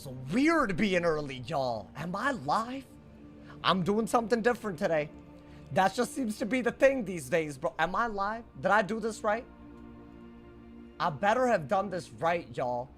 feels weird being early, y'all. Am I live? I'm doing something different today. That just seems to be the thing these days, bro. Am I live? Did I do this right? I better have done this right, y'all.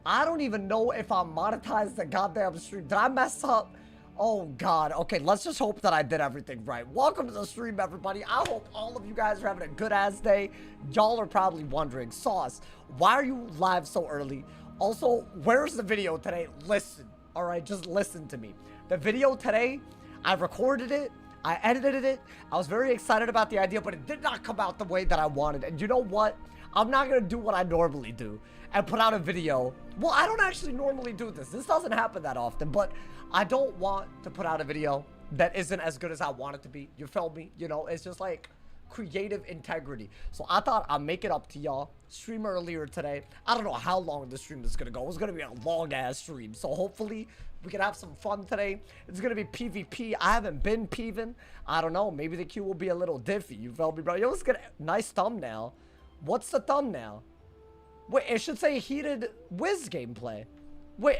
I don't even know if I monetized the goddamn stream. Did I mess up? Oh, God. Okay, let's just hope that I did everything right. Welcome to the stream, everybody. I hope all of you guys are having a good-ass day. Y'all are probably wondering, Sauce, why are you live so early? Also, where's the video today? Listen, all right? Just listen to me. The video today, I recorded it. I edited it. I was very excited about the idea, but it did not come out the way that I wanted. And you know what? I'm not going to do what I normally do and put out a video. Well, I don't actually normally do this. This doesn't happen that often, but I don't want to put out a video that isn't as good as I want it to be. You feel me? You know, it's just like creative integrity. So I thought I'd make it up to y'all. Stream earlier today. I don't know how long the stream is going to go. It's going to be a long ass stream. So hopefully we can have some fun today. It's going to be PvP. I haven't been peeving. I don't know. Maybe the Q will be a little diffy. You feel me, bro? Yo, it's good. Nice thumbnail. What's the thumbnail? Wait, it should say heated Wiz gameplay. Wait,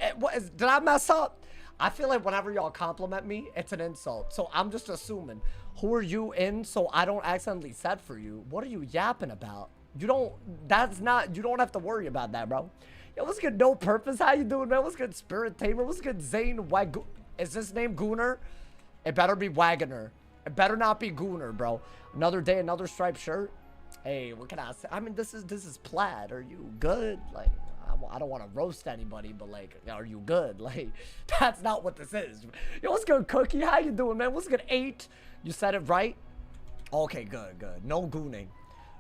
did I mess up? I feel like whenever y'all compliment me, it's an insult. So I'm just assuming. Who are you in so I don't accidentally set for you? What are you yapping about? You don't, you don't have to worry about that, bro. Yo, what's good? No Purpose? How you doing, man? What's good? Spirit Tamer? What's good? Zane Is this name Gooner? It better be Wagoner. It better not be Gooner, bro. Another day, another striped shirt. Hey, what can I say? I mean, this is plaid. Are you good? Like, I don't want to roast anybody, but like, are you good? Like, that's not what this is. Yo, what's good, Cookie? How you doing, man? What's good, 8? You said it right? Okay, good, good. No gooning.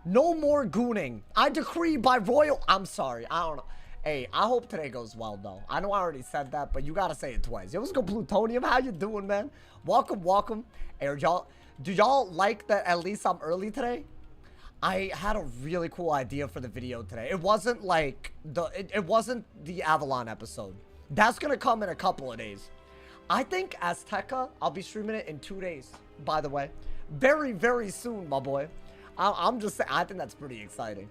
No more gooning. I decree by royal... I'm sorry. I don't know. Hey, I hope today goes well, though. I know I already said that, but you gotta say it twice. Yo, what's good, Plutonium? How you doing, man? Welcome, welcome. Hey, y'all... Do y'all like that at least I'm early today? I had a really cool idea for the video today. It wasn't like it wasn't the Avalon episode. That's gonna come in a couple of days. I think Azteca, I'll be streaming it in 2 days, by the way. Very, very soon, my boy. I'm just saying, I think that's pretty exciting.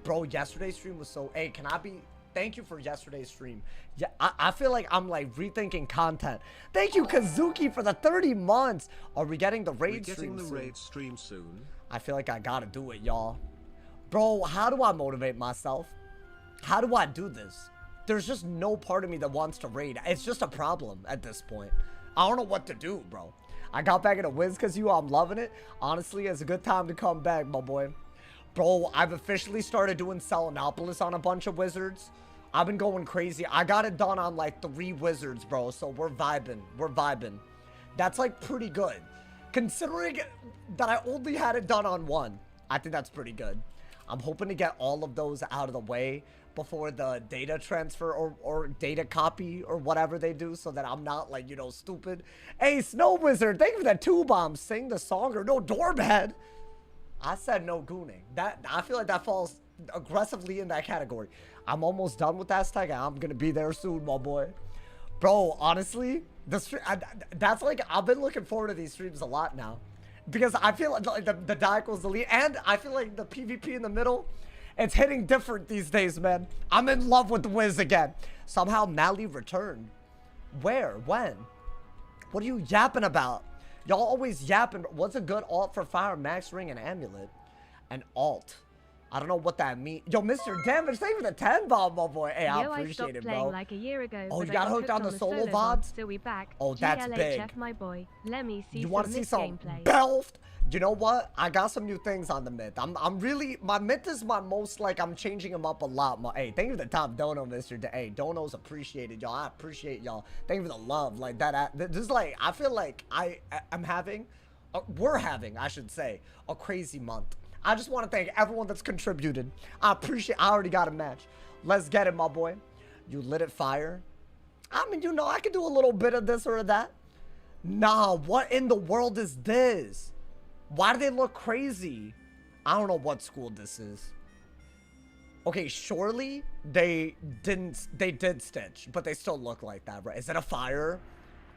Bro, yesterday's stream was so, hey, thank you for yesterday's stream. Yeah, I feel like I'm like rethinking content. Thank you, Kazuki, for the 30 months. Are we getting the raid stream soon? I feel like I gotta do it, y'all. Bro, how do I motivate myself? How do I do this? There's just no part of me that wants to raid. It's just a problem at this point. I don't know what to do, bro. I got back into Wiz because I'm loving it. Honestly, it's a good time to come back, my boy. Bro, I've officially started doing Selenopolis on a bunch of wizards. I've been going crazy. I got it done on like 3 wizards, bro. So we're vibing. We're vibing. That's like pretty good. Considering that I only had it done on 1, I think that's pretty good. I'm hoping to get all of those out of the way before the data transfer or data copy or whatever they do, so that I'm not like, you know, stupid. Hey, Snow Wizard, thank you for that 2 bomb. Sing the song or no doorbed. I said no gooning. I feel like that falls aggressively in that category. I'm almost done with Azteca. I'm gonna be there soon, my boy. Bro, honestly, that's like, I've been looking forward to these streams a lot now. Because I feel like the die equals the lead. And I feel like the PvP in the middle, it's hitting different these days, man. I'm in love with the Wiz again. Somehow Mally returned. Where? When? What are you yapping about? Y'all always yapping. What's a good alt for Fire, Max Ring, and Amulet? An alt. I don't know what that means. Yo, Mr. Damage, thank you for the 10 bomb, my boy. Hey, I appreciate it, bro. Like a year ago, oh, you got hooked on the solo VODs? So we back. Oh, that's big. My boy. Let me see. You want to see some belfed? You know what? I got some new things on the myth. I'm really, my myth is my most, like, I'm changing them up a lot. Hey, thank you for the top dono, Mr. Hey, dono's appreciated, y'all. I appreciate y'all. Thank you for the love. Like, this is like, I feel like I'm having, we're having, I should say, a crazy month. I just want to thank everyone that's contributed. I already got a match. Let's get it, my boy. You lit it fire. I mean, you know, I can do a little bit of this or that. Nah, what in the world is this? Why do they look crazy? I don't know what school this is. Okay, surely they did Stitch, but they still look like that, right? Is it a fire?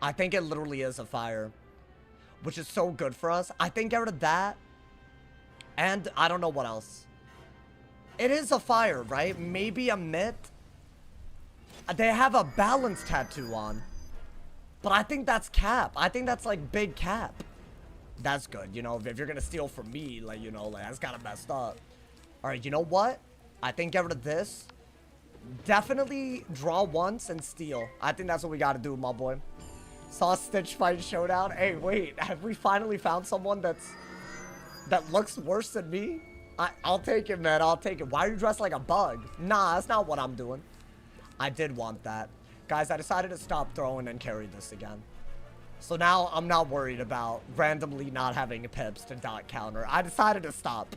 I think it literally is a fire, which is so good for us. I think get rid of that. And I don't know what else. It is a fire, right? Maybe a myth. They have a balance tattoo on. But I think that's cap. I think that's like big cap. That's good. You know, if you're gonna steal from me, like, you know, like that's kind of messed up. All right, you know what? I think get rid of this. Definitely draw once and steal. I think that's what we gotta do, my boy. Saw Stitch fight showdown. Hey, wait, have we finally found someone that looks worse than me? I'll take it, man. I'll take it. Why are you dressed like a bug? Nah, that's not what I'm doing. I did want that. Guys, I decided to stop throwing and carry this again. So now I'm not worried about randomly not having pips to dot counter. I decided to stop.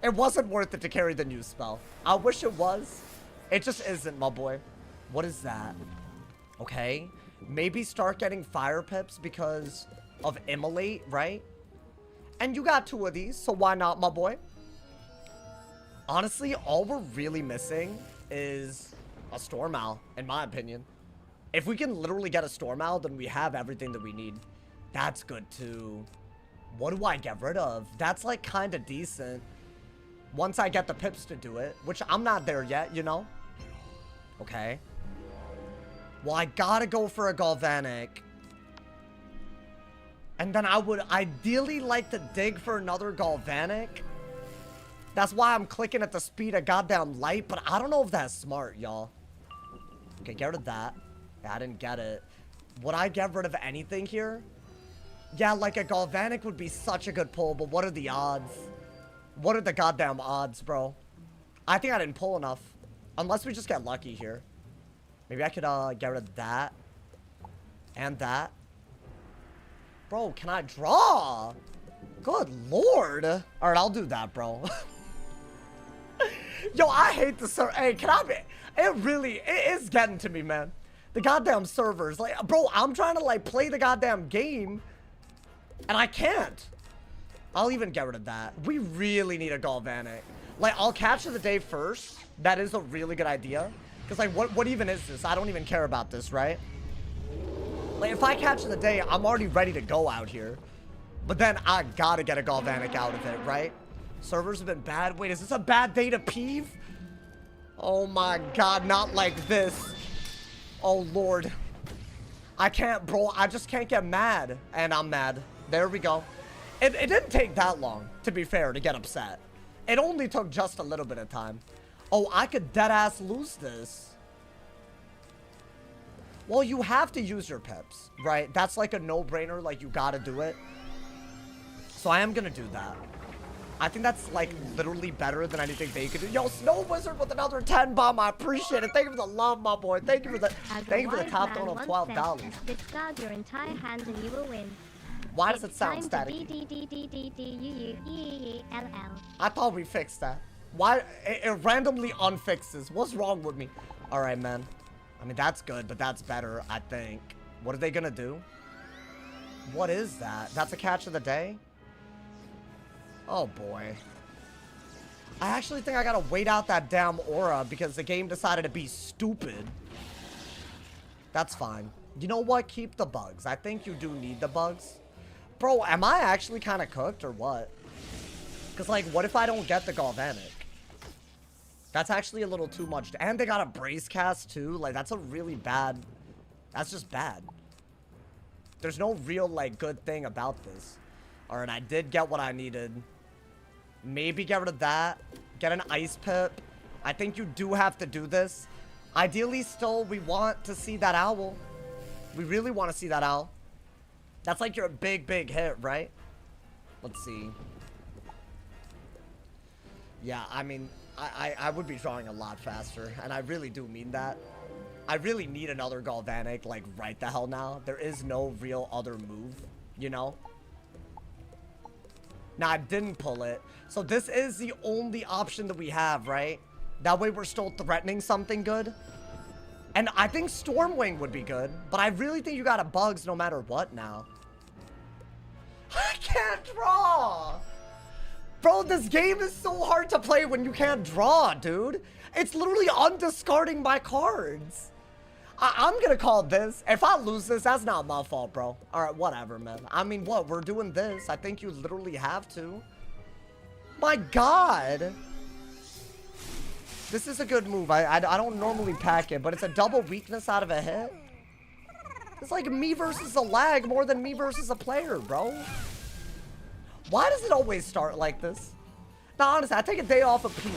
It wasn't worth it to carry the new spell. I wish it was. It just isn't, my boy. What is that? Okay. Maybe start getting fire pips because of Immolate, right? And you got 2 of these, so why not, my boy? Honestly, all we're really missing is a Storm Owl, in my opinion. If we can literally get a Storm Owl, then we have everything that we need. That's good, too. What do I get rid of? That's, like, kind of decent. Once I get the pips to do it, which I'm not there yet, you know? Okay. Well, I gotta go for a Galvanic. And then I would ideally like to dig for another Galvanic. That's why I'm clicking at the speed of goddamn light, but I don't know if that's smart, y'all. Okay, get rid of that. Yeah, I didn't get it. Would I get rid of anything here? Yeah, like a Galvanic would be such a good pull, but what are the odds? What are the goddamn odds, bro? I think I didn't pull enough. Unless we just get lucky here. Maybe I could get rid of that. And that. Bro, can I draw? Good lord. Alright, I'll do that, bro. Yo, I hate the server. Hey, can I be? It is getting to me, man. The goddamn servers. Like, bro, I'm trying to, like, play the goddamn game. And I can't. I'll even get rid of that. We really need a Galvanic. Like, I'll catch the day first. That is a really good idea. Because, like, what even is this? I don't even care about this, right? Like, if I catch the day, I'm already ready to go out here. But then I gotta get a Galvanic out of it, right? Servers have been bad. Wait, is this a bad day to peeve? Oh my god, not like this. Oh lord. I can't, bro. I just can't get mad. And I'm mad. There we go. It didn't take that long, to be fair, to get upset. It only took just a little bit of time. Oh, I could deadass lose this. Well, you have to use your pips, right? That's like a no-brainer, like you gotta do it. So I am gonna do that. I think that's like literally better than anything they could do. Yo, Snow Wizard with another 10 bomb. I appreciate it. Thank you for the love, my boy. Thank you for the top tone of $12. Discard your entire hand and you will win. Why does it sound static? I thought we fixed that. Why? It randomly unfixes. What's wrong with me? All right, man. I mean, that's good, but that's better, I think. What are they gonna do? What is that? That's a catch of the day? Oh, boy. I actually think I gotta wait out that damn aura because the game decided to be stupid. That's fine. You know what? Keep the bugs. I think you do need the bugs. Bro, am I actually kind of cooked or what? Because, like, what if I don't get the Galvanic? That's actually a little too much. And they got a brace cast, too. Like, that's a really bad... That's just bad. There's no real, like, good thing about this. Alright, I did get what I needed. Maybe get rid of that. Get an ice pip. I think you do have to do this. Ideally, still, we want to see that owl. We really want to see that owl. That's like your big, big hit, right? Let's see. Yeah, I mean, I would be drawing a lot faster. And I really do mean that. I really need another Galvanic, like, right the hell now. There is no real other move, you know? Now, I didn't pull it. So this is the only option that we have, right? That way we're still threatening something good. And I think Stormwing would be good. But I really think you got a bugs no matter what now. I can't draw! Bro, this game is so hard to play when you can't draw, dude. It's literally undiscarding my cards. I'm gonna call this. If I lose this, that's not my fault, bro. Alright, whatever, man. I mean, what? We're doing this. I think you literally have to. My god. This is a good move. I don't normally pack it, but it's a double weakness out of a hit. It's like me versus a lag more than me versus a player, bro. Why does it always start like this? Now, honestly, I take a day off of P.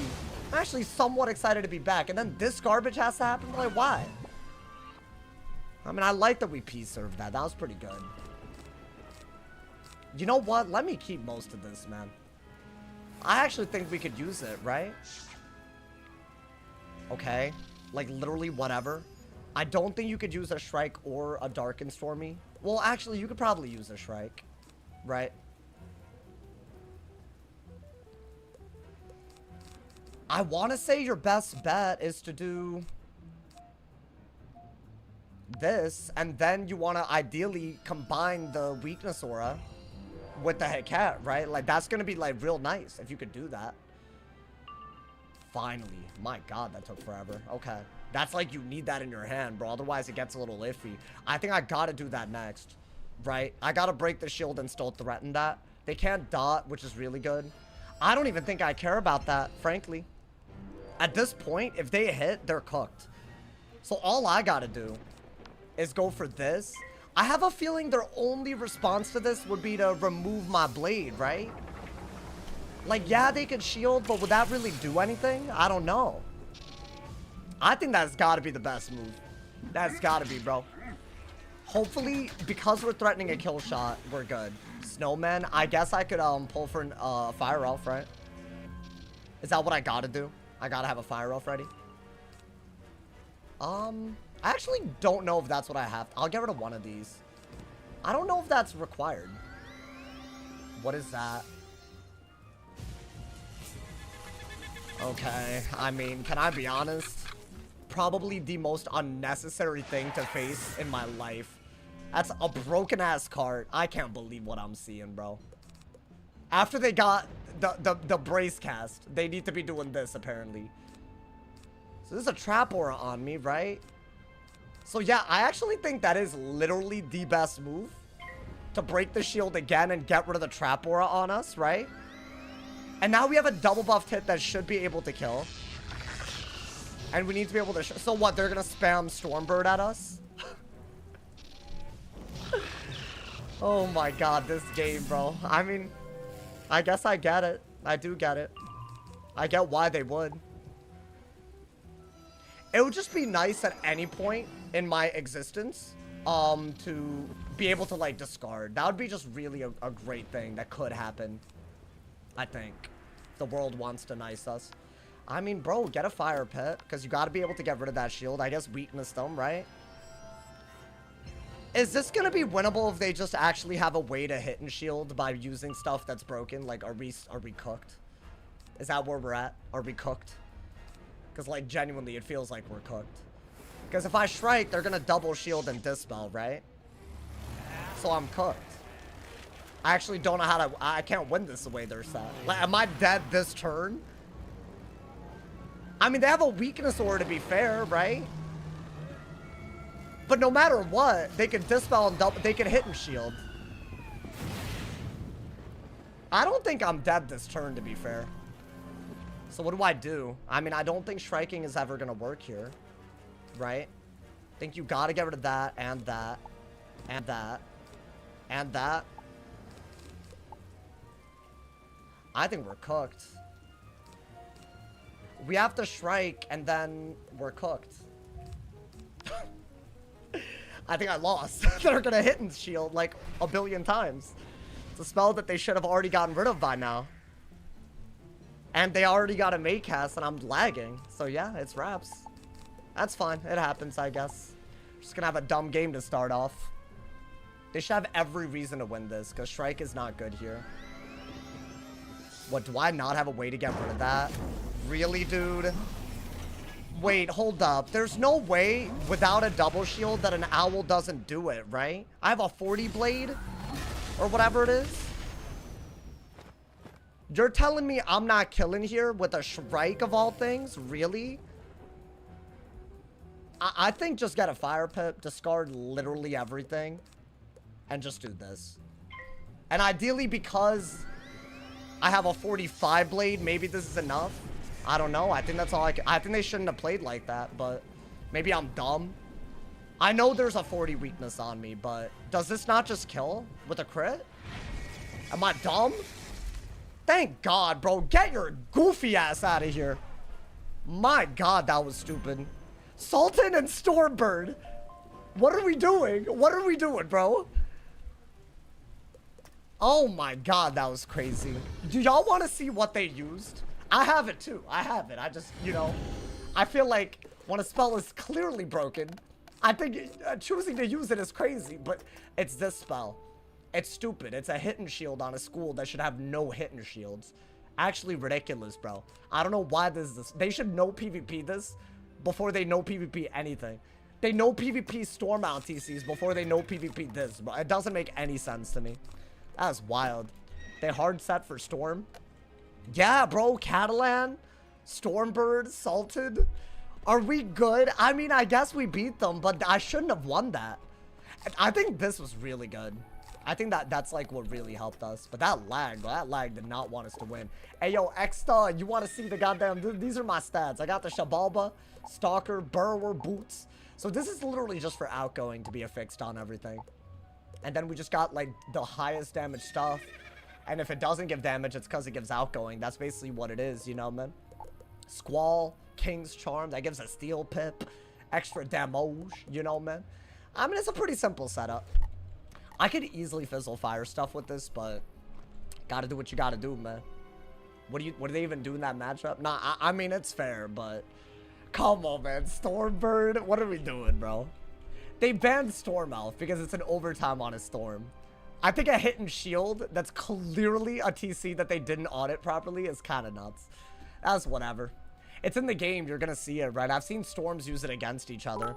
I'm actually somewhat excited to be back. And then this garbage has to happen? Like, why? I mean, I like that we P-served that. That was pretty good. You know what? Let me keep most of this, man. I actually think we could use it, right? Okay. Like, literally whatever. I don't think you could use a Shrike or a Darken Stormy. Well, actually, you could probably use a Shrike. Right? I want to say your best bet is to do this, and then you want to ideally combine the weakness aura with the cat, right? Like, that's going to be, like, real nice if you could do that. Finally. My God, that took forever. Okay. That's like you need that in your hand, bro. Otherwise, it gets a little iffy. I think I got to do that next, right? I got to break the shield and still threaten that. They can't dot, which is really good. I don't even think I care about that, frankly. At this point, if they hit, they're cooked. So all I got to do is go for this. I have a feeling their only response to this would be to remove my blade, right? Like, yeah, they could shield, but would that really do anything? I don't know. I think that's got to be the best move. That's got to be, bro. Hopefully, because we're threatening a kill shot, we're good. Snowman, I guess I could pull for a fire elf, right? Is that what I got to do? I got to have a fire elf ready? I actually don't know if that's what I have. I'll get rid of one of these. I don't know if that's required. What is that? Okay, I mean, can I be honest? Probably the most unnecessary thing to face in my life. That's a broken-ass cart. I can't believe what I'm seeing, bro. After they got the brace cast, they need to be doing this, apparently. So there's a trap aura on me, right? So yeah, I actually think that is literally the best move. To break the shield again and get rid of the trap aura on us, right? And now we have a double buffed hit that should be able to kill. And we need to be able to... So what, they're going to spam Stormbird at us? Oh my God, this game, bro. I mean, I guess I get it. I do get it. I get why they would. It would just be nice at any point in my existence to be able to, like, discard. That would be just really a great thing that could happen. I think. The world wants to nice us. I mean, bro, get a fire pit. Because you got to be able to get rid of that shield. I guess weakness them, right? Is this going to be winnable if they just actually have a way to hit and shield by using stuff that's broken? Like, are we cooked? Is that where we're at? Are we cooked? Because, like, genuinely, it feels like we're cooked. Because if I Shrike, they're going to double shield and dispel, right? So I'm cooked. I actually don't know how to... I can't win this the way they're set. Like, am I dead this turn? I mean, they have a weakness aura, to be fair, right? But no matter what, they can dispel and double... They can hit and shield. I don't think I'm dead this turn, to be fair. So what do I do? I mean, I don't think Shriking is ever going to work here. Right? I think you got to get rid of that, and that, and that, and that. I think we're cooked. We have to Shrike, and then we're cooked. I think I lost. They're gonna hit and shield like a billion times. It's a spell that they should have already gotten rid of by now. And they already got a May cast, and I'm lagging. So yeah, it's wraps. That's fine. It happens, I guess. Just gonna have a dumb game to start off. They should have every reason to win this, because Shrike is not good here. What, do I not have a way to get rid of that? Really, dude? Wait, hold up. There's no way without a double shield that an owl doesn't do it, right? I have a 40 blade? Or whatever it is? You're telling me I'm not killing here with a Shrike of all things? Really? I think just get a fire pit, discard literally everything, and just do this. And ideally, because I have a 45 blade, maybe this is enough. I don't know. I think that's all I think they shouldn't have played like that, but maybe I'm dumb. I know there's a 40 weakness on me, but does this not just kill with a crit? Am I dumb? Thank God, bro. Get your goofy ass out of here. My God, that was stupid. Sultan and Stormbird. What are we doing? What are we doing, bro? Oh my God, that was crazy. Do y'all want to see what they used? I have it too. I have it. I just, you know, I feel like when a spell is clearly broken, I think choosing to use it is crazy, but it's this spell. It's stupid. It's a hidden shield on a school that should have no hidden shields. Actually ridiculous, bro. I don't know why this is this. They should know PvP this before they know PvP anything. They know PvP Storm out TCs before they know PvP this, bro. It doesn't make any sense to me. That's wild. They hard set for Storm. Yeah, bro. Catalan, Stormbird, Salted. Are we good? I mean, I guess we beat them, but I shouldn't have won that. I think this was really good. I think that's like what really helped us. But that lag, bro, that lag did not want us to win. Hey, yo, Exta, you want to see the goddamn... These are my stats. I got the Shabalba, Stalker, Burrower, Boots. So this is literally just for outgoing to be affixed on everything. And then we just got, like, the highest damage stuff. And if it doesn't give damage, it's because it gives outgoing. That's basically what it is, you know, man? Squall, King's Charm, that gives a Steel Pip. Extra damage, you know, man? I mean, it's a pretty simple setup. I could easily fizzle fire stuff with this, but gotta do what you gotta do, man. What do they even do in that matchup? Nah, I mean, it's fair, but come on, man. Stormbird, what are we doing, bro? They banned Storm Elf because it's an overtime on a Storm. I think a hidden shield that's clearly a TC that they didn't audit properly is kind of nuts. That's whatever. It's in the game. You're going to see it, right? I've seen Storms use it against each other.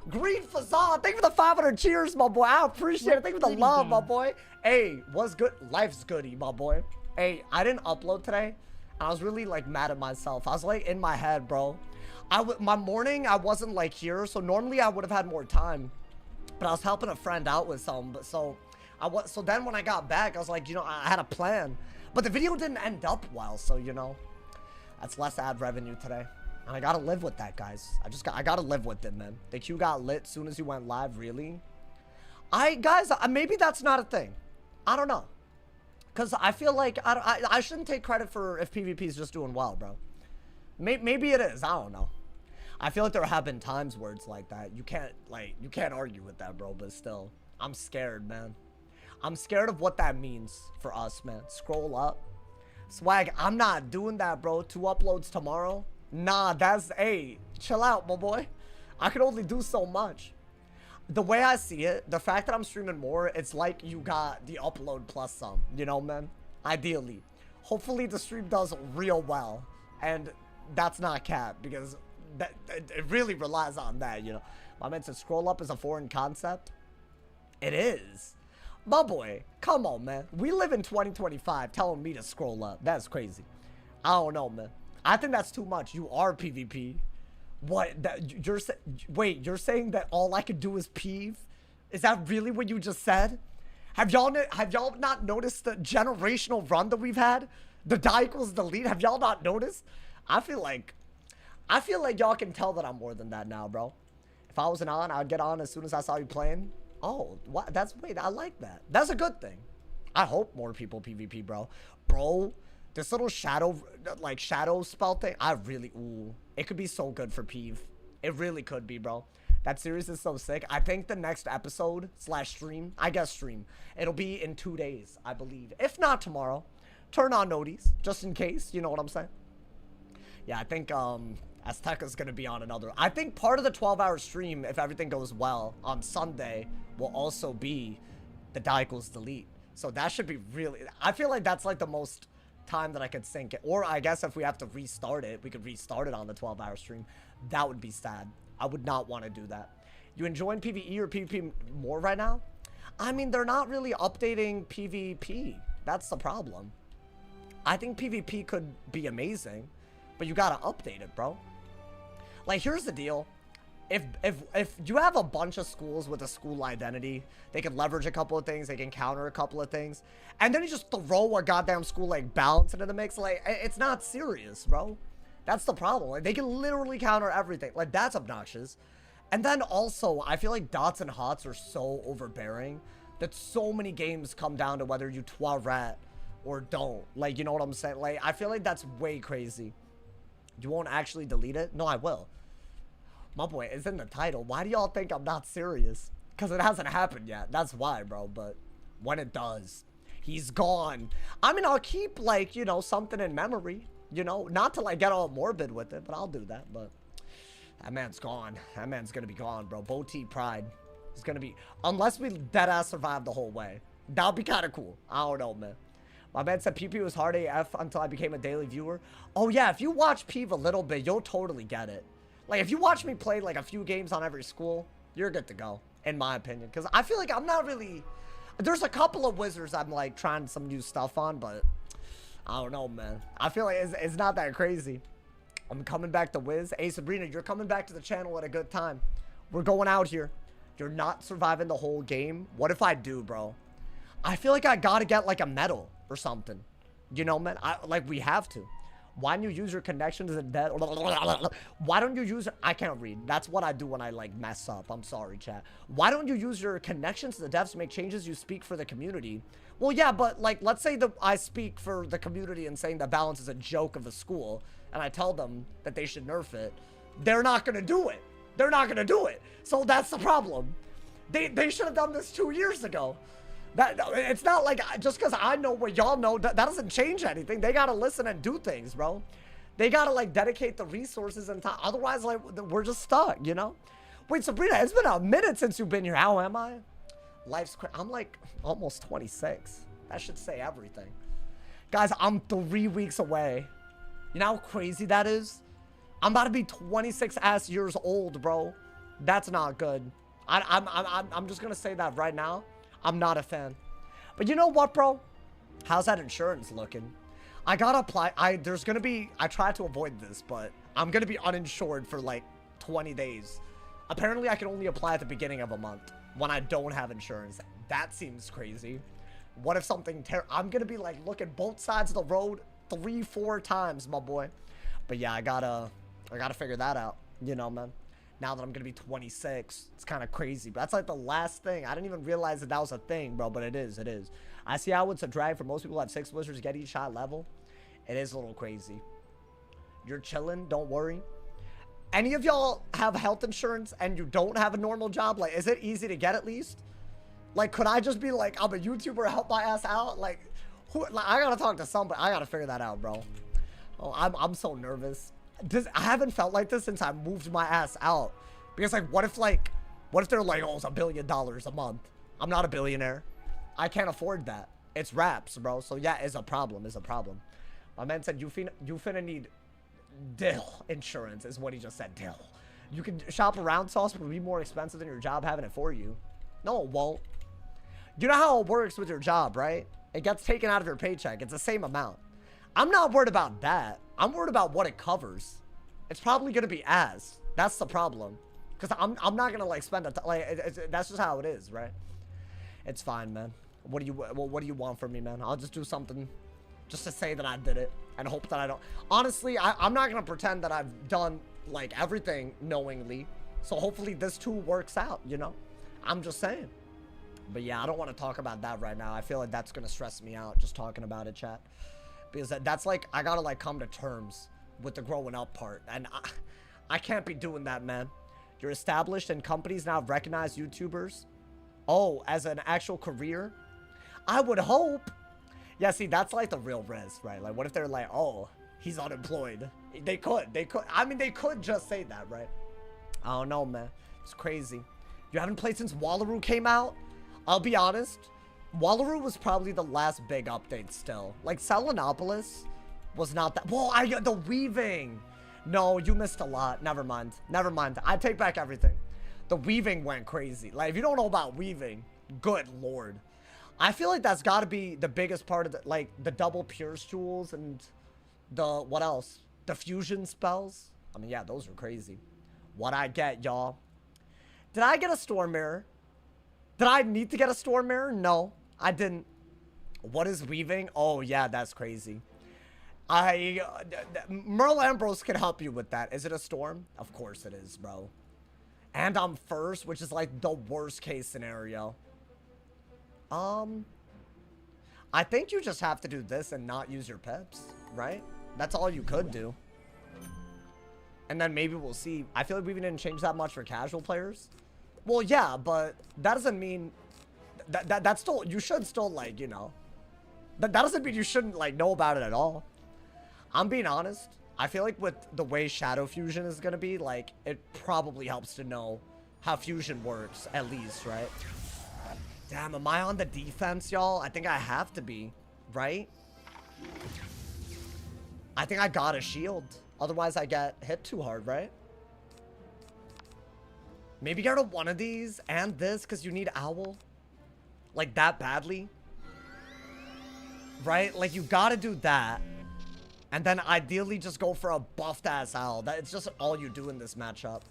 Green Facade, thank you for the 500 cheers, my boy. I appreciate it. Thank you for the love, my boy. Hey, what's good? Life's goody, my boy. Hey, I didn't upload today. I was really, like, mad at myself. I was, like, in my head, bro. My morning, I wasn't, like, here. So, normally, I would have had more time. But I was helping a friend out with some. But so then when I got back, I was like, you know, I had a plan. But the video didn't end up well. So, you know, that's less ad revenue today. And I gotta live with that, guys. I gotta live with it, man. The queue got lit as soon as you went live, really? Guys, maybe that's not a thing. I don't know. Because I feel like I shouldn't take credit for if PvP is just doing well, bro. Maybe it is. I don't know. I feel like there have been times where it's like that. You can't argue with that, bro. But still, I'm scared, man. I'm scared of what that means for us, man. Scroll up. Swag, I'm not doing that, bro. 2 uploads tomorrow. Nah, hey, chill out, my boy. I can only do so much. The way I see it, the fact that I'm streaming more, it's like you got the upload plus some, you know, man? Ideally. Hopefully the stream does real well. And that's not cap, because it really relies on that, you know? I meant to scroll up as a foreign concept. It is. My boy, come on, man. We live in 2025 telling me to scroll up. That's crazy. I don't know, man. I think that's too much. You are PvP. What? Wait, you're saying that all I could do is peeve? Is that really what you just said? Have y'all not noticed the generational run that we've had? The die equals delete. Have y'all not noticed? I feel like y'all can tell that I'm more than that now, bro. If I wasn't on, I'd get on as soon as I saw you playing. Oh, what? Wait, I like that. That's a good thing. I hope more people PvP, bro. Bro. This little shadow spell thing, ooh, it could be so good for Peeve. It really could be, bro. That series is so sick. I think the next episode / stream, it'll be in 2 days, I believe. If not tomorrow, turn on noties, just in case, you know what I'm saying? Yeah, I think, Azteca's gonna be on another. I think part of the 12-hour stream, if everything goes well, on Sunday, will also be the die equals delete. So that should be really, I feel like that's like the most time that I could sync it. Or I guess if we have to restart it, we could restart it on the 12-hour stream. That would be sad. I would not want to do that. You enjoying PvE or PvP more right now? I mean, they're not really updating PvP. That's the problem. I think PvP could be amazing, but you gotta update it, bro. Like, here's the deal. If you have a bunch of schools with a school identity, they can leverage a couple of things, they can counter a couple of things, and then you just throw a goddamn school like balance into the mix, like, it's not serious, bro. That's the problem. Like, they can literally counter everything. Like, that's obnoxious. And then also, I feel like dots and hots are so overbearing that so many games come down to whether you rat or don't. Like, you know what I'm saying? Like, I feel like that's way crazy. You won't actually delete it? No, I will. My boy, it's in the title. Why do y'all think I'm not serious? Because it hasn't happened yet. That's why, bro. But when it does, he's gone. I mean, I'll keep, like, you know, something in memory. You know, not to, like, get all morbid with it, but I'll do that. But that man's gone. That man's going to be gone, bro. Boti Pride is going to be... Unless we deadass survive the whole way. That would be kind of cool. I don't know, man. My man said PP was hard AF until I became a daily viewer. Oh, yeah. If you watch Peeve a little bit, you'll totally get it. Like, if you watch me play, like, a few games on every school, you're good to go, in my opinion. Because I feel like I'm not really... There's a couple of Wizards I'm, like, trying some new stuff on, but... I don't know, man. I feel like it's not that crazy. I'm coming back to Wiz. Hey, Sabrina, you're coming back to the channel at a good time. We're going out here. You're not surviving the whole game. What if I do, bro? I feel like I gotta get, like, a medal or something. You know, man? Like, we have to. Why don't you use your connections and debt? Why don't you use... I can't read. That's what I do when I, like, mess up. I'm sorry, chat. Why don't you use your connections to the devs to make changes? You speak for the community. Well, yeah, but, like, let's say that I speak for the community and saying that balance is a joke of a school, and I tell them that they should nerf it. They're not going to do it. They're not going to do it. So that's the problem. They should have done this 2 years ago. It's not like just because I know what y'all know, that doesn't change anything. They got to listen and do things, bro. They got to, like, dedicate the resources and time. Otherwise, like, we're just stuck, you know? Wait, Sabrina, it's been a minute since you've been here. How am I? Life's crazy. I'm, like, almost 26. That should say everything. Guys, I'm 3 weeks away. You know how crazy that is? I'm about to be 26 ass years old, bro. That's not good. I'm just going to say that right now. I'm not a fan. But you know what, bro? How's that insurance looking? I gotta apply. There's gonna be... I tried to avoid this, but I'm gonna be uninsured for, like, 20 days. Apparently, I can only apply at the beginning of a month when I don't have insurance. That seems crazy. What if something... I'm gonna be, like, looking both sides of the road 3-4 times, my boy. But yeah, I gotta figure that out. You know, man. Now that I'm going to be 26, it's kind of crazy. But that's like the last thing. I didn't even realize that was a thing, bro. But it is. It is. I see how it's a drag for most people who have 6 Wizards get each shot level. It is a little crazy. You're chilling. Don't worry. Any of y'all have health insurance and you don't have a normal job? Like, is it easy to get at least? Like, could I just be like, I'm a YouTuber, help my ass out? Like, I got to talk to somebody. I got to figure that out, bro. Oh, I'm so nervous. I haven't felt like this since I moved my ass out. Because, like, what if they're like, oh, it's $1 billion a month? I'm not a billionaire. I can't afford that. It's raps, bro. So, yeah, it's a problem. It's a problem. My man said, you finna need dill insurance, is what he just said. Dill. You can shop around sauce, but it'll be more expensive than your job having it for you. No, it won't. You know how it works with your job, right? It gets taken out of your paycheck. It's the same amount. I'm not worried about that. I'm worried about what it covers. It's probably gonna be ass. That's the problem. Cause I'm not gonna like spend that's just how it is, right? It's fine, man. What do you want from me, man? I'll just do something, just to say that I did it and hope that I don't. Honestly, I'm not gonna pretend that I've done like everything knowingly. So hopefully this too works out. You know, I'm just saying. But yeah, I don't want to talk about that right now. I feel like that's gonna stress me out just talking about it, chat. Because that's like, I gotta like come to terms with the growing up part. And I can't be doing that, man. You're established and companies now recognize YouTubers. Oh, as an actual career? I would hope. Yeah, see, that's like the real risk, right? Like, what if they're like, oh, he's unemployed? They could. I mean, they could just say that, right? I don't know, man. It's crazy. You haven't played since Wallaroo came out? I'll be honest. Wallaroo was probably the last big update still. Like, Selenopolis was not that... Whoa, the weaving! No, you missed a lot. Never mind. Never mind. I take back everything. The weaving went crazy. Like, if you don't know about weaving, good lord. I feel like that's got to be the biggest part of the... Like, the double Pierce Jewels and the... What else? The fusion spells? I mean, yeah, those are crazy. What I get, y'all. Did I get a Storm Mirror? Did I need to get a Storm Mirror? No. I didn't. What is weaving? Oh, yeah, that's crazy. Merle Ambrose can help you with that. Is it a storm? Of course it is, bro. And I'm first, which is like the worst case scenario. I think you just have to do this and not use your pips, right? That's all you could do. And then maybe we'll see. I feel like we didn't change that much for casual players. Well, yeah, but that doesn't mean that's still, you should still, like, you know, that doesn't mean you shouldn't, like, know about it at all. I'm being honest. I feel like with the way Shadow Fusion is gonna be, like, it probably helps to know how Fusion works, at least, right? Damn, am I on the defense, y'all? I think I have to be, right? I think I got a shield. Otherwise, I get hit too hard, right? Maybe get rid of one of these and this because you need Owl. Like, that badly. Right? Like, you gotta do that. And then ideally just go for a buffed-ass Owl. It's just all you do in this matchup.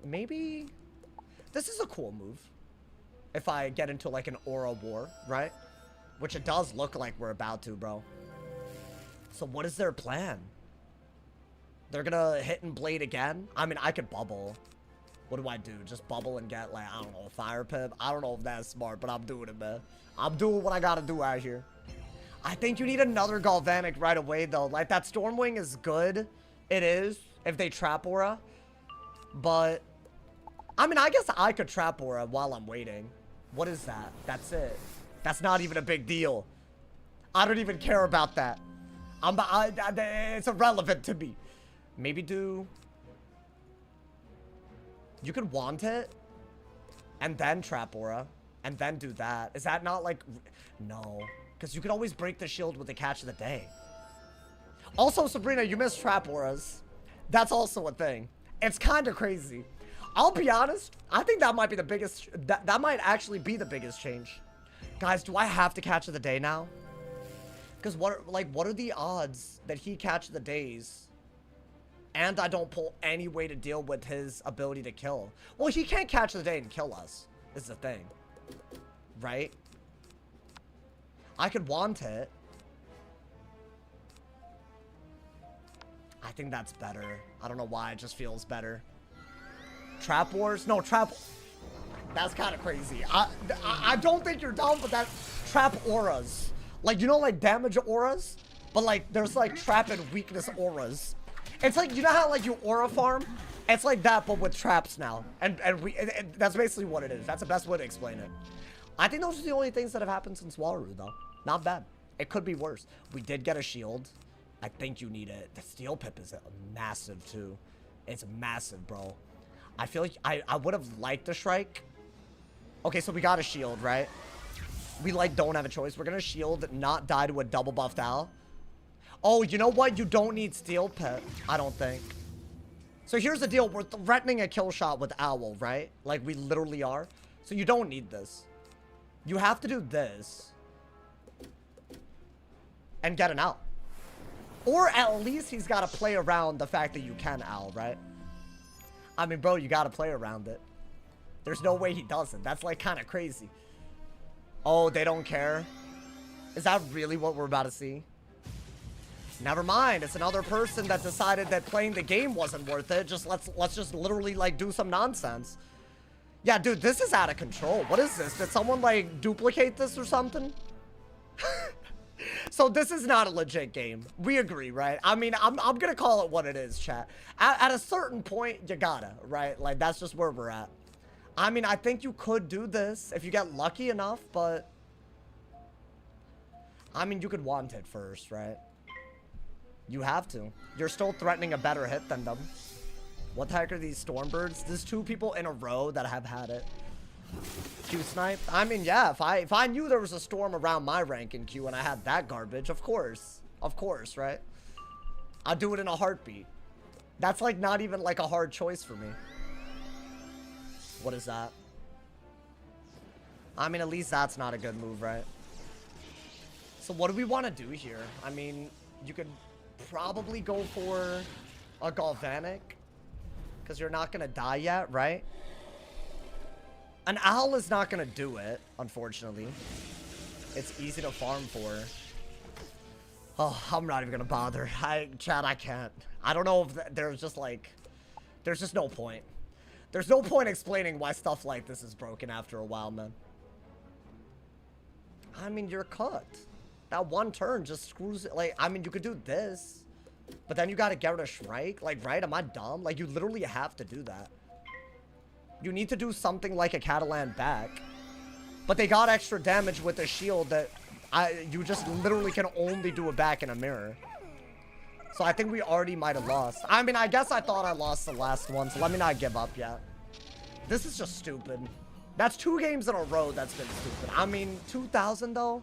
Maybe... This is a cool move. If I get into, like, an aura war, right? Which it does look like we're about to, bro. So what is their plan? They're gonna hit and blade again? I mean, I could bubble. What do I do? Just bubble and get, like, I don't know, a fire pip? I don't know if that's smart, but I'm doing it, man. I'm doing what I gotta do out here. I think you need another Galvanic right away, though. Like, that Stormwing is good. It is, if they trap aura. But, I mean, I guess I could trap aura while I'm waiting. What is that? That's it. That's not even a big deal. I don't even care about that. It's irrelevant to me. Maybe do... You could want it. And then trap aura. And then do that. Is that not like... No. Because you could always break the shield with the catch of the day. Also, Sabrina, you missed trap auras. That's also a thing. It's kind of crazy. I'll be honest, I think that might be the biggest, that might actually be the biggest change. Guys, do I have to catch of the day now? Because what are the odds that he catch the days and I don't pull any way to deal with his ability to kill? Well, he can't catch the day and kill us, is the thing. Right? I could want it. I think that's better. I don't know why, it just feels better. Trap Wars? No, Trap... That's kind of crazy. I don't think you're down with that. Trap auras. Like, you know, like, damage auras? But, like, there's, like, trap and weakness auras. It's like, you know how, like, you aura farm? It's like that, but with traps now. And that's basically what it is. That's the best way to explain it. I think those are the only things that have happened since Waru, though. Not bad. It could be worse. We did get a shield. I think you need it. The steel pip is massive, too. It's massive, bro. I feel like I would have liked the Shrike. Okay, so we got a shield, right? We, like, don't have a choice. We're gonna shield, not die to a double buffed Owl. Oh, you know what? You don't need steel pip, I don't think. So here's the deal. We're threatening a kill shot with Owl, right? Like, we literally are. So you don't need this. You have to do this. And get an Owl. Or at least he's got to play around the fact that you can Owl, right? I mean, bro, you got to play around it. There's no way he doesn't. That's, like, kind of crazy. Oh, they don't care? Is that really what we're about to see? Never mind. It's another person that decided that playing the game wasn't worth it. Just let's just literally, like, do some nonsense. Yeah, dude, this is out of control. What is this? Did someone, like, duplicate this or something? So this is not a legit game. We agree, right? I mean, I'm gonna call it what it is, chat. At a certain point, you gotta, right? Like, that's just where we're at. I mean, I think you could do this if you get lucky enough, but... I mean, you could want it first, right? You have to. You're still threatening a better hit than them. What the heck are these Stormbirds? There's 2 people in a row that have had it. Q snipe? I mean, yeah, if I knew there was a storm around my rank in Q and I had that garbage, of course. Of course, right? I'd do it in a heartbeat. That's, like, not even, like, a hard choice for me. What is that? I mean, at least that's not a good move, right? So what do we want to do here? I mean, you could probably go for a Galvanic. Because you're not going to die yet, right? An Owl is not going to do it, unfortunately. It's easy to farm for. Oh, I'm not even gonna bother. Chad, I can't. I don't know if there's just like... There's just no point. There's no point explaining why stuff like this is broken after a while, man. I mean, you're cut. That one turn just screws it. Like, I mean, you could do this. But then you gotta get rid of Shrike. Like, right? Am I dumb? Like, you literally have to do that. You need to do something like a Catalan back. But they got extra damage with a shield that you just literally can only do it back in a mirror. So I think we already might have lost. I mean, I guess I thought I lost the last one, so let me not give up yet. This is just stupid. That's 2 games in a row that's been stupid. I mean, 2,000 though?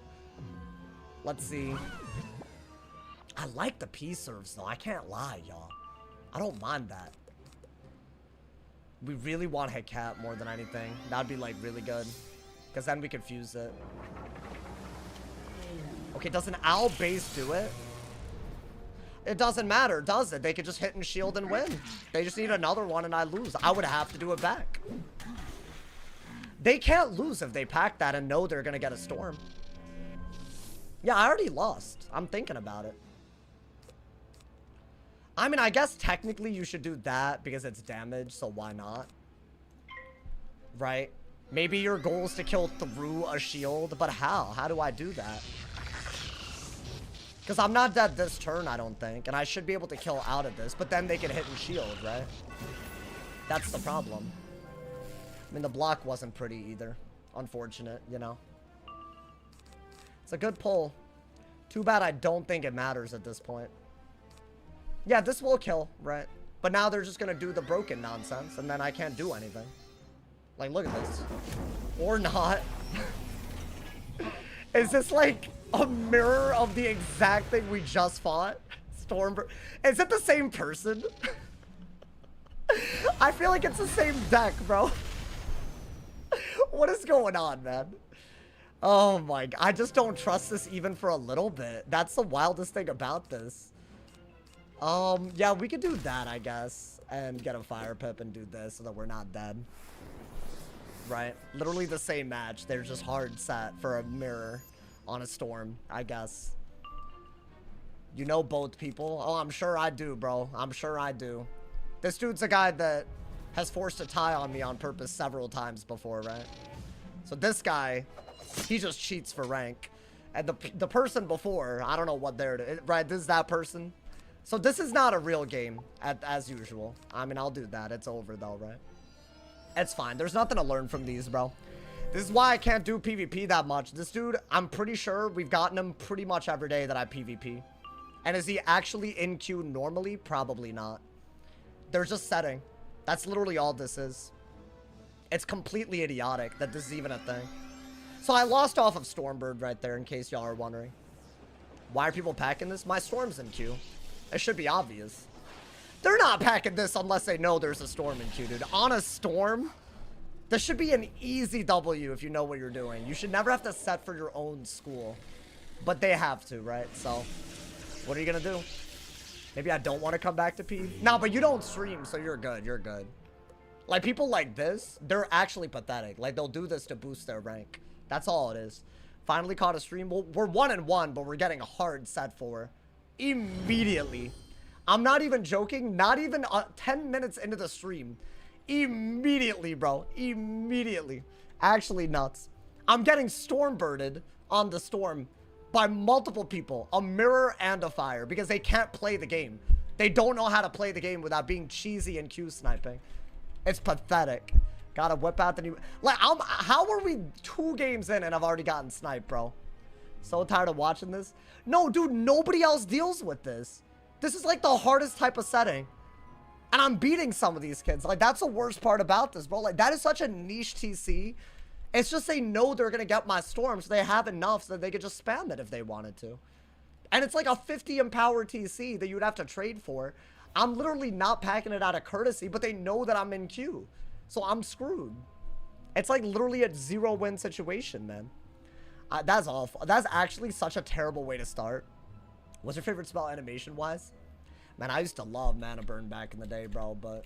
Let's see. I like the P-serves though, I can't lie, y'all. I don't mind that. We really want hit cap more than anything. That'd be like really good. Because then we could fuse it. Okay, does an owl base do it? It doesn't matter, does it? They could just hit and shield and win. They just need another one and I lose. I would have to do it back. They can't lose if they pack that and know they're going to get a storm. Yeah, I already lost. I'm thinking about it. I mean, I guess technically you should do that because it's damage, so why not? Right? Maybe your goal is to kill through a shield, but how? How do I do that? Because I'm not dead this turn, I don't think. And I should be able to kill out of this. But then they can hit and shield, right? That's the problem. I mean, the block wasn't pretty either. Unfortunate, you know? It's a good pull. Too bad I don't think it matters at this point. Yeah, this will kill, right? But now they're just going to do the broken nonsense. And then I can't do anything. Like, look at this. Or not. Is this like a mirror of the exact thing we just fought? Stormbird. Is it the same person? I feel like it's the same deck, bro. What is going on, man? Oh my god. I just don't trust this even for a little bit. That's the wildest thing about this. Yeah, we could do that, I guess. And get a fire pip and do this so that we're not dead. Right? Literally the same match. They're just hard set for a mirror on a storm, I guess. You know both people? Oh, I'm sure I do, bro. I'm sure I do. This dude's a guy that has forced a tie on me on purpose several times before, right? So this guy, he just cheats for rank. And the person before, I don't know what they're... Right, this is that person. So this is not a real game, as usual. I mean, I'll do that. It's over, though, right? It's fine. There's nothing to learn from these, bro. This is why I can't do PvP that much. This dude, I'm pretty sure we've gotten him pretty much every day that I PvP. And is he actually in queue normally? Probably not. They're just setting. That's literally all this is. It's completely idiotic that this is even a thing. So I lost off of Stormbird right there, in case y'all are wondering. Why are people packing this? My Storm's in queue. It should be obvious. They're not packing this unless they know there's a storm in queue, dude. On a storm, this should be an easy W if you know what you're doing. You should never have to set for your own school. But they have to, right? So, what are you going to do? Maybe I don't want to come back to P? No, but you don't stream, so you're good. You're good. Like, people like this, they're actually pathetic. Like, they'll do this to boost their rank. That's all it is. Finally caught a stream. Well, we're 1-1, but we're getting a hard set for immediately. I'm not even joking. Not even 10 minutes into the stream. Immediately, bro. Immediately. Actually nuts. I'm getting Stormbirded on the storm by multiple people. A mirror and a fire. Because they can't play the game. They don't know how to play the game without being cheesy and Q sniping. It's pathetic. Gotta whip out the new... Like, how are we 2 games in and I've already gotten sniped, bro? So tired of watching this. No, dude, nobody else deals with this. This is like the hardest type of setting. And I'm beating some of these kids. Like, that's the worst part about this, bro. Like, that is such a niche TC. It's just they know they're going to get my storm, so they have enough so that they could just spam it if they wanted to. And it's like a 50 empower TC that you'd have to trade for. I'm literally not packing it out of courtesy, but they know that I'm in queue. So I'm screwed. It's like literally a 0-win situation, man. That's awful. That's actually such a terrible way to start. What's your favorite spell animation-wise? Man, I used to love Mana Burn back in the day, bro, but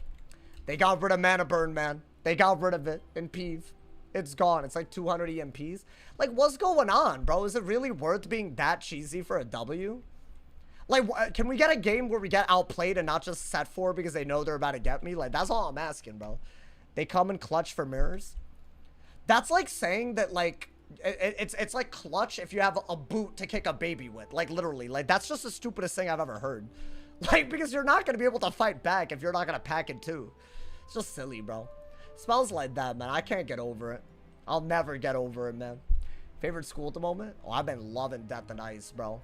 they got rid of Mana Burn, man. They got rid of it in Peeve. It's gone. It's like 200 EMPs. Like, what's going on, bro? Is it really worth being that cheesy for a W? Like, can we get a game where we get outplayed and not just set for because they know they're about to get me? Like, that's all I'm asking, bro. They come in clutch for mirrors. That's like saying that, like, it's like clutch if you have a boot to kick a baby with. Like, literally. Like, that's just the stupidest thing I've ever heard. Like, because you're not going to be able to fight back if you're not going to pack it too. It's just silly, bro. Smells like that, man. I can't get over it. I'll never get over it, man. Favorite school at the moment? Oh, I've been loving Death and Ice, bro.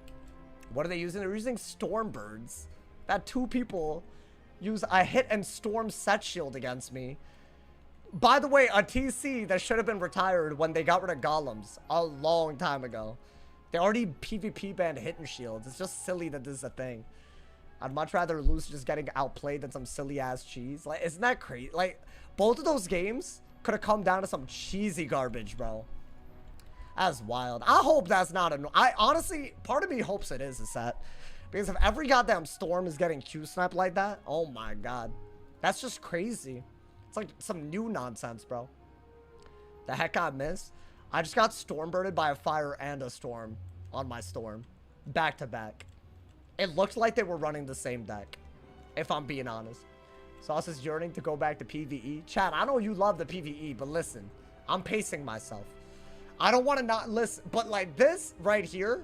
What are they using? They're using Stormbirds. That 2 people use a hit and storm set shield against me. By the way, a TC that should have been retired when they got rid of golems a long time ago. They already PvP banned hit and shields. It's just silly that this is a thing. I'd much rather lose just getting outplayed than some silly ass cheese. Like, isn't that crazy? Like, both of those games could have come down to some cheesy garbage, bro. That's wild. I hope that's not I honestly, part of me hopes it is a set. Because if every goddamn storm is getting Q-sniped like that, oh my god. That's just crazy. It's like some new nonsense, bro. The heck I missed? I just got stormbirded by a fire and a storm on my storm. Back to back. It looked like they were running the same deck, if I'm being honest. Sauce is yearning to go back to PvE. Chad, I know you love the PvE, but listen, I'm pacing myself. I don't want to not listen, but like this right here,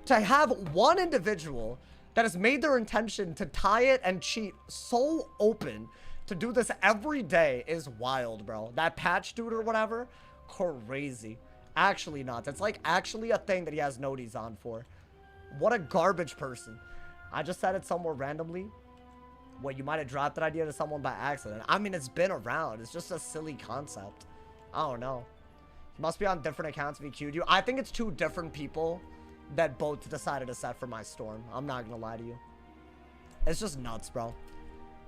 to have one individual that has made their intention to tie it and cheat so open to do this every day is wild, bro. That patch dude or whatever, crazy. Actually nuts. It's like actually a thing that he has noties on for. What a garbage person. I just said it somewhere randomly. What, you might have dropped that idea to someone by accident. I mean, it's been around. It's just a silly concept. I don't know. He must be on different accounts if he queued you. I think it's 2 different people that both decided to set for my storm. I'm not gonna lie to you. It's just nuts, bro.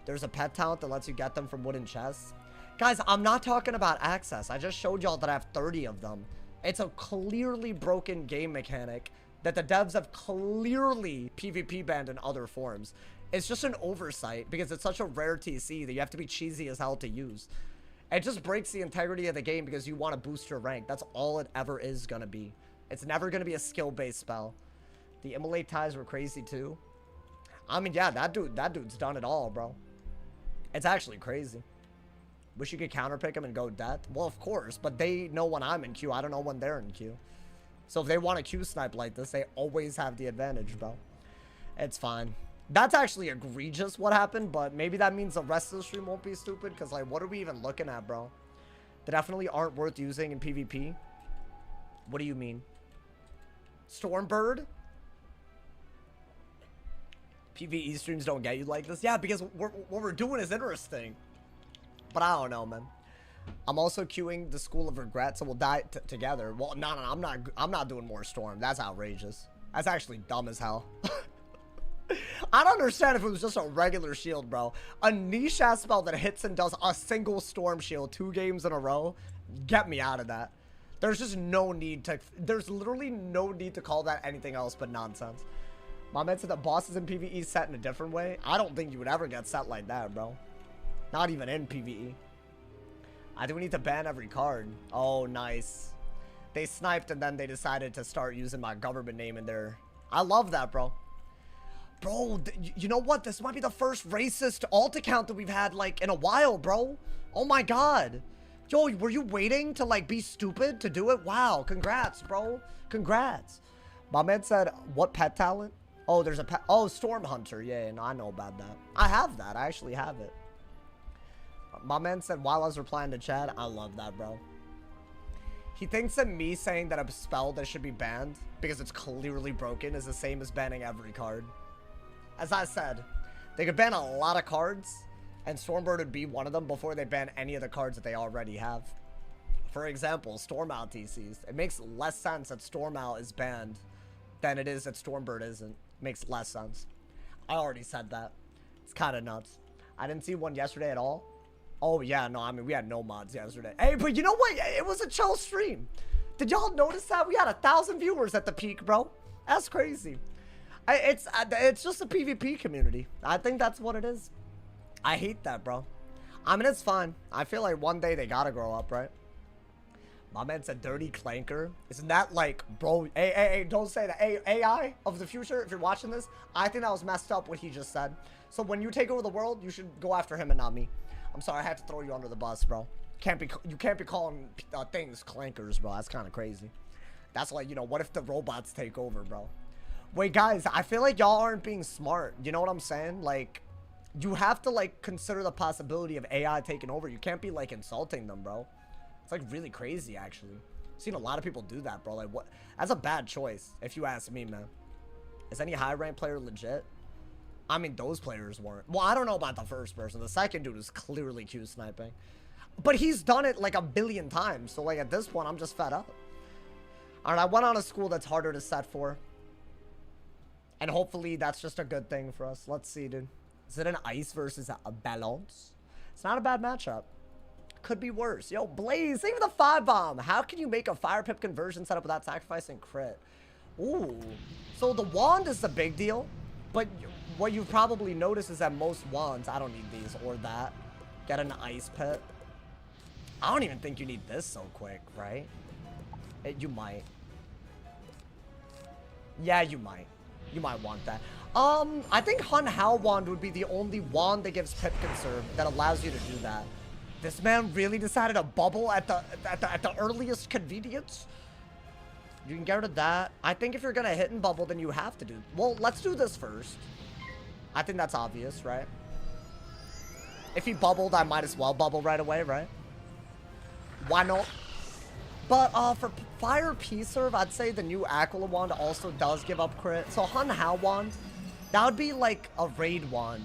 There's a pet talent that lets you get them from wooden chests. Guys, I'm not talking about access. I just showed y'all that I have 30 of them. It's a clearly broken game mechanic that the devs have clearly PvP banned in other forms. It's just an oversight because it's such a rare TC that you have to be cheesy as hell to use. It just breaks the integrity of the game because you want to boost your rank. That's all it ever is going to be. It's never going to be a skill-based spell. The immolate ties were crazy too. I mean, yeah, that dude's done it all, bro. It's actually crazy. Wish you could counterpick him and go death. Well, of course, but they know when I'm in queue. I don't know when they're in queue. So if they want to Q snipe like this, they always have the advantage, bro. It's fine. That's actually egregious what happened, but maybe that means the rest of the stream won't be stupid, because, like, what are we even looking at, bro? They definitely aren't worth using in PvP. What do you mean? Stormbird? PvE streams don't get you like this? Yeah, because what we're doing is interesting. But I don't know, man. I'm also queuing the School of Regret, so we'll die together. Well, no, I'm not doing more Storm. That's outrageous. That's actually dumb as hell. I don't understand if it was just a regular shield, bro. A niche-ass spell that hits and does a single Storm shield 2 games in a row. Get me out of that. There's just no need to... There's literally no need to call that anything else but nonsense. My man said that bosses in PvE set in a different way. I don't think you would ever get set like that, bro. Not even in PvE. I think we need to ban every card. Oh, nice. They sniped and then they decided to start using my government name in there. I love that, bro. Bro, you know what? This might be the first racist alt account that we've had, like, in a while, bro. Oh my god. Yo, were you waiting to, like, be stupid to do it? Wow, congrats, bro. Congrats. My man said, what pet talent? Oh, there's a pet. Oh, Storm Hunter. Yeah, no, I know about that. I have that. I actually have it. My man said, while I was replying to Chad, I love that, bro. He thinks that me saying that a spell that should be banned because it's clearly broken is the same as banning every card. As I said, they could ban a lot of cards, and Stormbird would be one of them before they ban any of the cards that they already have. For example, Storm Owl TCs. It makes less sense that Storm Owl is banned than it is that Stormbird isn't. Makes less sense. I already said that. It's kind of nuts. I didn't see one yesterday at all. Oh, yeah, no, I mean, we had no mods yesterday. Hey, but you know what? It was a chill stream. Did y'all notice that? We had 1,000 viewers at the peak, bro. That's crazy. It's just a PvP community. I think that's what it is. I hate that, bro. I mean, it's fine. I feel like one day they gotta grow up, right? My man said dirty clanker. Isn't that like, bro, hey, don't say that. AI of the future, if you're watching this, I think that was messed up what he just said. So when you take over the world, you should go after him and not me. I'm sorry, I have to throw you under the bus, bro. You can't be calling things clankers, bro. That's kind of crazy. That's like, you know, what if the robots take over, bro? Wait, guys, I feel like y'all aren't being smart. You know what I'm saying? Like, you have to, like, consider the possibility of AI taking over. You can't be, like, insulting them, bro. It's, like, really crazy, actually. I've seen a lot of people do that, bro. Like, what? That's a bad choice, if you ask me, man. Is any high-ranked player legit? I mean, those players weren't. Well, I don't know about the first person. The second dude is clearly Q sniping. But he's done it, like, a billion times. So, like, at this point, I'm just fed up. All right, I went on a school that's harder to set for. And hopefully that's just a good thing for us. Let's see, dude. Is it an ice versus a balance? It's not a bad matchup. Could be worse. Yo, Blaze, even the 5-bomb. How can you make a fire pip conversion setup without sacrificing crit? Ooh. So the wand is the big deal. But what you've probably noticed is that most wands, I don't need these or that. Get an ice pit. I don't even think you need this so quick, right? You might. Yeah, you might. You might want that. I think Hun Hao wand would be the only wand that gives pip conserve that allows you to do that. This man really decided to bubble at the earliest convenience. You can get rid of that. I think if you're gonna hit and bubble, then you have to do. Well, let's do this first. I think that's obvious, right? If he bubbled, I might as well bubble right away, right? Why not? But for fire P-serve, I'd say the new Aquila wand also does give up crit. So Hun Hao wand, that would be like a raid wand.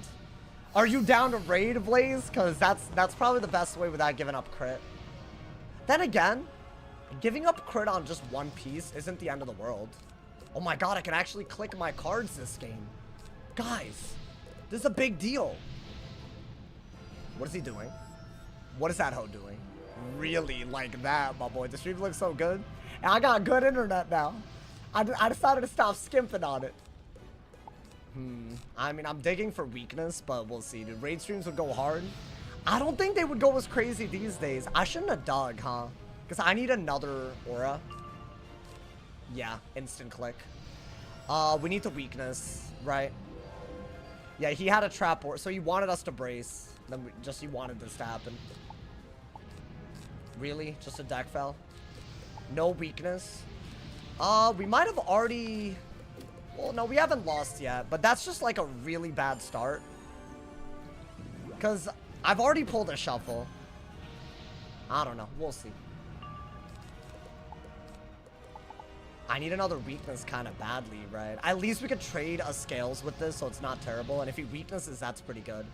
Are you down to raid, Blaze? Because that's probably the best way without giving up crit. Then again, giving up crit on just one piece isn't the end of the world. Oh my god, I can actually click my cards this game. Guys, this is a big deal. What is he doing? What is that hoe doing? Really like that, my boy. The stream looks so good. And I got good internet now. I decided to stop skimping on it. I mean, I'm digging for weakness, but we'll see. Dude, raid streams would go hard. I don't think they would go as crazy these days. I shouldn't have dug, huh? Because I need another aura. Yeah, instant click. We need the weakness, right? Yeah, he had a trap aura, so he wanted us to brace. Then he wanted this to happen. Really? Just a deck fell? No weakness? We might have already... Well, no, we haven't lost yet, but that's just like a really bad start. Because I've already pulled a shuffle. I don't know. We'll see. I need another weakness kind of badly, right? At least we could trade a scales with this, so it's not terrible. And if he weaknesses, that's pretty good.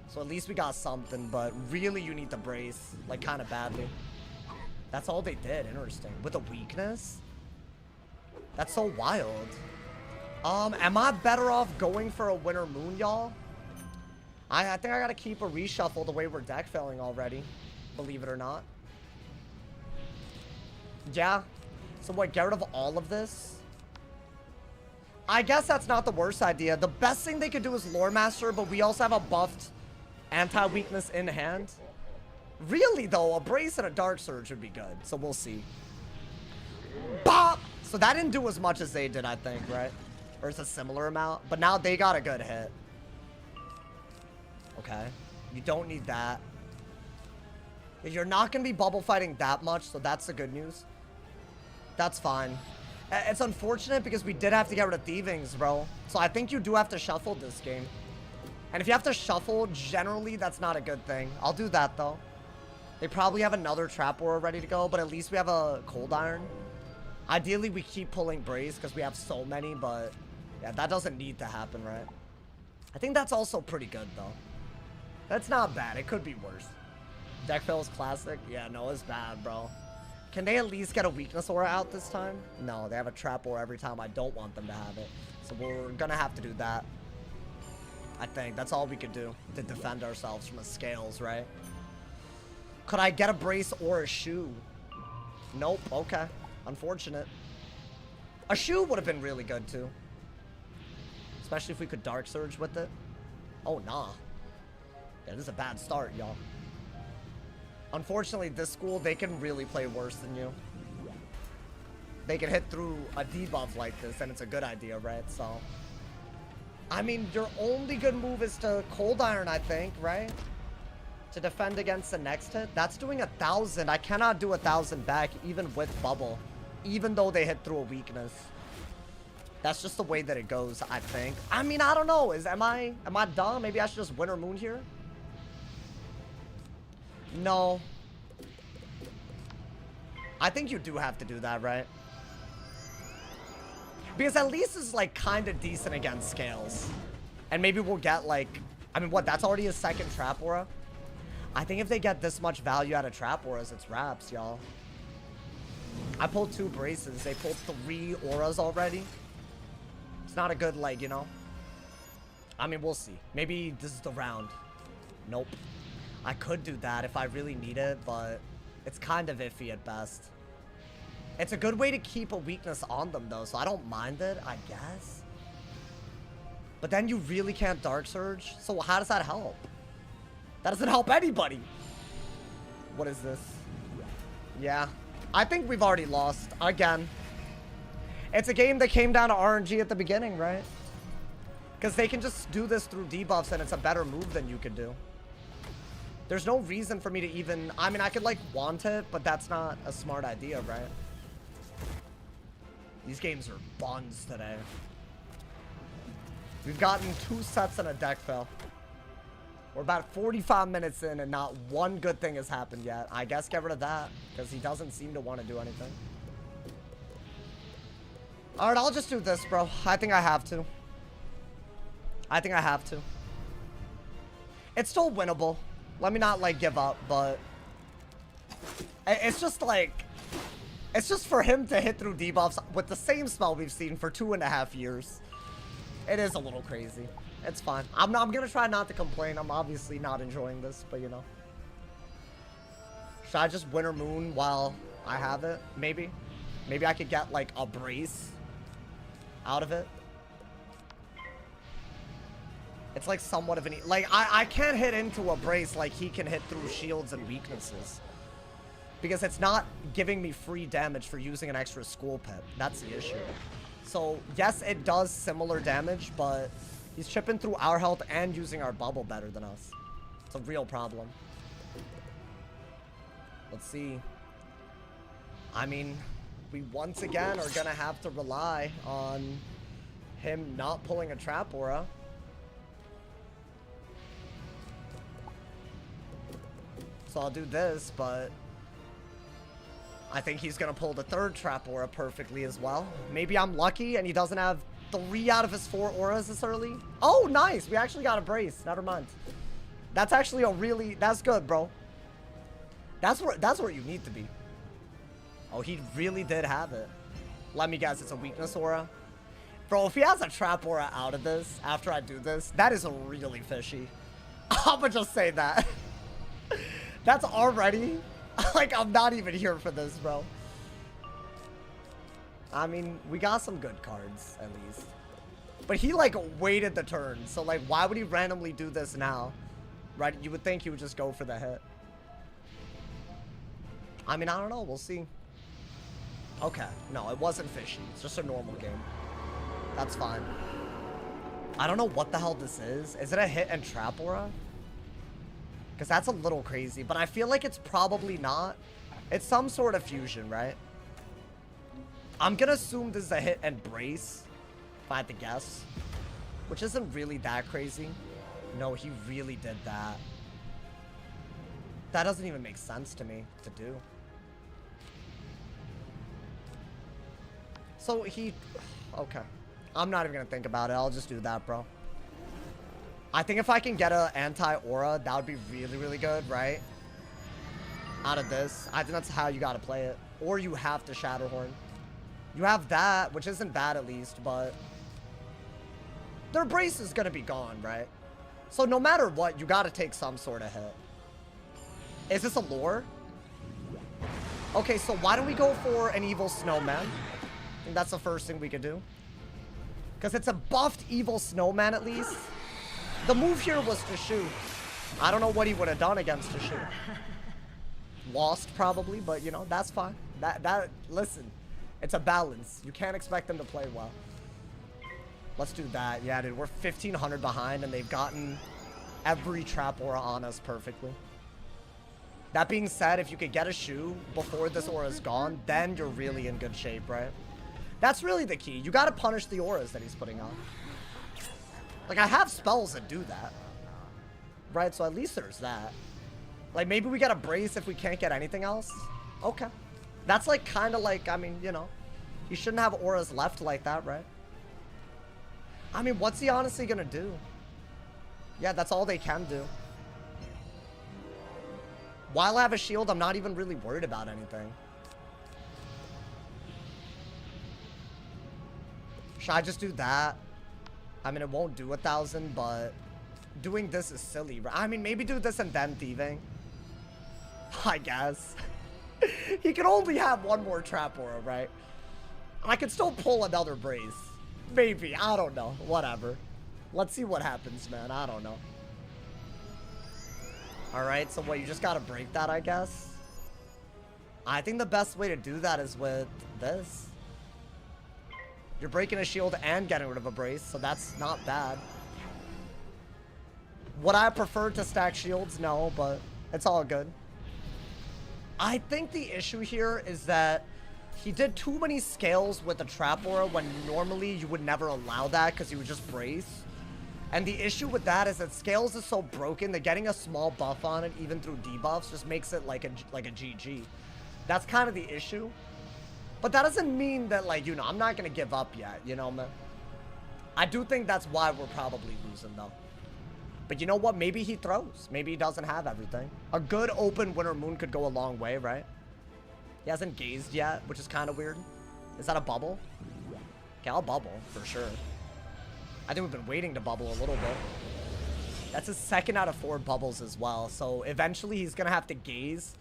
So at least we got something, but really you need the brace, like kind of badly. That's all they did. Interesting. With a weakness? That's so wild. Am I better off going for a winter moon, y'all? I think I gotta keep a reshuffle the way we're deck filling already. Believe it or not. Yeah. So what, get rid of all of this? I guess that's not the worst idea. The best thing they could do is Lore Master, but we also have a buffed anti-weakness in hand. Really, though, a Brace and a Dark Surge would be good. So we'll see. Bop! So that didn't do as much as they did, I think, right? Or it's a similar amount. But now they got a good hit. Okay. You don't need that. You're not going to be bubble fighting that much, so that's the good news. That's fine. It's unfortunate because we did have to get rid of Thievings, bro. So I think you do have to shuffle this game. And if you have to shuffle, generally, that's not a good thing. I'll do that, though. They probably have another Trap Aura ready to go, but at least we have a Cold Iron. Ideally, we keep pulling Brace because we have so many, but yeah, that doesn't need to happen, right? I think that's also pretty good, though. That's not bad. It could be worse. Deck fails classic? Yeah, no, it's bad, bro. Can they at least get a weakness aura out this time? No, they have a trap aura every time. I don't want them to have it. So we're gonna have to do that. I think that's all we could do to defend ourselves from the scales, right? Could I get a brace or a shoe? Nope. Okay. Unfortunate. A shoe would have been really good too. Especially if we could Dark Surge with it. Oh, nah. Yeah, this is a bad start, y'all. Unfortunately, this school, they can really play worse than you. They can hit through a debuff like this, and it's a good idea, right? So, I mean, your only good move is to Cold Iron, I think, right? To defend against the next hit. That's doing 1,000. I cannot do 1,000 back, even with Bubble. Even though they hit through a weakness. That's just the way that it goes, I think. I mean, I don't know. Am I dumb? Maybe I should just Winter Moon here? No. I think you do have to do that, right? Because at least it's like kind of decent against scales. And maybe we'll get like... I mean, what? That's already a second Trap Aura? I think if they get this much value out of Trap Auras, it's wraps, y'all. I pulled 2 braces. They pulled 3 auras already. It's not a good, like, you know. I mean, we'll see. Maybe this is the round. Nope. I could do that if I really need it, but it's kind of iffy at best. It's a good way to keep a weakness on them, though, so I don't mind it, I guess. But then you really can't Dark Surge, so how does that help? That doesn't help anybody. What is this? Yeah. I think we've already lost. Again. It's a game that came down to RNG at the beginning, right? Because they can just do this through debuffs and it's a better move than you could do. There's no reason for me to even... I mean, I could, like, want it, but that's not a smart idea, right? These games are buns today. We've gotten 2 sets and a deck fill. We're about 45 minutes in and not one good thing has happened yet. I guess get rid of that, because he doesn't seem to want to do anything. Alright, I'll just do this, bro. I think I have to. I think I have to. It's still winnable. Let me not, like, give up, but... It's just, like... It's just for him to hit through debuffs with the same spell we've seen for 2.5 years. It is a little crazy. It's fine. I'm gonna try not to complain. I'm obviously not enjoying this, but, you know. Should I just Winter Moon while I have it? Maybe. Maybe I could get, like, a brace out of it. It's like somewhat of an... Like, I can't hit into a brace like he can hit through shields and weaknesses. Because it's not giving me free damage for using an extra school pet. That's the issue. So, yes, it does similar damage, but he's chipping through our health and using our bubble better than us. It's a real problem. Let's see. I mean, we once again are gonna have to rely on him not pulling a Trap Aura. So I'll do this, but I think he's gonna pull the 3rd Trap Aura perfectly as well. Maybe I'm lucky and he doesn't have 3 out of his 4 auras this early. Oh, nice. We actually got a brace. Never mind. That's actually a really... That's good, bro. That's where you need to be. Oh, he really did have it. Let me guess, it's a weakness aura. Bro, if he has a Trap Aura out of this after I do this, that is really fishy. I'ma just say that. That's already... Like, I'm not even here for this, bro. I mean, we got some good cards, at least. But he, like, waited the turn. So, like, why would he randomly do this now? Right? You would think he would just go for the hit. I mean, I don't know. We'll see. Okay. No, it wasn't fishy. It's just a normal game. That's fine. I don't know what the hell this is. Is it a hit and Trap Aura? Because that's a little crazy, but I feel like it's probably not. It's some sort of fusion, right? I'm going to assume this is a hit and brace, if I had to guess. Which isn't really that crazy. No, he really did that. That doesn't even make sense to me to do. So he... Okay. I'm not even going to think about it. I'll just do that, bro. I think if I can get an anti-aura, that would be really, really good, right? Out of this. I think that's how you gotta play it. Or you have to Shadowhorn. You have that, which isn't bad at least, but... Their brace is gonna be gone, right? So no matter what, you gotta take some sort of hit. Is this a lore? Okay, so why don't we go for an evil snowman? I think that's the first thing we could do. Because it's a buffed evil snowman at least. The move here was to shoot. I don't know what he would have done against to shoot. lost probably, but you know, that's fine. Listen, it's a balance. You can't expect them to play well. Let's do that. Yeah, dude, we're 1,500 behind, and they've gotten every trap aura on us perfectly. That being said, if you could get a shoe before this aura is gone, then you're really in good shape, right? That's really the key. You gotta punish the auras that he's putting on. Like, I have spells that do that. Right, so at least there's that. Like, maybe we get a brace if we can't get anything else. Okay. That's like, kind of like, I mean, you know, he shouldn't have auras left like that, right? I mean, what's he honestly gonna do? Yeah, that's all they can do. While I have a shield, I'm not even really worried about anything. Should I just do that? I mean, it won't do 1,000, but doing this is silly, right? I mean, maybe do this and then thieving. I guess. He can only have one more trap aura, right? I could still pull another brace. Maybe. I don't know. Whatever. Let's see what happens, man. I don't know. Alright, so what? You just gotta break that, I guess? I think the best way to do that is with this. You're breaking a shield and getting rid of a brace, so that's not bad. Would I prefer to stack shields? No, but it's all good. I think the issue here is that he did too many scales with the trap aura when normally you would never allow that because you would just brace. And the issue with that is that scales is so broken that getting a small buff on it, even through debuffs, just makes it like a GG. That's kind of the issue. But that doesn't mean that, like, you know, I'm not going to give up yet, you know, man. I do think that's why we're probably losing, though. But you know what? Maybe he throws. Maybe he doesn't have everything. A good open Winter Moon could go a long way, right? He hasn't gazed yet, which is kind of weird. Is that a bubble? Okay, I'll bubble, for sure. I think we've been waiting to bubble a little bit. That's his 2nd out of 4 bubbles as well. So eventually he's going to have to gaze.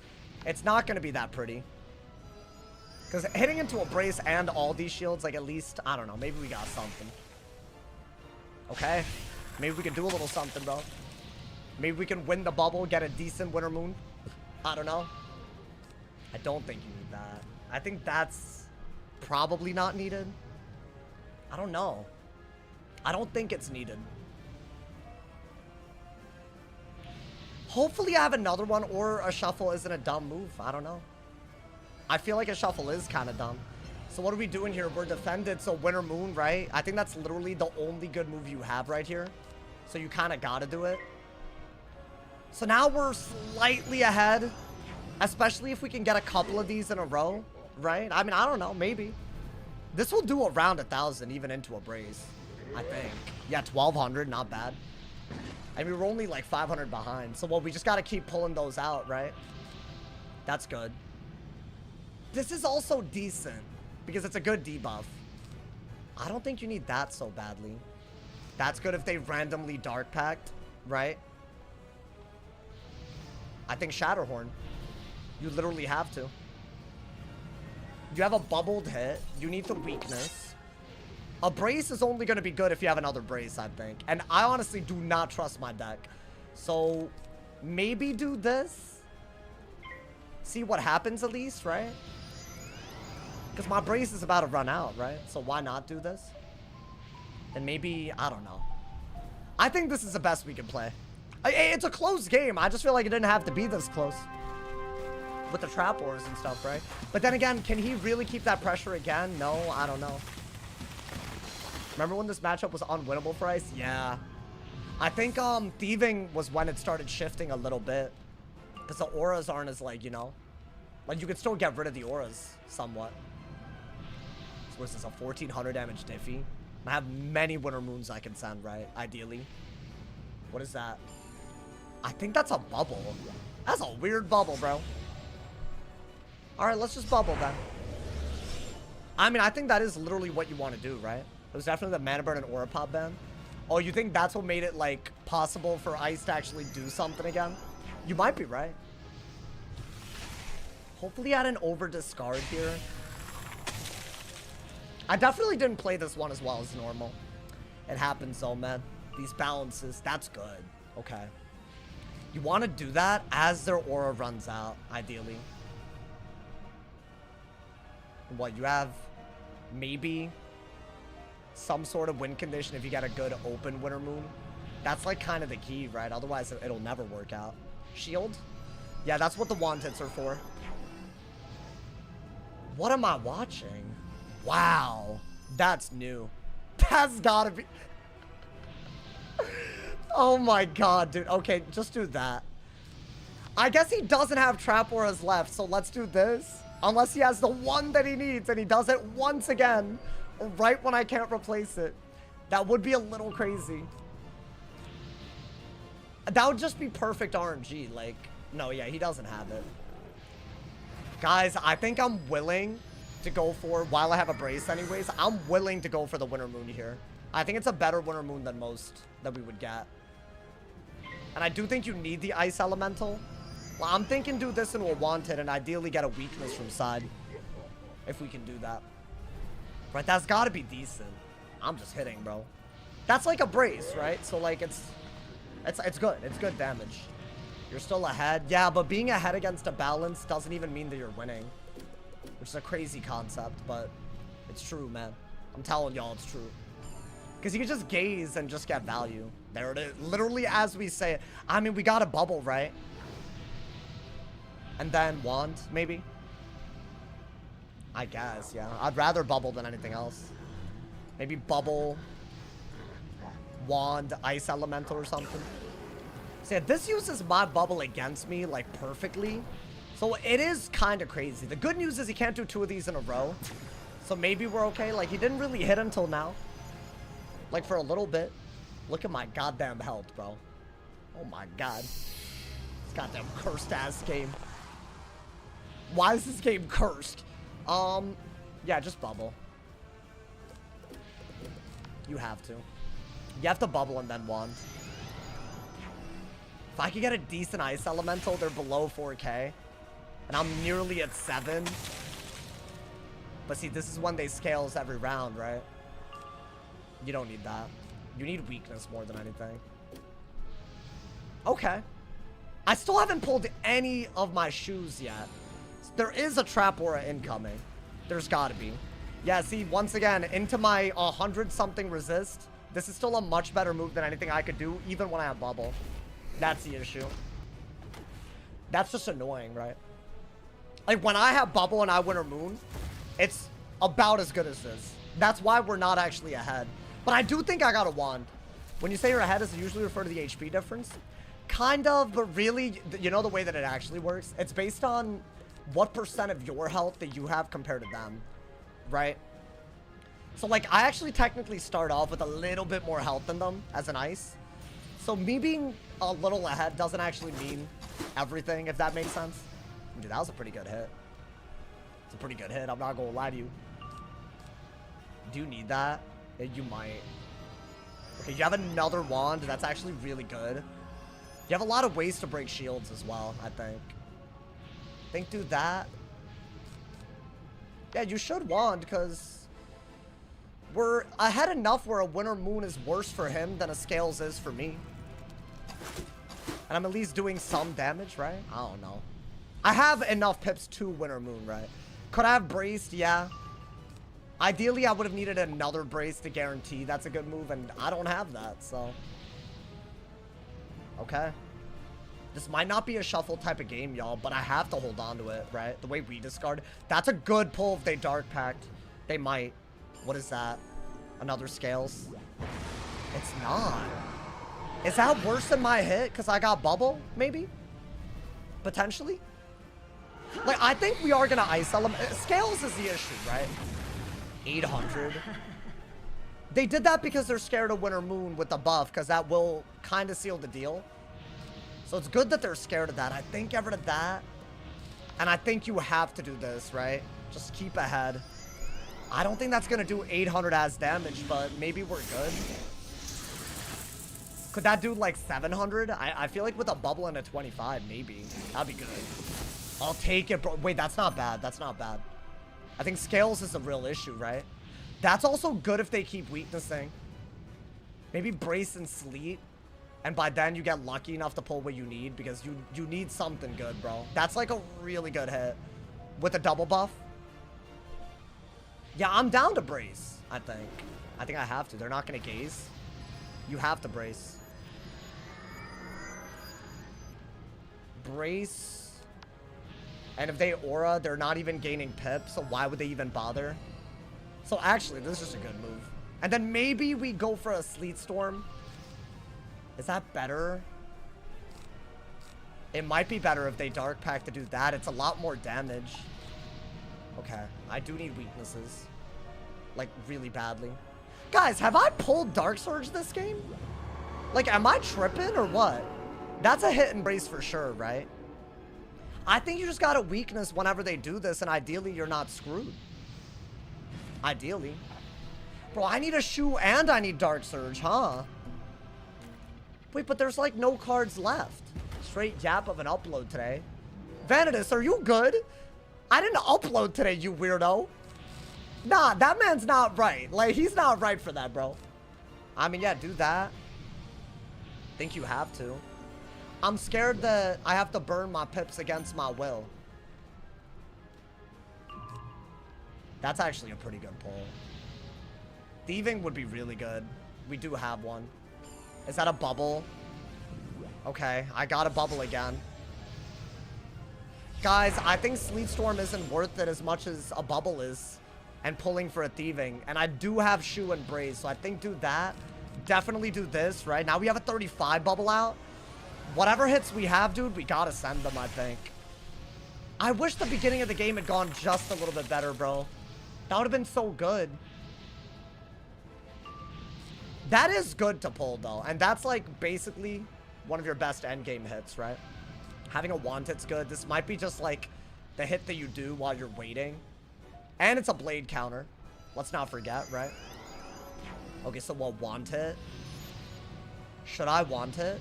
It's not going to be that pretty. Because hitting into a brace and all these shields, like, at least, I don't know, maybe we got something. Okay. Maybe we can do a little something, bro. Maybe we can win the bubble, get a decent Winter Moon. I don't know. I don't think you need that. I think that's probably not needed. I don't know. I don't think it's needed. Hopefully I have another one, or a shuffle isn't a dumb move. I don't know. I feel like a shuffle is kind of dumb. So what are we doing here? We're defended, so Winter Moon, right? I think that's literally the only good move you have right here. So you kind of got to do it. So now we're slightly ahead. Especially if we can get a couple of these in a row, right? I mean, I don't know, maybe. This will do around 1,000 even into a brace, I think. Yeah, 1,200, not bad. I mean, we're only like 500 behind. So, well, we just got to keep pulling those out, right? That's good. This is also decent because it's a good debuff. I don't think you need that so badly. That's good if they randomly Dark Pact, right? I think Shatterhorn. You literally have to. You have a bubbled hit. You need the weakness. A brace is only going to be good if you have another brace, I think. And I honestly do not trust my deck. So, maybe do this. See what happens at least, right? Because my brace is about to run out, right? So why not do this? And maybe, I don't know. I think this is the best we can play. It's a close game. I just feel like it didn't have to be this close. With the trap wars and stuff, right? But then again, can he really keep that pressure again? No, I don't know. Remember when this matchup was unwinnable for Ice? Yeah. I think thieving was when it started shifting a little bit. Because the auras aren't as, like, you know. Like, you could still get rid of the auras somewhat. So this is a 1,400 damage diffy. I have many Winter Moons I can send, right? Ideally. What is that? I think that's a bubble. That's a weird bubble, bro. Alright, let's just bubble then. I mean, I think that is literally what you want to do, right? It was definitely the Mana Burn and Aura Pop ban. Oh, you think that's what made it, like, possible for Ice to actually do something again? You might be right. Hopefully I didn't over-discard here. I definitely didn't play this one as well as normal. It happens though, man. These balances, that's good. Okay. You want to do that as their aura runs out, ideally. What, you have maybe some sort of win condition if you get a good open winter moon? That's like kind of the key, right? Otherwise, it'll never work out. Shield? Yeah, that's what the wand hits are for. What am I watching? Wow. That's new. That's gotta be... Oh my god, dude. Okay, just do that. I guess he doesn't have trap auras left, so let's do this. Unless he has the one that he needs and he does it once again, right when I can't replace it. That would be a little crazy. That would just be perfect RNG. Like, no, yeah, he doesn't have it. Guys, I think I'm willing to go for, while I have a brace anyways, I'm willing to go for the winter moon here. I think it's a better winter moon than most that we would get. And I do think you need the ice elemental. Well, I'm thinking do this into a wanted and ideally get a weakness from side. If we can do that. Right, that's gotta be decent. I'm just hitting, bro. That's like a brace, right? So like it's good. It's good damage. You're still ahead. Yeah, but being ahead against a balance doesn't even mean that you're winning. Which is a crazy concept, but it's true, man. I'm telling y'all it's true. Because you can just gaze and just get value. There it is. Literally as we say it. I mean, we got a bubble, right? And then wand, maybe? I guess, yeah. I'd rather bubble than anything else. Maybe bubble, wand, ice elemental or something. So yeah, this uses my bubble against me, like, perfectly. So it is kind of crazy. The good news is he can't do 2 of these in a row. So maybe we're okay. Like, he didn't really hit until now. Like, for a little bit. Look at my goddamn health, bro. Oh my god. This goddamn cursed-ass game. Why is this game cursed? Yeah, just bubble. You have to. You have to bubble and then wand. If I could get a decent ice elemental, they're below 4K. And I'm nearly at 7. But see, this is when they scales every round, right? You don't need that. You need weakness more than anything. Okay. I still haven't pulled any of my shoes yet. There is a trap aura incoming. There's gotta be. Yeah, see, once again, into my 100-something resist. This is still a much better move than anything I could do, even when I have bubble. That's the issue. That's just annoying, right? Like, when I have bubble and I winter moon, it's about as good as this. That's why we're not actually ahead. But I do think I got a wand. When you say you're ahead, does it usually refer to the HP difference? Kind of, but really, you know the way that it actually works? It's based on what % of your health that you have compared to them, right? So, like, I actually technically start off with a little bit more health than them as an ice. So me being a little ahead doesn't actually mean everything, if that makes sense. Dude, that was a pretty good hit. It's a pretty good hit, I'm not gonna lie to you. Do you need that? Yeah, you might. Okay, you have another wand. That's actually really good. You have a lot of ways to break shields as well, I think. Do that. Yeah, you should wand, because we're ahead enough where a winter moon is worse for him than a scales is for me. And I'm at least doing some damage, right? I don't know. I have enough pips to winter moon, right? Could I have braced? Yeah. Ideally, I would have needed another brace to guarantee that's a good move, and I don't have that, so. Okay. This might not be a shuffle type of game, y'all, but I have to hold on to it, right? The way we discard. That's a good pull if they dark pact. They might. What is that? Another scales? It's not. Is that worse than my hit? Because I got bubble, maybe? Potentially? Like, I think we are going to ice element. Scales is the issue, right? 800. They did that because they're scared of winter moon with the buff, because that will kind of seal the deal. So it's good that they're scared of that. I think get rid of that. And I think you have to do this, right? Just keep ahead. I don't think that's going to do 800 as damage, but maybe we're good. Could that do like 700? I feel like with a bubble and a 25, maybe. That'd be good. I'll take it, bro. Wait, that's not bad. That's not bad. I think scales is a real issue, right? That's also good if they keep weaknessing. Maybe brace and sleet. And by then, you get lucky enough to pull what you need because you need something good, bro. That's like a really good hit with a double buff. Yeah, I'm down to brace, I think. I think I have to. They're not going to gaze. You have to brace. Brace. And if they aura, they're not even gaining pip, so why would they even bother? So actually, this is just a good move. And then maybe we go for a Sleet Storm. Is that better? It might be better if they Dark Pack to do that. It's a lot more damage. Okay, I do need weaknesses. Like, really badly. Guys, have I pulled Dark Surge this game? Like, am I tripping or what? That's a hit and brace for sure, right? I think you just got a weakness whenever they do this, and ideally you're not screwed. Ideally. Bro, I need a shoe and I need Dark Surge, huh? Wait, but there's like no cards left. Straight yap of an upload today. Vanitas, are you good? I didn't upload today, you weirdo. Nah, that man's not right. Like, he's not right for that, bro. I mean, yeah, do that. Think you have to. I'm scared that I have to burn my pips against my will. That's actually a pretty good pull. Thieving would be really good. We do have one. Is that a bubble? Okay, I got a bubble again. Guys, I think Sleet Storm isn't worth it as much as a bubble is. And pulling for a thieving. And I do have shoe and brace, so I think do that. Definitely do this, right? Now we have a 35 bubble out. Whatever hits we have, dude, we gotta send them, I think. I wish the beginning of the game had gone just a little bit better, bro. That would have been so good. That is good to pull, though. And that's, like, basically one of your best endgame hits, right? Having a want hit's good. This might be just, like, the hit that you do while you're waiting. And it's a blade counter. Let's not forget, right? Okay, so we'll want it. Should I want it?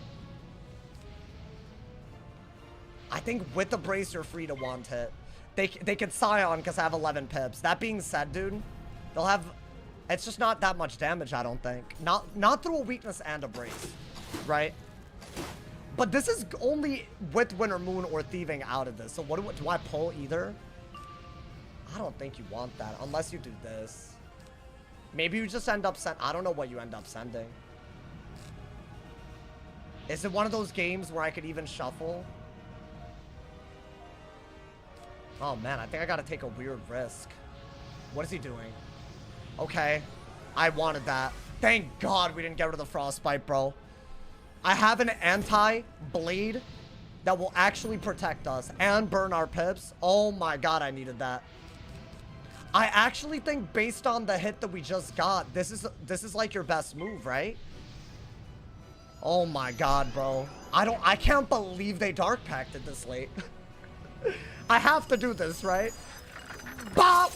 I think with the brace, you're free to want it. They can Scion because I have 11 pips. That being said, dude, they'll have... It's just not that much damage, I don't think. Not through a weakness and a brace, right? But this is only with Winter Moon or Thieving out of this. So what do I pull either? I don't think you want that unless you do this. Maybe you just end up I don't know what you end up sending. Is it one of those games where I could even shuffle? Oh man, I think I gotta take a weird risk. What is he doing? Okay, I wanted that. Thank God we didn't get rid of the Frostbite, bro. I have an anti-blade that will actually protect us and burn our pips. Oh my God, I needed that. I actually think based on the hit that we just got, this is like your best move, right? Oh my God, bro. I can't believe they Dark Packed it this late. I have to do this, right? Bop!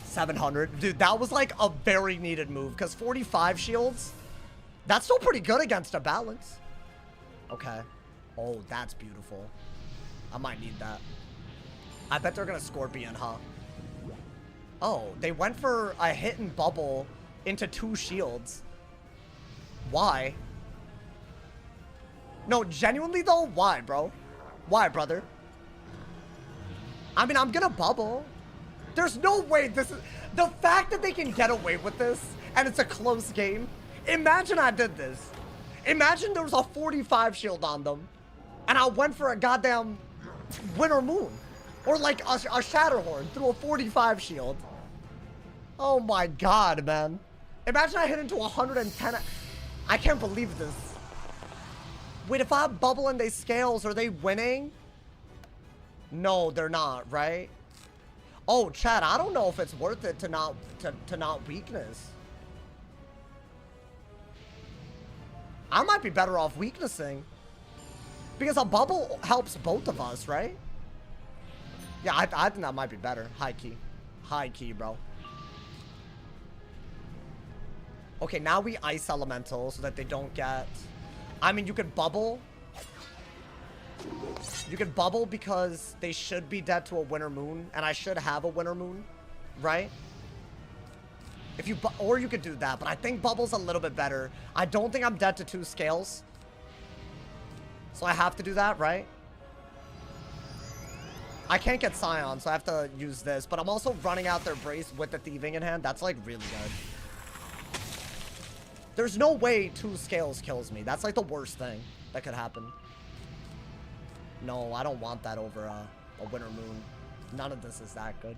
700. Dude, that was like a very needed move because 45 shields, that's still pretty good against a balance. Okay. Oh, that's beautiful. I might need that. I bet they're going to Scorpion, huh? Oh, they went for a hit and bubble into 2 shields. Why? No, genuinely though, why, bro? Why, brother? I mean, I'm gonna bubble. There's no way this is... The fact that they can get away with this, and it's a close game. Imagine I did this. Imagine there was a 45 shield on them, and I went for a goddamn Winter Moon. Or like a Shatterhorn through a 45 shield. Oh my God, man. Imagine I hit into 110. I can't believe this. Wait, if I bubble and they scales, are they winning? No, they're not, right? Oh, chat, I don't know if it's worth it to not weakness. I might be better off weaknessing. Because a bubble helps both of us, right? Yeah, I think that might be better. High key. High key, bro. Okay, now we ice elemental so that they don't get... I mean, you could bubble. You could bubble because they should be dead to a Winter Moon, and I should have a Winter Moon, right? If you or you could do that, but I think bubble's a little bit better. I don't think I'm dead to 2 scales. So I have to do that, right? I can't get Scion, so I have to use this. But I'm also running out their brace with the thieving in hand. That's like really good. There's no way 2 scales kills me. That's like the worst thing that could happen. No, I don't want that over a winter moon. None of this is that good.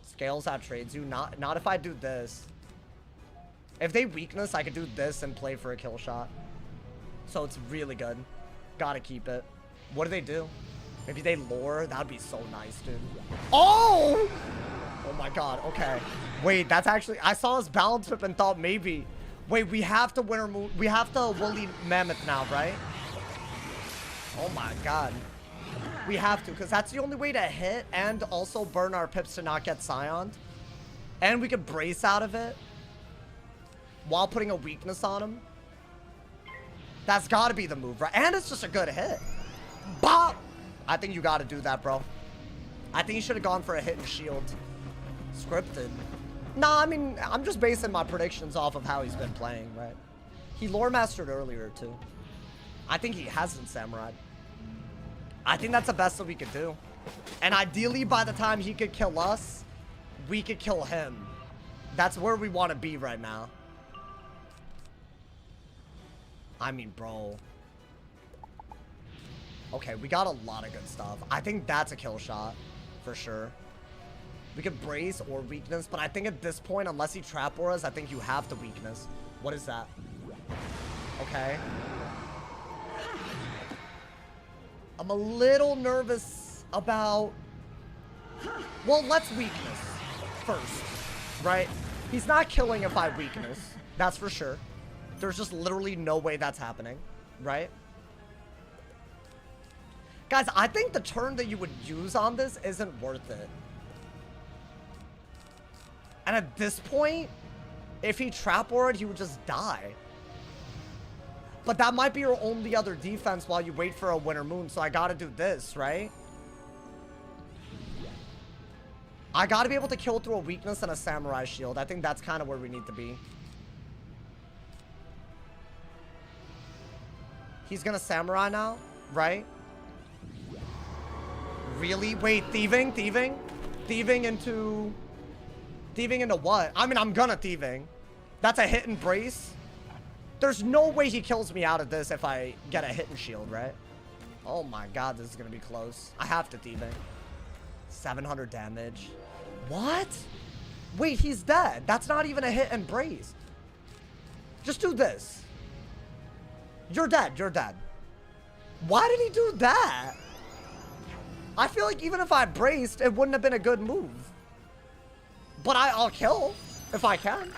Scales outtrades you. Not if I do this. If they weakness, I could do this and play for a kill shot. So it's really good. Gotta keep it. What do they do? Maybe they lure? That'd be so nice, dude. Oh! Oh my god, okay. Wait, that's actually... I saw his balance whip and thought maybe... Wait, we have to winter moon... We have to woolly mammoth now, right? Oh my god. We have to, because that's the only way to hit and also burn our pips to not get Scioned. And we could brace out of it while putting a weakness on him. That's got to be the move, right? And it's just a good hit. Bop! I think you got to do that, bro. I think you should have gone for a hit and shield. Scripted. Nah, I mean, I'm just basing my predictions off of how he's been playing, right? He lore mastered earlier, too. I think he hasn't samurai. I think that's the best that we could do. And ideally, by the time he could kill us, we could kill him. That's where we want to be right now. I mean, bro. Okay, we got a lot of good stuff. I think that's a kill shot, for sure. We could brace or weakness, but I think at this point, unless he trap auras, I think you have to weakness. What is that? Okay. I'm a little nervous about... Well, let's weakness first, right? He's not killing if I weakness. That's for sure. There's just literally no way that's happening, right? Guys, I think the turn that you would use on this isn't worth it. And at this point, if he trap ward, he would just die. But that might be your only other defense while you wait for a winter moon, so I gotta do this, right? I gotta be able to kill through a weakness and a samurai shield. I think that's kind of where we need to be. He's gonna samurai now, right? Really? Wait, thieving? Thieving? Thieving into... Thieving into what? I mean, I'm gonna thieving. That's a hit and brace. There's no way he kills me out of this if I get a hit and shield, right? Oh my god, this is gonna be close. I have to thieving. 700 damage. What? Wait, he's dead. That's not even a hit and brace. Just do this. You're dead. You're dead. Why did he do that? I feel like even if I braced, it wouldn't have been a good move. But I'll kill if I can.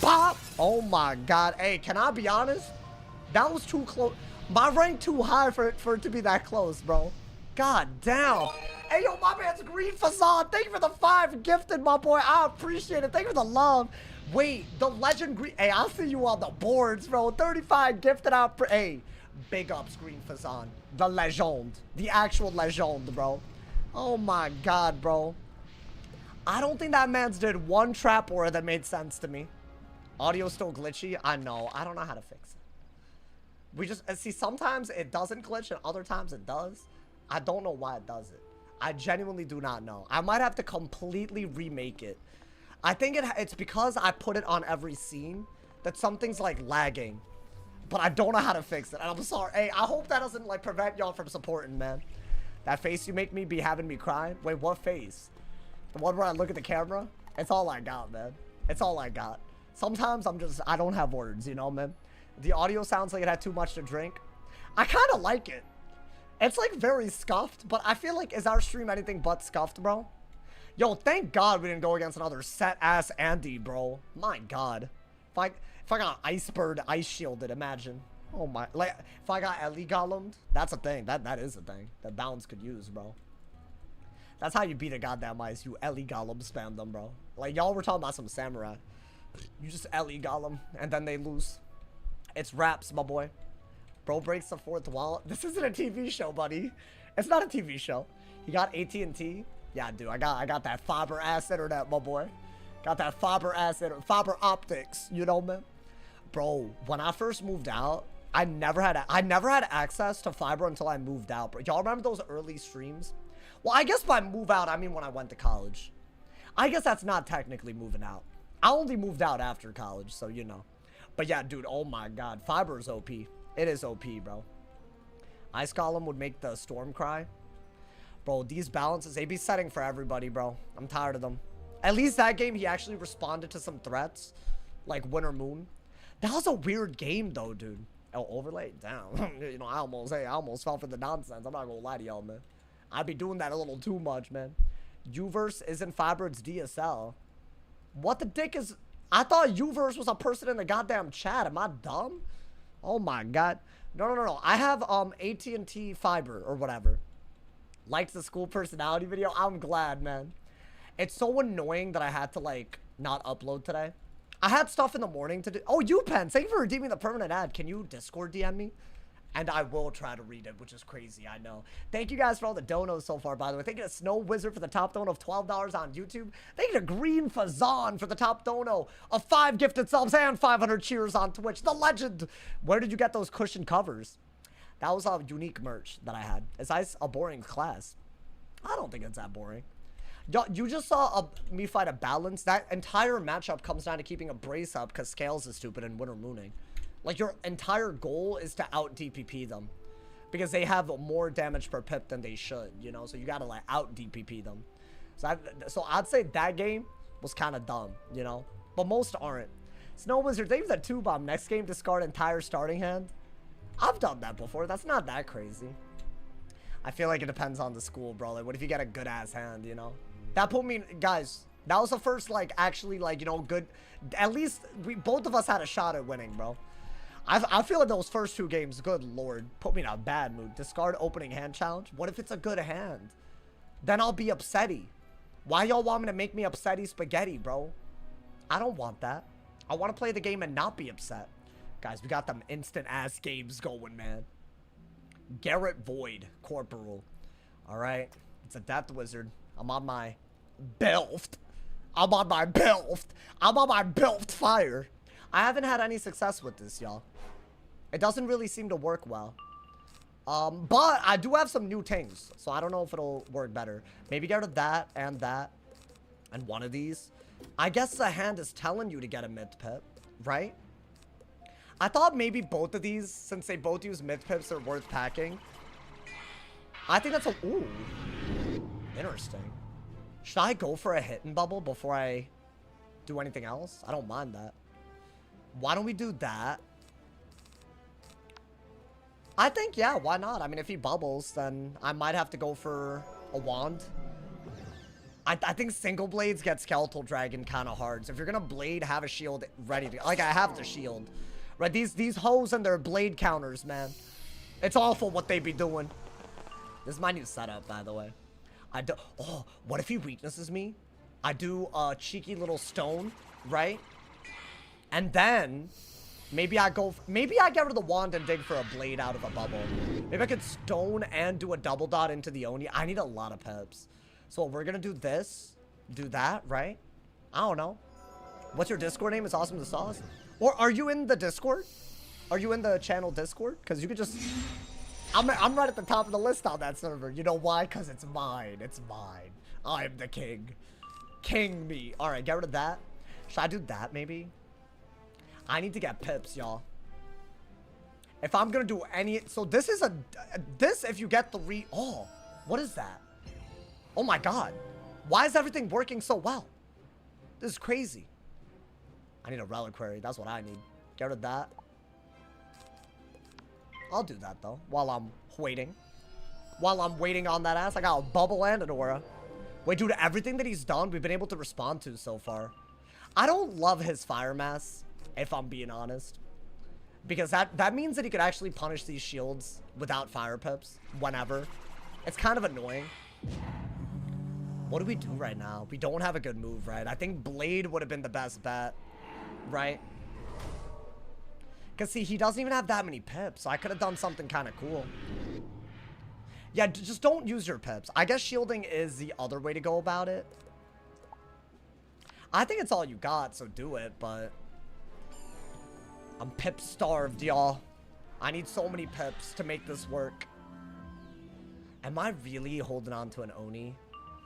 Bop! Oh my god. Hey, can I be honest? That was too close. My rank too high for it to be that close, bro. God damn. Hey, yo, my man's Green Facade. Thank you for the 5 gifted, my boy. I appreciate it. Thank you for the love. Wait, the legend Green... Hey, I'll see you on the boards, bro. 35 gifted out. Hey, big ups, Green Facade. The legend. The actual legend, bro. Oh my god, bro. I don't think that man's did one trap aura that made sense to me. Audio still glitchy? I know. I don't know how to fix it. We just... See, sometimes it doesn't glitch and other times it does. I don't know why it does it. I genuinely do not know. I might have to completely remake it. I think it's because I put it on every scene that something's like lagging. But I don't know how to fix it. And I'm sorry. Hey, I hope that doesn't like prevent y'all from supporting, man. That face you make me be having me cry. Wait, what face? The one where I look at the camera? It's all I got, man. It's all I got. Sometimes I don't have words, you know, man. The audio sounds like it had too much to drink. I kind of like it. It's like very scuffed, but I feel like, is our stream anything but scuffed, bro? Yo, thank God we didn't go against another set-ass Andy, bro. My God. If I got Icebird ice shielded, imagine. Oh my, like, if I got Ellie Golemed, that's a thing. That is a thing that Bounds could use, bro. That's how you beat a goddamn ice. You Ellie Golem spam them, bro. Like, y'all were talking about some samurai. You just Ellie Golem, and then they lose. It's raps, my boy. Bro breaks the 4th wall. This isn't a TV show, buddy. It's not a TV show. You got AT&T? Yeah, dude. I got that fiber ass internet, my boy. Got that fiber ass internet, fiber optics. You know, man. Bro, when I first moved out, I never had access to fiber until I moved out, bro. Y'all remember those early streams? Well, I guess by move out, I mean when I went to college. I guess that's not technically moving out. I only moved out after college, so you know. But yeah, dude, oh my god. Fiber is OP. It is OP, bro. Ice Golem would make the storm cry. Bro, these balances, they be setting for everybody, bro. I'm tired of them. At least that game, he actually responded to some threats. Like Winter Moon. That was a weird game, though, dude. Oh, overlay? Damn. You know, I almost fell for the nonsense. I'm not gonna lie to y'all, man. I'd be doing that a little too much, man. Uverse isn't fiber, it's DSL. What the dick is... I thought Uverse was a person in the goddamn chat. Am I dumb? Oh my god. No. I have AT&T fiber or whatever. Likes the school personality video. I'm glad, man. It's so annoying that I had to, like, not upload today. I had stuff in the morning to do. Oh, UPenn, thank you for redeeming the permanent ad. Can you Discord DM me? And I will try to read it, which is crazy, I know. Thank you guys for all the donos so far, by the way. Thank you to Snow Wizard for the top dono of $12 on YouTube. Thank you to Green Fazan for the top dono of 5 gifted subs and 500 cheers on Twitch. The legend. Where did you get those cushion covers? That was a unique merch that I had. Is that a boring class? I don't think it's that boring. You just saw me fight a balance. That entire matchup comes down to keeping a brace up because Scales is stupid and Winter Mooning. Like, your entire goal is to out-DPP them. Because they have more damage per pip than they should, you know? So you gotta, like, out-DPP them. So I'd say that game was kind of dumb, you know? But most aren't. Snow Wizard, they use a 2-bomb. Next game, discard entire starting hand. I've done that before. That's not that crazy. I feel like it depends on the school, bro. Like, what if you get a good-ass hand, you know? That put me... Guys, that was the first, like, actually, like, you know, good... At least, both of us had a shot at winning, bro. I feel like those first 2 games, good lord, put me in a bad mood. Discard opening hand challenge? What if it's a good hand? Then I'll be upsetty. Why y'all want me to make me upsetty spaghetti, bro? I don't want that. I want to play the game and not be upset. Guys, we got them instant-ass games going, man. Garrett Void, Corporal. Alright, it's a Death Wizard. I'm on my Bilft. I'm on my Bilft fire. I haven't had any success with this, y'all. It doesn't really seem to work well. But I do have some new things, so I don't know if it'll work better. Maybe get rid of that, and one of these. I guess the hand is telling you to get a myth pip, right? I thought maybe both of these, since they both use myth pips, are worth packing. I think that's a... Ooh. Interesting. Should I go for a hidden bubble before I do anything else? I don't mind that. Why don't we do that? I think, yeah, why not? I mean, if he bubbles, then I might have to go for a wand. I think single blades get Skeletal Dragon kind of hard. So if you're going to blade, have a shield ready to... Like, I have the shield. Right, these hoes and their blade counters, man. It's awful what they be doing. This is my new setup, by the way. Oh, what if he weaknesses me? I do a cheeky little stone, right? And then... Maybe I get rid of the wand and dig for a blade out of a bubble. Maybe I could stone and do a double dot into the Oni. I need a lot of pips. So we're gonna do this, do that, right? I don't know. What's your Discord name? It's Awesome the Sauce. Or are you in the Discord? Are you in the channel Discord? Because you could just... I'm right at the top of the list on that server. You know why? Because it's mine. It's mine. I'm the king. King me. Alright, get rid of that. Should I do that maybe? I need to get pips, y'all. If I'm gonna do any... So this is this, if you get the Oh, what is that? Oh my god. Why is everything working so well? This is crazy. I need a reliquary. That's what I need. Get rid of that. I'll do that, though, while I'm waiting. While I'm waiting on that ass, I got a bubble and an aura. Wait, dude, everything that he's done, we've been able to respond to so far. I don't love his fire mass, if I'm being honest. Because that means that he could actually punish these shields without fire pips, whenever. It's kind of annoying. What do we do right now? We don't have a good move, right? I think Blade would have been the best bet, right? Because, see, he doesn't even have that many pips, so I could have done something kind of cool. Yeah, just don't use your pips. I guess shielding is the other way to go about it. I think it's all you got, so do it, but... I'm pip-starved, y'all. I need so many pips to make this work. Am I really holding on to an Oni?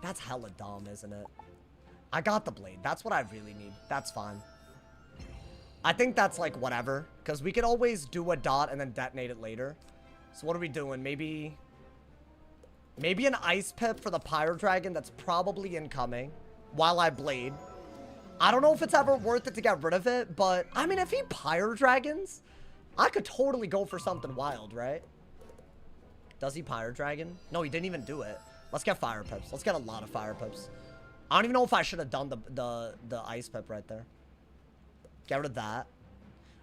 That's hella dumb, isn't it? I got the blade. That's what I really need. That's fine. I think that's like whatever. Because we could always do a dot and then detonate it later. So what are we doing? Maybe an ice pip for the Pyro Dragon that's probably incoming while I blade. I don't know if it's ever worth it to get rid of it, but I mean, if he Pyro Dragons, I could totally go for something wild, right? Does he Pyro Dragon? No, he didn't even do it. Let's get Fire Pips. Let's get a lot of Fire Pips. I don't even know if I should have done the Ice Pip right there. Get rid of that.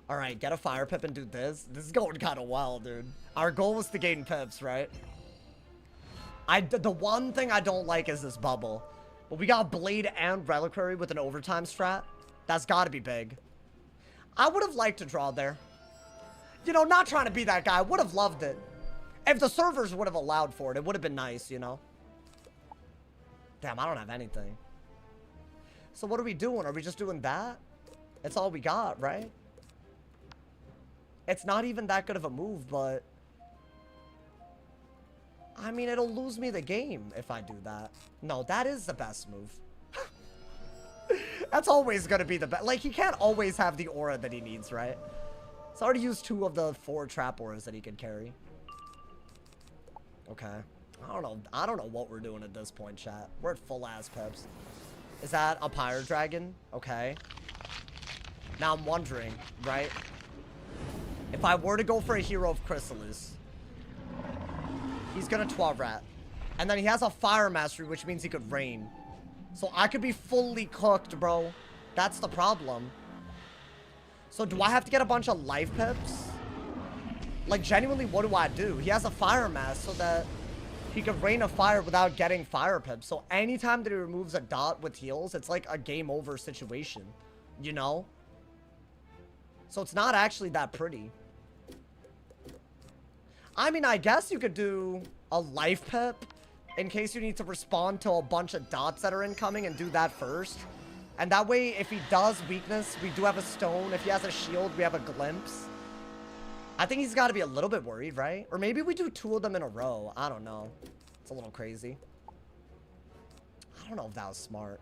Alright, get a Fire Pip and do this. This is going kind of wild, dude. Our goal was to gain Pips, right? The one thing I don't like is this bubble. But we got Blade and Reliquary with an overtime strat. That's got to be big. I would have liked to draw there. You know, not trying to be that guy. I would have loved it. If the servers would have allowed for it, it would have been nice, you know? Damn, I don't have anything. So what are we doing? Are we just doing that? It's all we got, right? It's not even that good of a move, but... I mean, it'll lose me the game if I do that. No, that is the best move. That's always going to be the best. Like, he can't always have the aura that he needs, right? He's already used 2 of the 4 trap auras that he can carry. Okay. I don't know what we're doing at this point, chat. We're at full ass pips. Is that a Pyro Dragon? Okay. Now I'm wondering, right? If I were to go for a Hero of Chrysalis, he's gonna Toiret. And then he has a Fire Mastery, which means he could rain. So I could be fully cooked, bro. That's the problem. So do I have to get a bunch of life pips? Like, genuinely, what do I do? He has a Fire Mask so that he can rain a fire without getting Fire Pips. So anytime that he removes a dot with heals, it's like a game over situation. You know? So it's not actually that pretty. I mean, I guess you could do a life pip in case you need to respond to a bunch of dots that are incoming and do that first. And that way, if he does weakness, we do have a stone. If he has a shield, we have a glimpse. I think he's got to be a little bit worried, right? Or maybe we do 2 of them in a row. I don't know. It's a little crazy. I don't know if that was smart.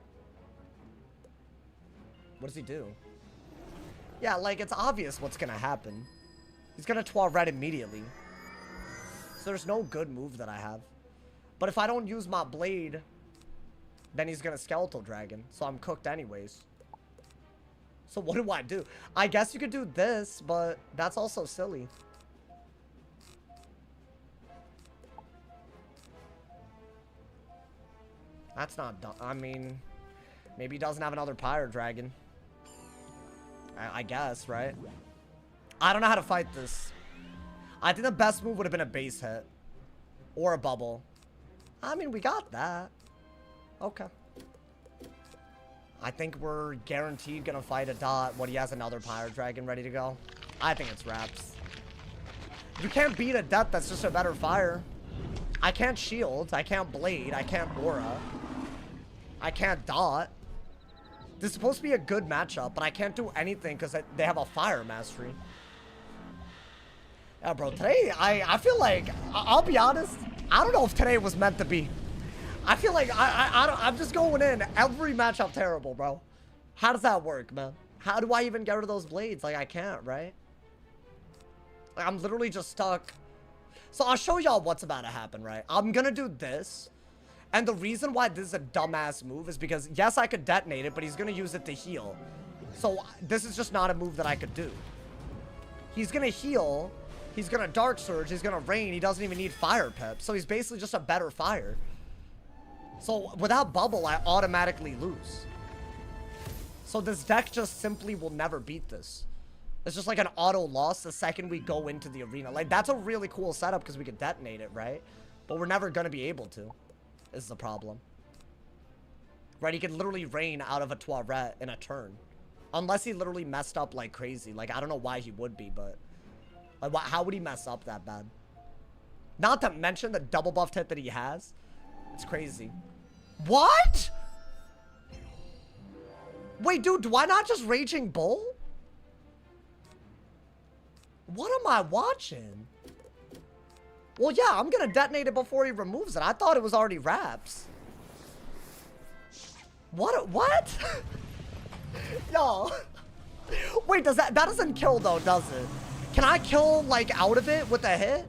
What does he do? Yeah, like, it's obvious what's going to happen. He's going to Toiret immediately. So there's no good move that I have. But if I don't use my blade, then he's going to Skeletal Dragon. So I'm cooked anyways. So what do I do? I guess you could do this, but that's also silly. That's not dumb. I mean, maybe he doesn't have another Pyro Dragon. I guess, right? I don't know how to fight this. I think the best move would have been a base hit. Or a bubble. I mean, we got that. Okay. I think we're guaranteed gonna fight a dot when he has another Pyro Dragon ready to go. I think it's wraps. You can't beat a death that's just a better fire. I can't shield. I can't blade. I can't aura. I can't dot. This is supposed to be a good matchup, but I can't do anything because they have a Fire Mastery. Yeah, bro, today, I feel like, I'll be honest, I don't know if today was meant to be. I feel like I'm just going in every matchup terrible, bro. How does that work, man? How do I even get rid of those blades? Like, I can't, right? Like, I'm literally just stuck. So I'll show y'all what's about to happen, right? I'm gonna do this. And the reason why this is a dumbass move is because, yes, I could detonate it, but he's gonna use it to heal. So this is just not a move that I could do. He's gonna heal. He's gonna Dark Surge. He's gonna rain. He doesn't even need Fire Pip. So he's basically just a better fire. So without bubble, I automatically lose. So this deck just simply will never beat this. It's just like an auto loss the second we go into the arena. Like, that's a really cool setup because we could detonate it, right? But we're never going to be able to. This is the problem. Right? He could literally rain out of a Toiret in a turn. Unless he literally messed up like crazy. Like, I don't know why he would be, but... like, how would he mess up that bad? Not to mention the double buffed hit that he has. It's crazy. What? Wait, dude, do I not just Raging Bull? What am I watching? Well, yeah, I'm gonna detonate it before he removes it. I thought it was already wraps. What? Yo. Wait, that doesn't kill though, does it? Can I kill like out of it with a hit?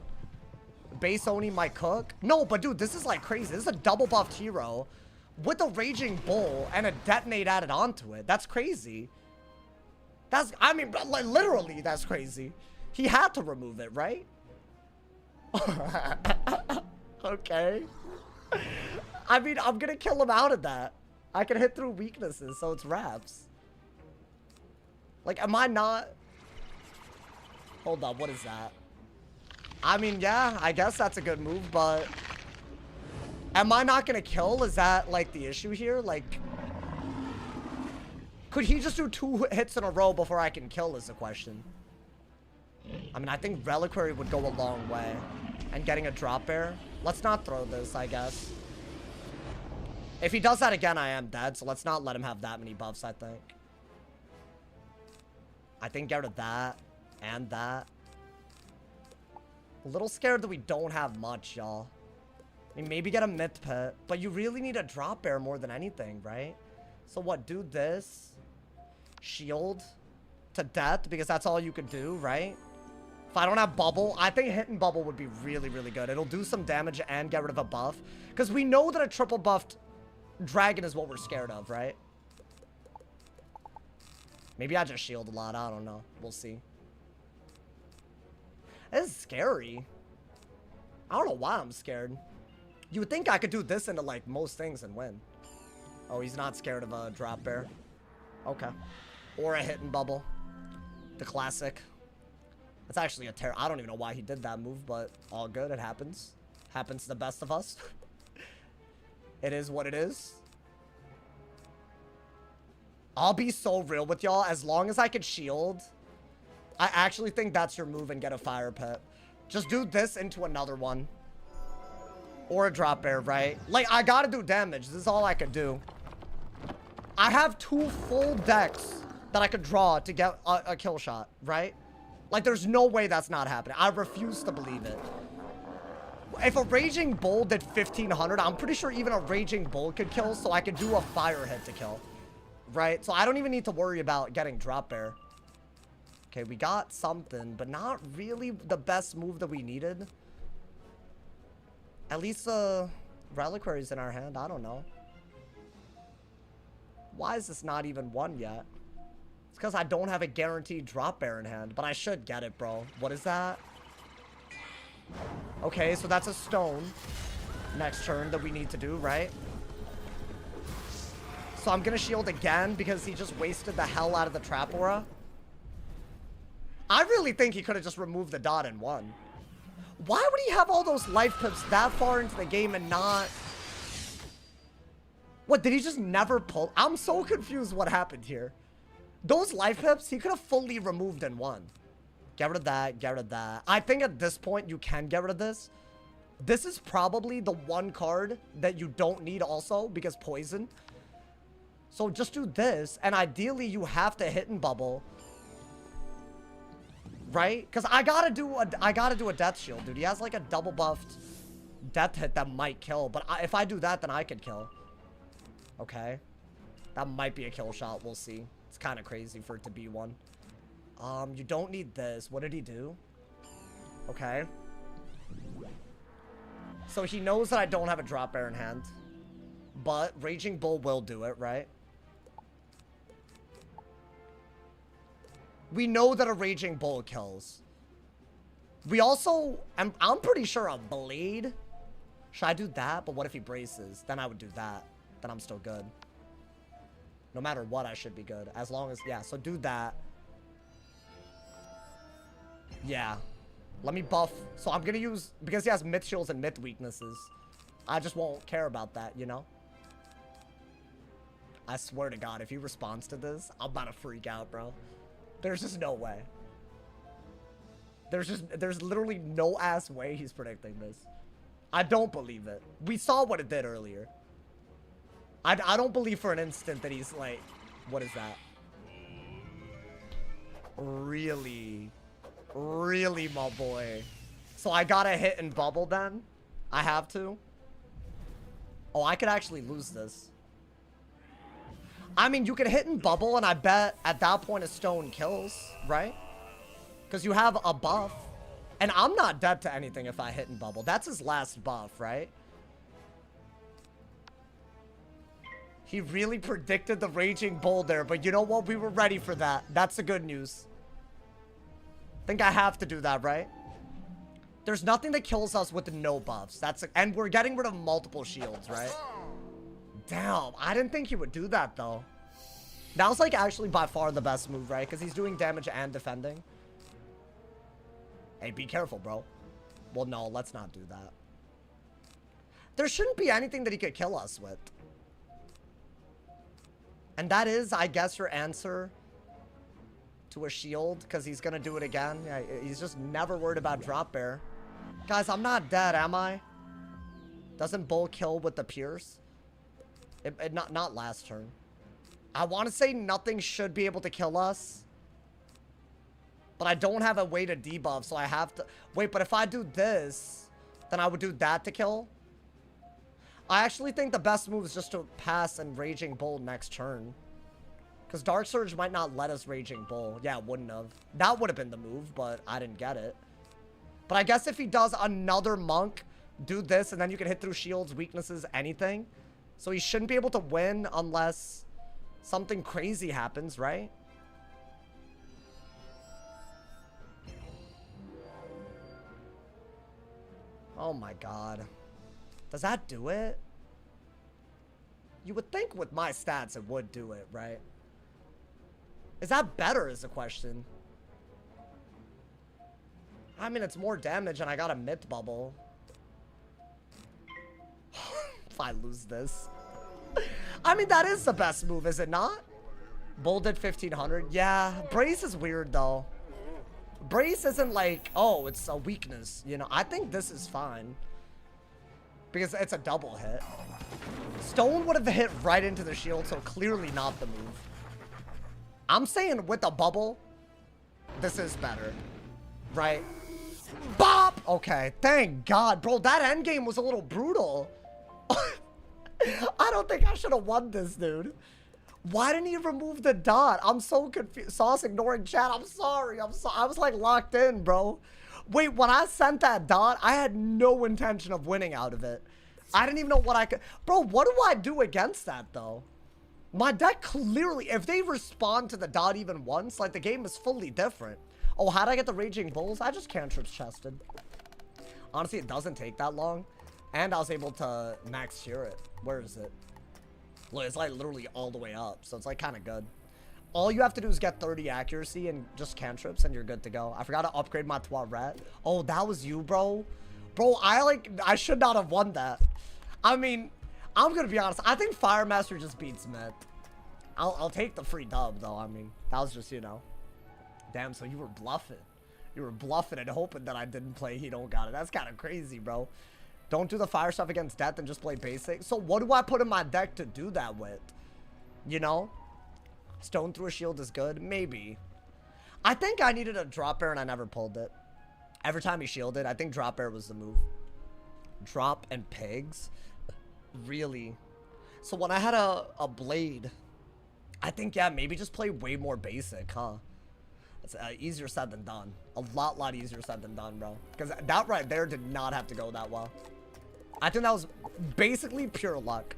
Base Oni might cook. No, but dude, this is like crazy. This is a double buffed hero with a Raging Bull and a detonate added onto it. That's crazy. I mean, like, literally, that's crazy. He had to remove it, right? Okay. I mean, I'm gonna kill him out of that. I can hit through weaknesses, so it's wraps. Like, am I not? Hold on, what is that? I mean, yeah, I guess that's a good move, but am I not gonna kill? Is that like the issue here? Like, could he just do 2 hits in a row before I can kill is the question. I mean, I think Reliquary would go a long way. And getting a drop bear. Let's not throw this, I guess. If he does that again, I am dead, so let's not let him have that many buffs, I think. I think get rid of that and that. A little scared that we don't have much, y'all. I mean, maybe get a myth pit, but you really need a drop bear more than anything, right? So what, do this. Shield to death, because that's all you could do, right? If I don't have bubble, I think hitting bubble would be really, really good. It'll do some damage and get rid of a buff. Because we know that a triple buffed dragon is what we're scared of, right? Maybe I just shield a lot. I don't know. We'll see. This is scary. I don't know why I'm scared. You would think I could do this into, like, most things and win. Oh, he's not scared of a drop bear. Okay. Or a hitting bubble. The classic. It's actually a terror. I don't even know why he did that move, but all good. It happens. Happens to the best of us. It is what it is. I'll be so real with y'all. As long as I could shield, I actually think that's your move and get a fire pit. Just do this into another one. Or a drop bear, right? Like, I gotta do damage. This is all I could do. I have 2 full decks that I could draw to get a kill shot, right? Like, there's no way that's not happening. I refuse to believe it. If a Raging Bull did 1500, I'm pretty sure even a Raging Bull could kill, so I could do a fire hit to kill. Right? So I don't even need to worry about getting drop bear. Okay, we got something, but not really the best move that we needed. At least the Reliquary's in our hand. I don't know. Why is this not even one yet? It's because I don't have a guaranteed drop bear in hand, but I should get it, bro. What is that? Okay, so that's a stone next turn that we need to do, right? So I'm gonna shield again because he just wasted the hell out of the trap aura. I really think he could have just removed the dot and won. Why would he have all those life pips that far into the game and not... What, did he just never pull? I'm so confused what happened here. Those life pips, he could have fully removed and won. Get rid of that, get rid of that. I think at this point, you can get rid of this. This is probably the one card that you don't need also, because poison. So just do this, and ideally you have to hit and bubble. Right? Because I gotta do a death shield, dude. He has like a double buffed death hit that might kill. But if I do that, then I could kill. Okay. That might be a kill shot. We'll see. It's kind of crazy for it to be one. You don't need this. What did he do? Okay. So he knows that I don't have a drop bear in hand. But Raging Bull will do it, right? We know that a Raging Bull kills. We also... I'm pretty sure a Blade... Should I do that? But what if he braces? Then I would do that. Then I'm still good. No matter what, I should be good. As long as... Yeah, so do that. Yeah. Let me buff. So I'm gonna use... Because he has myth shields and myth weaknesses. I just won't care about that, you know? I swear to God, if he responds to this, I'm about to freak out, bro. There's just no way. There's literally no ass way he's predicting this. I don't believe it. We saw what it did earlier. I don't believe for an instant that he's like, what is that? Really? Really, my boy. So I gotta hit and bubble then? I have to? Oh, I could actually lose this. I mean, you can hit and bubble, and I bet at that point a stone kills, right? Because you have a buff. And I'm not dead to anything if I hit and bubble. That's his last buff, right? He really predicted the Raging Bull there, but you know what? We were ready for that. That's the good news. Think I have to do that, right? There's nothing that kills us with no buffs. And we're getting rid of multiple shields, right? Damn, I didn't think he would do that, though. That was, like, actually by far the best move, right? Because he's doing damage and defending. Hey, be careful, bro. Well, no, let's not do that. There shouldn't be anything that he could kill us with. And that is, I guess, your answer to a shield, because he's going to do it again. Yeah, he's just never worried about drop bear. Guys, I'm not dead, am I? Doesn't Bull kill with the Pierce? Not last turn. I want to say nothing should be able to kill us. But I don't have a way to debuff, so I have to... Wait, but if I do this, then I would do that to kill? I actually think the best move is just to pass and Raging Bull next turn. Because Dark Surge might not let us Raging Bull. Yeah, it wouldn't have. That would have been the move, but I didn't get it. But I guess if he does another Monk, do this, and then you can hit through shields, weaknesses, anything. So he shouldn't be able to win unless something crazy happens, right? Oh my god. Does that do it? You would think with my stats it would do it, right? Is that better is the question. I mean, it's more damage and I got a myth bubble. If I lose this. I mean, that is the best move, is it not? Bull did 1500. Yeah, Brace is weird though. Brace isn't like, oh, it's a weakness, you know. I think this is fine. Because it's a double hit. Stone would have hit right into the shield, so clearly not the move. I'm saying with a bubble, this is better. Right? Bop! Okay, thank God. Bro, that endgame was a little brutal. I don't think I should have won this, dude. Why didn't he remove the dot? I'm so confused. Sauce ignoring chat. I'm sorry. I was like locked in, bro. Wait, when I sent that dot, I had no intention of winning out of it. I didn't even know what I could... Bro, what do I do against that, though? My deck clearly... If they respond to the dot even once, like, the game is fully different. Oh, how'd I get the Raging Bulls? I just cantrips chested. Honestly, it doesn't take that long. And I was able to max shear it. Where is it? Look, it's like literally all the way up. So it's like kind of good. All you have to do is get 30 accuracy and just cantrips and you're good to go. I forgot to upgrade my Toilet. Oh, that was you, bro. Bro, I should not have won that. I mean, I'm going to be honest. I think Fire Master just beats Met. I'll take the free dub, though. I mean, that was just, you know. Damn, so you were bluffing. You were bluffing and hoping that I didn't play He Don't Got It. That's kind of crazy, bro. Don't do the fire stuff against death and just play basic. So what do I put in my deck to do that with? You know? Stone through a shield is good? Maybe. I think I needed a drop bear and I never pulled it. Every time he shielded, I think drop bear was the move. Drop and pegs? Really? So when I had a blade, I think, yeah, maybe just play way more basic, huh? It's easier said than done. A lot easier said than done, bro. Because that right there did not have to go that well. I think that was basically pure luck.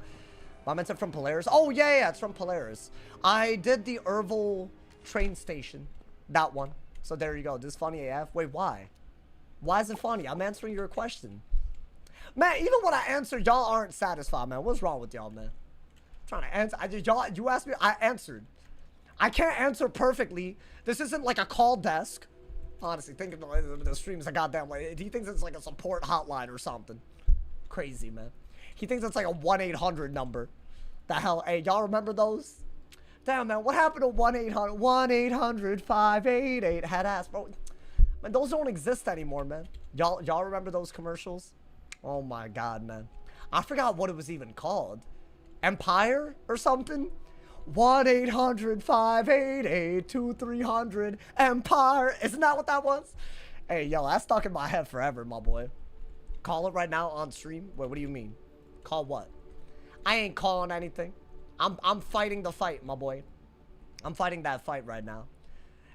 I meant it from Polaris. Oh, yeah, it's from Polaris. I did the Ervil train station. That one. So there you go. This is funny AF. Wait, why? Why is it funny? I'm answering your question. Man, even when I answered, y'all aren't satisfied, man. What's wrong with y'all, man? I'm trying to answer. You asked me, I answered. I can't answer perfectly. This isn't like a call desk. Honestly, think of the streams a goddamn way. He thinks it's like a support hotline or something. Crazy, man. He thinks it's like a 1-800 number. The hell? Hey, y'all remember those? Damn, man. What happened to 1-800? 1-800-588 head ass, bro. Man, those don't exist anymore, man. Y'all remember those commercials? Oh my god, man. I forgot what it was even called. Empire or something? 1-800-588-2300 Empire. Isn't that what that was? Hey, yo, that's stuck in my head forever, my boy. Call it right now on stream. Wait, what do you mean? Call what? I ain't calling anything. I'm fighting the fight, my boy. I'm fighting that fight right now.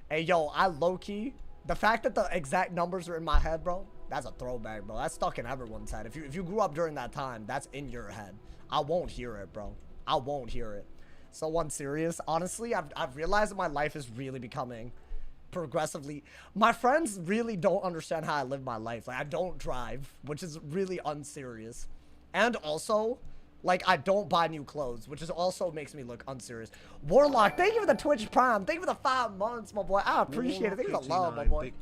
Hey, yo, I low-key, the fact that the exact numbers are in my head, bro, that's a throwback, bro. That's stuck in everyone's head. If you grew up during that time, that's in your head. I won't hear it, bro. I won't hear it. So unserious. Honestly, I've realized that my life is really becoming progressively. My friends really don't understand how I live my life. Like, I don't drive, which is really unserious. And also, like, I don't buy new clothes, which is also makes me look unserious. Warlock, thank you for the Twitch Prime. Thank you for the 5 months, my boy. I appreciate it. Thank you for the love, my boy.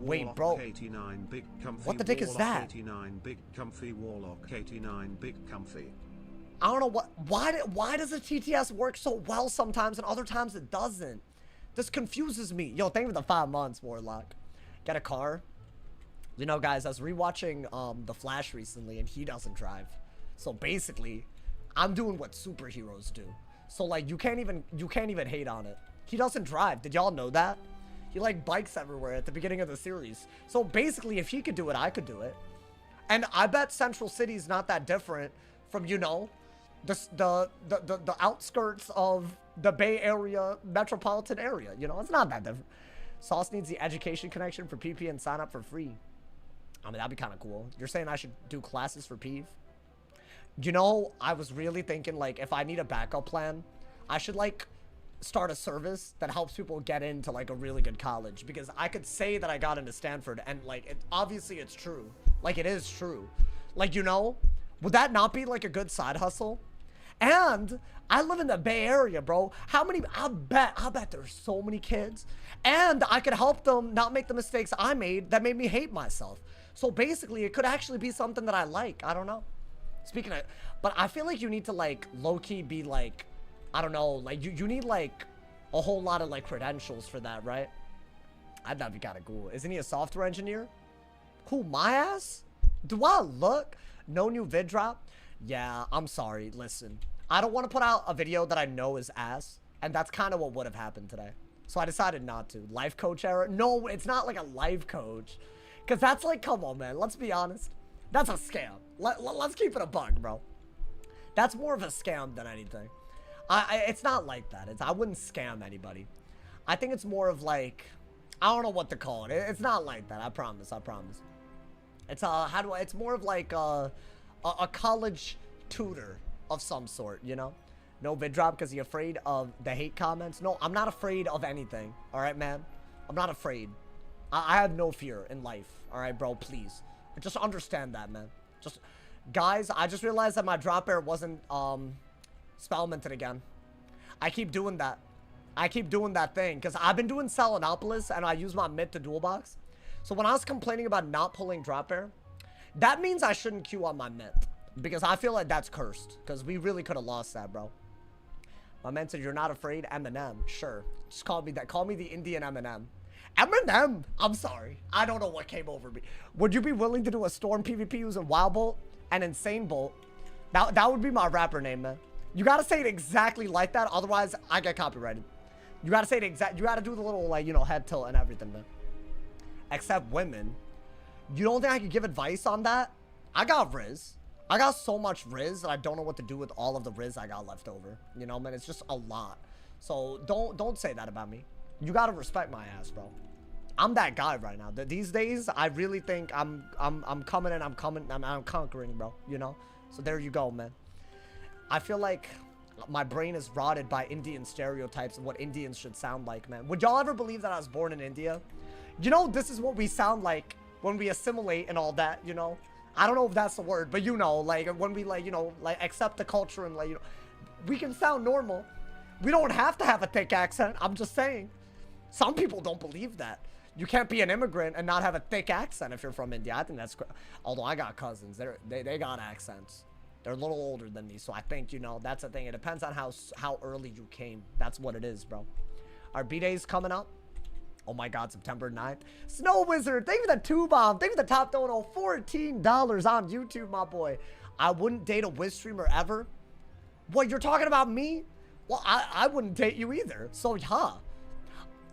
Wait, bro. What the dick is that? 89 big comfy Warlock 89 big comfy. I don't know what. Why does the TTS work so well sometimes and other times it doesn't? This confuses me. Yo, thank you for the 5 months, Warlock. Get a car. You know, guys, I was rewatching The Flash recently, and he doesn't drive. So basically, I'm doing what superheroes do. So like, you can't even hate on it. He doesn't drive. Did y'all know that? He like bikes everywhere at the beginning of the series. So basically, if he could do it, I could do it. And I bet Central City's not that different from, you know, the outskirts of the Bay Area metropolitan area. You know, it's not that different. Sauce needs the education connection for PP and sign up for free. I mean, that'd be kind of cool. You're saying I should do classes for PEV? You know, I was really thinking, like, if I need a backup plan, I should, like, start a service that helps people get into, like, a really good college. Because I could say that I got into Stanford, and, like, obviously it's true. Like, it is true. Like, you know, would that not be, like, a good side hustle? And I live in the Bay Area, bro. How many, I bet there's so many kids. And I could help them not make the mistakes I made that made me hate myself. So basically, it could actually be something that I like. I don't know. Speaking of, but I feel like you need to, like, low-key be, like, I don't know, like, you need, like, a whole lot of, like, credentials for that, right? That'd be kind of cool. Isn't he a software engineer? Who, my ass? Do I look? No new vid drop? Yeah, I'm sorry. Listen, I don't want to put out a video that I know is ass, and that's kind of what would have happened today. So I decided not to. Life coach error? No, it's not like a life coach. Because that's like, come on, man. Let's be honest. That's a scam. Let's keep it a bug, bro. That's more of a scam than anything. It's not like that. I wouldn't scam anybody. I think it's more of like, I don't know what to call it. It's not like that. I promise. It's it's more of like a college tutor of some sort, you know? No vid drop because you're afraid of the hate comments. No, I'm not afraid of anything. All right, man. I'm not afraid. I have no fear in life. All right, bro, please. Just understand that, man. Just, guys, I just realized that my drop air wasn't spellmented again. I keep doing that. I keep doing that thing because I've been doing Selenopolis and I use my mid to dual box. So when I was complaining about not pulling drop air, that means I shouldn't queue on my mid because I feel like that's cursed because we really could have lost that, bro. My man said, you're not afraid? Eminem. Sure. Just call me that. Call me the Indian Eminem. Eminem. I'm sorry. I don't know what came over me. Would you be willing to do a Storm PvP using Wild Bolt and Insane Bolt? That would be my rapper name, man. You gotta say it exactly like that. Otherwise, I get copyrighted. You gotta say it exact. You gotta do the little, like, you know, head tilt and everything, man. Except women. You don't think I could give advice on that? I got Riz. I got so much Riz that I don't know what to do with all of the Riz I got left over. You know, man, it's just a lot. So don't say that about me. You gotta respect my ass, bro. I'm that guy right now. These days, I really think I'm coming and I'm conquering, bro. You know? So there you go, man. I feel like my brain is rotted by Indian stereotypes of what Indians should sound like, man. Would y'all ever believe that I was born in India? You know, this is what we sound like when we assimilate and all that, you know? I don't know if that's the word, but you know, like, when we, like, you know, like, accept the culture and, like, you know, we can sound normal. We don't have to have a thick accent. I'm just saying. Some people don't believe that. You can't be an immigrant and not have a thick accent if you're from India. I think that's, although I got cousins, they got accents. They're a little older than me, so I think, you know, that's the thing. It depends on how early you came. That's what it is, bro. Our B-Day's coming up. Oh my God, September 9th. Snow Wizard, thank you for the 2-bomb. Thank you for the top dono, $14 on YouTube, my boy. I wouldn't date a Wiz streamer ever. What, you're talking about me? Well, I wouldn't date you either. So, yeah.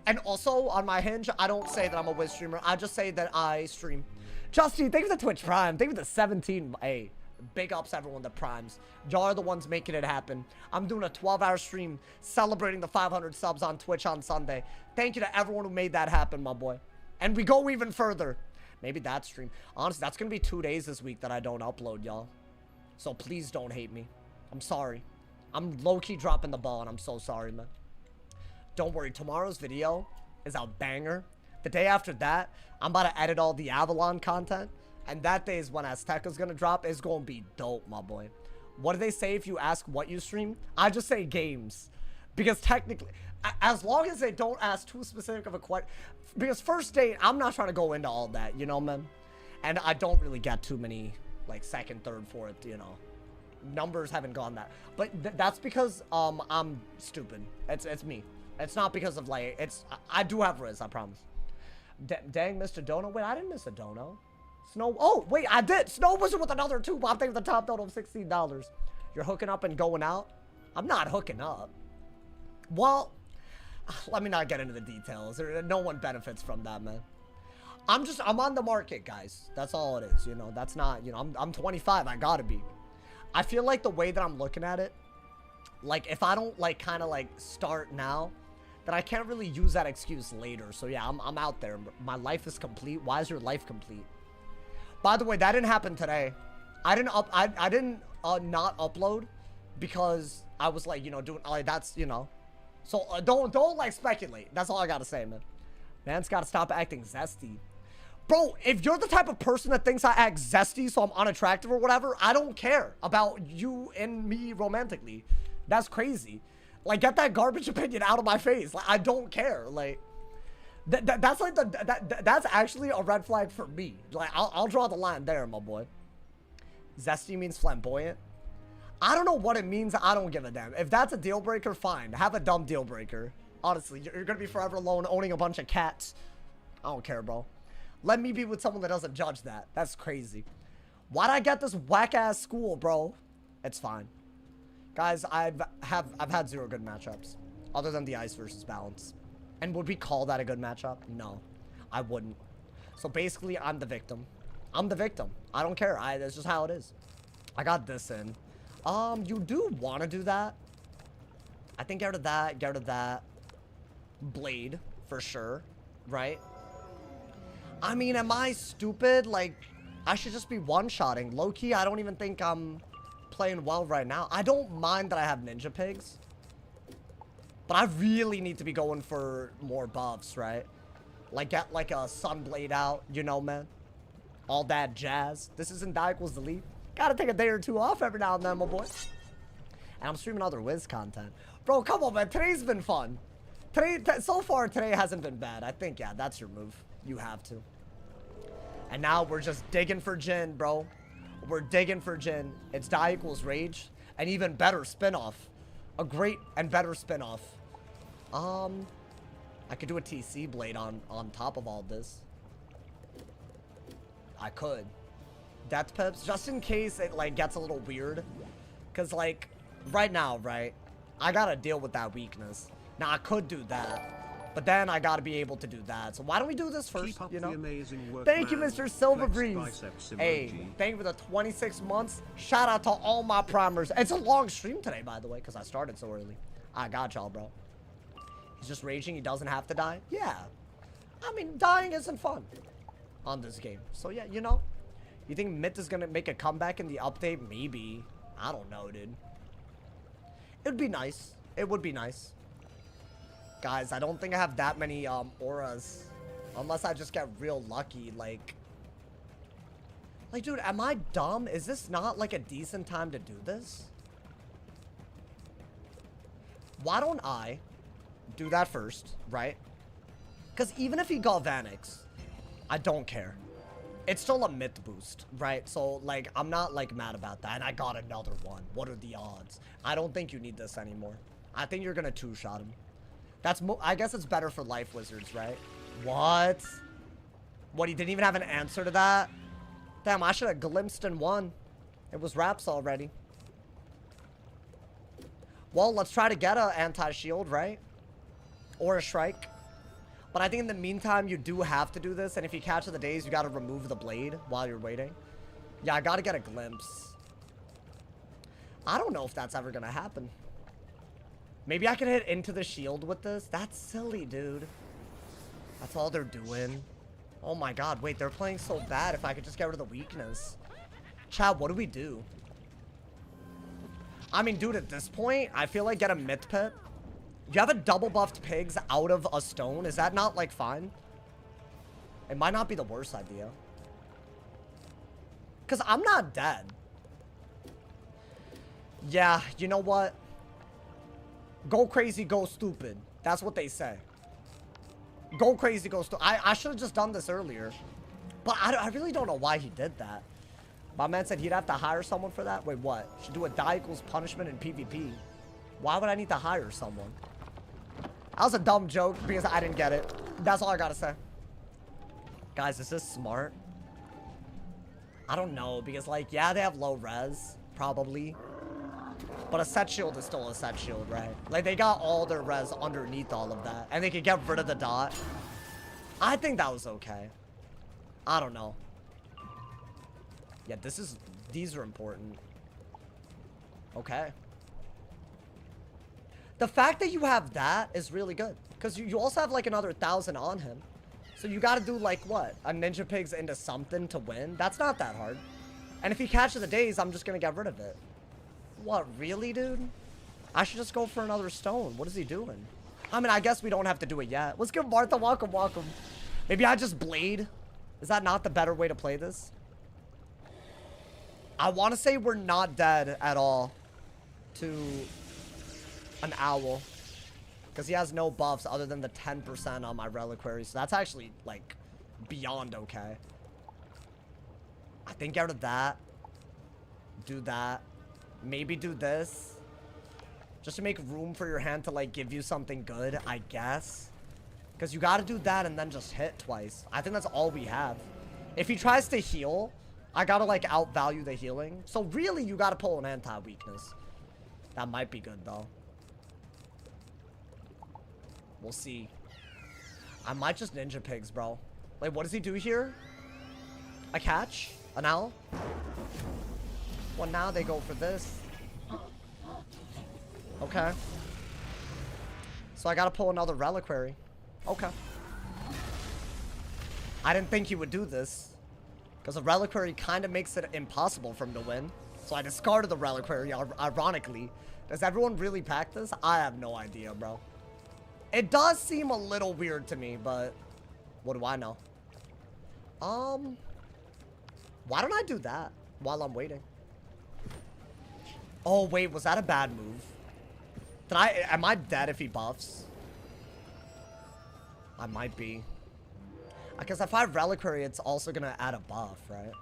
And also, on my hinge, I don't say that I'm a Wiz streamer. I just say that I stream. Justin, thank you for the Twitch Prime. Thank you for the 17. Hey, big ups everyone that primes. Y'all are the ones making it happen. I'm doing a 12-hour stream celebrating the 500 subs on Twitch on Sunday. Thank you to everyone who made that happen, my boy. And we go even further. Maybe that stream. Honestly, that's going to be 2 days this week that I don't upload, y'all. So please don't hate me. I'm sorry. I'm low-key dropping the ball, and I'm so sorry, man. Don't worry, tomorrow's video is a banger. The day after that, I'm about to edit all the Avalon content. And that day is when Azteca's gonna drop. It's gonna be dope, my boy. What do they say if you ask what you stream? I just say games. Because technically, as long as they don't ask too specific of a question. Because first date, I'm not trying to go into all that, you know, man? And I don't really get too many, like, second, third, fourth, you know. Numbers haven't gone that. But that's because, I'm stupid. It's me. It's not because of, like, I do have Riz, I promise. Dang, Mr. Dono. Wait, I didn't miss a Dono. Snow. Oh, wait, I did. Snow Wizard with another 2. Bob, thank you for the top dono of $16. You're hooking up and going out? I'm not hooking up. Well, let me not get into the details. No one benefits from that, man. I'm on the market, guys. That's all it is, you know. That's not, you know, I'm 25. I gotta be. I feel like the way that I'm looking at it, like, if I don't, like, kind of, like, start now, then I can't really use that excuse later. So, yeah, I'm out there. My life is complete. Why is your life complete? By the way, that didn't happen today. I didn't not upload because I was, like, you know, doing, like, that's, you know. So, don't, like, speculate. That's all I gotta say, man. Man's gotta stop acting zesty. Bro, if you're the type of person that thinks I act zesty so I'm unattractive or whatever, I don't care about you and me romantically. That's crazy. Like, get that garbage opinion out of my face. Like, I don't care. Like, that's like that's actually a red flag for me. Like, I'll draw the line there, my boy. Zesty means flamboyant. I don't know what it means. I don't give a damn. If that's a deal breaker, fine. Have a dumb deal breaker. Honestly, you're gonna be forever alone owning a bunch of cats. I don't care, bro. Let me be with someone that doesn't judge that. That's crazy. Why'd I get this whack-ass school, bro? It's fine. Guys, I've had 0 good matchups. Other than the ice versus balance. And would we call that a good matchup? No. I wouldn't. So basically, I'm the victim. I'm the victim. I don't care. That's just how it is. I got this in. You do want to do that. I think get rid of that. Get rid of that. Blade, for sure. Right? I mean, am I stupid? Like, I should just be one-shotting. Low-key, I don't even think I'm playing well right now. I don't mind that I have ninja pigs. But I really need to be going for more buffs, right? Like, get, like, a Sunblade out, you know, man? All that jazz. This isn't die equals delete. Gotta take a day or 2 off every now and then, my boy. And I'm streaming other Wiz content. Bro, come on, man. Today's been fun. So far, today hasn't been bad. I think, yeah, that's your move. You have to. And now we're just digging for Jin, bro. We're digging for Jin. It's die equals rage. An even better spinoff. A great and better spinoff. I could do a TC blade on top of all this. I could. Death pips, just in case it, like, gets a little weird. Because, like, right now, right, I gotta deal with that weakness. Now, I could do that, but then I gotta be able to do that. So why don't we do this first, you know? Thank you, Mr. Silver Breeze. Hey, thank you for the 26 months. Shout out to all my primers. It's a long stream today, by the way, because I started so early. I got y'all, bro. He's just raging. He doesn't have to die. Yeah. I mean, dying isn't fun on this game. So, yeah, you know. You think Myth is going to make a comeback in the update? Maybe. I don't know, dude. It would be nice. It would be nice. Guys, I don't think I have that many auras. Unless I just get real lucky, like, dude, am I dumb? Is this not, like, a decent time to do this? Why don't I do that first, right? Because even if he Galvanics, I don't care. It's still a myth boost, right? So, like, I'm not, like, mad about that. And I got another one. What are the odds? I don't think you need this anymore. I think you're gonna 2-shot him. I guess it's better for life wizards, right? What? What, he didn't even have an answer to that? Damn, I should have glimpsed and won. It was raps already. Well, let's try to get a anti-shield, right? Or a strike. But I think in the meantime, you do have to do this. And if you catch the days, you got to remove the blade while you're waiting. Yeah, I got to get a glimpse. I don't know if that's ever going to happen. Maybe I can hit into the shield with this. That's silly, dude. That's all they're doing. Oh my god, wait, they're playing so bad. If I could just get rid of the weakness. Chad, what do we do? I mean, dude, at this point, I feel like get a myth pit. You have a double buffed pigs out of a stone. Is that not, like, fine? It might not be the worst idea. Because I'm not dead. Yeah, you know what? Go crazy, go stupid. That's what they say. Go crazy, go stupid. I should have just done this earlier. But I really don't know why he did that. My man said he'd have to hire someone for that. Wait, what? Should do a die equals punishment in PvP. Why would I need to hire someone? That was a dumb joke because I didn't get it. That's all I gotta say. Guys, is this smart? I don't know because, like, yeah, they have low res. Probably. But a set shield is still a set shield, right? Like, they got all their res underneath all of that. And they could get rid of the dot. I think that was okay. I don't know. Yeah, these are important. Okay. The fact that you have that is really good. Because you also have, like, another 1,000 on him. So you gotta do, like, what? A Ninja Pigs into something to win? That's not that hard. And if he catches the days, I'm just gonna get rid of it. What, really, dude? I should just go for another stone. What is he doing? I mean, I guess we don't have to do it yet. Let's give Martha welcome, welcome. Maybe I just blade. Is that not the better way to play this? I want to say we're not dead at all to an owl. Because he has no buffs other than the 10% on my reliquary. So that's actually, like, beyond okay. I think out of that. Do that. Maybe do this. Just to make room for your hand to, like, give you something good, I guess. Because you got to do that and then just hit twice. I think that's all we have. If he tries to heal, I got to, like, outvalue the healing. So really, you got to pull an anti-weakness. That might be good, though. We'll see. I might just Ninja Pigs, bro. Like, what does he do here? A catch? An owl? Well, now they go for this. Okay. So I gotta pull another reliquary. Okay. I didn't think he would do this. Because a reliquary kind of makes it impossible for him to win. So I discarded the reliquary, ironically. Does everyone really pack this? I have no idea, bro. It does seem a little weird to me, but what do I know? Why don't I do that while I'm waiting? Oh, wait, was that a bad move? Am I dead if he buffs? I might be. Because if I have reliquary, it's also gonna add a buff, right?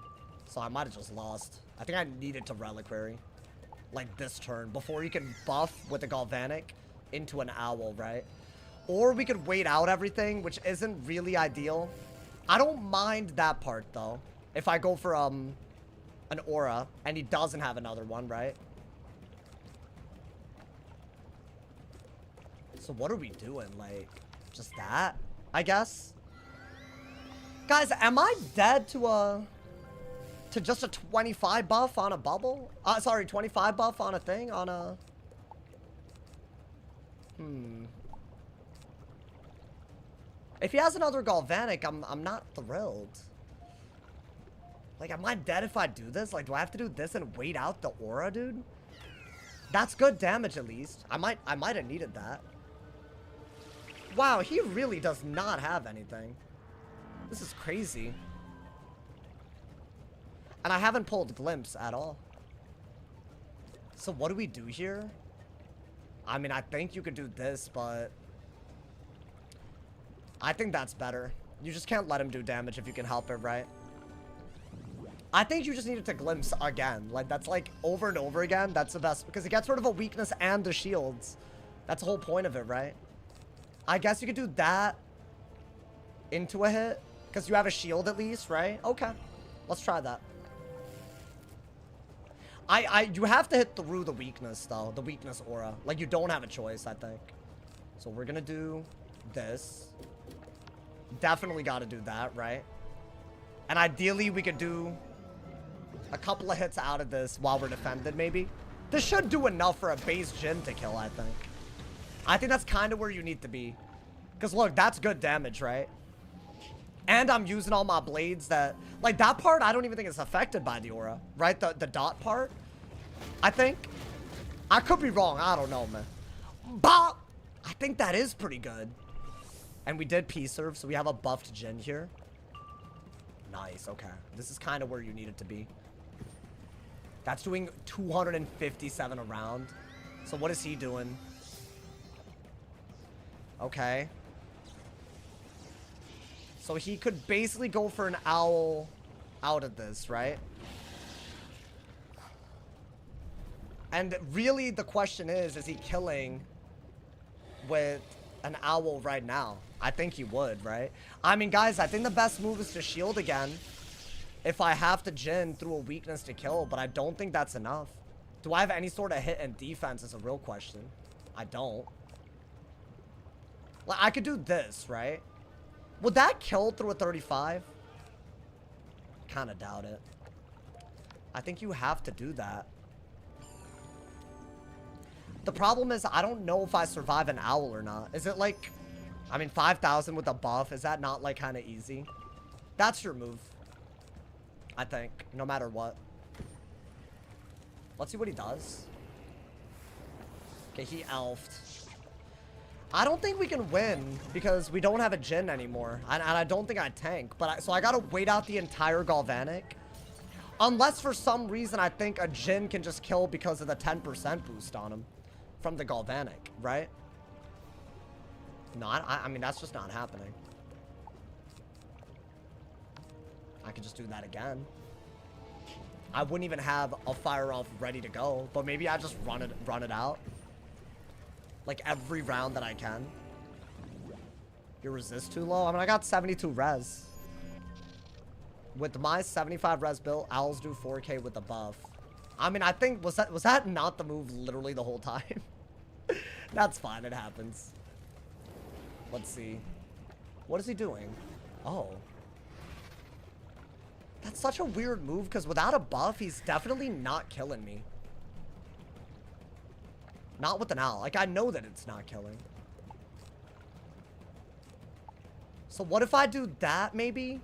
So I might have just lost. I think I needed to reliquary. Like this turn, before you can buff with a galvanic into an owl, right? Or we could wait out everything, which isn't really ideal. I don't mind that part, though. If I go for, an aura, and he doesn't have another one, right? So what are we doing? Like, just that? I guess? Guys, am I dead to just a 25 buff on a bubble? Sorry, 25 buff on a thing? On a... If he has another galvanic, I'm not thrilled. Like, am I dead if I do this? Like, do I have to do this and wait out the aura, dude? That's good damage, at least. I might have needed that. Wow, he really does not have anything. This is crazy. And I haven't pulled Glimpse at all. So what do we do here? I mean, I think you could do this, but... I think that's better. You just can't let him do damage if you can help it, right? I think you just needed to Glimpse again. Like, that's like over and over again. That's the best. Because it gets rid of a weakness and the shields. That's the whole point of it, right? I guess you could do that into a hit. Because you have a shield at least, right? Okay. Let's try that. You have to hit through the weakness, though. The weakness aura. Like, you don't have a choice, I think. So we're gonna do this. Definitely gotta do that, right? And ideally, we could do a couple of hits out of this while we're defended, maybe. This should do enough for a base Jin to kill, I think. I think that's kind of where you need to be. Because, look, that's good damage, right? And I'm using all my blades that... Like, that part, I don't even think it's affected by the aura, right? The dot part, I think. I could be wrong. I don't know, man. But I think that is pretty good. And we did P-serve, so we have a buffed Jin here. Nice, okay. This is kind of where you need it to be. That's doing 257 a round. So what is he doing? Okay. So he could basically go for an owl out of this, right? And really the question is he killing with an owl right now? I think he would, right? I mean, guys, I think the best move is to shield again if I have to Jin through a weakness to kill, but I don't think that's enough. Do I have any sort of hit and defense is a real question. I don't. Like, I could do this, right? Would that kill through a 35? Kind of doubt it. I think you have to do that. The problem is I don't know if I survive an owl or not. Is it like... I mean, 5,000 with a buff. Is that not, like, kind of easy? That's your move. I think. No matter what. Let's see what he does. Okay, he elfed. I don't think we can win because we don't have a Jin anymore. And I don't think I tank. But so I gotta wait out the entire Galvanic. Unless for some reason I think a Jin can just kill because of the 10% boost on him. From the Galvanic, right? No, I mean, that's just not happening. I could just do that again. I wouldn't even have a fire off ready to go, but maybe I just run it out. Like every round that I can. Your resist too low? I mean, I got 72 res. With my 75 res build, owls do 4K with the buff. I mean, I think, was that not the move literally the whole time? That's fine, it happens. Let's see. What is he doing? Oh. That's such a weird move, because without a buff, he's definitely not killing me. Not with an owl. Like, I know that it's not killing. So what if I do that, maybe?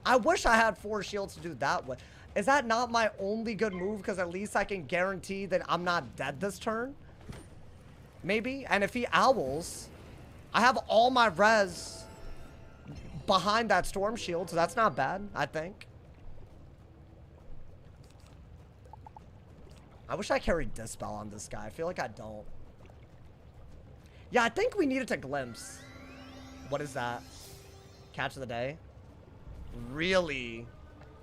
I wish I had 4 shields to do that with. Is that not my only good move? Because at least I can guarantee that I'm not dead this turn. Maybe. And if he owls, I have all my res behind that storm shield. So that's not bad, I think. I wish I carried Dispel on this guy. I feel like I don't. Yeah, I think we needed to glimpse. What is that? Catch of the day? Really?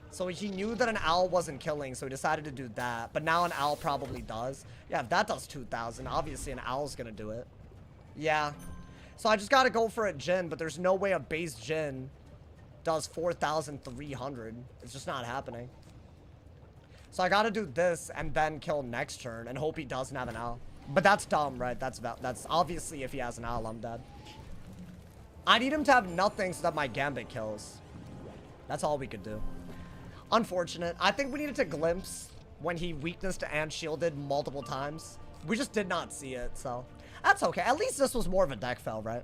So he knew that an owl wasn't killing, so he decided to do that. But now an owl probably does. Yeah, if that does 2,000, obviously an owl's gonna do it. Yeah. So I just gotta go for a Jin, but there's no way a base Jin does 4,300. It's just not happening. So I gotta do this and then kill next turn and hope he doesn't have an owl. But that's dumb, right? That's obviously if he has an owl, I'm dead. I need him to have nothing so that my Gambit kills. That's all we could do. Unfortunate. I think we needed to glimpse when he weaknessed and shielded multiple times. We just did not see it, so that's okay. At least this was more of a deck fail, right?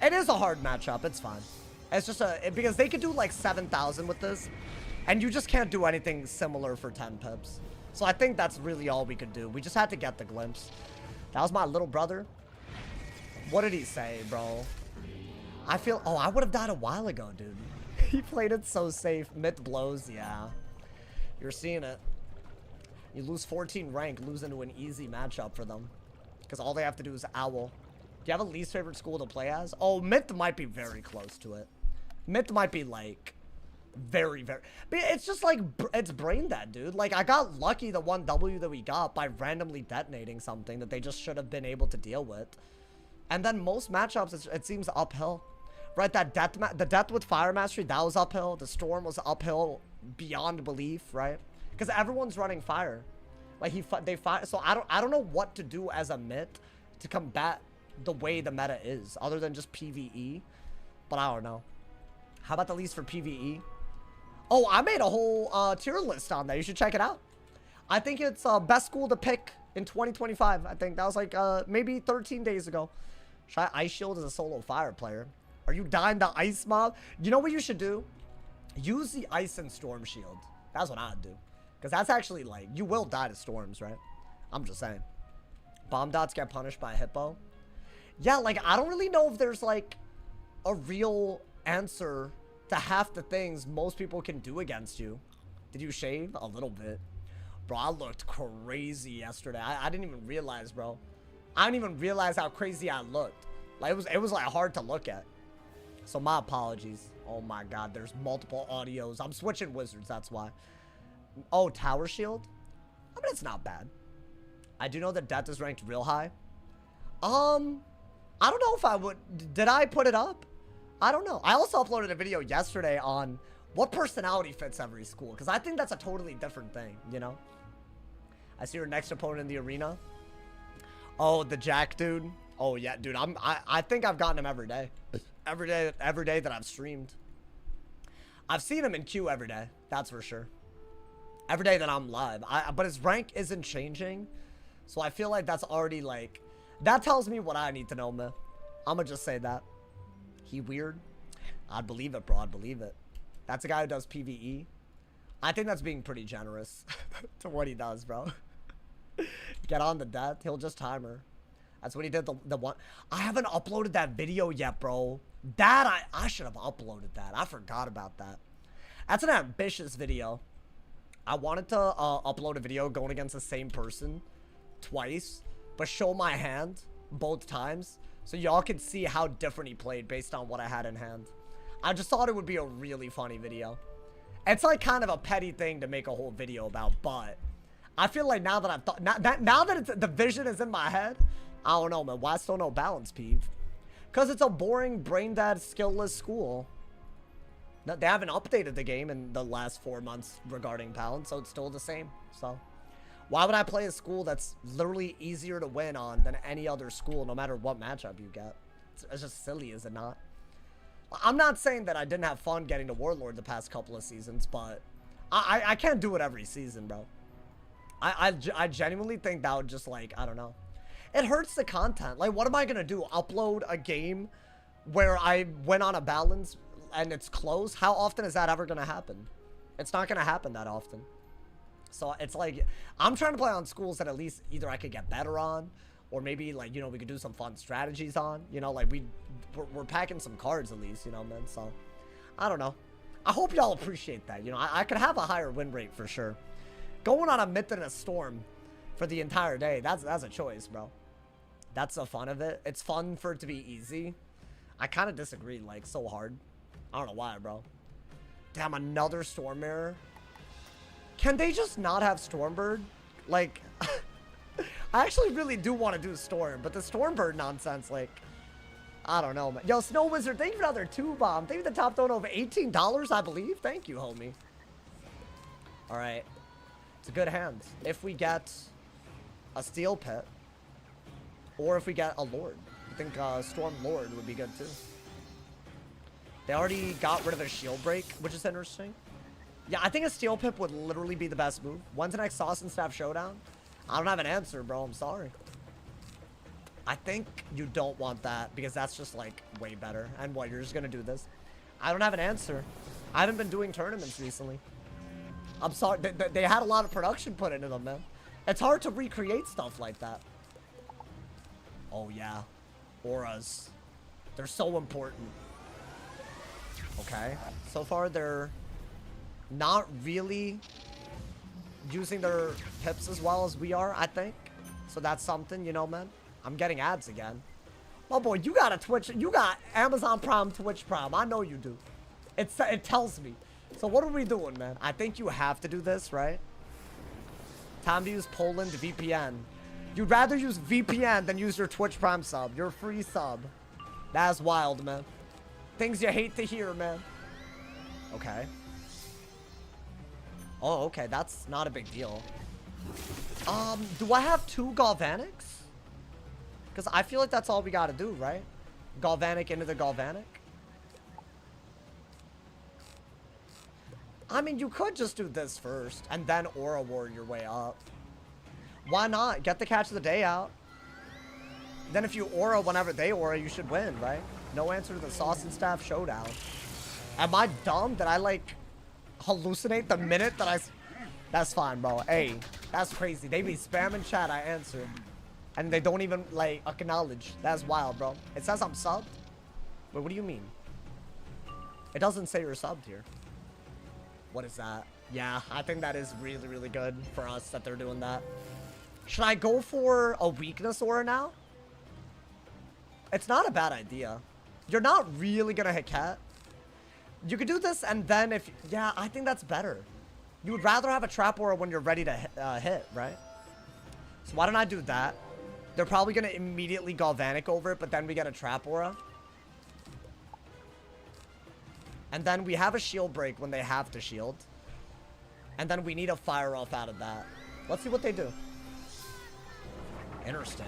It is a hard matchup. It's fine. It's just because they could do like 7,000 with this, and you just can't do anything similar for 10 pips. So I think that's really all we could do. We just had to get the glimpse. That was my little brother. What did he say, bro? I feel... Oh, I would have died a while ago, dude. He played it so safe. Myth blows, yeah. You're seeing it. You lose 14 rank, lose into an easy matchup for them. Because all they have to do is owl. Do you have a least favorite school to play as? Oh, Myth might be very close to it. Myth might be like... Very, very... But it's just like... It's brain dead, dude. Like, I got lucky the 1W that we got by randomly detonating something that they just should have been able to deal with. And then most matchups, it seems uphill. Right, the death with Fire Mastery, that was uphill. The Storm was uphill beyond belief, right? Because everyone's running fire. Like they fire. So I don't know what to do as a mid to combat the way the meta is, other than just PvE. But I don't know. How about the least for PvE? Oh, I made a whole tier list on that. You should check it out. I think it's best school to pick in 2025. I think that was like maybe 13 days ago. Try Ice Shield as a solo fire player. Are you dying to ice mob? You know what you should do? Use the ice and storm shield. That's what I'd do. Because that's actually like, you will die to storms, right? I'm just saying. Bomb dots get punished by a hippo. Yeah, like I don't really know if there's like a real answer to half the things most people can do against you. Did you shave? A little bit. Bro, I looked crazy yesterday. I didn't even realize, bro. I didn't even realize how crazy I looked. Like it was like hard to look at. So my apologies. Oh my god, there's multiple audios. I'm switching wizards, that's why. Oh, tower shield? I mean, it's not bad. I do know that death is ranked real high. I don't know if I would. Did I put it up? I don't know. I also uploaded a video yesterday on what personality fits every school, because I think that's a totally different thing, you know? I see your next opponent in the arena. Oh, the Jack dude. Oh yeah, dude. I think I've gotten him every day. Every day that I've streamed. I've seen him in Q every day. That's for sure. Every day that I'm live. But his rank isn't changing. So I feel like that's already like, that tells me what I need to know, man. I'm gonna just say that. He weird. I'd believe it, bro. I'd believe it. That's a guy who does PvE. I think that's being pretty generous to what he does, bro. Get on the death. He'll just timer. That's what he did the one. I haven't uploaded that video yet, bro. That I should have uploaded that. I forgot about that. That's an ambitious video. I wanted to upload a video going against the same person twice, but show my hand both times so y'all could see how different he played based on what I had in hand. I just thought it would be a really funny video. It's like kind of a petty thing to make a whole video about, but I feel like now that I've thought, now that the vision is in my head, I don't know, man. Why still no balance, peeve? Because it's a boring, brain-dead, skill-less school. They haven't updated the game in the last 4 months regarding balance, so it's still the same. So, why would I play a school that's literally easier to win on than any other school, no matter what matchup you get? It's just silly, is it not? I'm not saying that I didn't have fun getting to Warlord the past couple of seasons, but I can't do it every season, bro. I genuinely think that would just, like, I don't know. It hurts the content. Like, what am I gonna do? Upload a game where I went on a balance and it's close? How often is that ever gonna happen? It's not gonna happen that often. So it's like, I'm trying to play on schools that at least either I could get better on, or maybe, like, you know, we could do some fun strategies on. You know, like, we're packing some cards at least, you know, man. So, I don't know. I hope y'all appreciate that. You know, I could have a higher win rate for sure. Going on a myth and a storm for the entire day, that's a choice, bro. That's the fun of it. It's fun for it to be easy. I kind of disagree, like, so hard. I don't know why, bro. Damn, another Storm Mirror. Can they just not have Stormbird? Like, I actually really do want to do Storm, but the Stormbird nonsense, like, I don't know, man. Yo, Snow Wizard, thank you for another 2-bomb. Thank you for the top donut of $18, I believe. Thank you, homie. All right. It's a good hand. If we get a Steel Pit, or if we get a Lord. I think Storm Lord would be good too. They already got rid of a shield break, which is interesting. Yeah, I think a Steel Pip would literally be the best move. When's the next Sauce and Staff Showdown? I don't have an answer, bro. I'm sorry. I think you don't want that because that's just like way better. And what, you're just gonna do this? I don't have an answer. I haven't been doing tournaments recently. I'm sorry. They had a lot of production put into them, man. It's hard to recreate stuff like that. Oh, yeah. Auras. They're so important. Okay. So far, they're not really using their pips as well as we are, I think. So that's something, you know, man. I'm getting ads again. Oh, boy, you got a Twitch. You got Amazon Prime, Twitch Prime. I know you do. It tells me. So what are we doing, man? I think you have to do this, right? Time to use Poland VPN. You'd rather use VPN than use your Twitch Prime sub. Your free sub. That's wild, man. Things you hate to hear, man. Okay. Oh, okay, that's not a big deal. Do I have 2 Galvanics? Because I feel like that's all we gotta do, right? Galvanic into the Galvanic. I mean, you could just do this first, and then Aura War your way up. Why not? Get the catch of the day out. Then if you Aura whenever they Aura, you should win, right? No answer to the Sauce and Staff Showdown. Am I dumb? Did I, like, hallucinate the minute that I... That's fine, bro. Hey, that's crazy. They be spamming chat, I answer. And they don't even, like, acknowledge. That's wild, bro. It says I'm subbed. Wait, what do you mean? It doesn't say you're subbed here. What is that? Yeah, I think that is really, really good for us that they're doing that. Should I go for a weakness aura now? It's not a bad idea. You're not really gonna hit Cat. You could do this and then if... Yeah, I think that's better. You would rather have a trap aura when you're ready to hit, right? So why don't I do that? They're probably gonna immediately Galvanic over it, but then we get a trap aura. And then we have a shield break when they have to shield. And then we need a fire off out of that. Let's see what they do. Interesting.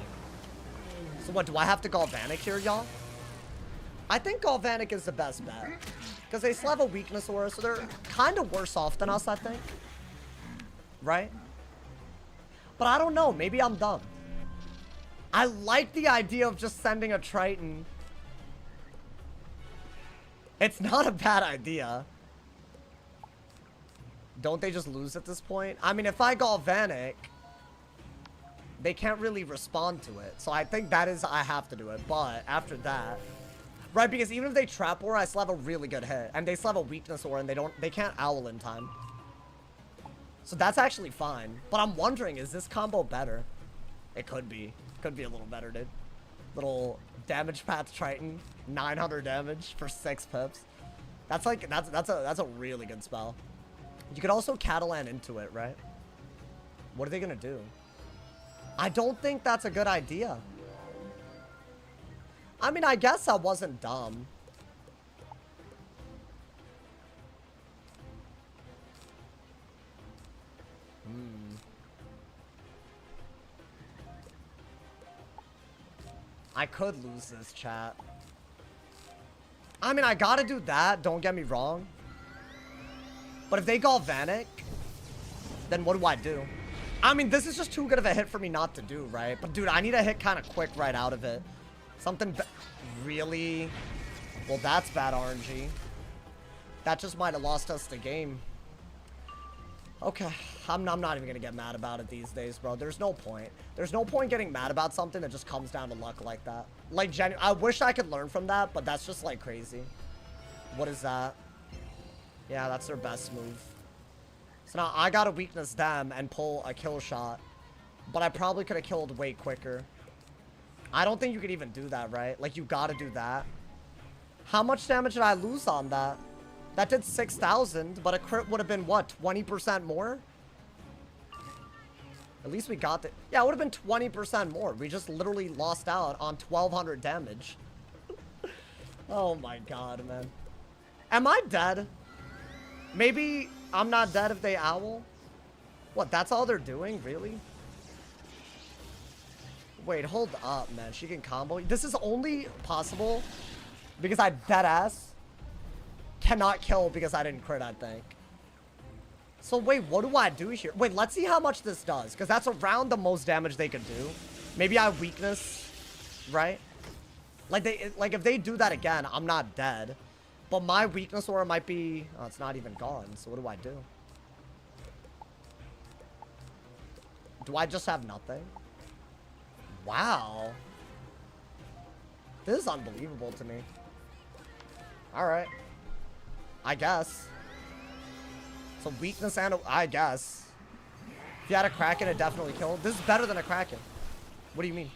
So what, do I have to Galvanic here, y'all? I think Galvanic is the best bet. Because they still have a weakness aura, so they're kind of worse off than us, I think. Right? But I don't know. Maybe I'm dumb. I like the idea of just sending a Triton. It's not a bad idea. Don't they just lose at this point? I mean, if I Galvanic, they can't really respond to it. So I think that is, I have to do it. But after that, right, because even if they trap aura, I still have a really good hit. And they still have a weakness aura, and they can't owl in time. So that's actually fine. But I'm wondering, is this combo better? It could be. Could be a little better, dude. Little damage path Triton, 900 damage for 6 pips. That's like, that's a really good spell. You could also Catalan into it, right? What are they gonna do? I don't think that's a good idea. I mean, I guess I wasn't dumb. I could lose this, chat. I mean, I gotta do that, don't get me wrong. But if they Galvanic, then what do I do? I mean, this is just too good of a hit for me not to do, right? But dude, I need a hit kind of quick right out of it. Something really... Well, that's bad RNG. That just might have lost us the game. Okay, I'm not even gonna get mad about it these days, bro. There's no point. There's no point getting mad about something that just comes down to luck like that. Like, I wish I could learn from that, but that's just, like, crazy. What is that? Yeah, that's their best move. So now I gotta weakness them and pull a kill shot. But I probably could have killed way quicker. I don't think you could even do that, right? Like, you gotta do that. How much damage did I lose on that? That did 6,000, but a crit would have been, what, 20% more? At least we got the... Yeah, it would have been 20% more. We just literally lost out on 1,200 damage. Oh my god, man. Am I dead? Maybe I'm not dead if they owl? What, that's all they're doing? Really? Wait, hold up, man. She can combo. This is only possible because I deadass cannot kill because I didn't crit, I think. So wait, what do I do here? Wait, let's see how much this does, because that's around the most damage they could do. Maybe I have weakness, right? Like if they do that again, I'm not dead. But my weakness aura might be... Oh, it's not even gone. So what do I do? Do I just have nothing? Wow. This is unbelievable to me. Alright. I guess. So weakness and... I guess. If you had a Kraken, it definitely killed. This is better than a Kraken. What do you mean?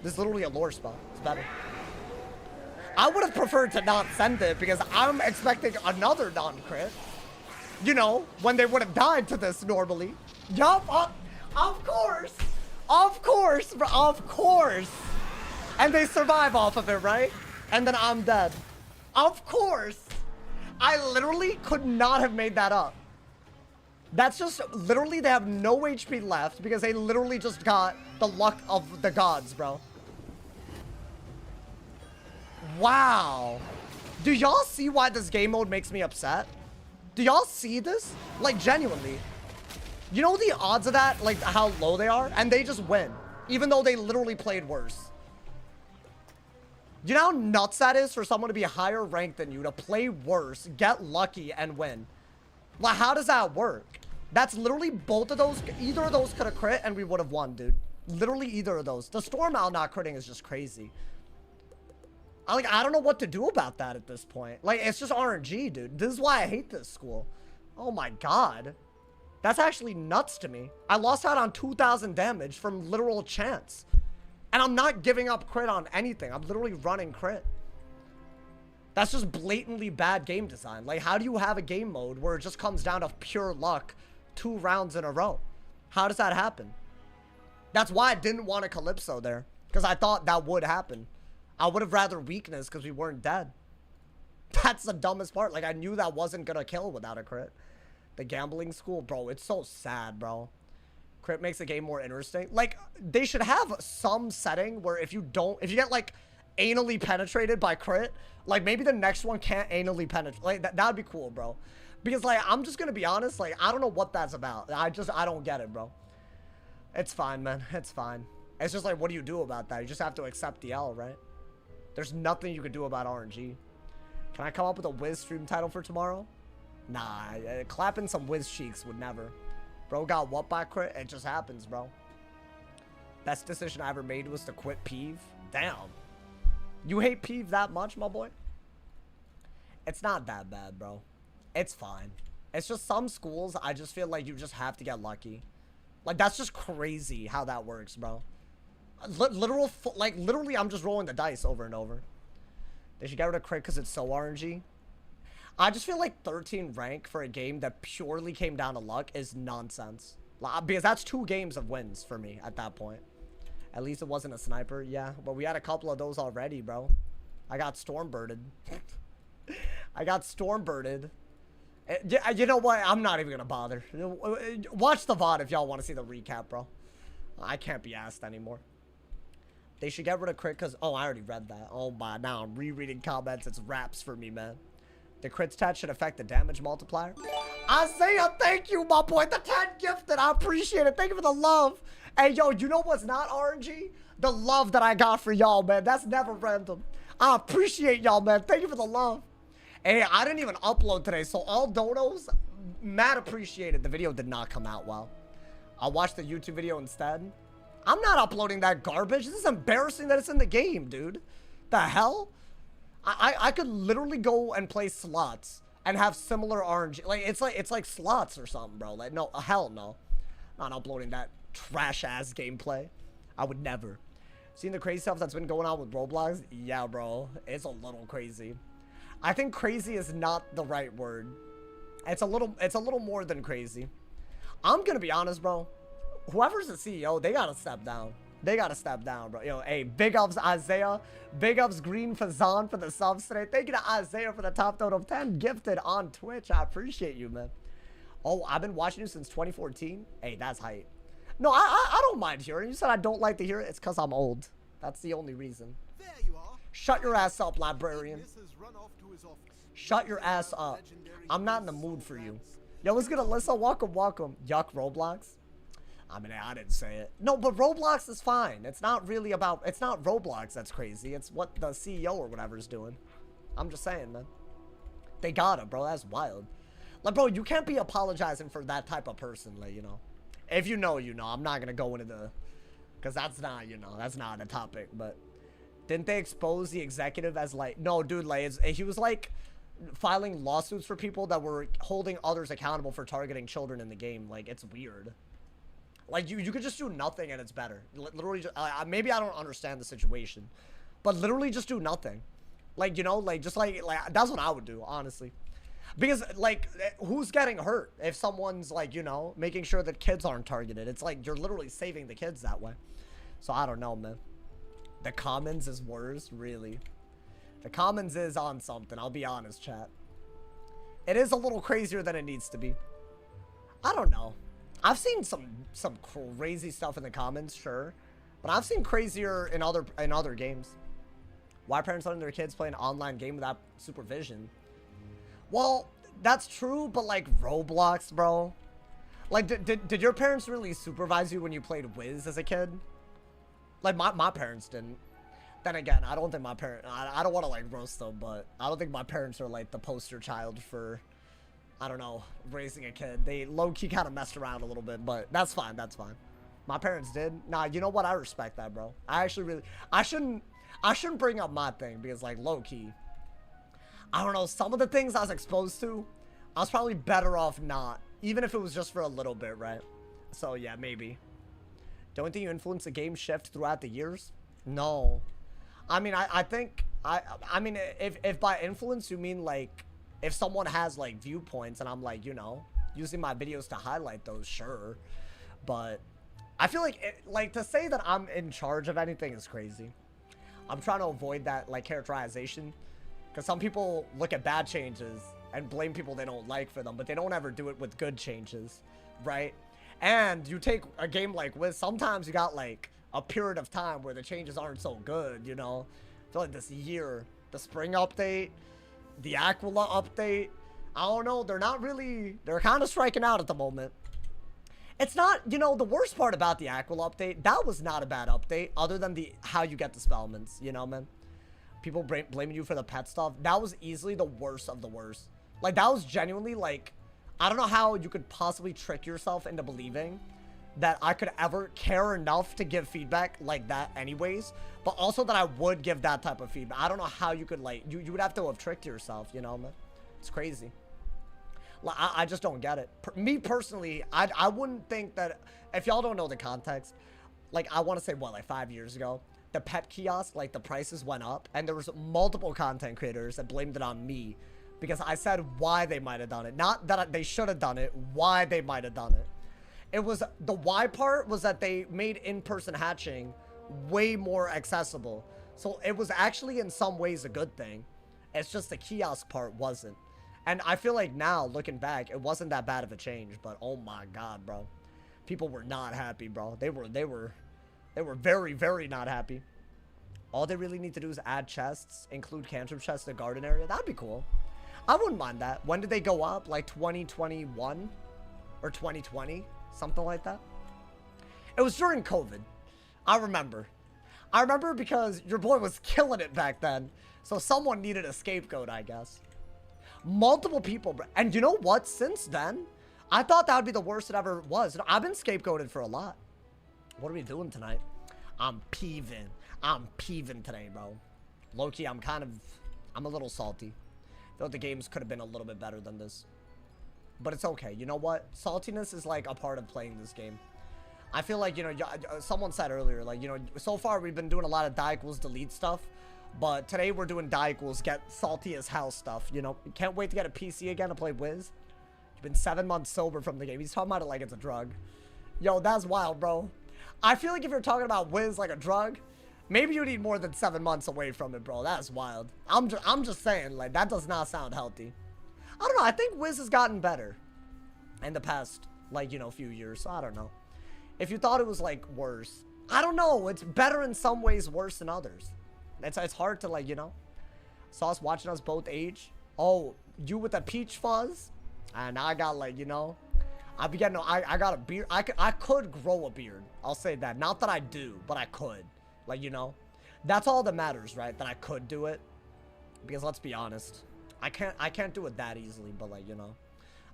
This is literally a lore spell. It's better. I would have preferred to not send it because I'm expecting another non-crit. You know, when they would have died to this normally. Yup, of course. Of course, bro, of course. And they survive off of it, right? And then I'm dead. Of course. I literally could not have made that up. That's just literally they have no HP left because they literally just got the luck of the gods, bro. Wow. Do y'all see why this game mode makes me upset? Do y'all see this? Like, genuinely. You know the odds of that, like how low they are? And they just win, even though they literally played worse. You know how nuts that is for someone to be higher ranked than you, to play worse, get lucky, and win? Like, how does that work? That's literally both of those. Either of those could have crit and we would have won, dude. Literally either of those. The Storm Owl not critting is just crazy. I don't know what to do about that at this point. Like, it's just RNG, dude. This is why I hate this school. Oh my god. That's actually nuts to me. I lost out on 2,000 damage from literal chance. And I'm not giving up crit on anything. I'm literally running crit. That's just blatantly bad game design. Like, how do you have a game mode where it just comes down to pure luck 2 rounds in a row? How does that happen? That's why I didn't want a Calypso there. Because I thought that would happen. I would have rather weakness because we weren't dead. That's the dumbest part. Like, I knew that wasn't going to kill without a crit. The gambling school, bro, it's so sad, bro. Crit makes the game more interesting. Like, they should have some setting where if you get, like, anally penetrated by crit, like, maybe the next one can't anally penetrate. Like, that would be cool, bro. Because, like, I'm just going to be honest, like, I don't know what that's about. I don't get it, bro. It's fine, man. It's fine. It's just like, what do you do about that? You just have to accept the L, right? There's nothing you can do about RNG. Can I come up with a Wiz stream title for tomorrow? Nah, clapping some Wiz cheeks would never. Bro got what by crit? It just happens, bro. Best decision I ever made was to quit Peeve. Damn. You hate Peeve that much, my boy? It's not that bad, bro. It's fine. It's just some schools, I just feel like you just have to get lucky. Like, that's just crazy how that works, bro. Literally, I'm just rolling the dice over and over. They should get rid of crit because it's so RNG. I just feel like 13 rank for a game that purely came down to luck is nonsense. Because that's 2 games of wins for me at that point. At least it wasn't a sniper. Yeah, but we had a couple of those already, bro. I got stormbirded. I got stormbirded. You know what? I'm not even going to bother. Watch the VOD if y'all want to see the recap, bro. I can't be asked anymore. They should get rid of crit because... Oh, I already read that. Oh, my. Now I'm rereading comments. It's raps for me, man. The crit stat should affect the damage multiplier. Isaiah, thank you, my boy. The 10 gifted. I appreciate it. Thank you for the love. Hey, yo, you know what's not RNG? The love that I got for y'all, man. That's never random. I appreciate y'all, man. Thank you for the love. Hey, I didn't even upload today, so all donos, mad appreciated. The video did not come out well. I'll watch the YouTube video instead. I'm not uploading that garbage. This is embarrassing that it's in the game, dude. The hell? I could literally go and play slots and have similar RNG. Like, it's like slots or something, bro. Like, no, hell no. Not uploading that trash-ass gameplay. I would never. Seeing the crazy stuff that's been going on with Roblox? Yeah, bro. It's a little crazy. I think crazy is not the right word. It's a little more than crazy. I'm gonna be honest, bro. Whoever's the CEO, they gotta step down. They gotta step down, bro. Yo, hey, big ups Isaiah. Big ups Green Fazan for the subs today. Thank you to Isaiah for the top note of 10 gifted on Twitch. I appreciate you, man. Oh, I've been watching you since 2014. Hey, that's hype. No, I don't mind hearing. You said I don't like to hear it. It's because I'm old. That's the only reason. There you are. Shut your ass up, librarian. Shut your ass up. I'm not in the mood for you. Yo, what's good, Alyssa? Welcome, welcome. Yuck, Roblox. I mean, I didn't say it. No, but Roblox is fine. It's not really about... It's not Roblox that's crazy. It's what the CEO or whatever is doing. I'm just saying, man. They got it, bro. That's wild. Like, bro, you can't be apologizing for that type of person, like, you know. If you know, you know. I'm not going to go into the... Because that's not, you know, that's not a topic, but... Didn't they expose the executive as, like... No, dude, like, he was, like... filing lawsuits for people that were holding others accountable for targeting children in the game. Like, it's weird. Like, you could just do nothing and it's better. Literally, just, maybe I don't understand the situation, but literally just do nothing. Like, you know, like, just like that's what I would do, honestly. Because, like, who's getting hurt if someone's, like, you know, making sure that kids aren't targeted? It's like you're literally saving the kids that way. So I don't know, man. The Commons is worse, really. The Commons is on something, I'll be honest, chat. It is a little crazier than it needs to be. I don't know. I've seen some crazy stuff in the comments, sure, but I've seen crazier in other games. Why parents letting their kids play an online game without supervision? Well, that's true, but like Roblox, bro. Like, did your parents really supervise you when you played Wiz as a kid? Like, my parents didn't. Then again, I don't think my parents... I don't want to, like, roast them, but I don't think my parents are, like, the poster child for, I don't know, raising a kid. They low-key kind of messed around a little bit, but that's fine, that's fine. My parents did. Nah, you know what? I respect that, bro. I actually really... I shouldn't bring up my thing, because, like, low-key, I don't know, some of the things I was exposed to, I was probably better off not. Even if it was just for a little bit, right? So, yeah, maybe. Don't think you influence the game shift throughout the years? No. I mean, I think... I mean, if by influence you mean, like, if someone has, like, viewpoints and I'm, like, you know, using my videos to highlight those, sure. But I feel like, like, to say that I'm in charge of anything is crazy. I'm trying to avoid that, like, characterization. Because some people look at bad changes and blame people they don't like for them, but they don't ever do it with good changes, right? And you take a game like Wiz, sometimes you got like a period of time where the changes aren't so good, you know? I feel like this year, the spring update, the Aquila update, I don't know, they're not really, they're kind of striking out at the moment. It's not, you know, the worst part about the Aquila update, that was not a bad update, other than the how you get the spellments, you know, man? People blaming you for the pet stuff, that was easily the worst of the worst. Like, that was genuinely, like, I don't know how you could possibly trick yourself into believing that I could ever care enough to give feedback like that anyways, but also that I would give that type of feedback. I don't know how you could, like, you would have to have tricked yourself, you know, man? It's crazy. Like, I just don't get it. Me personally, I wouldn't think that, if y'all don't know the context, like, I want to say, what, like 5 years ago, the pet kiosk, like, the prices went up, and there was multiple content creators that blamed it on me, because I said why they might have done it. Not that they should have done it, why they might have done it. It was, the why part was that they made in-person hatching way more accessible. So it was actually in some ways a good thing. It's just the kiosk part wasn't. And I feel like now, looking back, it wasn't that bad of a change, but oh my god, bro. People were not happy, bro. They were very, very not happy. All they really need to do is add chests, include cantrip chests in the garden area. That'd be cool. I wouldn't mind that. When did they go up? Like 2021 or 2020? Something like that. It was during COVID. I remember. I remember because your boy was killing it back then. So someone needed a scapegoat, I guess. Multiple people. And you know what? Since then, I thought that would be the worst it ever was. I've been scapegoated for a lot. What are we doing tonight? I'm peeving. I'm peeving today, bro. Low-key, I'm a little salty. Though the games could have been a little bit better than this. But it's okay. You know what? Saltiness is like a part of playing this game. I feel like, you know, someone said earlier, like, you know, so far we've been doing a lot of die equals delete stuff. But today we're doing die equals get salty as hell stuff, you know. Can't wait to get a PC again to play Wiz. You've been 7 months sober from the game. He's talking about it like it's a drug. Yo, that's wild, bro. I feel like if you're talking about Wiz like a drug, maybe you need more than 7 months away from it, bro. That's wild. I'm just saying, like, that does not sound healthy. I don't know. I think Wiz has gotten better in the past, like, you know, few years. So I don't know. If you thought it was, like, worse, I don't know. It's better in some ways, worse than others. It's hard to, like, you know. Sauce watching us both age. Oh, you with a peach fuzz? And I got, like, you know, I got a beard. I could grow a beard. I'll say that. Not that I do, but I could. Like, you know, that's all that matters, right? That I could do it. Because let's be honest, I can't do it that easily, but, like, you know,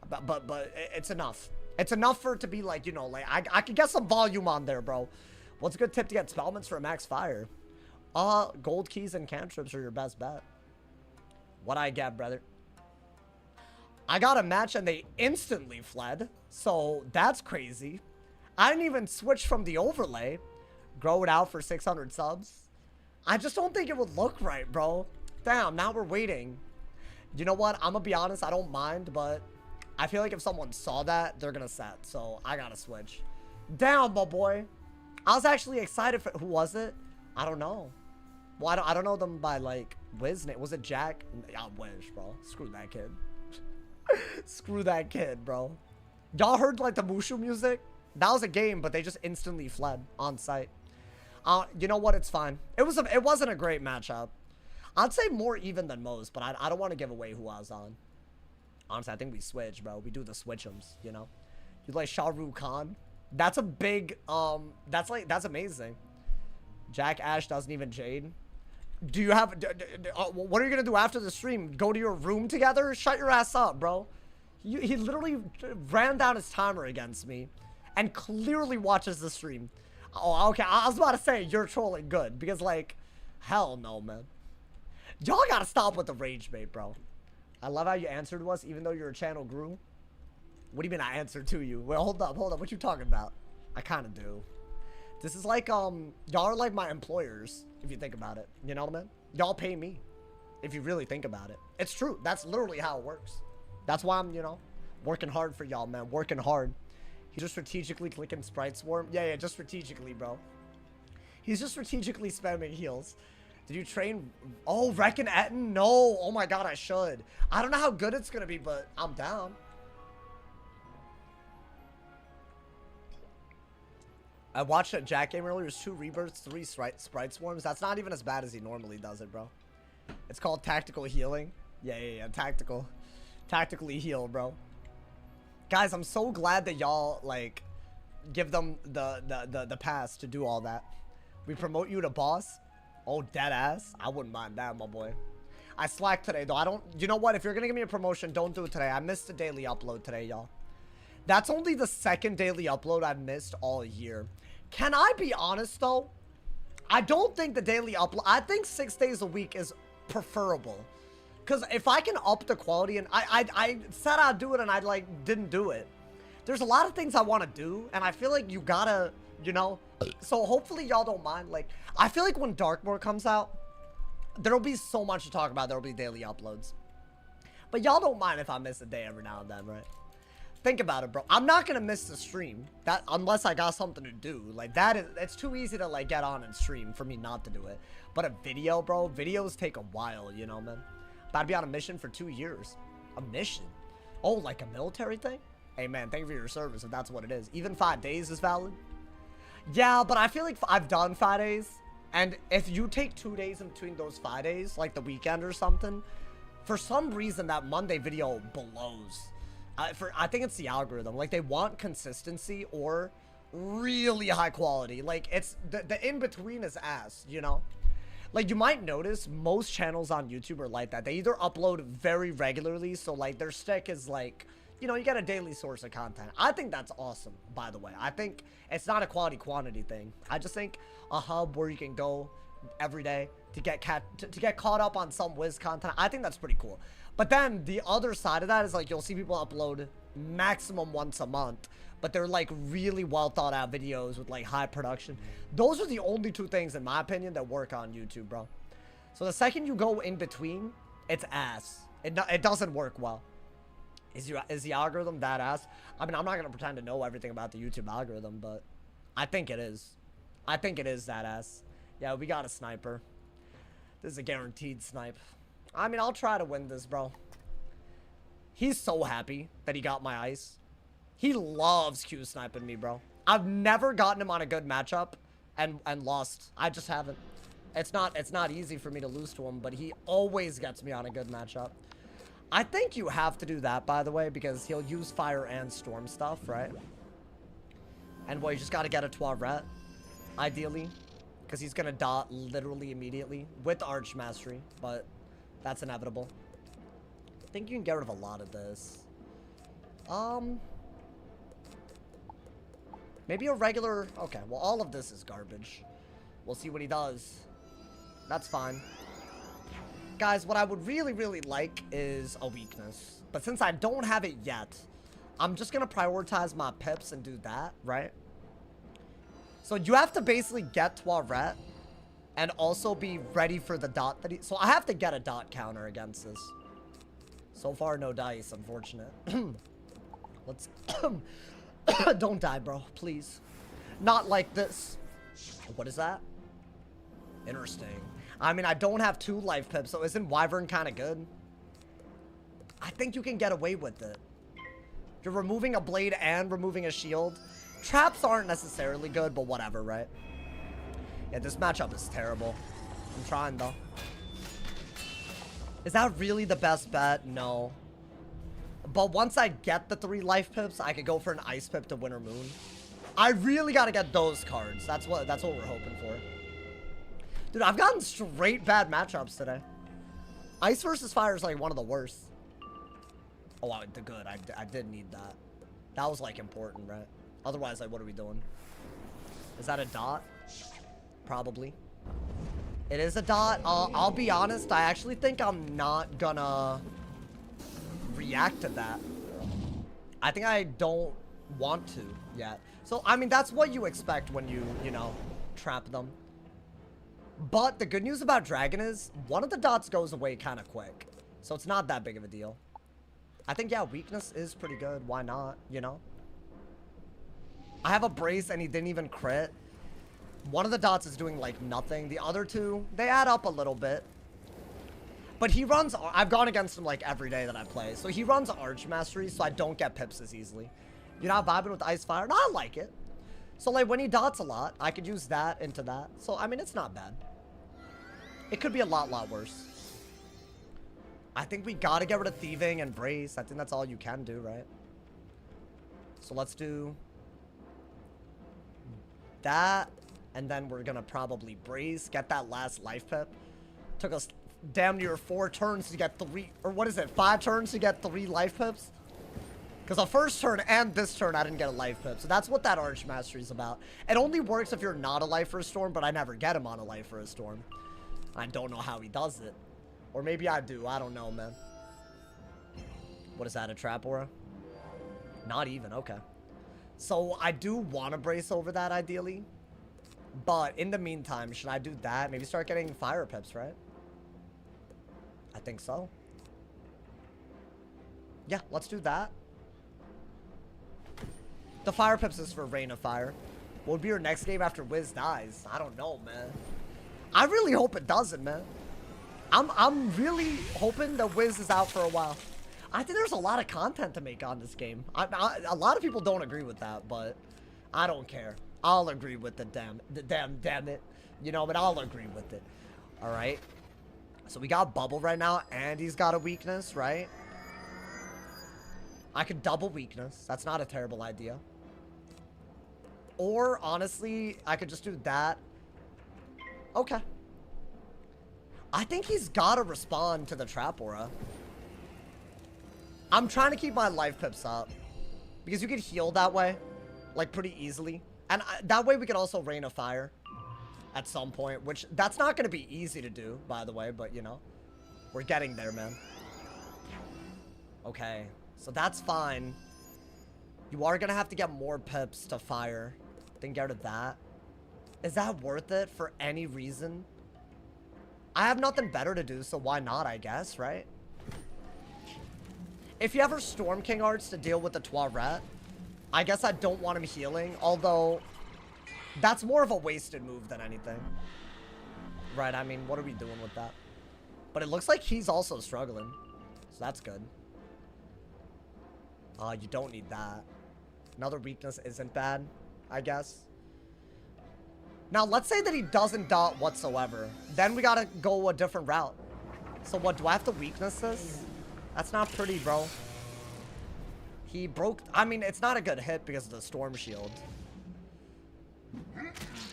but it's enough. It's enough for it to be, like, you know, like, I could get some volume on there, bro. What's a good tip to get spellments for a max fire? Gold keys and cantrips are your best bet. What I get, brother? I got a match and they instantly fled. So that's crazy. I didn't even switch from the overlay. Grow it out for 600 subs. I just don't think it would look right, bro. Damn, now we're waiting. You know what? I'm gonna be honest, I don't mind, but I feel like if someone saw that, they're gonna set. So I gotta switch. Damn, my boy. I was actually excited for, who was it? I don't know. Well, I don't know them by, like, Wiz name. Was it Jack? I wish, bro. Screw that kid. Screw that kid, bro. Y'all heard like the Mushu music? That was a game, but they just instantly fled on site. You know what? It's fine. It wasn't a great matchup. I'd say more even than most, but I don't want to give away who I was on. Honestly, I think we switch, bro. We do the switch'ems, you know? You like Shah Rukh Khan? That's a big, that's amazing. Jack Ash doesn't even Jade. Do you have, what are you gonna do after the stream? Go to your room together? Shut your ass up, bro. He literally ran down his timer against me and clearly watches the stream. Oh, okay. I was about to say you're trolling good because, like, hell no, man. Y'all gotta stop with the rage bait, bro. I love how you answered us even though your channel grew. What do you mean I answered to you? Well, hold up. What you talking about? I kind of do. This is like, y'all are like my employers, if you think about it. You know what I mean? Y'all pay me, if you really think about it. It's true. That's literally how it works. That's why I'm, you know, working hard for y'all, man. Working hard. He's just strategically clicking Sprite Swarm. Yeah, just strategically, bro. He's just strategically spamming heals. Did you train? Oh, Reckon Etten? No. Oh my god, I should. I don't know how good it's gonna be, but I'm down. I watched a Jack game earlier. There's 2 rebirths, 3 Sprite Swarms. That's not even as bad as he normally does it, bro. It's called tactical healing. Yeah. Tactical. Tactically heal, bro. Guys, I'm so glad that y'all, like, give them the pass to do all that. We promote you to boss. Oh, dead ass. I wouldn't mind that, my boy. I slacked today, though. You know what? If you're gonna give me a promotion, don't do it today. I missed the daily upload today, y'all. That's only the 2nd daily upload I've missed all year. Can I be honest, though? I don't think the daily upload... I think 6 days a week is preferable. Because if I can up the quality... And I said I'd do it and I, like, didn't do it. There's a lot of things I want to do. And I feel like you gotta, you know... So hopefully y'all don't mind. Like, I feel like when Darkmoor comes out, there'll be so much to talk about. There'll be daily uploads. But y'all don't mind if I miss a day every now and then, right? Think about it, bro. I'm not gonna miss the stream unless I got something to do. Like, it's too easy to, like, get on and stream for me not to do it. But a video, bro, videos take a while, you know, man. About to be on a mission for 2 years. A mission? Oh, like a military thing? Hey, man, thank you for your service if that's what it is. Even 5 days is valid? Yeah, but I feel like I've done 5 days. And if you take 2 days in between those 5 days, like the weekend or something, for some reason that Monday video blows. I think it's the algorithm. Like, they want consistency or really high quality. Like, it's the in-between is ass, you know? Like, you might notice most channels on YouTube are like that. They either upload very regularly, so, like, their stick is, like, you know, you get a daily source of content. I think that's awesome, by the way. I think it's not a quality-quantity thing. I just think a hub where you can go every day to get caught up on some Wiz content, I think that's pretty cool. But then the other side of that is, like, you'll see people upload maximum once a month, but they're, like, really well thought out videos with, like, high production. Those are the only 2 things, in my opinion, that work on YouTube, bro. So the second you go in between, it's ass. It doesn't work well. Is the algorithm that ass? I mean, I'm not gonna pretend to know everything about the YouTube algorithm, but I think it is. I think it is that ass. Yeah, we got a sniper. This is a guaranteed snipe. I mean, I'll try to win this, bro. He's so happy that he got my ice. He loves Q sniping me, bro. I've never gotten him on a good matchup and lost. I just haven't. It's not easy for me to lose to him, but he always gets me on a good matchup. I think you have to do that, by the way, because he'll use fire and storm stuff, right? And, well, you just got to get a Toiret, ideally, because he's going to dot literally immediately with Arch Mastery, but that's inevitable. I think you can get rid of a lot of this. Maybe a regular... Okay, well, all of this is garbage. We'll see what he does. That's fine. Guys, what I would really, really like is a weakness. But since I don't have it yet, I'm just going to prioritize my pips and do that, right? So you have to basically get Toiret and also be ready for the dot that he... So I have to get a dot counter against this. So far, no dice, unfortunate. Let's... Don't die, bro, please. Not like this. What is that? Interesting. I mean, I don't have 2 life pips, so isn't Wyvern kind of good? I think you can get away with it. You're removing a blade and removing a shield. Traps aren't necessarily good, but whatever, right? Yeah, this matchup is terrible. I'm trying, though. Is that really the best bet? No. But once I get the 3 life pips, I could go for an ice pip to Winter Moon. I really gotta get those cards. That's what we're hoping for. Dude, I've gotten straight bad matchups today. Ice versus fire is like one of the worst. Oh, good. I did need that. That was like important, right? Otherwise, like, what are we doing? Is that a dot? Probably. It is a dot. I'll be honest. I actually think I'm not gonna react to that. I think I don't want to yet. So, I mean, that's what you expect when you know, trap them. But the good news about Dragon is one of the dots goes away kind of quick. So it's not that big of a deal. I think, yeah, weakness is pretty good. Why not, you know? I have a brace and he didn't even crit. One of the dots is doing, like, nothing. The other 2, they add up a little bit. But he runs... I've gone against him, like, every day that I play. So he runs Arch Mastery, so I don't get pips as easily. You're not vibing with Ice Fire? No, I like it. So, like, when he dots a lot, I could use that into that. So, I mean, it's not bad. It could be a lot worse. I think we gotta get rid of Thieving and Brace. I think that's all you can do, right? So, let's do... that... and then we're gonna probably Brace, get that last life pip. Took us damn near 4 turns to get 3, or what is it, 5 turns to get 3 life pips? Because the first turn and this turn, I didn't get a life pip. So that's what that Arch Mastery is about. It only works if you're not a life for a storm, but I never get him on a life for a storm. I don't know how he does it. Or maybe I do, I don't know, man. What is that, a trap aura? Not even, okay. So I do want to Brace over that, ideally. But in the meantime, should I do that? Maybe start getting fire pips, right? I think so. Yeah, let's do that. The fire pips is for Rain of Fire. What would be your next game after Wiz dies? I don't know, man. I really hope it doesn't, man. I'm really hoping that Wiz is out for a while. I think there's a lot of content to make on this game. A lot of people don't agree with that, but I don't care. I'll agree with the damn it. You know, but I'll agree with it. All right. So we got Bubble right now, and he's got a weakness, right? I could double weakness. That's not a terrible idea. Or, honestly, I could just do that. Okay. I think he's got to respond to the Trap Aura. I'm trying to keep my life pips up. Because you can heal that way. Like, pretty easily. And that way we can also Rain of Fire. At some point. Which, that's not going to be easy to do, by the way. But, you know. We're getting there, man. Okay. So that's fine. You are going to have to get more pips to fire. Then get rid of that. Is that worth it for any reason? I have nothing better to do, so why not, I guess, right? If you ever Storm King Arts to deal with the Toilet, I guess I don't want him healing, although that's more of a wasted move than anything. Right, I mean, what are we doing with that? But it looks like he's also struggling, so that's good. You don't need that. Another weakness isn't bad, I guess. Now, let's say that he doesn't dot whatsoever. Then we gotta go a different route. So what, do I have to weakness this? That's not pretty, bro. He broke... I mean, it's not a good hit because of the Storm Shield.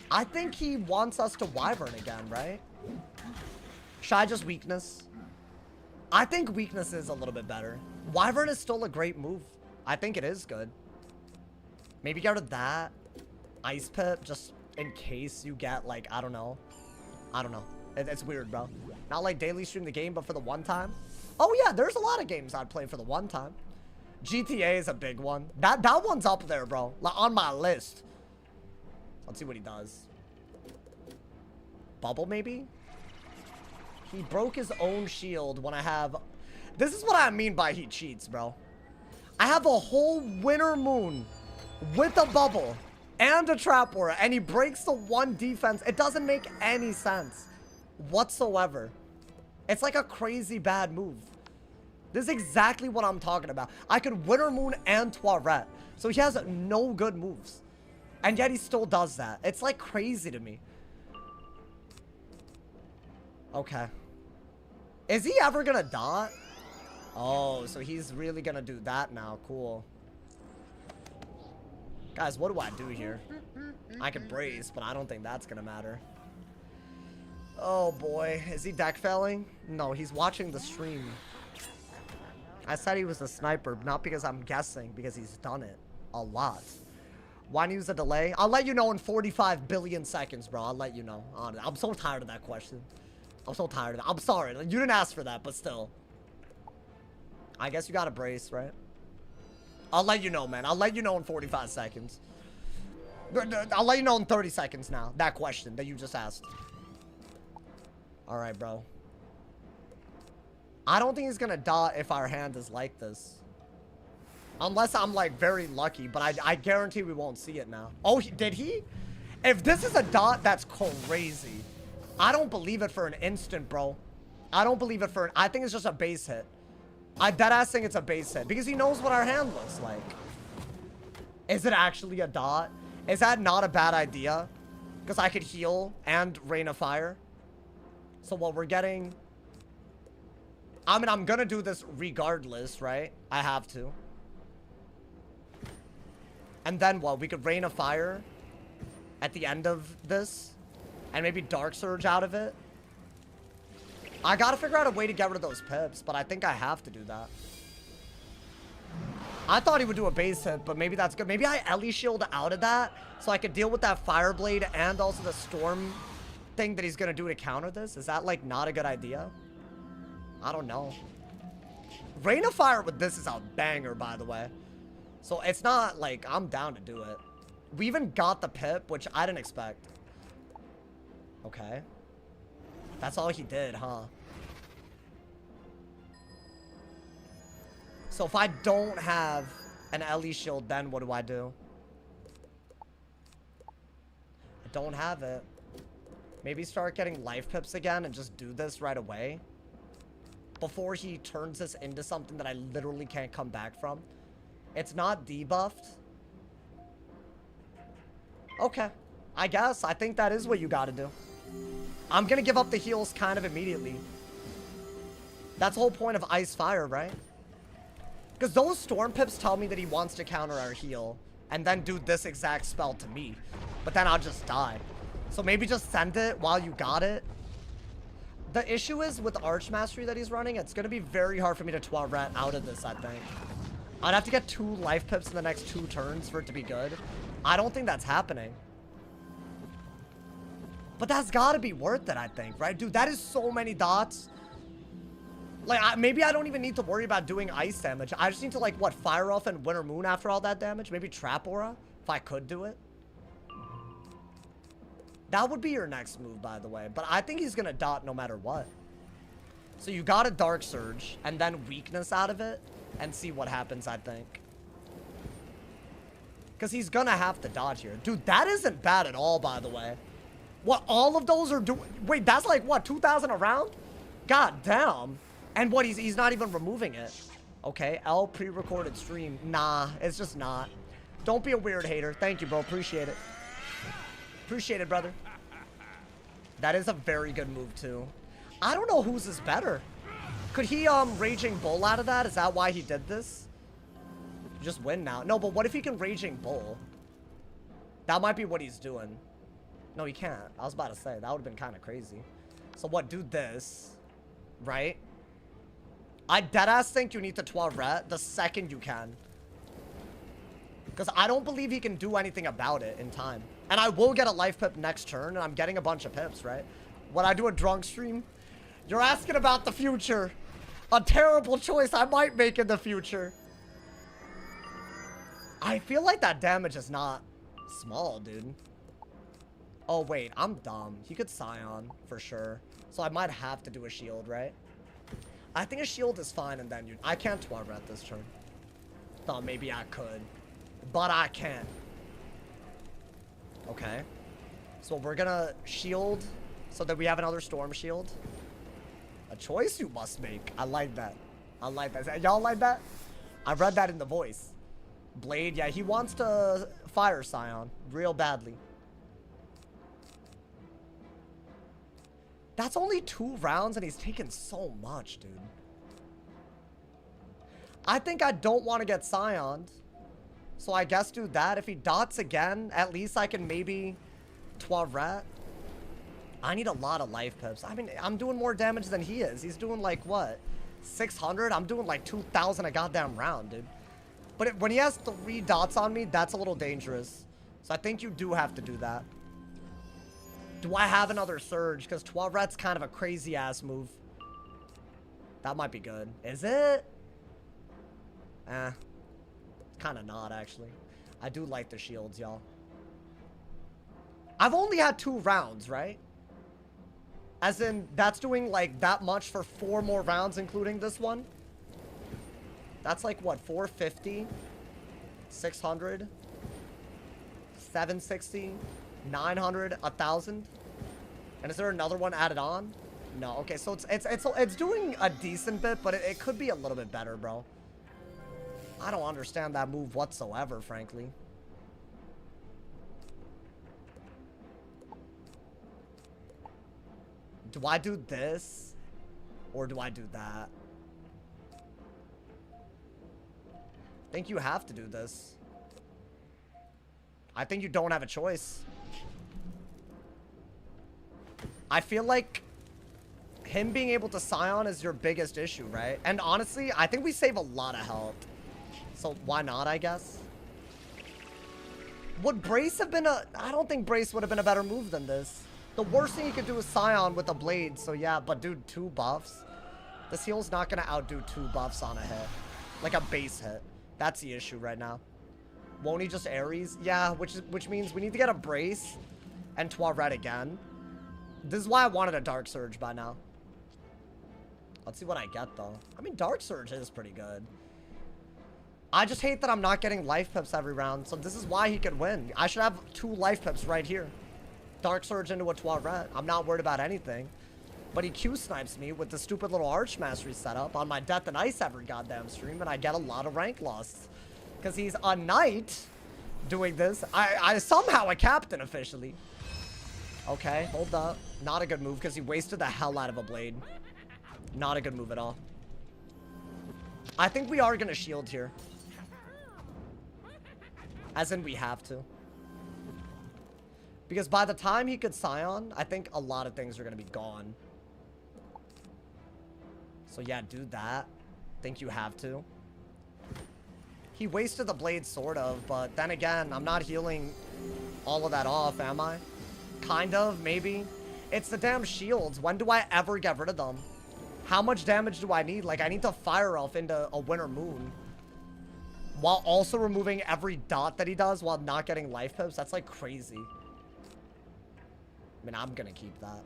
I think he wants us to Wyvern again, right? Should I just weakness? I think weakness is a little bit better. Wyvern is still a great move. I think it is good. Maybe get rid of that. Ice Pip, just in case you get, like, I don't know. I don't know. It's weird, bro. Not like daily stream the game, but for the one time. Oh, yeah, there's a lot of games I'd play for the one time. GTA is a big one. That one's up there, bro. Like, on my list. Let's see what he does. Bubble, maybe? He broke his own shield when I have... This is what I mean by he cheats, bro. I have a whole Winter Moon with a bubble and a Trap Aura, and he breaks the one defense. It doesn't make any sense whatsoever. It's like a crazy bad move. This is exactly what I'm talking about. I could Winter Moon and Toilet. So he has no good moves. And yet he still does that. It's like crazy to me. Okay. Is he ever gonna dot? Oh, so he's really gonna do that now. Cool. Guys, what do I do here? I can brace, but I don't think that's gonna matter. Oh boy. Is he deck failing? No, he's watching the stream. I said he was a sniper, not because I'm guessing, because he's done it a lot. Why use a delay? I'll let you know in 45 billion seconds, bro. I'll let you know. I'm so tired of that question. I'm so tired of it. I'm sorry. You didn't ask for that, but still. I guess you got to brace, right? I'll let you know, man. I'll let you know in 45 seconds. I'll let you know in 30 seconds now. That question that you just asked. All right, bro. I don't think he's going to dot if our hand is like this. Unless I'm, like, very lucky. But I guarantee we won't see it now. Oh, did he? If this is a dot, that's crazy. I don't believe it for an instant, bro. I don't believe it for an... I think it's just a base hit. I deadass think it's a base hit. Because he knows what our hand looks like. Is it actually a dot? Is that not a bad idea? Because I could heal and rain of fire. So what we're getting... I mean, I'm going to do this regardless, right? I have to. And then what? We could rain of fire at the end of this. And maybe Dark Surge out of it. I gotta figure out a way to get rid of those pips, but I think I have to do that. I thought he would do a base hit, but maybe that's good. Maybe I Ellie shield out of that, so I could deal with that Fire Blade and also the Storm thing that he's gonna do to counter this. Is that, like, not a good idea? I don't know. Rain of Fire with this is a banger, by the way. So it's not, like, I'm down to do it. We even got the pip, which I didn't expect. Okay. That's all he did, huh? So if I don't have an Ellie shield, then what do I do? I don't have it. Maybe start getting life pips again and just do this right away. Before he turns this into something that I literally can't come back from. It's not debuffed. Okay. I guess. I think that is what you gotta do. I'm gonna give up the heals kind of immediately. That's the whole point of Ice Fire, right? Because those Storm Pips tell me that he wants to counter our heal. And then do this exact spell to me. But then I'll just die. So maybe just send it while you got it. The issue is with Arch Mastery that he's running, it's gonna be very hard for me to Toilet out of this, I think. I'd have to get 2 life pips in the next 2 turns for it to be good. I don't think that's happening. But that's gotta be worth it, I think, right? Dude, that is so many dots. Like, maybe I don't even need to worry about doing ice damage. I just need to, like, what, Fire Off and Winter Moon after all that damage? Maybe Trap Aura, if I could do it. That would be your next move, by the way. But I think he's gonna dot no matter what. So you got a Dark Surge, and then Weakness out of it, and see what happens, I think. Because he's gonna have to dodge here. Dude, that isn't bad at all, by the way. What, all of those are doing? Wait, that's like, what, 2,000 a round? God damn. And what, he's not even removing it. Okay, L pre-recorded stream. Nah, it's just not. Don't be a weird hater. Thank you, bro. Appreciate it. Appreciate it, brother. That is a very good move, too. I don't know whose is better. Could he, Raging Bull out of that? Is that why he did this? Just win now. No, but what if he can Raging Bull? That might be what he's doing. No, he can't. I was about to say, that would have been kind of crazy. So what, do this, right? I deadass think you need to Toilet the second you can. Because I don't believe he can do anything about it in time. And I will get a life pip next turn, and I'm getting a bunch of pips, right? When I do a drunk stream, you're asking about the future. A terrible choice I might make in the future. I feel like that damage is not small, dude. Oh, wait, I'm dumb. He could Scion, for sure. So I might have to do a shield, right? I think a shield is fine, and then I can't Toilet this turn. Thought maybe I could. But I can't. Okay. So we're gonna shield so that we have another Storm Shield. A choice you must make. I like that. I like that. Y'all like that? I read that in the voice. Blade, yeah, he wants to fire Scion real badly. That's only 2 rounds and he's taken so much, dude. I think I don't want to get Scioned. So I guess do that. If he dots again, at least I can maybe Toiret. I need a lot of life pips. I mean, I'm doing more damage than he is. He's doing like, what? 600? I'm doing like 2,000 a goddamn round, dude. But when he has 3 dots on me, that's a little dangerous. So I think you do have to do that. Do I have another surge? Because Toiret's kind of a crazy ass move. That might be good. Is it? Kind of not, actually. I do like the shields, y'all. I've only had 2 rounds, right? As in, that's doing like that much for 4 more rounds, including this one. That's like what, 450, 600, 760, 900, 1,000. And is there another one added on? No. Okay, so it's doing a decent bit, but it could be a little bit better, bro. I don't understand that move whatsoever, frankly. Do I do this? Or do I do that? I think you have to do this. I think you don't have a choice. I feel like him being able to Scion is your biggest issue, right? And honestly, I think we save a lot of health. So why not, I guess? Would Brace have been a... I don't think Brace would have been a better move than this. The worst thing you could do is Scion with a blade. So yeah, but dude, 2 buffs. This heal's not going to outdo 2 buffs on a hit. Like a base hit. That's the issue right now. Won't he just Ares? Yeah, which means we need to get a Brace and Toiret again. This is why I wanted a Dark Surge by now. Let's see what I get, though. I mean, Dark Surge is pretty good. I just hate that I'm not getting life pips every round, so this is why he could win. I should have 2 life pips right here. Dark Surge into a Toiret. I'm not worried about anything. But he Q snipes me with the stupid little Arch Mastery setup on my Death and Ice every goddamn stream, and I get a lot of rank loss. Because he's a knight doing this. I somehow a captain officially. Okay, hold up. Not a good move because he wasted the hell out of a blade. Not a good move at all. I think we are going to shield here. As in, we have to. Because by the time he could Scion, I think a lot of things are going to be gone. So yeah, do that. Think you have to. He wasted the blade, sort of. But then again, I'm not healing all of that off, am I? Kind of, maybe. It's the damn shields. When do I ever get rid of them? How much damage do I need? Like, I need to Fire Elf into a Winter Moon. While also removing every dot that he does while not getting life pips. That's, like, crazy. I mean, I'm gonna keep that.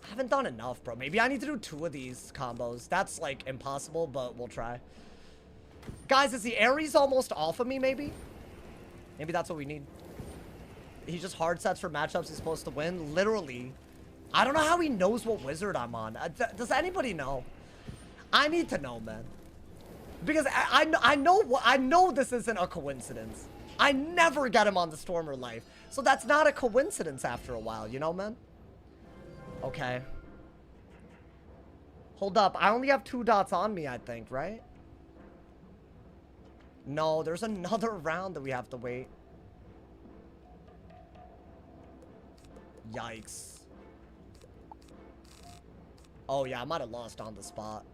I haven't done enough, bro. Maybe I need to do 2 of these combos. That's, like, impossible, but we'll try. Guys, is the Ares almost off of me, maybe? Maybe that's what we need. He just hard sets for matchups he's supposed to win. Literally. I don't know how he knows what wizard I'm on. Does anybody know? I need to know, man. Because I know this isn't a coincidence. I never get him on the Stormer life. So that's not a coincidence after a while, you know, man? Okay. Hold up. I only have 2 dots on me, I think, right? No, there's another round that we have to wait. Yikes. Oh, yeah, I might have lost on the spot.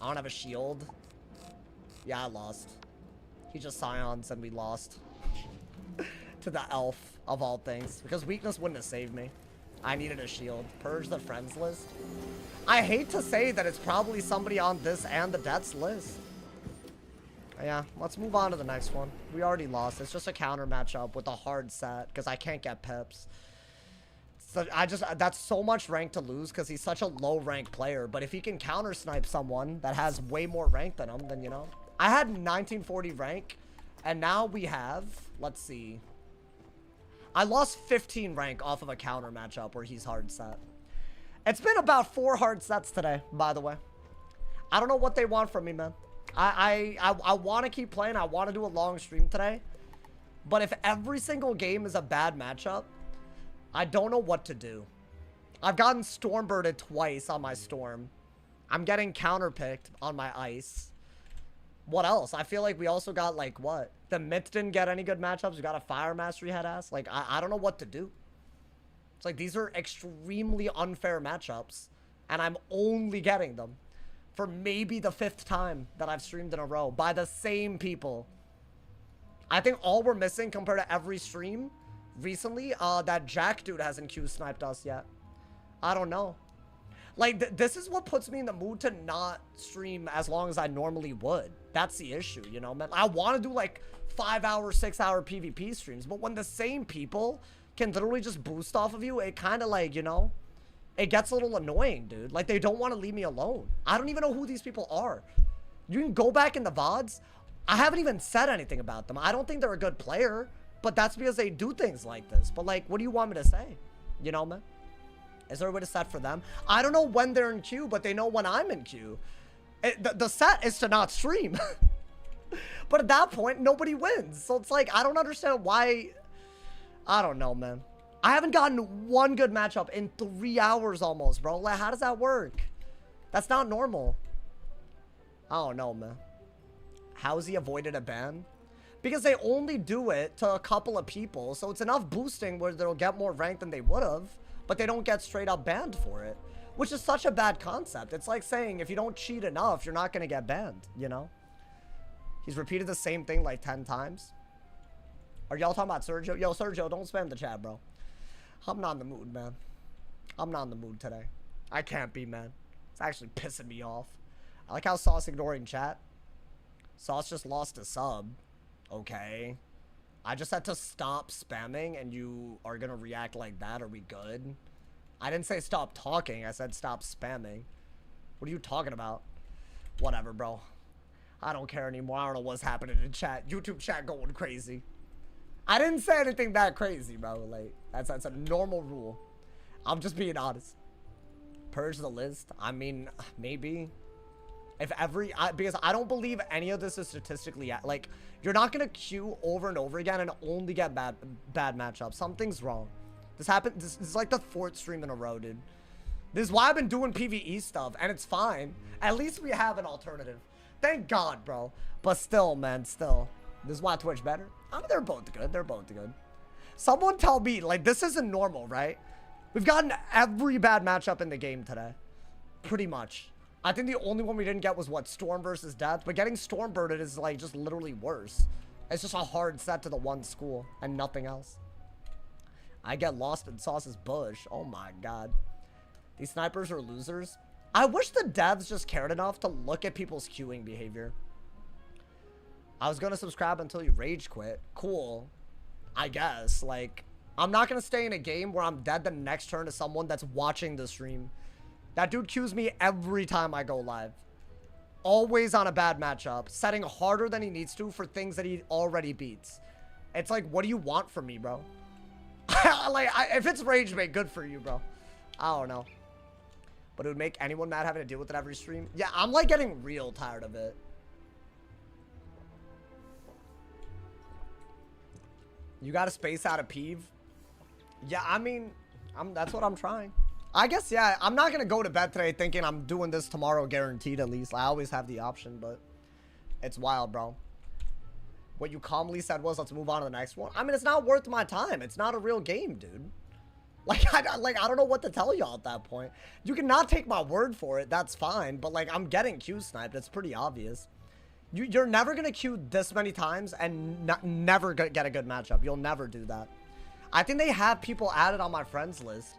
I don't have a shield. Yeah, I lost. He just Scions and we lost. To the elf, of all things. Because weakness wouldn't have saved me. I needed a shield. Purge the friends list. I hate to say that it's probably somebody on this and the deaths list. Yeah, let's move on to the next one. We already lost. It's just a counter matchup with a hard set because I can't get pips. So that's so much rank to lose because he's such a low rank player. But if he can counter snipe someone that has way more rank than him, then you know. I had 1940 rank and now we have, let's see. I lost 15 rank off of a counter matchup where he's hard set. It's been about 4 hard sets today, by the way. I don't know what they want from me, man. I want to keep playing. I want to do a long stream today. But if every single game is a bad matchup, I don't know what to do. I've gotten Stormbirded twice on my Storm. I'm getting counterpicked on my Ice. What else? I feel like we also got, like, what? The Myth didn't get any good matchups. We got a Fire Mastery head ass. Like, I don't know what to do. It's like, these are extremely unfair matchups. And I'm only getting them for maybe the 5th time that I've streamed in a row by the same people. I think all we're missing compared to every stream recently, that Jack dude hasn't Q sniped us yet. I don't know. Like, this is what puts me in the mood to not stream as long as I normally would. That's the issue, you know, man. I want to do, like, 5-hour, 6-hour PvP streams, but when the same people can literally just boost off of you, it kind of, like, you know, it gets a little annoying, dude. Like, they don't want to leave me alone. I don't even know who these people are. You can go back in the VODs. I haven't even said anything about them. I don't think they're a good player, but that's because they do things like this. But, like, what do you want me to say? You know, man? Is there a way to set for them? I don't know when they're in queue, but they know when I'm in queue. The set is to not stream. But at that point, nobody wins. So it's like, I don't understand why. I don't know, man. I haven't gotten one good matchup in 3 hours almost, bro. Like, how does that work? That's not normal. I don't know, man. How has he avoided a ban? Because they only do it to a couple of people. So it's enough boosting where they'll get more rank than they would have. But they don't get straight up banned for it, which is such a bad concept. It's like saying if you don't cheat enough, you're not going to get banned, you know? He's repeated the same thing like 10 times. Are y'all talking about Sergio? Yo, Sergio, don't spam the chat, bro. I'm not in the mood, man. I'm not in the mood today. I can't be, man. It's actually pissing me off. I like how Sauce ignoring chat. Sauce just lost a sub. Okay. I just had to stop spamming and you are gonna react like that. Are we good? I didn't say stop talking. I said stop spamming. What are you talking about? Whatever, bro. I don't care anymore. I don't know what's happening in chat. YouTube chat going crazy. I didn't say anything that crazy, bro. Like, that's a normal rule. I'm just being honest. Purge the list. I mean, maybe. If because I don't believe any of this is statistically, like, you're not gonna queue over and over again and only get bad matchups. Something's wrong. This happened. This is like the 4th stream in a row, dude. This is why I've been doing PvE stuff, and it's fine. At least we have an alternative. Thank God, bro. But still, man, still. This is why Twitch better. I mean, they're both good. They're both good. Someone tell me, like, this isn't normal, right? We've gotten every bad matchup in the game today. Pretty much. I think the only one we didn't get was, what, Storm versus Death? But getting Stormbirded is, like, just literally worse. It's just a hard set to the one school and nothing else. I get lost in Sauce's bush. Oh, my God. These snipers are losers. I wish the devs just cared enough to look at people's queuing behavior. I was going to subscribe until you rage quit. Cool. I guess. Like, I'm not going to stay in a game where I'm dead the next turn to someone that's watching the stream. That dude queues me every time I go live. Always on a bad matchup. Setting harder than he needs to for things that he already beats. It's like, what do you want from me, bro? Like, if it's rage bait, good for you, bro. I don't know. But it would make anyone mad having to deal with it every stream. Yeah, I'm like getting real tired of it. You gotta space out a peeve? Yeah, I mean, that's what I'm trying. I guess, yeah, I'm not going to go to bed today thinking I'm doing this tomorrow guaranteed at least. I always have the option, but it's wild, bro. What you calmly said was, let's move on to the next one. I mean, it's not worth my time. It's not a real game, dude. Like, I don't know what to tell y'all at that point. You cannot take my word for it. That's fine. But, like, I'm getting Q sniped. It's pretty obvious. You're never going to Q this many times and never get a good matchup. You'll never do that. I think they have people added on my friends list.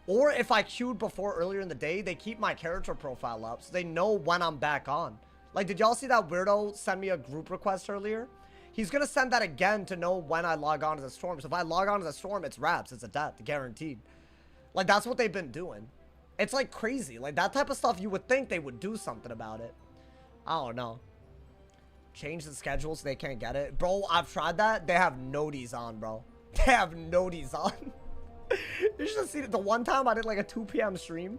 Or if I queued before earlier in the day, they keep my character profile up so they know when I'm back on. Like, did y'all see that weirdo send me a group request earlier? He's going to send that again to know when I log on to the storm. So if I log on to the storm, it's wraps. It's a death, guaranteed. Like, that's what they've been doing. It's, like, crazy. Like, that type of stuff, you would think they would do something about it. I don't know. Change the schedule so they can't get it. Bro, I've tried that. They have noties on, bro. They have noties on. You should have seen it. The one time I did like a 2 p.m. stream,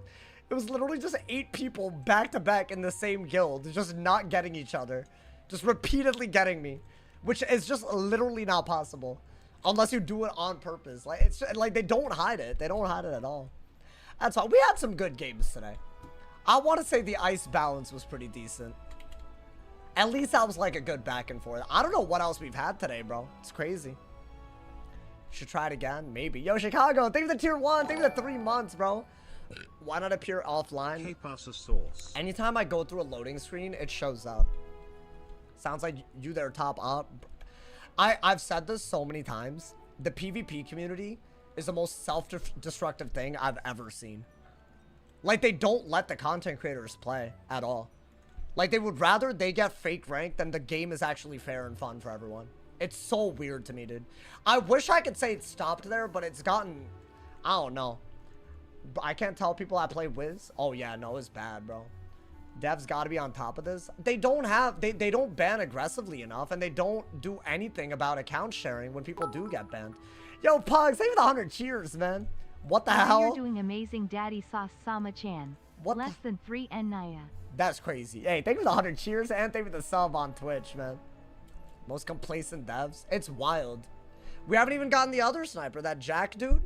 it was literally just 8 people back to back in the same guild, just not getting each other. Just repeatedly getting me. Which is just literally not possible. Unless you do it on purpose. Like, it's just, like, they don't hide it. They don't hide it at all. That's all. We had some good games today. I want to say the ice balance was pretty decent. At least that was like a good back and forth. I don't know what else we've had today, bro. It's crazy. Should try it again. Maybe. Yo, Chicago, thank you for the tier 1. Thank you for the 3 months, bro. Why not appear offline? Keep us a source. Anytime I go through a loading screen, it shows up. Sounds like you there, top up. I've said this so many times. The PvP community is the most self-destructive thing I've ever seen. Like, they don't let the content creators play at all. Like, they would rather they get fake rank than the game is actually fair and fun for everyone. It's so weird to me, dude. I wish I could say it stopped there, but it's gotten... I don't know. I can't tell people I play Wiz. Oh, yeah, no, it's bad, bro. Devs got to be on top of this. They don't have... They don't ban aggressively enough, and they don't do anything about account sharing when people do get banned. Yo, Pugs, thank you for the 100 cheers, man. What the hell? You're doing amazing, Daddy Sauce Sama-chan. What Less than 3 and Naya. That's crazy. Hey, thank you for the 100 cheers, and thank you for the sub on Twitch, man. Most complacent devs. It's wild. We haven't even gotten the other sniper, that Jack dude.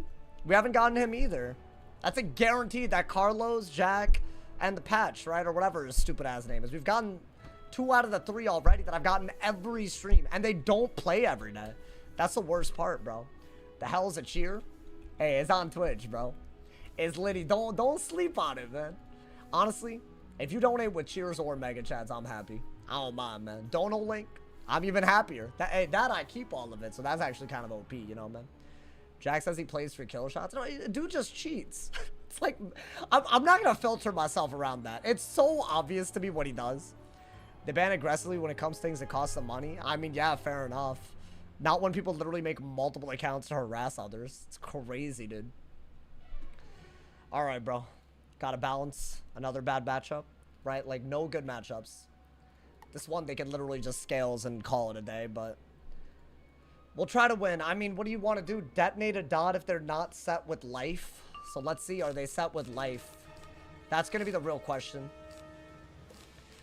We haven't gotten him either. That's a guarantee that Carlos, Jack, and the Patch, right? Or whatever his stupid ass name is. We've gotten 2 out of the 3 already that I've gotten every stream. And they don't play every day. That's the worst part, bro. The hell is a cheer? Hey, it's on Twitch, bro. It's Liddy. Don't sleep on it, man. Honestly, if you donate with cheers or mega chats, I'm happy. I don't mind, man. Dono link. I'm even happier. That I keep all of it, so that's actually kind of OP, you know, man. Jack says he plays for kill shots. No, dude just cheats. It's like, I'm not going to filter myself around that. It's so obvious to me what he does. They ban aggressively when it comes to things that cost them money. I mean, yeah, fair enough. Not when people literally make multiple accounts to harass others. It's crazy, dude. All right, bro. Got to balance another bad matchup, right? Like, no good matchups. This one, they can literally just scales and call it a day, but we'll try to win. I mean, what do you want to do? Detonate a dot if they're not set with life? So let's see, are they set with life? That's going to be the real question.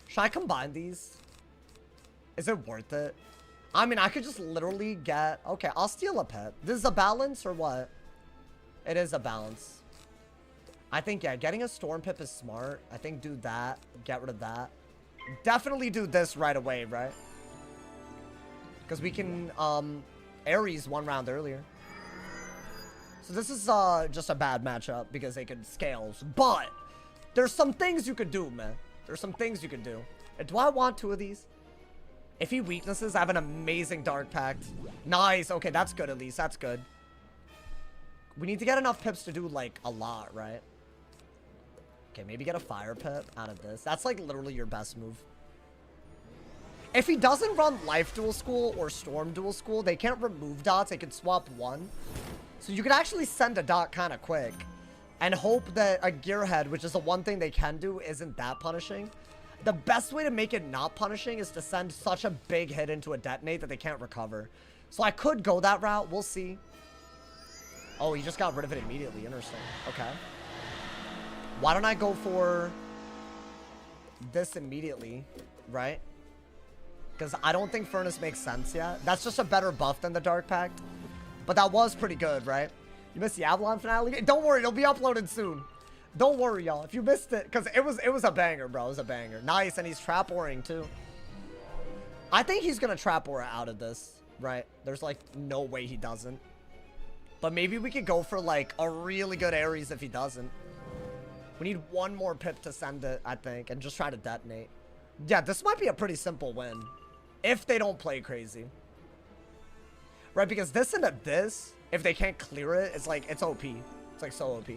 Should I combine these? Is it worth it? I mean, I could just literally get... Okay, I'll steal a pet. This is a balance or what? It is a balance. I think, yeah, getting a Storm Pip is smart. I think do that. Get rid of that. Definitely do this right away, right? Because we can Ares 1 round earlier. So this is just a bad matchup because they could scales. But there's some things you could do, man. There's some things you could do. And do I want 2 of these? If he weaknesses, I have an amazing Dark Pact. Nice. Okay, that's good at least. That's good. We need to get enough pips to do, like, a lot, right? Okay, maybe get a Fire Pip out of this. That's, like, literally your best move. If he doesn't run Life Dual School or Storm Dual School, they can't remove dots. They can swap 1. So you could actually send a dot kind of quick. And hope that a Gearhead, which is the one thing they can do, isn't that punishing. The best way to make it not punishing is to send such a big hit into a detonate that they can't recover. So I could go that route. We'll see. Oh, he just got rid of it immediately. Interesting. Okay. Why don't I go for this immediately, right? Because I don't think Furnace makes sense yet. That's just a better buff than the Dark Pact. But that was pretty good, right? You missed the Avalon finale? Don't worry, it'll be uploaded soon. Don't worry, y'all. If you missed it, because it was a banger, bro. It was a banger. Nice, and he's trap auring too. I think he's gonna trap aura out of this, right? There's like no way he doesn't. But maybe we could go for like a really good Ares if he doesn't. We need 1 more pip to send it, I think, and just try to detonate. Yeah, this might be a pretty simple win. If they don't play crazy. Right, because this into this, if they can't clear it, it's like, it's OP. It's like so OP.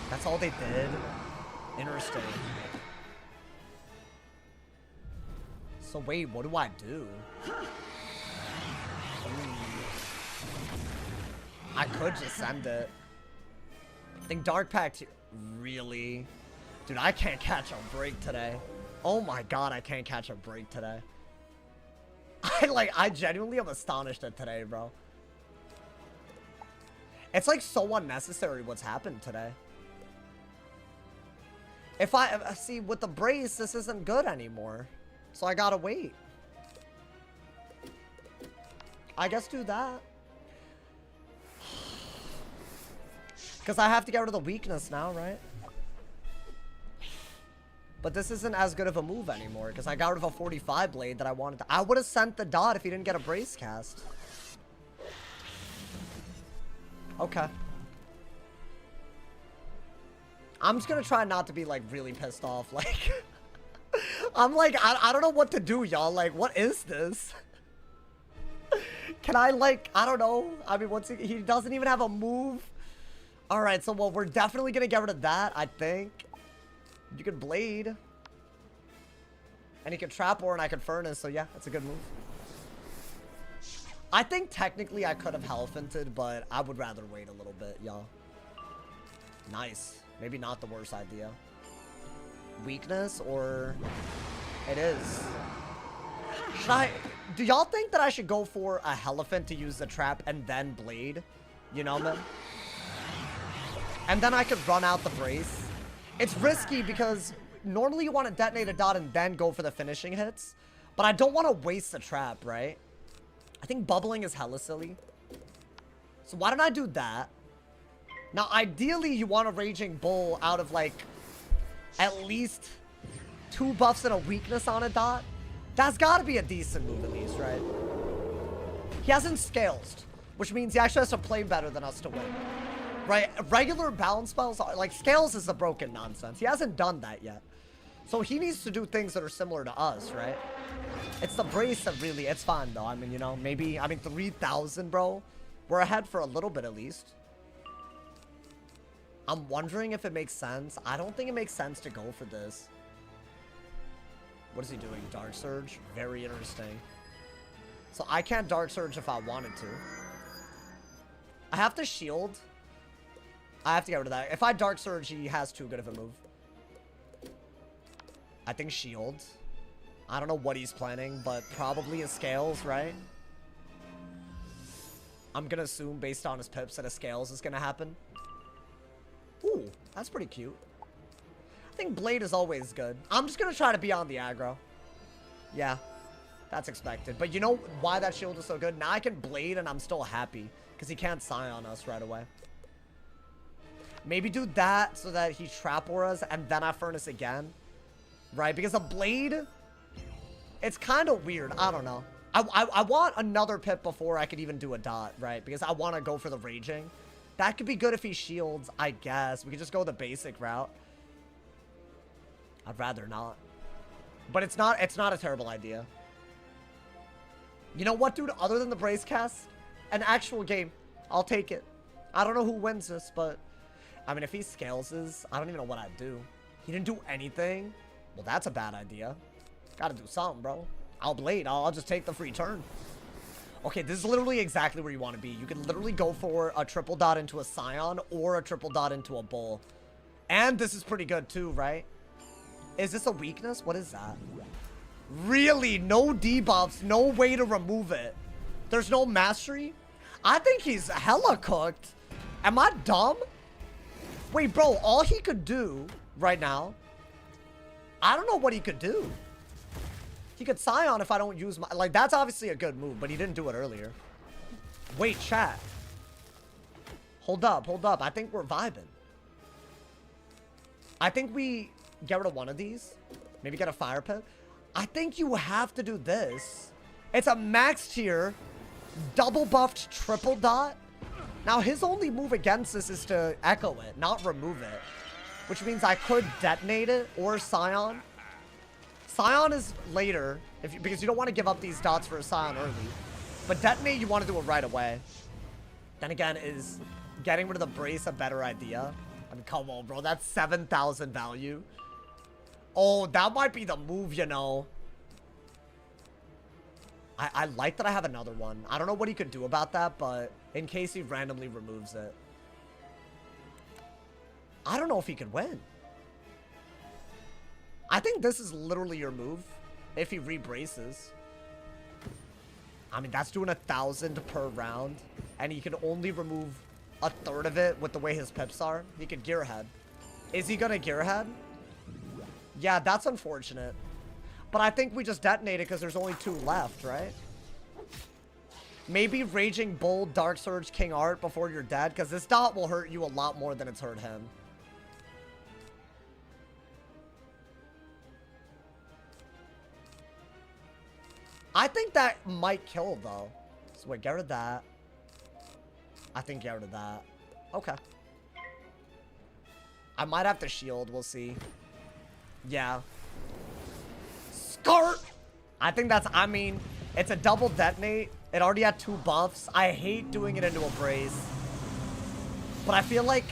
That's all they did? Interesting. So wait, what do I do? I could just send it. I think Dark Pact... Really? Dude, I can't catch a break today. Oh my god, I can't catch a break today. I genuinely am astonished at today, bro. It's like so unnecessary what's happened today. If I see with the brace, this isn't good anymore. So I gotta wait. I guess do that. Because I have to get rid of the weakness now, right? But this isn't as good of a move anymore because I got rid of a 45 blade that I wanted to. I would have sent the dot if he didn't get a brace cast. Okay. I'm just gonna try not to be like really pissed off. Like, I'm like, I don't know what to do, y'all. Like, what is this? Can I like, I don't know. I mean, he doesn't even have a move. All right, so well, we're definitely gonna get rid of that, I think. You could blade. And he could trap ore and I could furnace, so yeah, that's a good move. I think technically I could have Hellfinted, but I would rather wait a little bit, y'all. Nice. Maybe not the worst idea. Weakness, or... It is. Should I... Do y'all think that I should go for a Elephant to use the trap and then blade? You know, man? And then I could run out the brace. It's risky because normally you want to detonate a dot and then go for the finishing hits. But I don't want to waste the trap, right? I think bubbling is hella silly. So why don't I do that? Now, ideally, you want a Raging Bull out of, like, at least 2 buffs and a weakness on a dot. That's got to be a decent move, at least, right? He hasn't scaled, which means he actually has to play better than us to win. Right? Regular balance spells, like, scales is the broken nonsense. He hasn't done that yet. So he needs to do things that are similar to us, right? It's the brace that really, it's fine, though. I mean, you know, maybe, 3,000, bro. We're ahead for a little bit, at least. I'm wondering if it makes sense. I don't think it makes sense to go for this. What is he doing? Dark Surge? Very interesting. So I can't Dark Surge if I wanted to. I have to shield. I have to get rid of that. If I Dark Surge, he has too good of a move. I think shield. I don't know what he's planning, but probably his scales, right? I'm gonna assume based on his pips that a scales is gonna happen. Ooh, that's pretty cute. I think blade is always good. I'm just gonna try to be on the aggro. Yeah, that's expected. But you know why that shield is so good? Now I can blade and I'm still happy because he can't Scion us right away. Maybe do that so that he trap auras and then I furnace again. Right? Because a blade, it's kind of weird. I don't know. I want another pip before I could even do a dot, right? Because I want to go for the raging. That could be good if he shields, I guess. We could just go the basic route. I'd rather not. But it's not a terrible idea. You know what, dude? Other than the brace cast, an actual game. I'll take it. I don't know who wins this, but... I mean, if he scales this, I don't even know what I'd do. He didn't do anything? Well, that's a bad idea. Gotta do something, bro. I'll blade. I'll just take the free turn. Okay, this is literally exactly where you want to be. You can literally go for a triple dot into a Scion or a triple dot into a Bull. And this is pretty good too, right? Is this a weakness? What is that? Really? No debuffs, no way to remove it. There's no mastery? I think he's hella cooked. Am I dumb? Wait, bro, all he could do right now, I don't know what he could do. He could Scion if I don't use my... Like, that's obviously a good move, but he didn't do it earlier. Wait, chat. Hold up, hold up. I think we're vibing. I think we get rid of one of these. Maybe get a fire pit. I think you have to do this. It's a max tier, double buffed triple dot. Now, his only move against this is to echo it, not remove it. Which means I could detonate it or Scion. Scion is later, because you don't want to give up these dots for a Scion early. But detonate, you want to do it right away. Then again, is getting rid of the brace a better idea? I mean, come on, bro. That's 7,000 value. Oh, that might be the move, you know. I like that I have another one. I don't know what he could do about that, but in case he randomly removes it. I don't know if he could win. I think this is literally your move if he rebraces. I mean, that's doing 1,000 per round, and he can only remove a third of it with the way his pips are. He could gear ahead. Is he gonna gear ahead? Yeah, that's unfortunate. But I think we just detonated because there's only 2 left, right? Maybe Raging Bull, Dark Surge, King Art before you're dead, because this dot will hurt you a lot more than it's hurt him. I think that might kill, though. So wait, get rid of that. I think get rid of that. Okay. I might have to shield. We'll see. Yeah. Skirt! I think that's, I mean, it's a double detonate. It already had 2 buffs. I hate doing it into a brace. But I feel like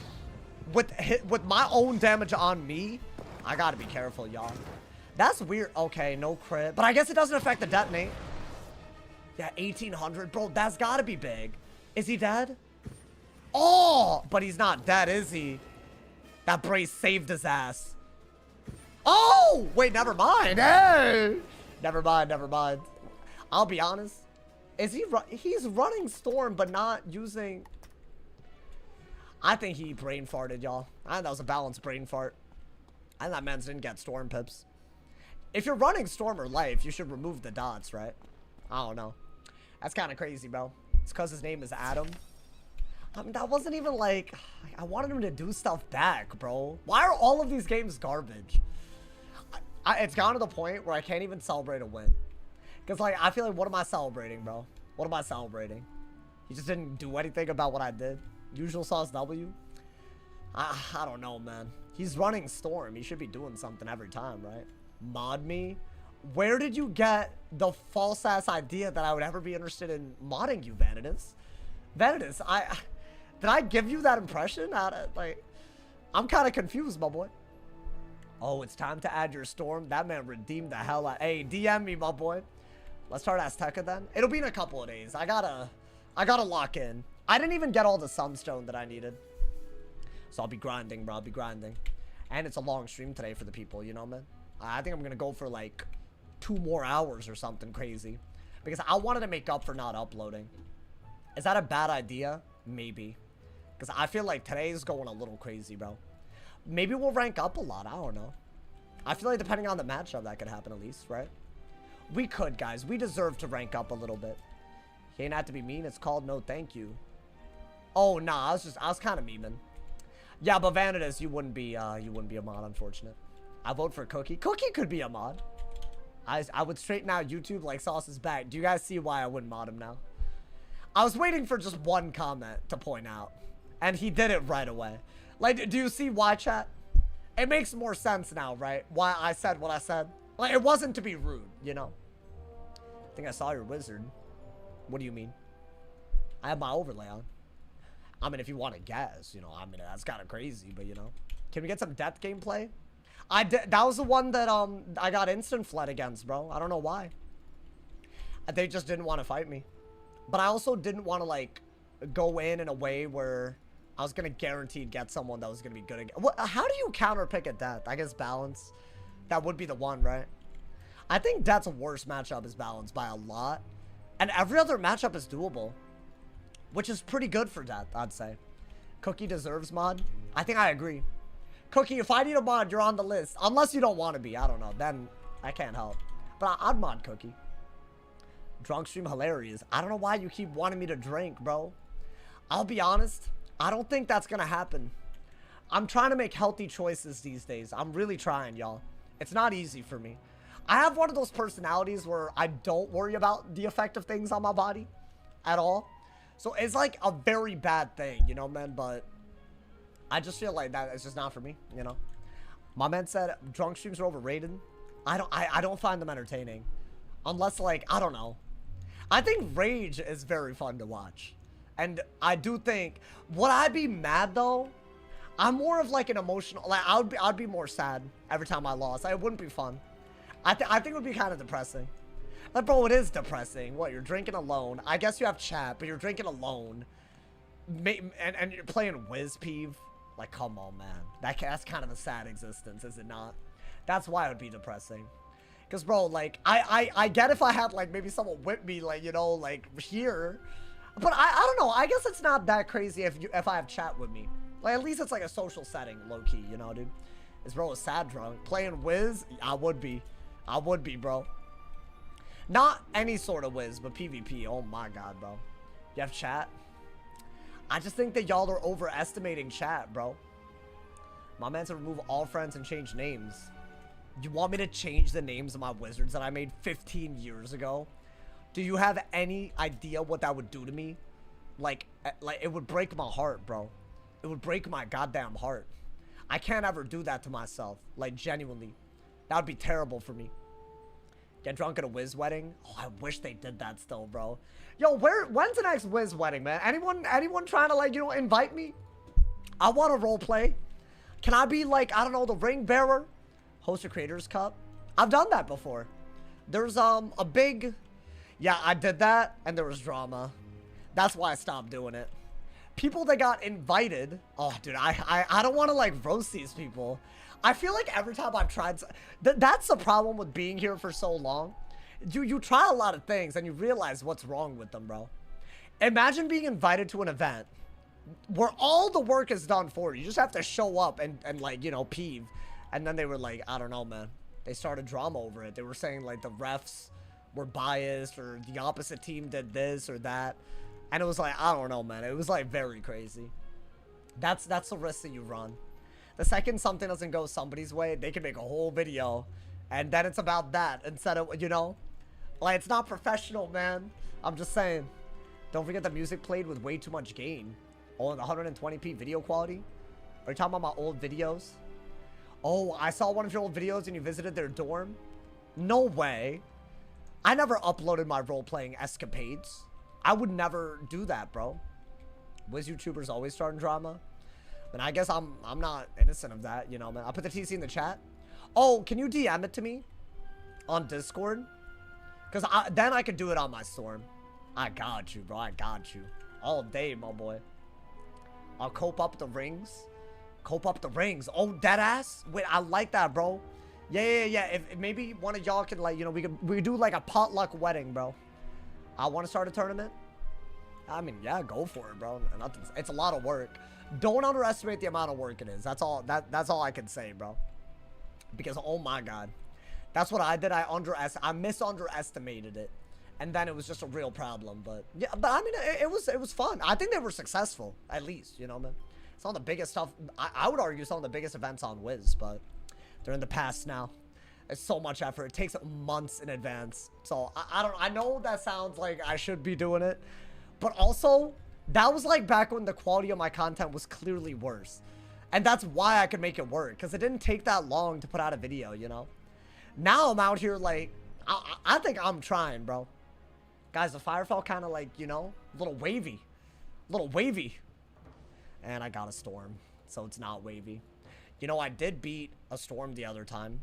with my own damage on me, I gotta be careful, y'all. That's weird. Okay, no crit. But I guess it doesn't affect the detonate. Yeah, 1800. Bro, that's gotta be big. Is he dead? Oh! But he's not dead, is he? That brace saved his ass. Oh! Wait, never mind. Hey! Never mind, never mind. I'll be honest. Is he he's running Storm, but not using... I think he brain farted, y'all. I think that was a balanced brain fart. I think that man didn't get Storm pips. If you're running Storm or Life, you should remove the dots, right? I don't know. That's kind of crazy, bro. It's because his name is Adam. I mean, that wasn't even like... I wanted him to do stuff back, bro. Why are all of these games garbage? It's gone to the point where I can't even celebrate a win. Because, like, I feel like, what am I celebrating, bro? What am I celebrating? He just didn't do anything about what I did. Usual sauce W? I don't know, man. He's running Storm. He should be doing something every time, right? Mod me? Where did you get the false-ass idea that I would ever be interested in modding you, Vanitas? Vanitas, did I give you that impression? Like, I'm kind of confused, my boy. Oh, it's time to add your Storm. That man redeemed the hell out. Hey, DM me, my boy. Let's start Azteca then. It'll be in a couple of days. I gotta lock in. I didn't even get all the Sunstone that I needed. So I'll be grinding, bro. I'll be grinding. And it's a long stream today for the people, you know, man? I think I'm gonna go for like 2 more hours or something crazy. Because I wanted to make up for not uploading. Is that a bad idea? Maybe. Because I feel like today's going a little crazy, bro. Maybe we'll rank up a lot. I don't know. I feel like depending on the matchup, that could happen at least, right? We could, guys. We deserve to rank up a little bit. You ain't have to be mean. It's called no thank you. Oh, nah. I was kind of memeing. Yeah, but Vanitas, you wouldn't be a mod, unfortunate. I vote for Cookie. Cookie could be a mod. I would straighten out YouTube like Sauce is back. Do you guys see why I wouldn't mod him now? I was waiting for just one comment to point out. And he did it right away. Like, do you see why, chat? It makes more sense now, right? Why I said what I said. Like, it wasn't to be rude, you know? I think I saw your wizard. What do you mean? I have my overlay on. I mean, if you want to guess, you know, I mean, that's kind of crazy, but, you know. Can we get some depth gameplay? That was the one that, I got instant fled against, bro. I don't know why. They just didn't want to fight me. But I also didn't want to, like, go in a way where I was going to guaranteed get someone that was going to be good again. How do you counter pick a death? I guess balance. That would be the one, right? I think Death's worst matchup is Balance by a lot. And every other matchup is doable. Which is pretty good for Death, I'd say. Cookie deserves mod. I think I agree. Cookie, if I need a mod, you're on the list. Unless you don't want to be. I don't know. Then I can't help. But I'd mod Cookie. Drunk stream hilarious. I don't know why you keep wanting me to drink, bro. I'll be honest. I don't think that's going to happen. I'm trying to make healthy choices these days. I'm really trying, y'all. It's not easy for me. I have one of those personalities where I don't worry about the effect of things on my body at all. So it's like a very bad thing, you know, man? But I just feel like that it's just not for me, you know? My man said drunk streams are overrated. I don't find them entertaining. Unless, like, I don't know. I think Rage is very fun to watch. And I do think, would I be mad though? I'm more of like an emotional, like I'd be more sad every time I lost. It wouldn't be fun. I think it would be kind of depressing. Like, bro, it is depressing. What, you're drinking alone? I guess you have chat, but you're drinking alone. And you're playing Whiz Peeve. Like, come on, man. That's kind of a sad existence, is it not? That's why it would be depressing. Because, bro, like, I get if I had, like, maybe someone whip me, like, you know, like, here. But I don't know. I guess it's not that crazy if I have chat with me. Like, at least it's like a social setting, low-key, you know, dude? This bro is sad drunk. Playing Wiz? I would be. I would be, bro. Not any sort of Wiz, but PvP. Oh my god, bro. You have chat? I just think that y'all are overestimating chat, bro. My man said remove all friends and change names. You want me to change the names of my wizards that I made 15 years ago? Do you have any idea what that would do to me? Like it would break my heart, bro. It would break my goddamn heart. I can't ever do that to myself. Like, genuinely. That would be terrible for me. Get drunk at a Wiz wedding? Oh, I wish they did that still, bro. Yo, when's the next Wiz wedding, man? Anyone trying to, like, you know, invite me? I want to role play. Can I be, like, I don't know, the ring bearer? Host a Creators Cup? I've done that before. There's, a big... Yeah, I did that, and there was drama. That's why I stopped doing it. People that got invited... Oh, dude, I don't want to, like, roast these people. I feel like every time I've tried... That's the problem with being here for so long. You try a lot of things, and you realize what's wrong with them, bro. Imagine being invited to an event where all the work is done for you. You just have to show up and like, you know, peeve. And then they were like, I don't know, man. They started drama over it. They were saying, like, the refs were biased, or the opposite team did this or that. And it was like, I don't know, man. It was, like, very crazy. That's the risk that you run. The second something doesn't go somebody's way, they can make a whole video. And then it's about that instead of, you know? Like, it's not professional, man. I'm just saying. Don't forget the music played with way too much gain. Oh, and the 120p video quality? Are you talking about my old videos? Oh, I saw one of your old videos and you visited their dorm? No way. I never uploaded my role-playing escapades. I would never do that, bro. Wiz YouTubers always starting drama. And I guess I'm not innocent of that, you know, man. I'll put the TC in the chat. Oh, can you DM it to me on Discord? Because then I could do it on my storm. I got you, bro. I got you. All day, my boy. I'll cope up the rings. Cope up the rings. Oh, deadass? Wait, I like that, bro. Yeah. If maybe one of y'all could, like, you know, we do like a potluck wedding, bro. I want to start a tournament. I mean, yeah, go for it, bro. It's a lot of work. Don't underestimate the amount of work it is. That's all I can say, bro. Because, oh my god. That's what I did. I misunderestimated it. And then it was just a real problem. But yeah, but I mean, it was fun. I think they were successful, at least, you know, man. Some of the biggest stuff, I would argue some of the biggest events on Wiz, but they're in the past now. It's so much effort. It takes months in advance. So I know that sounds like I should be doing it, but also that was like back when the quality of my content was clearly worse. And that's why I could make it work, because it didn't take that long to put out a video, you know? Now I'm out here like, I think I'm trying, bro. Guys, the fire felt kind of like, you know, a little wavy. A little wavy. And I got a storm, so it's not wavy. You know, I did beat a storm the other time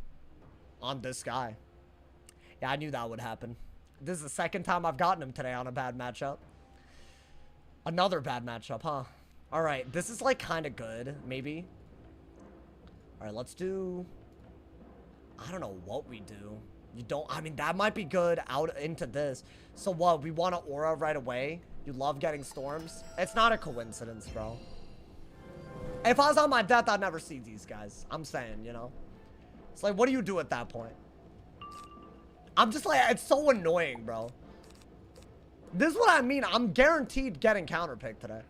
on this guy. Yeah, I knew that would happen. This is the second time I've gotten him today on a bad matchup. Another bad matchup, huh? All right, this is like kind of good, maybe. All right, let's do... I don't know what we do. You don't... I mean, that might be good out into this. So what, we want an aura right away? You love getting storms? It's not a coincidence, bro. If I was on my death, I'd never see these guys. I'm saying, you know? It's like, what do you do at that point? I'm just like, it's so annoying, bro. This is what I mean. I'm guaranteed getting counterpicked today.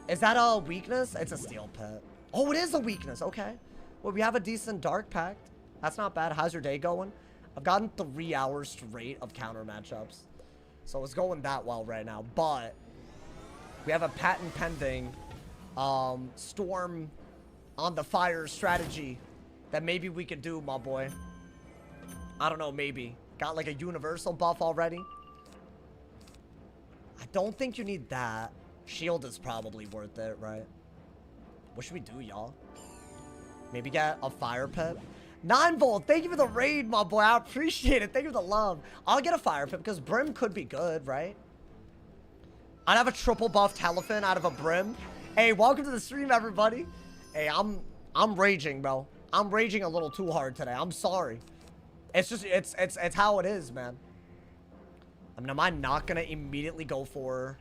Is that a weakness? It's a steel pit. Oh, it is a weakness. Okay. Well, we have a decent dark pact. That's not bad. How's your day going? I've gotten 3 hours straight of counter matchups. So it's going that well right now. But we have a patent pending storm on the fire strategy that maybe we could do, my boy. I don't know, maybe. Got like a universal buff already. I don't think you need that. Shield is probably worth it, right? What should we do, y'all? Maybe get a fire pit? 9-volt, thank you for the raid, my boy. I appreciate it. Thank you for the love. I'll get a fire pit because Brim could be good, right? I'd have a triple buffed Elephant out of a Brim. Hey, welcome to the stream, everybody. Hey, I'm raging, bro. I'm raging a little too hard today. I'm sorry. It's just, it's how it is, man. I mean, am I not gonna immediately go for...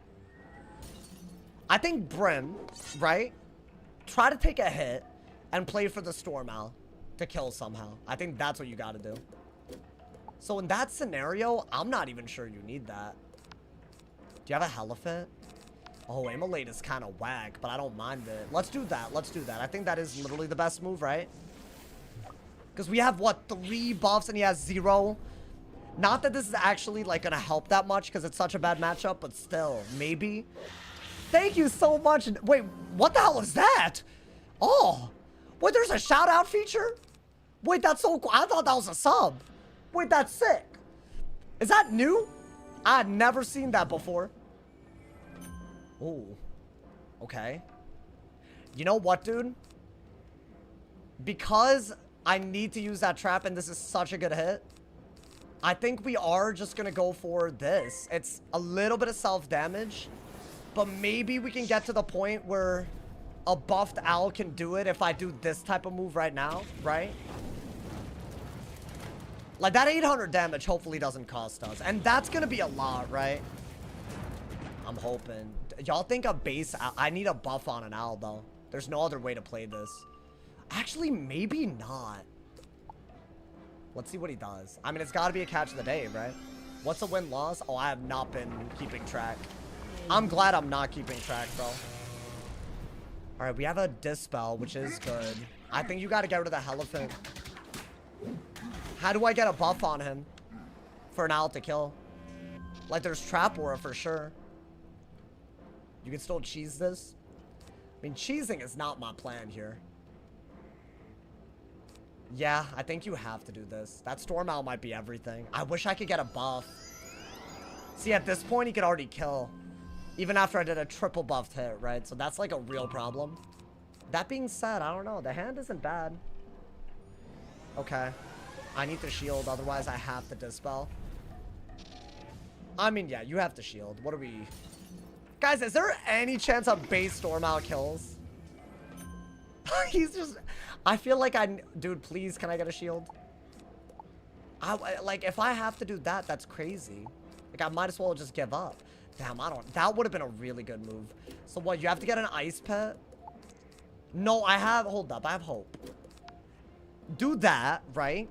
I think Brim, right? Try to take a hit and play for the Storm Owl to kill somehow. I think that's what you gotta do. So in that scenario, I'm not even sure you need that. Do you have a Elephant? Oh, Immolate is kind of whack, but I don't mind it. Let's do that. Let's do that. I think that is literally the best move, right? Because we have, what, 3 buffs and he has 0? Not that this is actually, like, going to help that much because it's such a bad matchup, but still, maybe. Thank you so much. Wait, what the hell is that? Oh, wait, there's a shout-out feature? Wait, that's so cool. I thought that was a sub. Wait, that's sick. Is that new? I had never seen that before. Oh, okay. You know what, dude? Because I need to use that trap and this is such a good hit, I think we are just gonna go for this. It's a little bit of self-damage, but maybe we can get to the point where a buffed owl can do it if I do this type of move right now, right? Like, that 800 damage hopefully doesn't cost us. And that's gonna be a lot, right? I'm hoping. Y'all think a base... I need a buff on an owl, though. There's no other way to play this. Actually, maybe not. Let's see what he does. I mean, it's gotta be a catch of the day, right? What's a win-loss? Oh, I have not been keeping track. I'm glad I'm not keeping track, bro. Alright, we have a Dispel, which is good. I think you gotta get rid of the Elephant. How do I get a buff on him for an owl to kill? Like, there's Trap Aura for sure. You can still cheese this. I mean, cheesing is not my plan here. Yeah, I think you have to do this. That Storm Owl might be everything. I wish I could get a buff. See, at this point, he could already kill. Even after I did a triple buffed hit, right? So that's like a real problem. That being said, I don't know. The hand isn't bad. Okay. I need to shield, otherwise I have to Dispel. I mean, yeah, you have to shield. What are we... Guys, is there any chance a base Storm Owl kills? He's just... I feel like Dude, please, can I get a shield? Like, if I have to do that, that's crazy. Like, I might as well just give up. Damn, I don't... That would have been a really good move. So what, you have to get an Ice Pet? No, I have... Hold up, I have hope. Do that, right?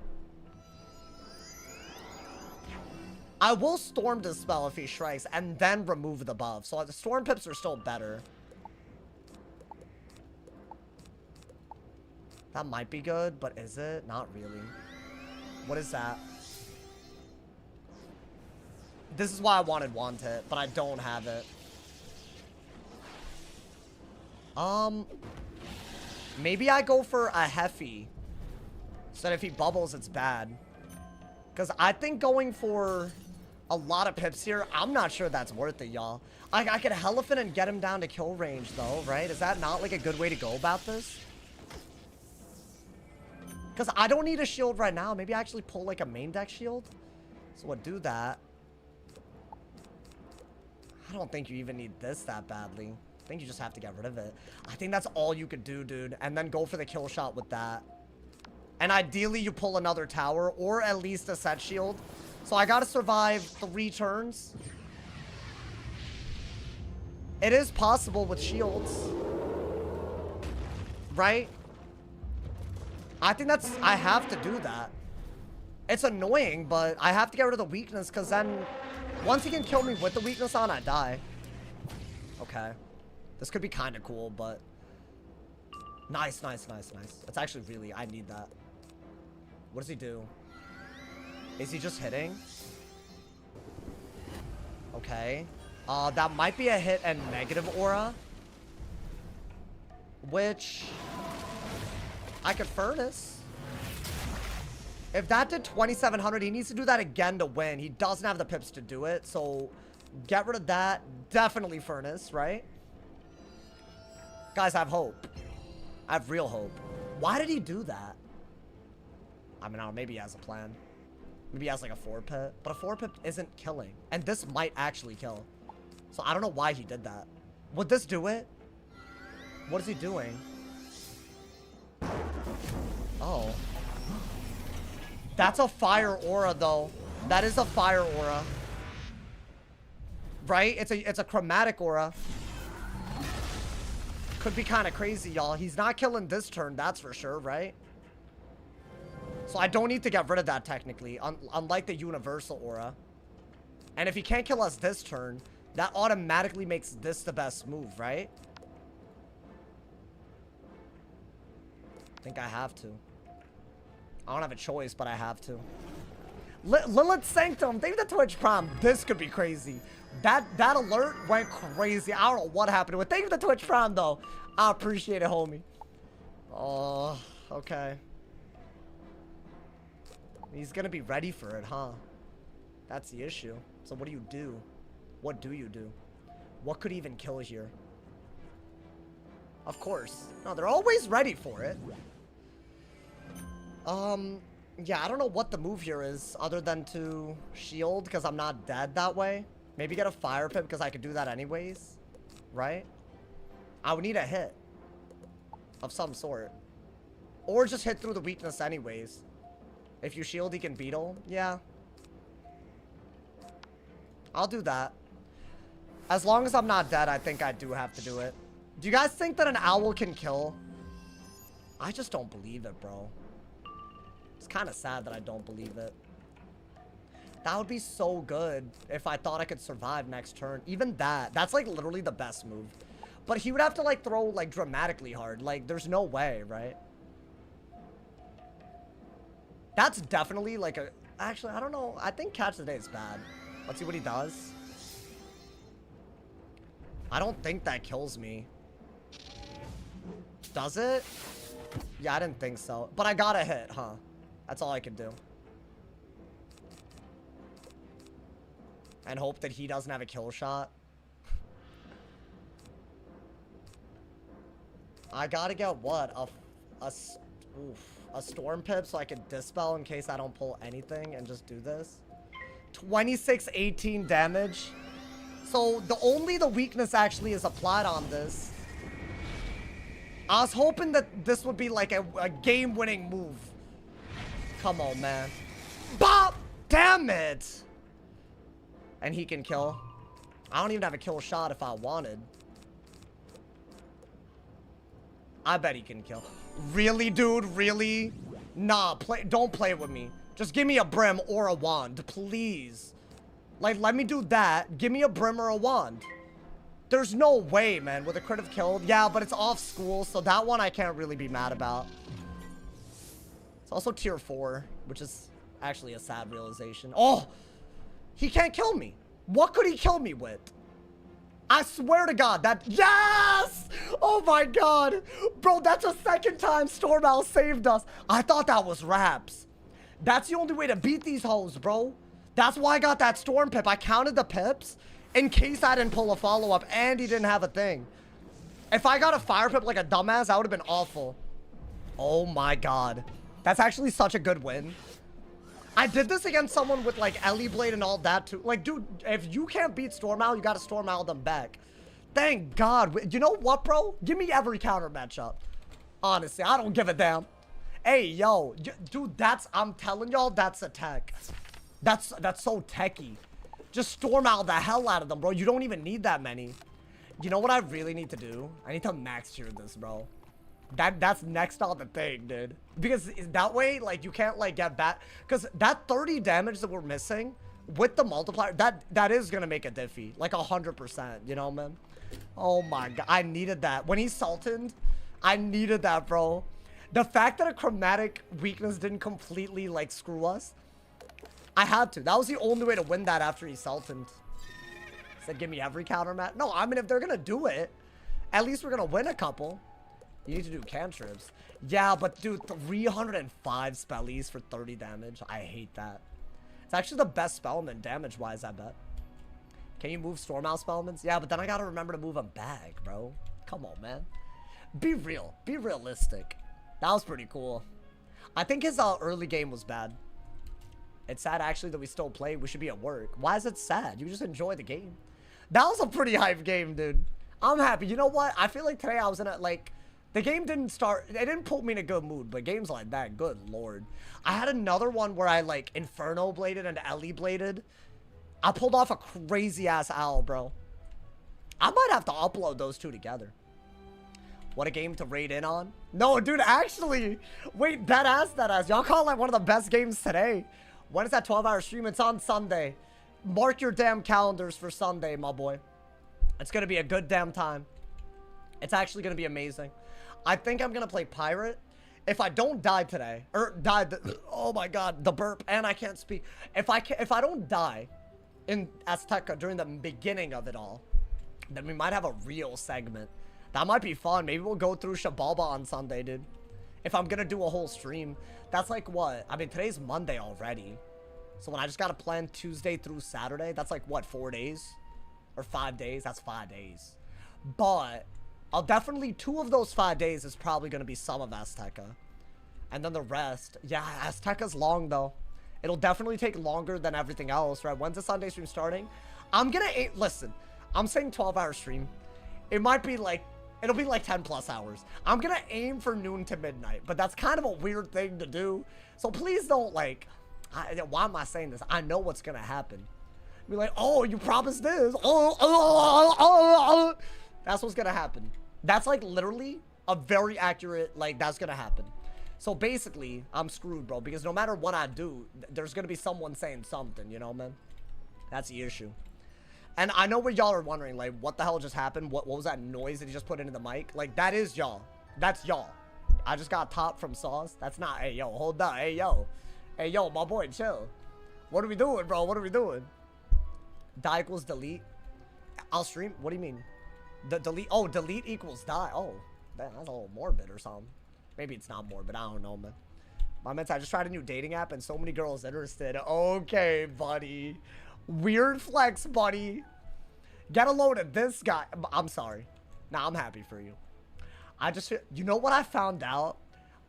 I will Storm Dispel if he strikes, and then remove the buff. So the Storm Pips are still better. That might be good, but is it? Not really. What is that? This is why I wanted Want It, but I don't have it. Maybe I go for a Heffy. So that if he bubbles, it's bad. Because I think going for a lot of pips here, I'm not sure that's worth it, y'all. I could Elephant and get him down to kill range, though, right? Is that not, like, a good way to go about this? Because I don't need a shield right now. Maybe I actually pull, like, a main deck shield. So what, do that. I don't think you even need this that badly. I think you just have to get rid of it. I think that's all you could do, dude. And then go for the kill shot with that. And ideally, you pull another tower, or at least a set shield. So I gotta survive 3 turns. It is possible with shields. Right? I think that's... I have to do that. It's annoying, but I have to get rid of the weakness, because then... Once he can kill me with the weakness on, I die. Okay. This could be kind of cool, but... Nice, nice, nice, nice. It's actually really... I need that. What does he do? Is he just hitting? Okay. That might be a hit and negative aura. Which... I could Furnace. If that did 2,700, he needs to do that again to win. He doesn't have the pips to do it, so... Get rid of that. Definitely Furnace, right? Guys, I have hope. I have real hope. Why did he do that? I mean, I don't know, maybe he has a plan. Maybe he has like a 4-pip. But a 4-pip isn't killing. And this might actually kill. So I don't know why he did that. Would this do it? What is he doing? Oh. That's a fire aura, though. That is a fire aura. Right? It's a chromatic aura. Could be kind of crazy, y'all. He's not killing this turn, that's for sure, right? So I don't need to get rid of that technically, unlike the universal aura. And if he can't kill us this turn, that automatically makes this the best move, right? I think I have to. I don't have a choice, but I have to. Lilith Sanctum, thank you for the Twitch Prime. This could be crazy. That alert went crazy. I don't know what happened to it. Thank you for the Twitch Prime, though. I appreciate it, homie. Oh, okay. He's gonna be ready for it, huh? That's the issue. So what do you do? What do you do? What could even kill here? Of course. No, they're always ready for it. Yeah, I don't know what the move here is other than to shield because I'm not dead that way. Maybe get a fire pit because I could do that anyways. Right? I would need a hit of some sort. Or just hit through the weakness anyways. If you shield, he can beetle. Yeah. I'll do that. As long as I'm not dead, I think I do have to do it. Do you guys think that an owl can kill? I just don't believe it, bro. It's kind of sad that I don't believe it. That would be so good if I thought I could survive next turn. Even that. That's like literally the best move. But he would have to like throw like dramatically hard. Like there's no way, right? That's definitely like a... Actually, I don't know. I think Catch the Day is bad. Let's see what he does. I don't think that kills me. Does it? Yeah, I didn't think so. But I got a hit, huh? That's all I can do. And hope that he doesn't have a kill shot. I gotta get what? A storm pip so I can dispel in case I don't pull anything and just do this. 26-18 damage. So the weakness actually is applied on this. I was hoping that this would be like a game-winning move. Come on, man. Bop! Damn it! And he can kill. I don't even have a kill shot if I wanted. I bet he can kill. Really, dude? Really? Nah, don't play with me. Just give me a brim or a wand, please. Like, let me do that. Give me a brim or a wand. There's no way, man, with a crit of kill. Yeah, but it's off school, so that one I can't really be mad about. It's also tier 4, which is actually a sad realization. Oh! He can't kill me. What could he kill me with? I swear to God, that... Yes! Oh my God! Bro, that's the second time Storm Owl saved us. I thought that was Raps. That's the only way to beat these hoes, bro. That's why I got that Storm Pip. I counted the pips in case I didn't pull a follow-up and he didn't have a thing. If I got a Fire Pip like a dumbass, that would have been awful. Oh my God. That's actually such a good win. I did this against someone with like Ellie Blade and all that too. Like, dude, if you can't beat Storm Owl, you gotta Storm Owl them back. Thank God. You know what, bro? Give me every counter matchup. Honestly, I don't give a damn. Hey, yo, dude, I'm telling y'all, that's a tech. That's so techy. Just Storm Owl the hell out of them, bro. You don't even need that many. You know what I really need to do? I need to max tier this, bro. That's next on the thing, dude. Because that way, like, you can't, like, get back. Because that 30 damage that we're missing with the multiplier, that is going to make a diffy. Like, 100%, you know, man? Oh, my God. I needed that. When he Sultaned, I needed that, bro. The fact that a chromatic weakness didn't completely, like, screw us, I had to. That was the only way to win that after he Sultaned. Said, give me every counter match. No, I mean, if they're going to do it, at least we're going to win a couple. You need to do cantrips. Yeah, but dude, 305 spellies for 30 damage. I hate that. It's actually the best spellman damage-wise, I bet. Can you move Storm Owl spellmans? Yeah, but then I gotta remember to move them back, bro. Come on, man. Be real. Be realistic. That was pretty cool. I think his early game was bad. It's sad, actually, that we still play. We should be at work. Why is it sad? You just enjoy the game. That was a pretty hype game, dude. I'm happy. You know what? I feel like today I was in a, like... The game didn't start, it didn't put me in a good mood, but games like that, good lord. I had another one where I like Inferno bladed and Ellie bladed I pulled off a crazy ass owl, bro. I might have to upload those two together. What a game to raid in on. No, dude, actually. Wait, that ass. Y'all call it like one of the best games today. When is that 12-hour stream? It's on Sunday. Mark your damn calendars for Sunday, my boy. It's going to be a good damn time. It's actually going to be amazing. I think I'm going to play Pirate. If I don't die today, or die, oh my god, the burp, and I can't speak. If I don't die in Azteca during the beginning of it all, then we might have a real segment. That might be fun. Maybe we'll go through Shabalba on Sunday, dude. If I'm gonna do a whole stream, that's like what? I mean, today's Monday already. So when I just gotta plan Tuesday through Saturday, that's like what, 4 days? Or 5 days? That's 5 days. But I'll definitely, 2 of those 5 days is probably gonna be some of Azteca. And then the rest, yeah, Azteca's long though. It'll definitely take longer than everything else, right? When's the Sunday stream starting? I'm gonna, listen, I'm saying 12-hour stream. It might be like, it'll be like 10 plus hours. I'm gonna aim for noon to midnight, but that's kind of a weird thing to do. So please don't like, why am I saying this? I know what's gonna happen. Be like, oh, you promised this. That's what's gonna happen. That's like literally a very accurate, like that's gonna happen. So basically, I'm screwed, bro, because no matter what I do, there's gonna be someone saying something, you know, man? That's the issue. And I know what y'all are wondering, like, what the hell just happened? What was that noise that he just put into the mic? Like, that is y'all. That's y'all. I just got top from Sauce. That's not, hey, yo, hold up. Hey, yo. Hey, yo, my boy, chill. What are we doing, bro? What are we doing? Die equals delete. I'll stream. What do you mean? The delete. Oh, delete equals die. Oh, man, that's a little morbid or something. Maybe it's not morbid. I don't know, man. My man, I just tried a new dating app and so many girls interested. Okay, buddy. Weird flex, buddy. Get a load of this guy. I'm sorry. Nah, I'm happy for you. I just, you know what I found out?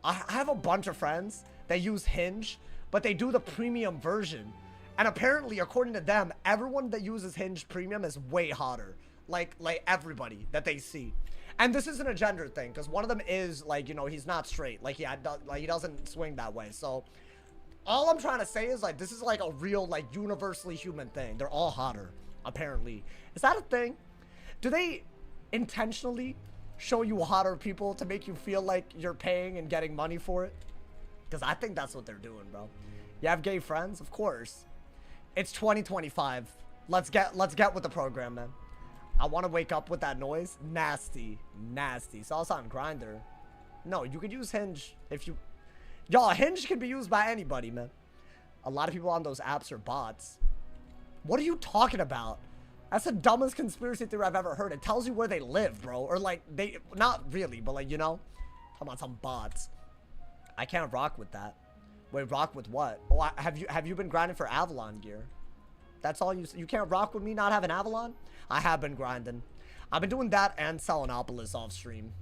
I have a bunch of friends that use Hinge, but they do the premium version. And apparently, according to them, everyone that uses Hinge premium is way hotter. Like everybody that they see. And this isn't a gender thing, because one of them is, like, you know, he's not straight. Like, he doesn't swing that way. So, all I'm trying to say is, like, this is, like, a real, like, universally human thing. They're all hotter, apparently. Is that a thing? Do they intentionally show you hotter people to make you feel like you're paying and getting money for it? Because I think that's what they're doing, bro. You have gay friends? Of course. It's 2025. Let's get with the program, man. I want to wake up with that noise. Nasty. Nasty. So also on Grindr. No, you could use Hinge if you... Y'all, Hinge can be used by anybody, man. A lot of people on those apps are bots. What are you talking about? That's the dumbest conspiracy theory I've ever heard. It tells you where they live, bro. Or like, they... Not really, but like, you know? Talking about some bots. I can't rock with that. Wait, rock with what? Oh, have you been grinding for Avalon gear? That's all you can't rock with me not having Avalon? I have been grinding. I've been doing that and Selenopolis off stream.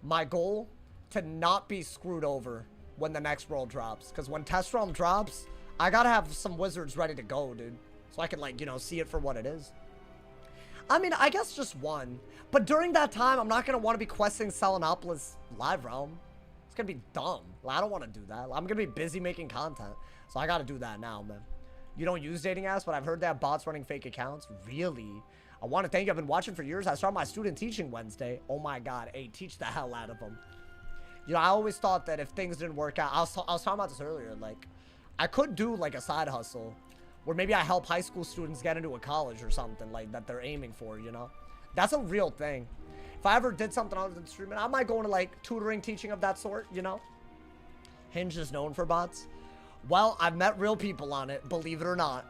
My goal, to not be screwed over when the next world drops. Because when Test Realm drops, I gotta have some wizards ready to go, dude. So I can, like, you know, see it for what it is. I mean, I guess just one. But during that time, I'm not gonna want to be questing Selenopolis live realm. It's gonna be dumb. I don't want to do that. I'm gonna be busy making content. So I gotta do that now, man. You don't use dating apps, but I've heard that bots running fake accounts. Really? I want to thank you. I've been watching for years. I started my student teaching Wednesday. Oh my god. Hey, teach the hell out of them. You know, I always thought that if things didn't work out, I was talking about this earlier. Like, I could do like a side hustle where maybe I help high school students get into a college or something like that they're aiming for, you know? That's a real thing. If I ever did something other than streaming, I might go into like tutoring, teaching of that sort, you know? Hinge is known for bots. Well, I've met real people on it, believe it or not.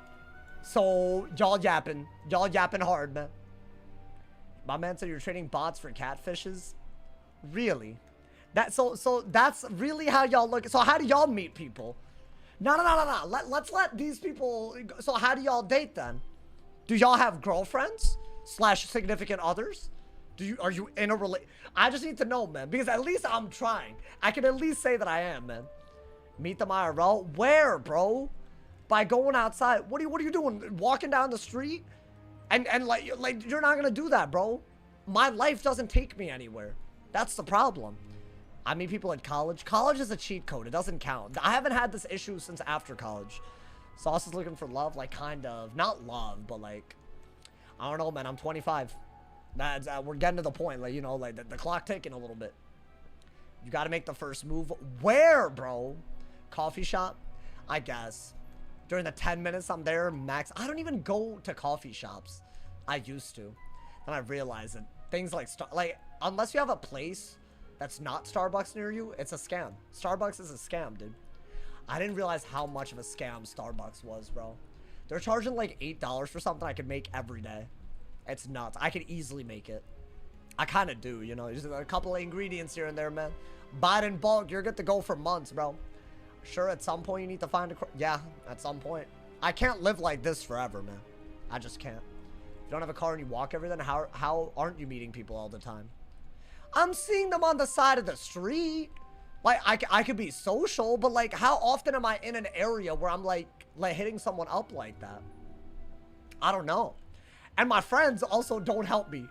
So, y'all yapping hard, man. My man said you're trading bots for catfishes? Really? So that's really how y'all look. So how do y'all meet people? No. Let's let these people... So how do y'all date then? Do y'all have girlfriends? / significant others? Are you in a relationship? I just need to know, man. Because at least I'm trying. I can at least say that I am, man. Meet them IRL? Where, bro? By going outside? What are you doing? Walking down the street? And like you're not gonna do that, bro. My life doesn't take me anywhere. That's the problem. I meet people at college. College is a cheat code. It doesn't count. I haven't had this issue since after college. Sauce is looking for love, like, kind of. Not love, but, like, I don't know, man. I'm 25. That's, we're getting to the point, like, you know, like, the clock ticking a little bit. You got to make the first move. Where, bro? Coffee shop? I guess. During the 10 minutes I'm there, max. I don't even go to coffee shops. I used to. And I realized that things like, unless you have a place that's not Starbucks near you, it's a scam. Starbucks is a scam, dude. I didn't realize how much of a scam Starbucks was, bro. They're charging like $8 for something I could make every day. It's nuts. I could easily make it. I kind of do, you know. Just a couple of ingredients here and there, man. Buy it in bulk. You're good to go for months, bro. Sure, at some point you need to find a... Yeah, at some point. I can't live like this forever, man. I just can't. If you don't have a car and you walk everything, how aren't you meeting people all the time? I'm seeing them on the side of the street. Like, I could be social, but, like, how often am I in an area where I'm, like hitting someone up like that? I don't know. And my friends also don't help me.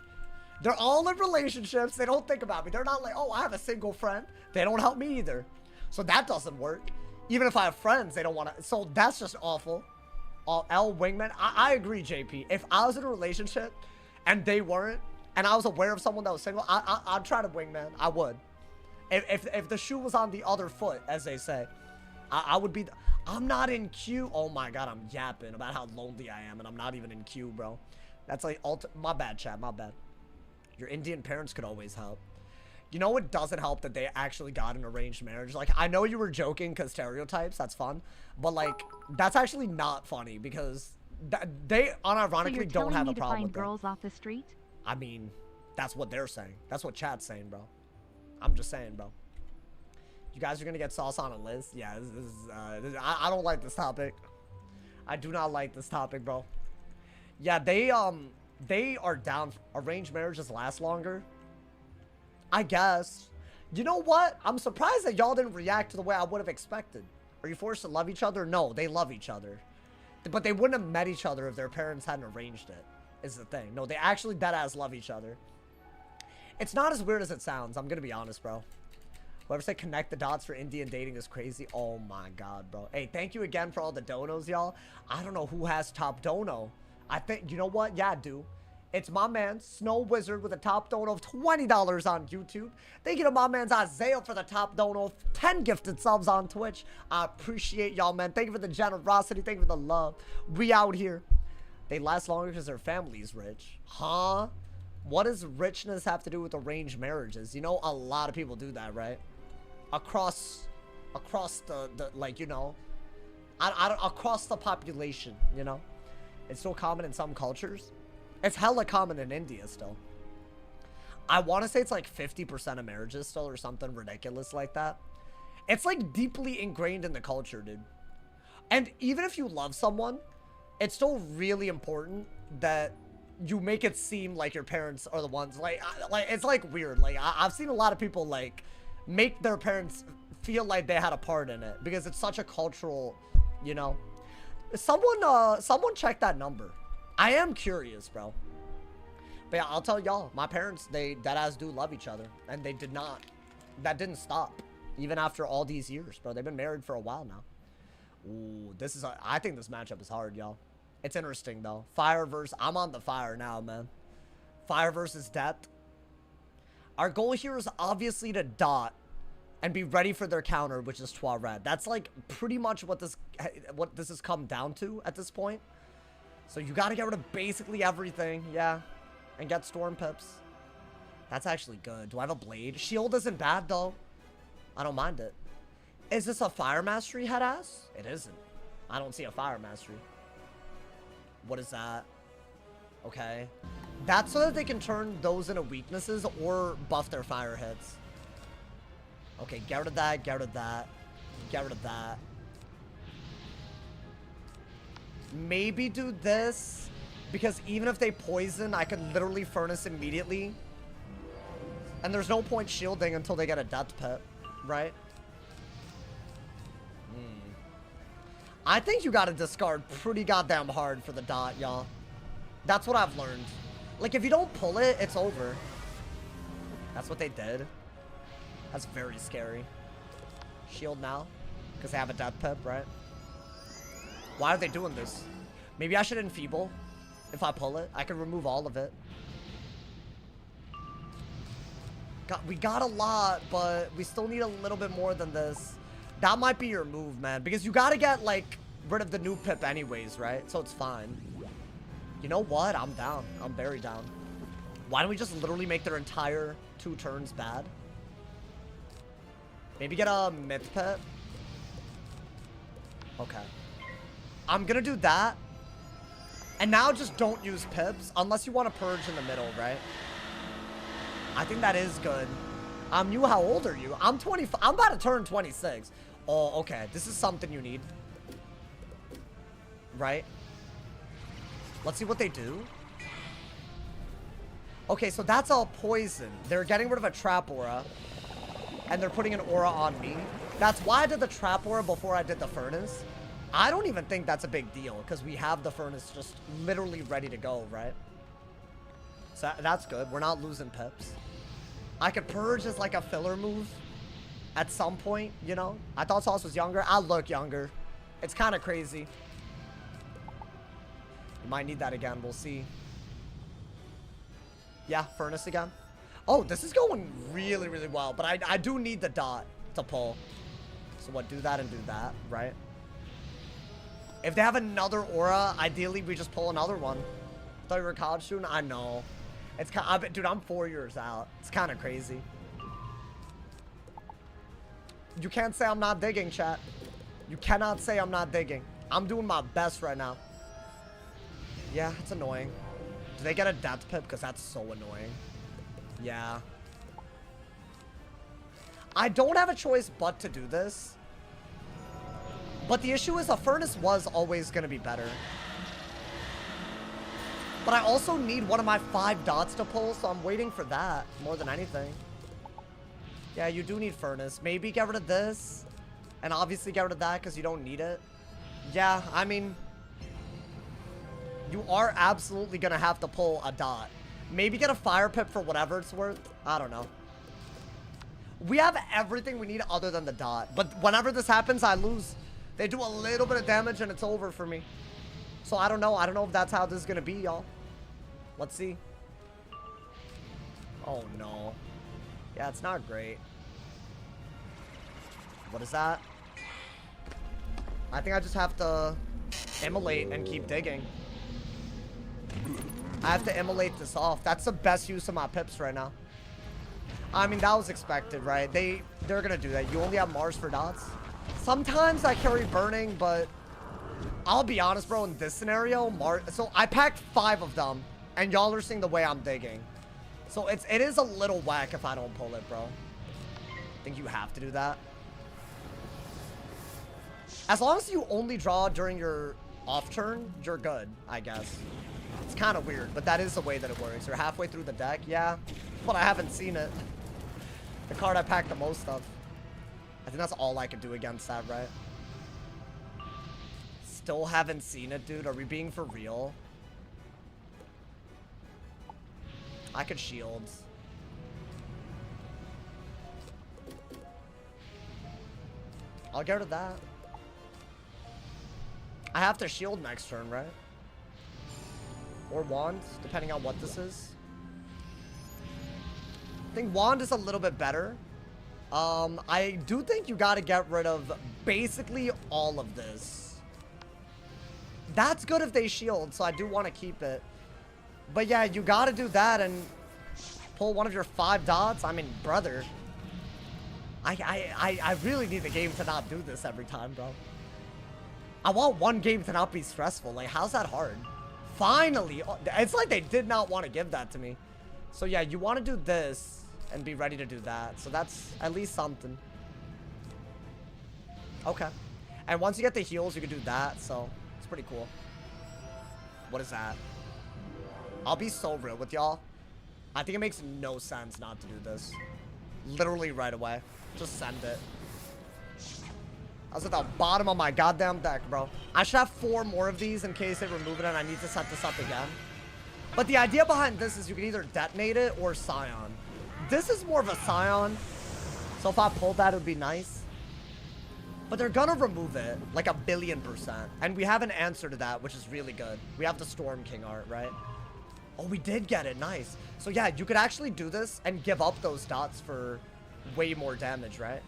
They're all in relationships. They don't think about me. They're not like, oh, I have a single friend. They don't help me either. So that doesn't work. Even if I have friends, they don't want to. So that's just awful. L wingman. I agree, JP. If I was in a relationship and they weren't, and I was aware of someone that was single, I'd try to wingman. I would. If the shoe was on the other foot, as they say, I would be. I'm not in Q. Oh my God, I'm yapping about how lonely I am, and I'm not even in Q, bro. That's like my bad, chat. My bad. Your Indian parents could always help. You know what doesn't help? That they actually got an arranged marriage. Like, I know you were joking because stereotypes, that's fun. But, like, that's actually not funny because they unironically don't have a problem with that. Girls off the street? I mean, that's what they're saying. That's what chat's saying, bro. I'm just saying, bro. You guys are going to get sauce on a list? Yeah, I don't like this topic. I do not like this topic, bro. Yeah, they are down. Arranged marriages last longer. I guess. You know what? I'm surprised that y'all didn't react to the way I would have expected. Are you forced to love each other? No, they love each other. But they wouldn't have met each other if their parents hadn't arranged it, is the thing. No, they actually deadass love each other. It's not as weird as it sounds. I'm going to be honest, bro. Whoever said connect the dots for Indian dating is crazy. Oh my God, bro. Hey, thank you again for all the donos, y'all. I don't know who has top dono. I think, you know what? Yeah, I do. It's my man, Snow Wizard, with a top dono of $20 on YouTube. Thank you to my man's Isaiah for the top dono of 10 gifted subs on Twitch. I appreciate y'all, man. Thank you for the generosity. Thank you for the love. We out here. They last longer because their family's rich. Huh? What does richness have to do with arranged marriages? You know, a lot of people do that, right? Across the like, you know, across the population, you know? It's so common in some cultures. It's hella common in India still. I want to say it's like 50% of marriages still or something ridiculous like that. It's like deeply ingrained in the culture, dude. And even if you love someone, it's still really important that you make it seem like your parents are the ones, like it's like weird. Like I've seen a lot of people like make their parents feel like they had a part in it because it's such a cultural, you know. Someone check that number. I am curious, bro. But yeah, I'll tell y'all, my parents, they deadass do love each other. And they did not. That didn't stop. Even after all these years, bro. They've been married for a while now. Ooh, I think this matchup is hard, y'all. It's interesting, though. Fire versus... I'm on the fire now, man. Fire versus depth. Our goal here is obviously to dot and be ready for their counter, which is Toilet. That's, like, pretty much what this has come down to at this point. So you gotta get rid of basically everything, yeah. And get Storm Pips. That's actually good. Do I have a Blade? Shield isn't bad, though. I don't mind it. Is this a Fire Mastery, headass? It isn't. I don't see a Fire Mastery. What is that? Okay. That's so that they can turn those into weaknesses or buff their fire hits. Okay, get rid of that, get rid of that. Get rid of that. Maybe do this, because even if they poison, I could literally furnace immediately. And there's no point shielding until they get a death pit, right? I think you gotta discard pretty goddamn hard for the dot, y'all. That's what I've learned. Like, if you don't pull it, it's over. That's what they did. That's very scary. Shield now, because they have a death pip, right? Why are they doing this? Maybe I should enfeeble. If I pull it, I can remove all of it. We got a lot, but we still need a little bit more than this. That might be your move, man. Because you gotta get, like, rid of the new pip anyways, right? So it's fine. You know what? I'm down. I'm very down. Why don't we just literally make their entire 2 turns bad? Maybe get a myth pip. Okay. I'm gonna do that. And now just don't use pips unless you want to purge in the middle, right? I think that is good. You, how old are you? I'm 25. I'm about to turn 26. Oh, okay. This is something you need. Right? Let's see what they do. Okay, so that's all poison. They're getting rid of a trap aura. And they're putting an aura on me. That's why I did the trap aura before I did the furnace. I don't even think that's a big deal. Because we have the furnace just literally ready to go, right? So that's good. We're not losing pips. I could purge as like a filler move at some point, you know? I thought Sauce was younger. I look younger. It's kind of crazy. You might need that again. We'll see. Yeah, furnace again. Oh, this is going really, really well. But I do need the dot to pull. So what, do that and do that, right? If they have another aura, ideally we just pull another one. I thought you were a college student? I know. It's kind of, dude, I'm 4 years out. It's kind of crazy. You can't say I'm not digging, chat. You cannot say I'm not digging. I'm doing my best right now. Yeah, it's annoying. Do they get a death pip? Because that's so annoying. Yeah. I don't have a choice but to do this. But the issue is a furnace was always going to be better. But I also need one of my 5 dots to pull, so I'm waiting for that more than anything. Yeah, you do need furnace. Maybe get rid of this. And obviously get rid of that because you don't need it. Yeah, I mean, you are absolutely going to have to pull a dot. Maybe get a fire pip for whatever it's worth. I don't know. We have everything we need other than the dot. But whenever this happens, I lose. They do a little bit of damage and it's over for me. So I don't know. I don't know if that's how this is going to be, y'all. Let's see. Oh, no. Yeah, it's not great. What is that? I think I just have to immolate and keep digging. I have to immolate this off. That's the best use of my pips right now. I mean, that was expected, right? They're going to do that. You only have Mars for dots. Sometimes I carry burning, but I'll be honest, bro. In this scenario, so I packed 5 of them. And y'all are seeing the way I'm digging. So it is a little whack if I don't pull it, bro. I think you have to do that. As long as you only draw during your off turn, you're good, I guess. It's kind of weird, but that is the way that it works. You're halfway through the deck, yeah. But I haven't seen it. The card I packed the most of. I think that's all I could do against that, right? Still haven't seen it, dude. Are we being for real? I could shield. I'll get rid of that. I have to shield next turn, right? Or wand, depending on what this is. I think wand is a little bit better. I do think you gotta get rid of basically all of this. That's good if they shield, so I do want to keep it. But yeah, you gotta do that and pull one of your 5 dots. I mean, brother. I really need the game to not do this every time, bro. I want one game to not be stressful. Like, how's that hard? Finally. It's like they did not want to give that to me. So yeah, you want to do this and be ready to do that. So that's at least something. Okay. And once you get the heals, you can do that. So it's pretty cool. What is that? I'll be so real with y'all. I think it makes no sense not to do this. Literally right away. Just send it. I was at the bottom of my goddamn deck, bro. I should have 4 more of these in case they remove it and I need to set this up again. But the idea behind this is you can either detonate it or Scion. This is more of a Scion. So if I pulled that, it would be nice. But they're gonna remove it, like 1,000,000,000%. And we have an answer to that, which is really good. We have the Storm King art, right? Oh, we did get it, nice. So yeah, you could actually do this and give up those dots for way more damage, right?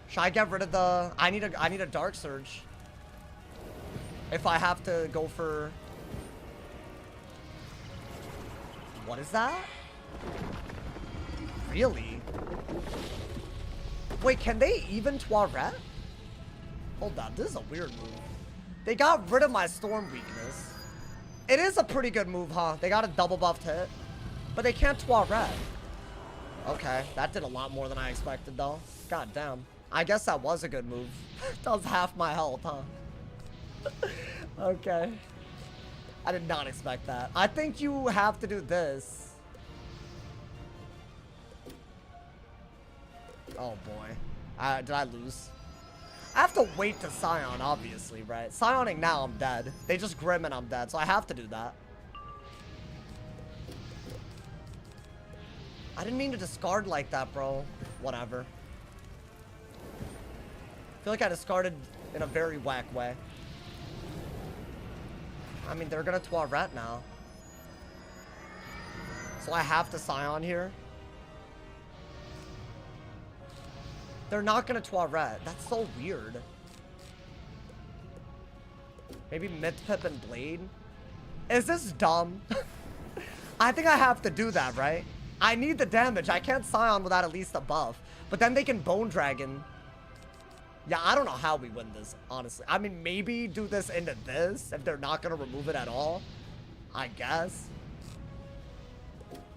Should I get rid of the... I need a Dark Surge. If I have to go for... What is that? Really? Wait, can they even Toilet? Hold on, this is a weird move. They got rid of my Storm weakness. It is a pretty good move, huh? They got a double buffed hit. But they can't Toilet. Okay, that did a lot more than I expected, though. God damn. I guess that was a good move. Does half my health, huh? Okay. I did not expect that. I think you have to do this. Oh boy. Did I lose? I have to wait to Scion, obviously, right? Scioning now, I'm dead. They just Grim and I'm dead, so I have to do that. I didn't mean to discard like that, bro. Whatever. I feel like I discarded in a very whack way. I mean, they're gonna Toilet now. So I have to Scion here. They're not gonna Toilet. That's so weird. Maybe Myth Pip and Blade? Is this dumb? I think I have to do that, right? I need the damage. I can't Scion without at least a buff. But then they can Bone Dragon. Yeah, I don't know how we win this, honestly. I mean, maybe do this into this if they're not going to remove it at all. I guess.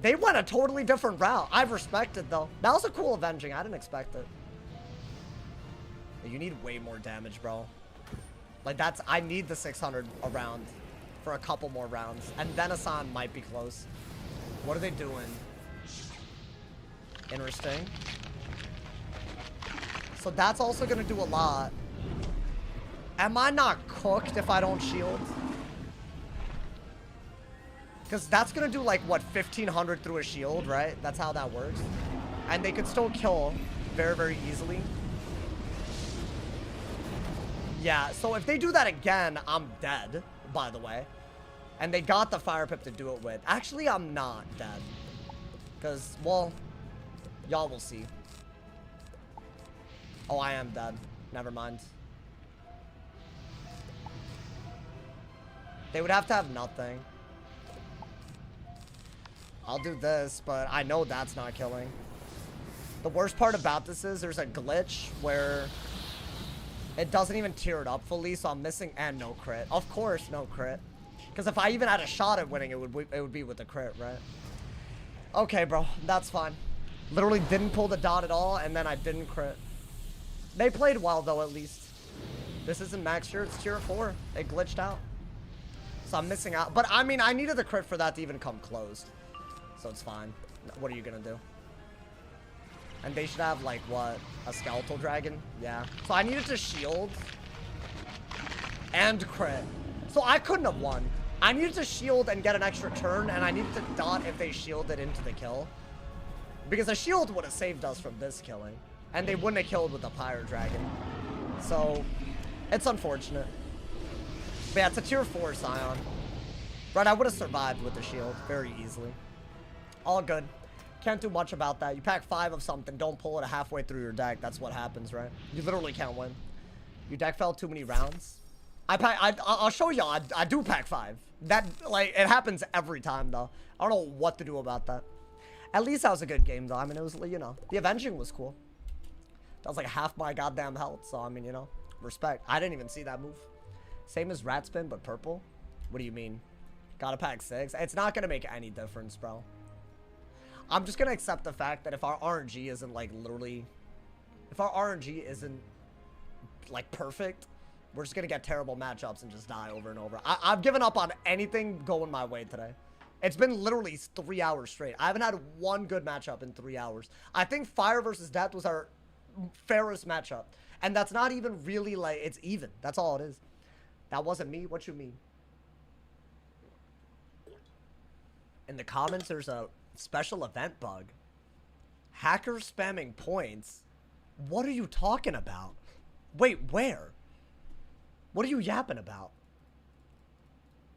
They went a totally different route. I respect it, though. That was a cool avenging. I didn't expect it. You need way more damage, bro. Like, that's... I need the 600 around for a couple more rounds. And then Asan might be close. What are they doing? Interesting. So that's also going to do a lot. Am I not cooked if I don't shield? Because that's going to do like, what, 1,500 through a shield, right? That's how that works. And they could still kill very, very easily. Yeah, so if they do that again, I'm dead, by the way. And they got the Fire Pip to do it with. Actually, I'm not dead. Because, well, y'all will see. Oh, I am dead. Never mind. They would have to have nothing. I'll do this, but I know that's not killing. The worst part about this is there's a glitch where it doesn't even tear it up fully, so I'm missing and no crit. Of course, no crit. Because if I even had a shot at winning, it would be with the crit, right? Okay, bro. That's fine. Literally didn't pull the dot at all, and then I didn't crit. They played well, though, at least. This isn't max tier, it's tier 4. They glitched out. So I'm missing out. But, I mean, I needed the crit for that to even come close. So it's fine. What are you gonna do? And they should have, like, what? A skeletal dragon? Yeah. So I needed to shield. And crit. So I couldn't have won. I needed to shield and get an extra turn, and I needed to dot if they shielded into the kill. Because a shield would have saved us from this killing. And they wouldn't have killed with the Pyre Dragon. So, it's unfortunate. But yeah, it's a tier 4 Scion. Right, I would have survived with the shield very easily. All good. Can't do much about that. You pack 5 of something, don't pull it halfway through your deck. That's what happens, right? You literally can't win. Your deck fell too many rounds. I'll show y'all. I do pack 5. That, like, it happens every time, though. I don't know what to do about that. At least that was a good game, though. I mean, it was, you know, the avenging was cool. That was like half my goddamn health, so I mean, you know, respect. I didn't even see that move. Same as Rat Spin, but purple? What do you mean? Gotta pack 6? It's not gonna make any difference, bro. I'm just gonna accept the fact that if our RNG isn't, like, literally... If our RNG isn't, like, perfect, we're just gonna get terrible matchups and just die over and over. I've given up on anything going my way today. It's been literally 3 hours straight. I haven't had one good matchup in 3 hours. I think Fire versus Death was our fairest matchup. And that's not even really, like, it's even. That's all it is. That wasn't me. What you mean? In the comments, there's a special event bug. Hackers spamming points. What are you talking about? Wait, where? What are you yapping about?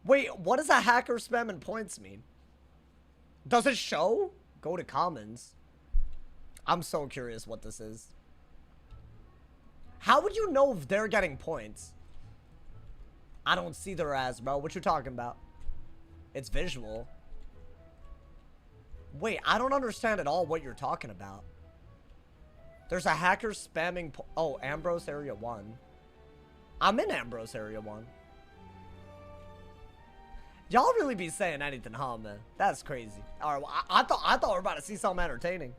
Wait, what does a hacker spamming points mean? Does it show? Go to commons. I'm so curious what this is. How would you know if they're getting points? I don't see their ass, bro. What you talking about? It's visual. Wait, I don't understand at all what you're talking about. There's a hacker spamming oh, Ambrose Area 1. I'm in Ambrose Area 1. Y'all really be saying anything, huh, man? That's crazy. Alright, well, I thought we were about to see something entertaining.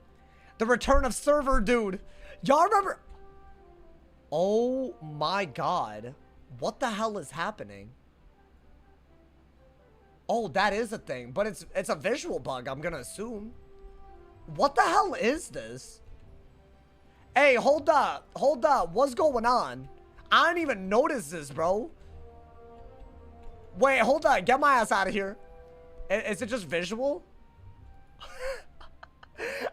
The return of server dude. Y'all remember? Oh my god. What the hell is happening? Oh, that is a thing, but it's a visual bug, I'm gonna assume. What the hell is this? Hey, hold up. Hold up. What's going on? I didn't even notice this, bro. Wait, hold up. Get my ass out of here. Is it just visual?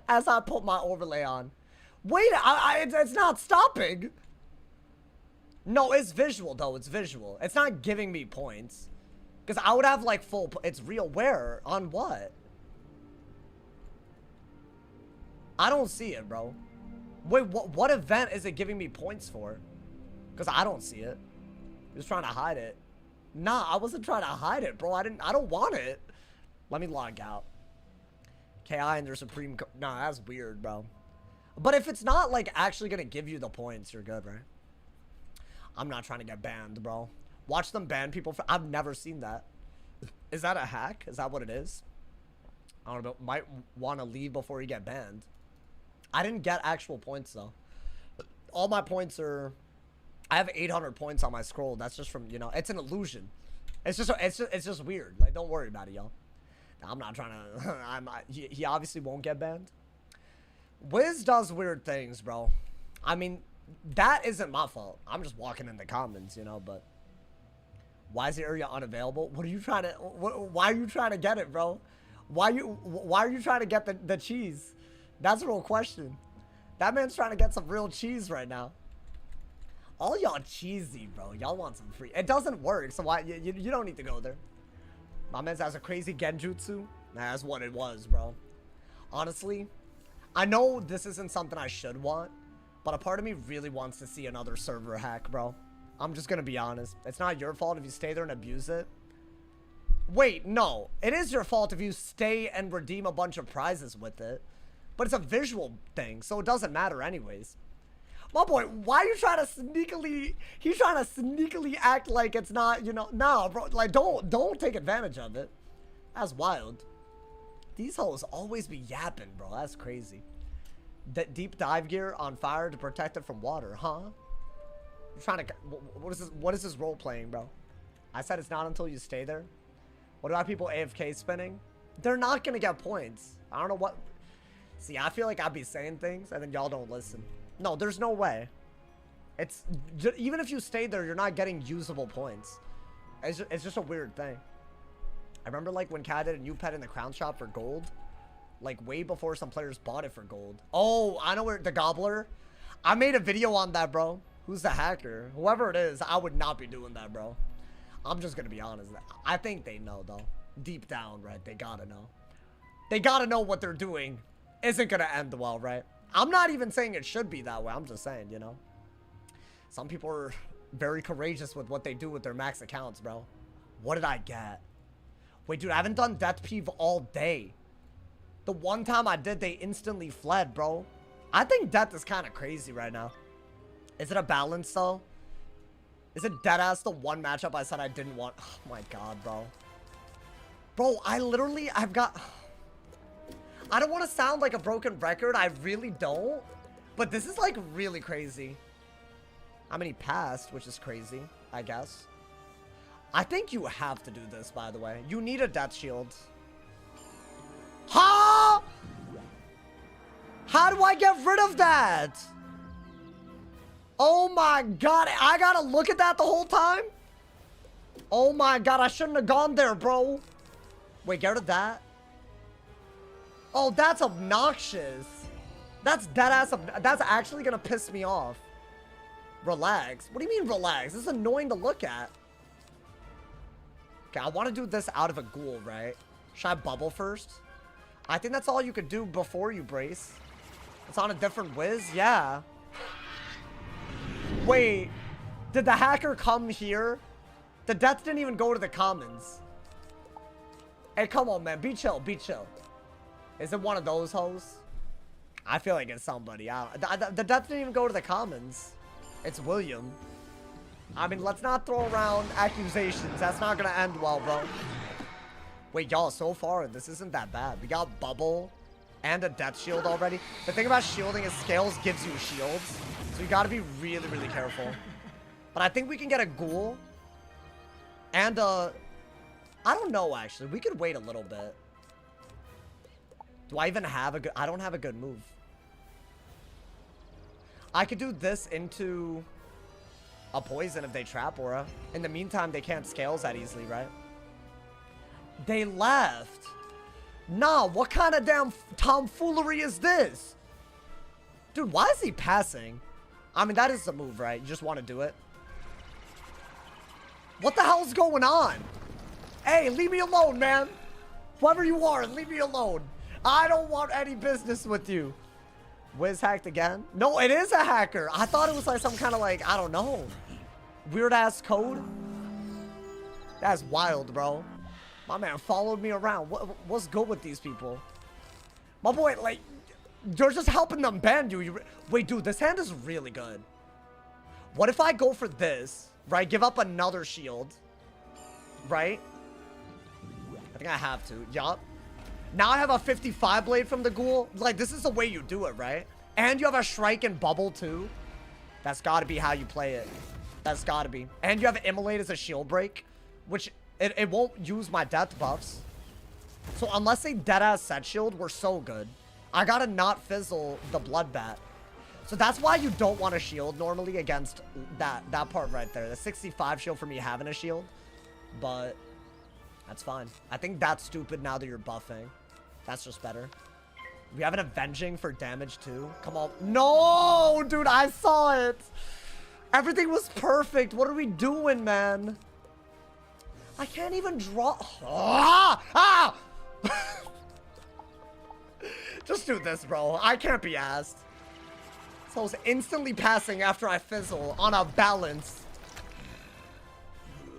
As I put my overlay on. Wait, it's not stopping. No, it's visual, though. It's visual. It's not giving me points. Because I would have, like, full... It's real. Where? On what? I don't see it, bro. Wait, what event is it giving me points for? Because I don't see it. Just trying to hide it. Nah, I wasn't trying to hide it, bro. I don't want it. Let me log out. KI and their supreme... Nah, that's weird, bro. But if it's not, like, actually going to give you the points, you're good, right? I'm not trying to get banned, bro. Watch them ban people for... I've never seen that. Is that a hack? Is that what it is? I don't know. Might want to leave before you get banned. I didn't get actual points, though. All my points are... I have 800 points on my scroll. That's just from, you know... It's an illusion. It's just weird. Like, don't worry about it, y'all. I'm not trying to... he obviously won't get banned. Wiz does weird things, bro. I mean, that isn't my fault. I'm just walking in the comments, you know, but... Why is the area unavailable? What are you trying to... why are you trying to get it, bro? Why are you trying to get the cheese? That's a real question. That man's trying to get some real cheese right now. All y'all cheesy, bro. Y'all want some free... It doesn't work, so why... You don't need to go there. My man has a crazy genjutsu. Nah, that's what it was, bro. Honestly, I know this isn't something I should want, but a part of me really wants to see another server hack, bro. I'm just gonna be honest. It's not your fault if you stay there and abuse it. Wait, no. It is your fault if you stay and redeem a bunch of prizes with it. But it's a visual thing, so it doesn't matter anyways. My boy, why are you trying to sneakily... He's trying to sneakily act like it's not, you know... Nah, bro. Like, don't take advantage of it. That's wild. These hoes always be yapping, bro. That's crazy. That deep dive gear on fire to protect it from water, huh? You're trying to... What is this role playing, bro? I said it's not until you stay there. What about people AFK spinning? They're not gonna get points. I don't know what... See, I feel like I'd be saying things and then y'all don't listen. No, there's no way. It's... Even if you stay there, you're not getting usable points. It's just a weird thing. I remember, like, when Kat did a new pet in the crown shop for gold. Like, way before some players bought it for gold. Oh, I know where... The gobbler. I made a video on that, bro. Who's the hacker? Whoever it is, I would not be doing that, bro. I'm just gonna be honest. I think they know, though. Deep down, right? They gotta know. They gotta know what they're doing isn't gonna end well, right? I'm not even saying it should be that way. I'm just saying, you know. Some people are very courageous with what they do with their max accounts, bro. What did I get? Wait, dude, I haven't done Death Peeve all day. The one time I did, they instantly fled, bro. I think death is kind of crazy right now. Is it a balance, though? Is it deadass the one matchup I said I didn't want? Oh, my God, bro. Bro, I've got... I don't want to sound like a broken record. I really don't. But this is, like, really crazy. How many passed, which is crazy, I guess. I think you have to do this, by the way. You need a death shield. Huh? How do I get rid of that? Oh my God, I gotta look at that the whole time? Oh my God, I shouldn't have gone there, bro. Wait, get rid of that? Oh, that's obnoxious. That's dead ass. That's actually gonna piss me off. Relax. What do you mean relax? This is annoying to look at. Okay, I want to do this out of a ghoul, right? Should I bubble first? I think that's all you could do before you brace. It's on a different Wiz? Yeah. Wait. Did the hacker come here? The death didn't even go to the commons. Hey, come on, man. Be chill. Be chill. Is it one of those hoes? I feel like it's somebody. The death didn't even go to the commons. It's William. I mean, let's not throw around accusations. That's not gonna end well, bro. Wait, y'all, so far, this isn't that bad. We got bubble and a death shield already. The thing about shielding is scales gives you shields. So you gotta be really, really careful. But I think we can get a ghoul. And, I don't know, actually. We could wait a little bit. Do I even have a good... I don't have a good move. I could do this into a poison if they trap aura. In the meantime, they can't scales that easily, right? They left. Nah, what kind of damn tomfoolery is this? Dude, why is he passing? I mean, that is the move, right? You just want to do it. What the hell's going on? Hey, leave me alone, man. Whoever you are, leave me alone. I don't want any business with you. Wiz hacked again? No, it is a hacker. I thought it was like some kind of like, I don't know. Weird ass code. That's wild, bro. My man followed me around. What's good with these people? My boy, like, you're just helping them bend you. Wait, dude, this hand is really good. What if I go for this, right? Give up another shield, right? I think I have to. Yup. Now I have a 55 blade from the ghoul. Like, this is the way you do it, right? And you have a shrike and bubble, too. That's got to be how you play it. That's got to be. And you have immolate as a shield break, which it won't use my death buffs. So unless they deadass set shield, we're so good. I got to not fizzle the blood bat. So that's why you don't want a shield normally against that part right there. The 65 shield for me having a shield. But that's fine. I think that's stupid now that you're buffing. That's just better. We have an avenging for damage too. Come on. No, dude, I saw it. Everything was perfect. What are we doing, man? I can't even draw. Ah! Ah! Just do this, bro. I can't be asked. So I was instantly passing after I fizzle on a balance.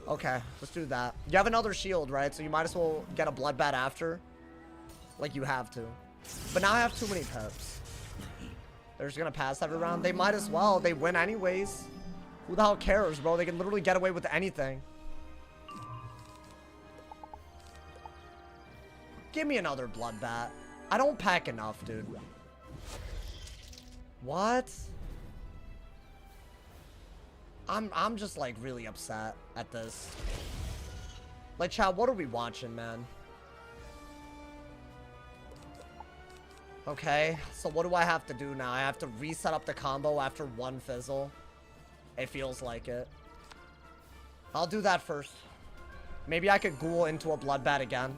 Okay, let's do that. You have another shield, right? So you might as well get a blood bat after. Like you have to. But now I have too many pips. They're just gonna pass every round. They might as well. They win anyways. Who the hell cares, bro? They can literally get away with anything. Give me another blood bat. I don't pack enough, dude. What? I'm just like really upset at this. Like, chat, what are we watching, man? Okay, so what do I have to do now? I have to reset up the combo after one fizzle. It feels like it. I'll do that first. Maybe I could ghoul into a bloodbat again.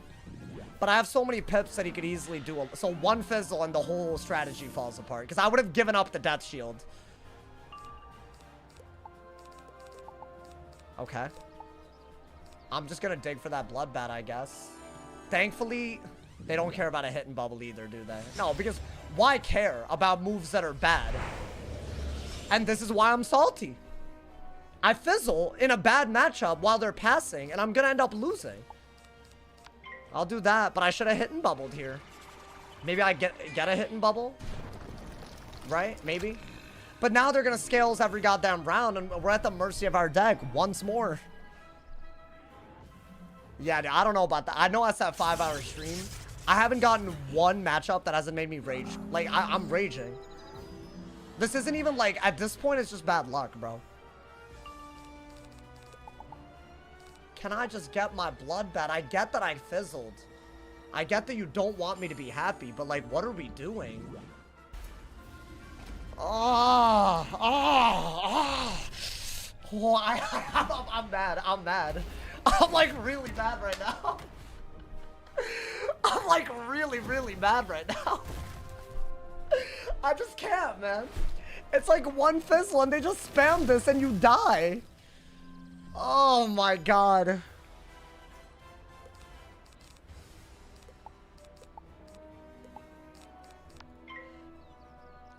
But I have so many pips that he could easily do a... So one fizzle and the whole strategy falls apart. Because I would have given up the death shield. Okay. I'm just going to dig for that bloodbat, I guess. Thankfully, they don't care about a hit and bubble either, do they? No, because why care about moves that are bad? And this is why I'm salty. I fizzle in a bad matchup while they're passing, and I'm going to end up losing. I'll do that, but I should have hit and bubbled here. Maybe I get a hit and bubble? Right? Maybe. But now they're going to scales every goddamn round, and we're at the mercy of our deck once more. Yeah, I don't know about that. I know that's that 5-hour stream. I haven't gotten one matchup that hasn't made me rage. Like, I'm raging. This isn't even like, at this point, it's just bad luck, bro. Can I just get my blood bat? I get that I fizzled. I get that you don't want me to be happy, but like, what are we doing? Oh, I'm mad. I'm mad. I'm like really mad right now. I'm like really, really mad right now. I just can't, man. It's like one fizzle and they just spam this and you die. Oh my god.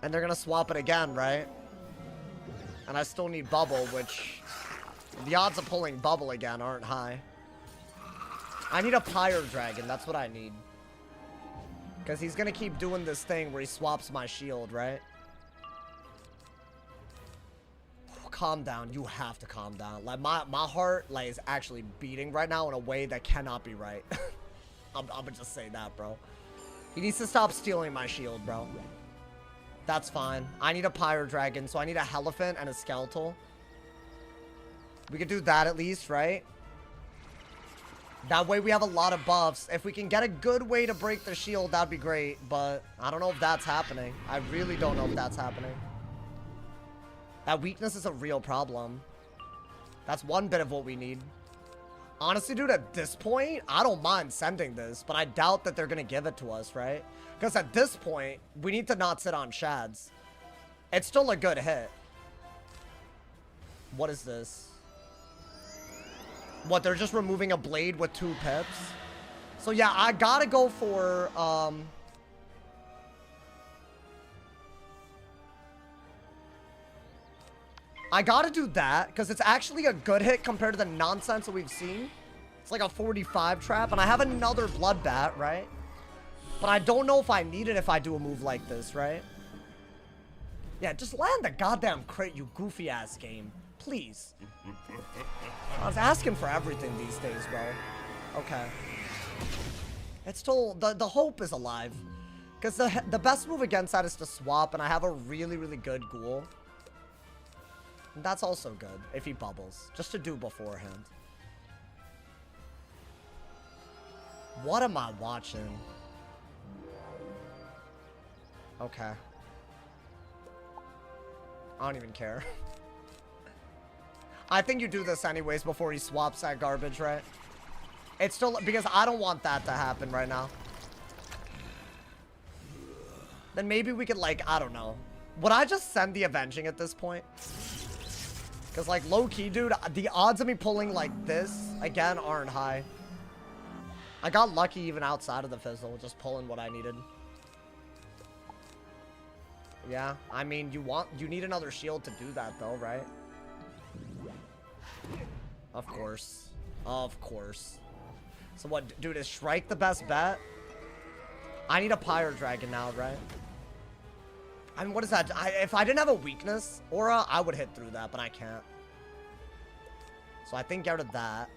And they're gonna swap it again, right? And I still need bubble, which the odds of pulling bubble again aren't high. I need a pyre dragon, that's what I need. Because he's gonna keep doing this thing where he swaps my shield, right? Calm down. You have to calm down. Like, my heart, like, is actually beating right now in a way that cannot be right. I'm gonna just say that, bro. He needs to stop stealing my shield, bro. That's fine. I need a pyre dragon, so I need a elephant and a skeletal. We could do that at least, right? That way we have a lot of buffs. If we can get a good way to break the shield, that'd be great. But I don't know if that's happening. I really don't know if that's happening. That weakness is a real problem. That's one bit of what we need. Honestly, dude, at this point, I don't mind sending this, but I doubt that they're going to give it to us, right? Because at this point, we need to not sit on shads. It's still a good hit. What is this? What, they're just removing a blade with 2 pips? So yeah, I gotta go for, I gotta do that, because it's actually a good hit compared to the nonsense that we've seen. It's like a 45 trap, and I have another bloodbat, right? But I don't know if I need it if I do a move like this, right? Yeah, just land the goddamn crit, you goofy-ass game. Please. I was asking for everything these days, bro. Okay. It's still... The hope is alive. Because the best move against that is to swap, and I have a really, really good ghoul. And that's also good, if he bubbles. Just to do beforehand. What am I watching? Okay. I don't even care. I think you do this anyways before he swaps that garbage, right? It's still... Because I don't want that to happen right now. Then maybe we could, like, I don't know. Would I just send the Avenging at this point? Because, like, low-key, dude, the odds of me pulling, like, this, again, aren't high. I got lucky even outside of the fizzle, just pulling what I needed. Yeah, I mean, you need another shield to do that, though, right? Of course. Of course. So what, dude, is Shrike the best bet? I need a Pyre Dragon now, right? I mean, what is that? If I didn't have a weakness aura, I would hit through that, but I can't. So I think get rid of that.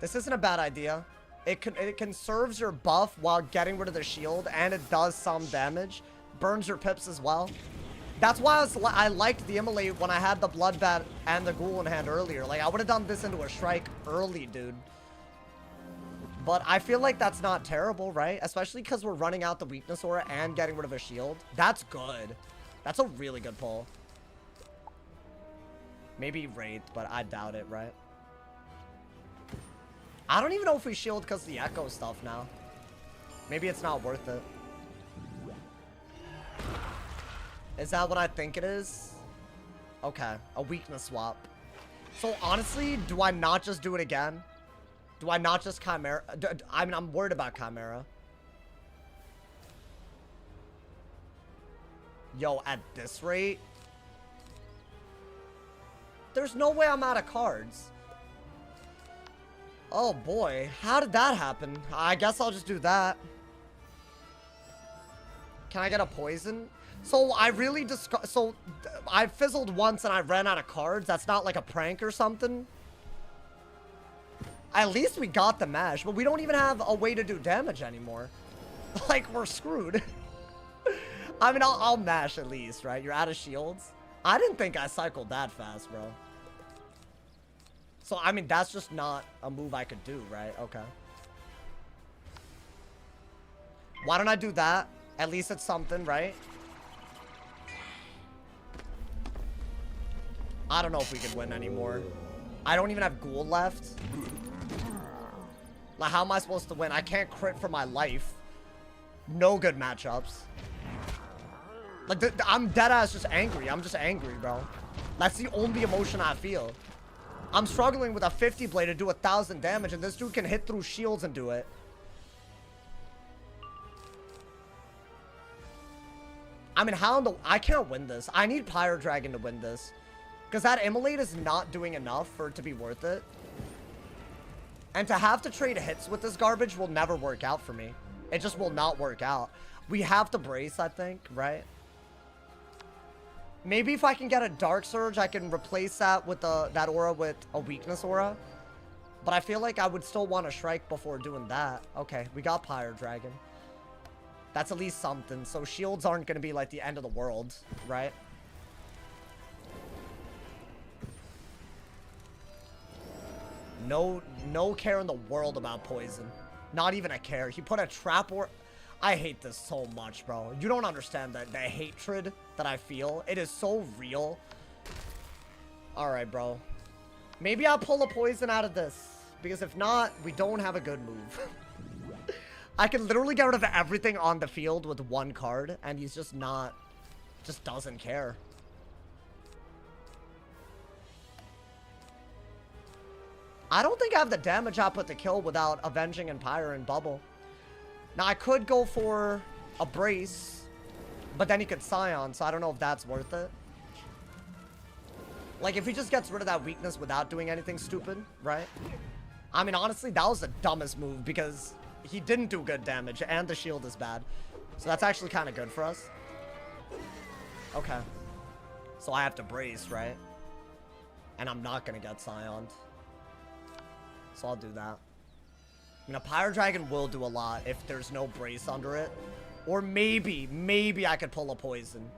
This isn't a bad idea. It conserves your buff while getting rid of the shield, and it does some damage. Burns your pips as well. That's why I liked the Immolate when I had the Bloodbat and the Ghoul in hand earlier. Like, I would have done this into a Shrike early, dude. But I feel like that's not terrible, right? Especially because we're running out the weakness aura and getting rid of a shield. That's good. That's a really good pull. Maybe Wraith, but I doubt it, right? I don't even know if we shield because of the echo stuff now. Maybe it's not worth it. Is that what I think it is? Okay, a weakness swap. So honestly, do I not just do it again? Do I not just Chimera? I mean, I'm worried about Chimera. Yo, at this rate, there's no way I'm out of cards. Oh boy, how did that happen? I guess I'll just do that. Can I get a poison? So I really I fizzled once and I ran out of cards. That's not like a prank or something. At least we got the mash, but we don't even have a way to do damage anymore. Like, we're screwed. I mean, I'll mash at least, right? You're out of shields. I didn't think I cycled that fast, bro. So, I mean, that's just not a move I could do, right? Okay. Why don't I do that? At least it's something, right? I don't know if we could win anymore. I don't even have Ghoul left. Like, how am I supposed to win? I can't crit for my life. No good matchups. Like, I'm deadass just angry. I'm just angry, bro. That's the only emotion I feel. I'm struggling with a 50 blade to do 1,000 damage, and this dude can hit through shields and do it. I mean, how in the... I can't win this. I need Pyro Dragon to win this. Because that Immolate is not doing enough for it to be worth it. And to have to trade hits with this garbage will never work out for me. It just will not work out. We have to brace, I think, right? Maybe if I can get a Dark Surge, I can replace that with that aura with a weakness aura. But I feel like I would still want to Shrike before doing that. Okay, we got Pyro Dragon. That's at least something. So shields aren't going to be like the end of the world, right? No care in the world about poison. Not even a care. He put a trap or... I hate this so much, bro. You don't understand the hatred that I feel. It is so real. Alright, bro. Maybe I'll pull a poison out of this. Because if not, we don't have a good move. I can literally get rid of everything on the field with one card. And he's just not... Just doesn't care. I don't think I have the damage output to kill without Avenging and Pyre and Bubble. Now, I could go for a Brace, but then he could Scion, so I don't know if that's worth it. Like, if he just gets rid of that weakness without doing anything stupid, right? I mean, honestly, that was the dumbest move because he didn't do good damage and the shield is bad. So that's actually kind of good for us. Okay. So I have to Brace, right? And I'm not going to get Scioned. So I'll do that. I mean, a Pyro Dragon will do a lot if there's no Brace under it. Or maybe I could pull a Poison.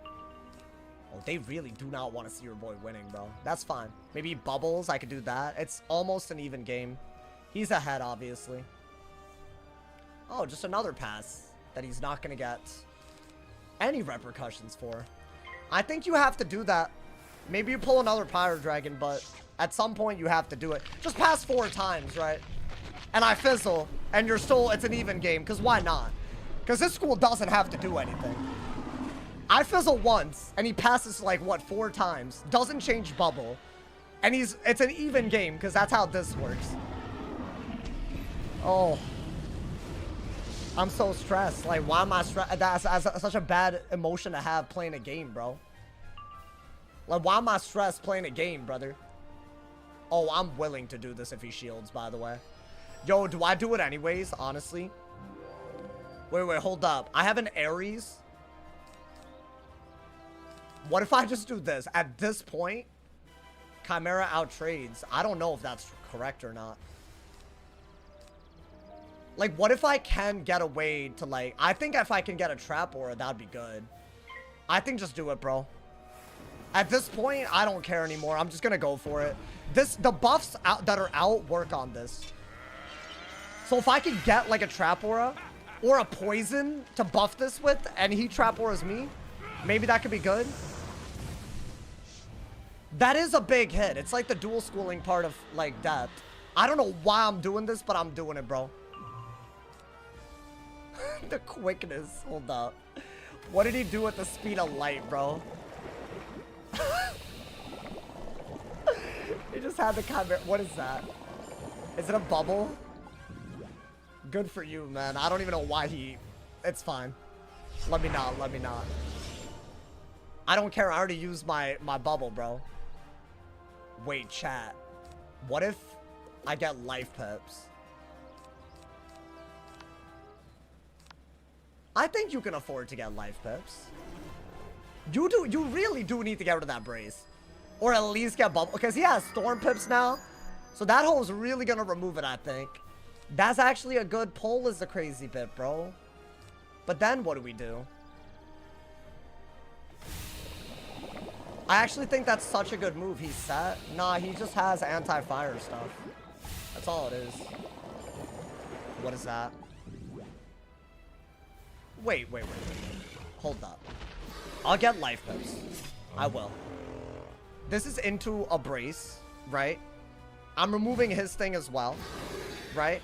Oh, they really do not want to see your boy winning, bro. That's fine. Maybe Bubbles, I could do that. It's almost an even game. He's ahead, obviously. Oh, just another pass that he's not going to get any repercussions for. I think you have to do that. Maybe you pull another Pyro Dragon, but at some point you have to do it. Just pass 4 times, right? And I fizzle, and you're still, it's an even game, because why not? Because this school doesn't have to do anything. I fizzle once, and he passes like, what, 4 times. Doesn't change Bubble. And it's an even game, because that's how this works. Oh. I'm so stressed. Like, why am I stressed? That's such a bad emotion to have playing a game, bro. Like, why am I stressed playing a game, brother? Oh, I'm willing to do this if he shields, by the way. Yo, do I do it anyways, honestly? Wait, hold up. I have an Ares. What if I just do this? At this point, Chimera outtrades. I don't know if that's correct or not. Like, what if I can get away to, like... I think if I can get a Trap Aura, that'd be good. I think just do it, bro. At this point, I don't care anymore. I'm just gonna go for it. The buffs that are out work on this. So if I could get, like, a Trap Aura or a Poison to buff this with, and he Trap Auras me, maybe that could be good. That is a big hit. It's like the dual schooling part of, like, death. I don't know why I'm doing this, but I'm doing it, bro. The quickness. Hold up. What did he do with the speed of light, bro? He just had the Chimera. What is that? Is it a bubble? Good for you, man. I don't even know why he... It's fine. Let me not. Let me not. I don't care. I already used my bubble, bro. Wait, chat. What if I get life pips? I think you can afford to get life pips. You really do need to get rid of that Brace. Or at least get bubble. Because he has storm pips now. So that hole is really going to remove it, I think. That's actually a good pull is the crazy bit, bro. But then what do we do? I actually think that's such a good move. He's set. Nah, he just has anti-fire stuff. That's all it is. What is that? Wait. Hold up. I'll get life pips. I will. This is into a Brace, right? I'm removing his thing as well, right?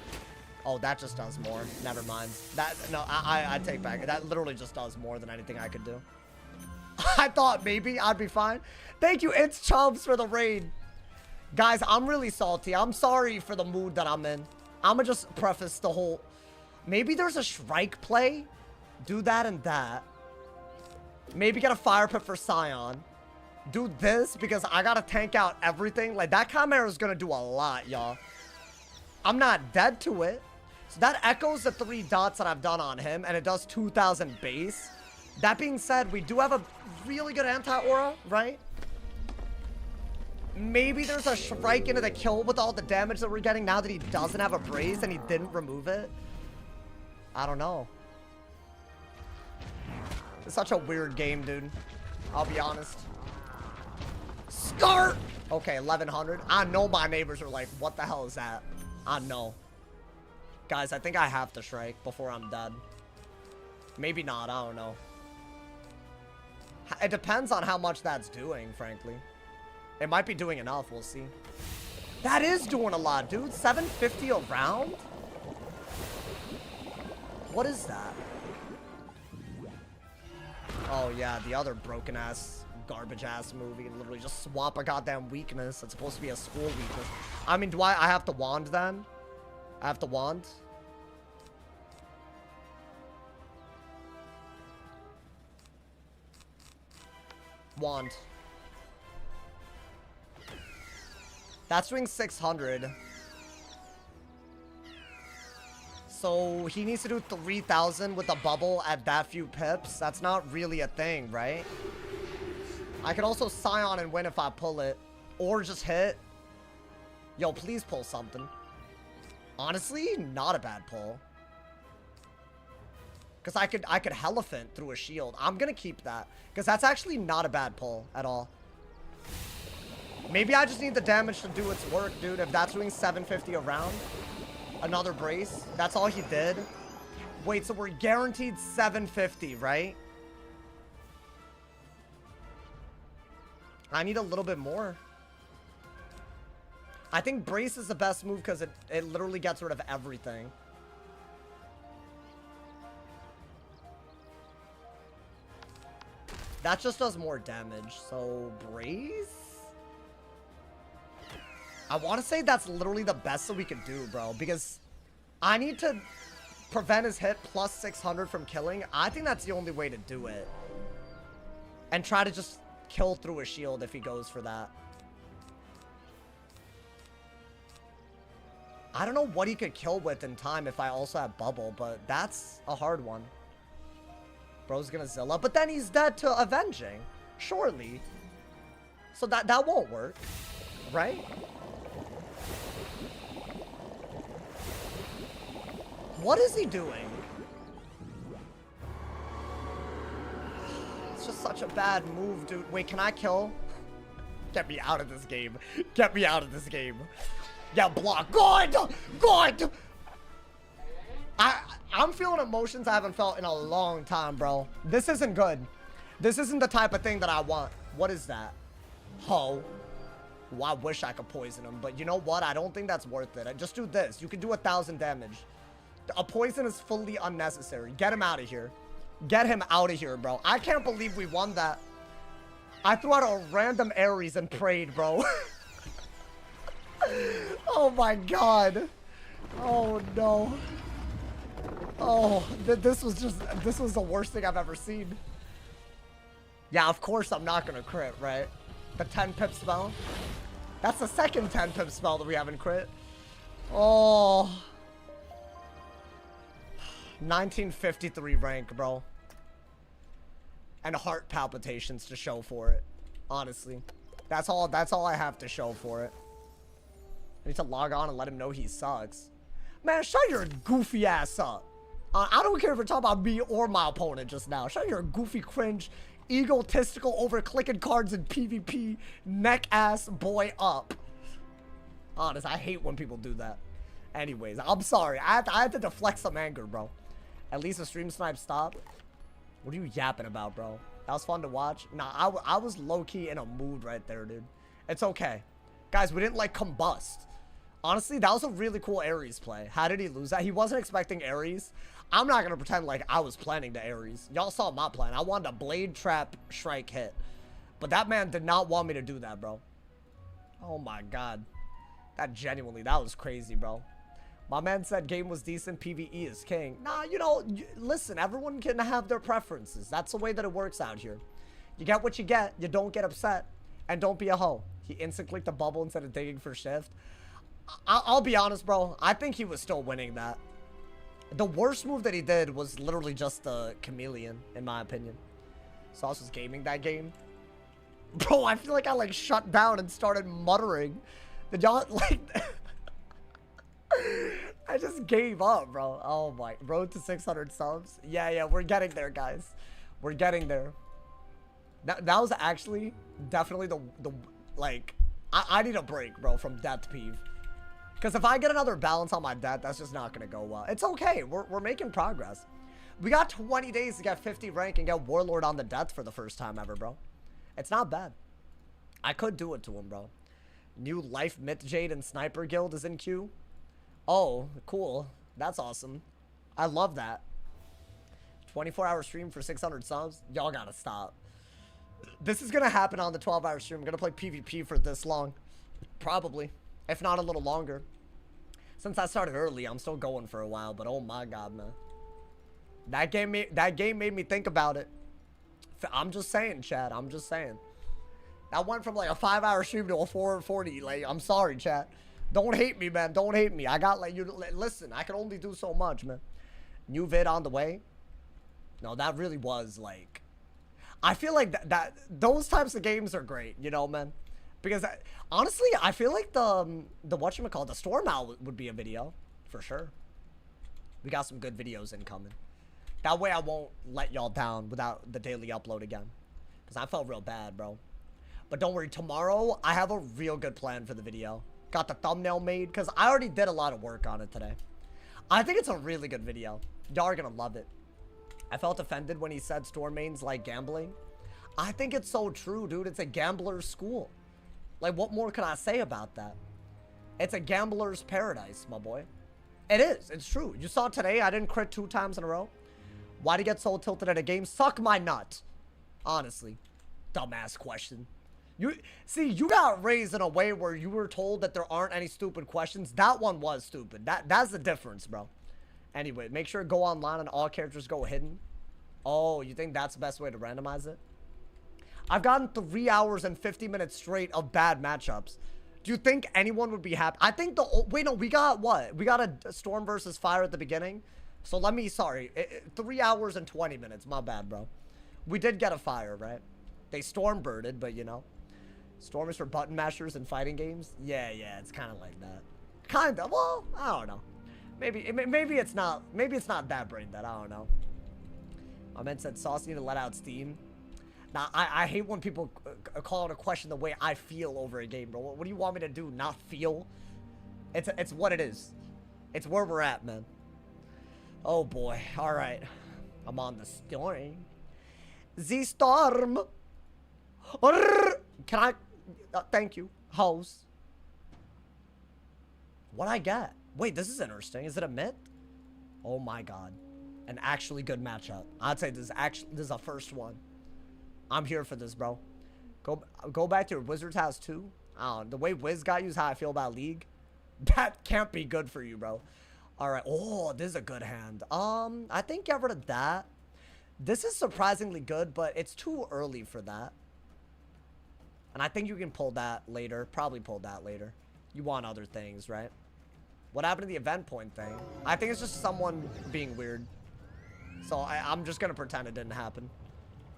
Oh, that just does more. Never mind. That, no, I take back. That literally just does more than anything I could do. I thought maybe I'd be fine. Thank you, It's Chubbs, for the raid. Guys, I'm really salty. I'm sorry for the mood that I'm in. I'm gonna just preface the whole... Maybe there's a Shrike play. Do that and that. Maybe get a fire pit for Scion. Do this because I gotta tank out everything. Like, that Chimera is gonna do a lot, y'all. I'm not dead to it. So that echoes the 3 dots that I've done on him, and it does 2,000 base. That being said, we do have a really good anti-aura, right? Maybe there's a Shrike into the kill with all the damage that we're getting now that he doesn't have a Braze and he didn't remove it. I don't know. It's such a weird game, dude. I'll be honest. Start! Okay, 1100. I know my neighbors are like, what the hell is that? I know. Guys, I think I have to Shrike before I'm dead. Maybe not, I don't know. It depends on how much that's doing, frankly. It might be doing enough, we'll see. That is doing a lot, dude. 750 a round? What is that? Oh, yeah, the other broken-ass, garbage-ass movie. Literally just swap a goddamn weakness. It's supposed to be a school weakness. I mean, do I have to wand then? I have to wand? Wand. That's doing 600. So he needs to do 3,000 with a bubble at that few pips. That's not really a thing, right? I could also Scion and win if I pull it. Or just hit. Yo, please pull something. Honestly, not a bad pull. Because I could Elephant through a shield. I'm going to keep that. Because that's actually not a bad pull at all. Maybe I just need the damage to do its work, dude. If that's doing 750 a round. Another brace. That's all he did. Wait, so we're guaranteed 750, right? I need a little bit more. I think brace is the best move because it literally gets rid of everything. That just does more damage. So, brace? I want to say that's literally the best that we could do, bro. Because I need to prevent his hit plus 600 from killing. I think that's the only way to do it. And try to just kill through a shield if he goes for that. I don't know what he could kill with in time if I also have bubble, but that's a hard one. Bro's gonna Zilla, but then he's dead to Avenging. Surely. So that won't work. Right? What is he doing? It's just such a bad move, dude. Wait, can I kill? Get me out of this game. Get me out of this game. Yeah, block. Good! Good! I'm feeling emotions I haven't felt in a long time, bro. This isn't good. This isn't the type of thing that I want. What is that? Ho. Well, I wish I could poison him, but you know what? I don't think that's worth it. Just do this. You can do 1,000 damage. A poison is fully unnecessary. Get him out of here. Get him out of here, bro. I can't believe we won that. I threw out a random Ares and prayed, bro. Oh my god. Oh no. Oh, this was the worst thing I've ever seen. Yeah, of course I'm not gonna crit, right? The 10 pip spell. That's the second 10 pip spell that we haven't crit. Oh. 1953 rank, bro. And heart palpitations to show for it. Honestly. That's all I have to show for it. I need to log on and let him know he sucks. Man, shut your goofy ass up. I don't care if you're talking about me or my opponent just now. Shut your goofy, cringe, egotistical, over-clicking cards in PvP, neck-ass boy up. Honest, I hate when people do that. Anyways, I'm sorry. I had to deflect some anger, bro. At least the stream snipe stopped. What are you yapping about, bro? That was fun to watch. Nah, I was low-key in a mood right there, dude. It's okay. Guys, we didn't, like, combust. Honestly, that was a really cool Ares play. How did he lose that? He wasn't expecting Ares. I'm not gonna pretend like I was planning to Ares. Y'all saw my plan. I wanted a blade trap strike hit. But that man did not want me to do that, bro. Oh my god. That was crazy, bro. My man said game was decent, PvE is king. Nah, you know, listen, everyone can have their preferences. That's the way that it works out here. You get what you get, you don't get upset, and don't be a hoe. He instant clicked the bubble instead of digging for shift. I'll be honest, bro. I think he was still winning that. The worst move that he did was literally just the chameleon, in my opinion. Sauce was gaming that game. Bro, I feel like I like shut down and started muttering. Did y'all like... I just gave up, bro. Oh my, road to 600 subs. Yeah, we're getting there, guys. We're getting there. That was actually definitely the like, I need a break, bro, from death peeve. Because if I get another balance on my death, that's just not gonna go well. It's okay, we're making progress. We got 20 days to get 50 rank and get Warlord on the death for the first time ever, bro. It's not bad. I could do it to him, bro. New Life Myth Jade and Sniper Guild is in queue. Oh, cool. That's awesome. I love that. 24-hour stream for 600 subs. Y'all gotta stop. This is gonna happen on the 12-hour stream. I'm gonna play PvP for this long. Probably. If not a little longer. Since I started early, I'm still going for a while, but oh my god, man. That game made me think about it. I'm just saying, Chad. I'm just saying. That went from like a 5-hour stream to a 440. Like, I'm sorry, Chad. Don't hate me, man. Don't hate me. I got like, you listen, I can only do so much, man. New vid on the way. No, that really was like, I feel like that those types of games are great, you know, man. Because honestly, I feel like the whatchamacallit, the Storm Owl would be a video for sure. We got some good videos incoming. That way I won't let y'all down without the daily upload again. Because I felt real bad, bro. But don't worry, tomorrow I have a real good plan for the video. Got the thumbnail made because I already did a lot of work on it today. I think it's a really good video. Y'all are gonna love it. I felt offended when he said Storm mains like gambling. I think it's so true, dude. It's a gambler's school. Like, what more can I say about that? It's a gambler's paradise, my boy. It is. It's true. You saw today I didn't crit 2 times in a row. Why'd he get so tilted at a game? Suck my nut. Honestly. Dumbass question. You got raised in a way where you were told that there aren't any stupid questions. That one was stupid. That's the difference, bro. Anyway, make sure to go online and all characters go hidden. Oh, you think that's the best way to randomize it? I've gotten 3 hours and 50 minutes straight of bad matchups. Do you think anyone would be happy? I think wait, no, we got what? We got a Storm versus Fire at the beginning. So let me, sorry, 3 hours and 20 minutes. My bad, bro. We did get a Fire, right? They Storm birded, but you know. Storm is for button mashers and fighting games. Yeah, it's kind of like that. Kind of. Well, I don't know. Maybe it's not. Maybe it's not that brain dead. I don't know. My man said Sauce need to let out steam. Now I hate when people call it a question the way I feel over a game, bro. What do you want me to do? Not feel? It's what it is. It's where we're at, man. Oh boy. All right. I'm on the storm. The storm. Can I? Thank you, hoes. What'd I get? Wait, this is interesting. Is it a myth? Oh my god. An actually good matchup. I'd say this is a first one. I'm here for this, bro. Go back to your Wizards house too. The way Wiz got you is how I feel about League. That can't be good for you, bro. Alright. Oh, this is a good hand. I think get rid of that. This is surprisingly good, but it's too early for that. And I think you can pull that later. Probably pull that later. You want other things, right? What happened to the event point thing? I think it's just someone being weird. So I'm just going to pretend it didn't happen.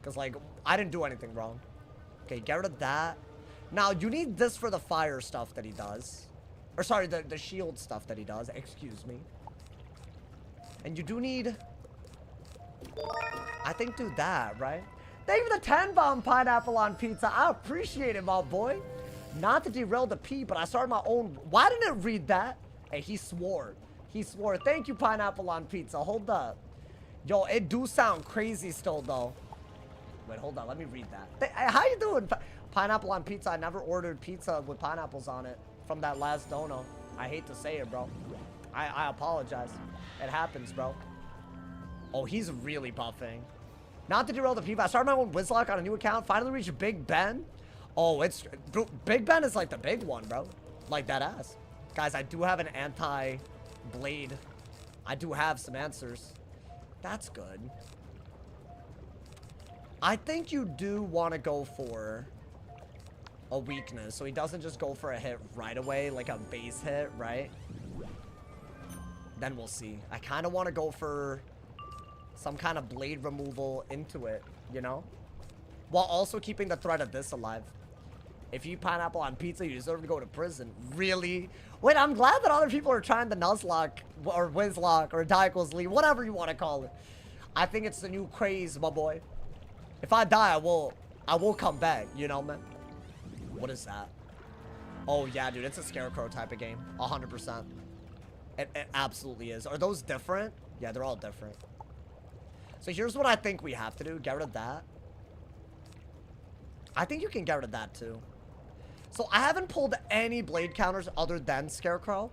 Because, like, I didn't do anything wrong. Okay, get rid of that. Now, you need this for the fire stuff that he does. Or, sorry, the shield stuff that he does. Excuse me. And you do need... I think do that, right? Thank you for the 10-bomb pineapple on pizza. I appreciate it, my boy. Not to derail the P, but I started my own... Why didn't it read that? Hey, he swore. He swore. Thank you, pineapple on pizza. Hold up. Yo, it do sound crazy still, though. Wait, hold on. Let me read that. How you doing? Pineapple on pizza. I never ordered pizza with pineapples on it from that last dono. I hate to say it, bro. I apologize. It happens, bro. Oh, he's really buffing. Not to derail the people. I started my own Wizlock on a new account. Finally reached Big Ben. Oh, it's... Bro, Big Ben is like the big one, bro. Like that ass. Guys, I do have an anti-blade. I do have some answers. That's good. I think you do want to go for a weakness. So he doesn't just go for a hit right away. Like a base hit, right? Then we'll see. I kind of want to go for some kind of blade removal into it, you know? While also keeping the threat of this alive. If you eat pineapple on pizza, you deserve to go to prison. Really? Wait, I'm glad that other people are trying the Nuzlocke or Wizlock or Diaquil's whatever you want to call it. I think it's the new craze, my boy. If I die, I will come back, you know, man? What is that? Oh, yeah, dude, it's a Scarecrow type of game. 100%. It absolutely is. Are those different? Yeah, they're all different. So here's what I think we have to do. Get rid of that. I think you can get rid of that too. So I haven't pulled any blade counters other than Scarecrow.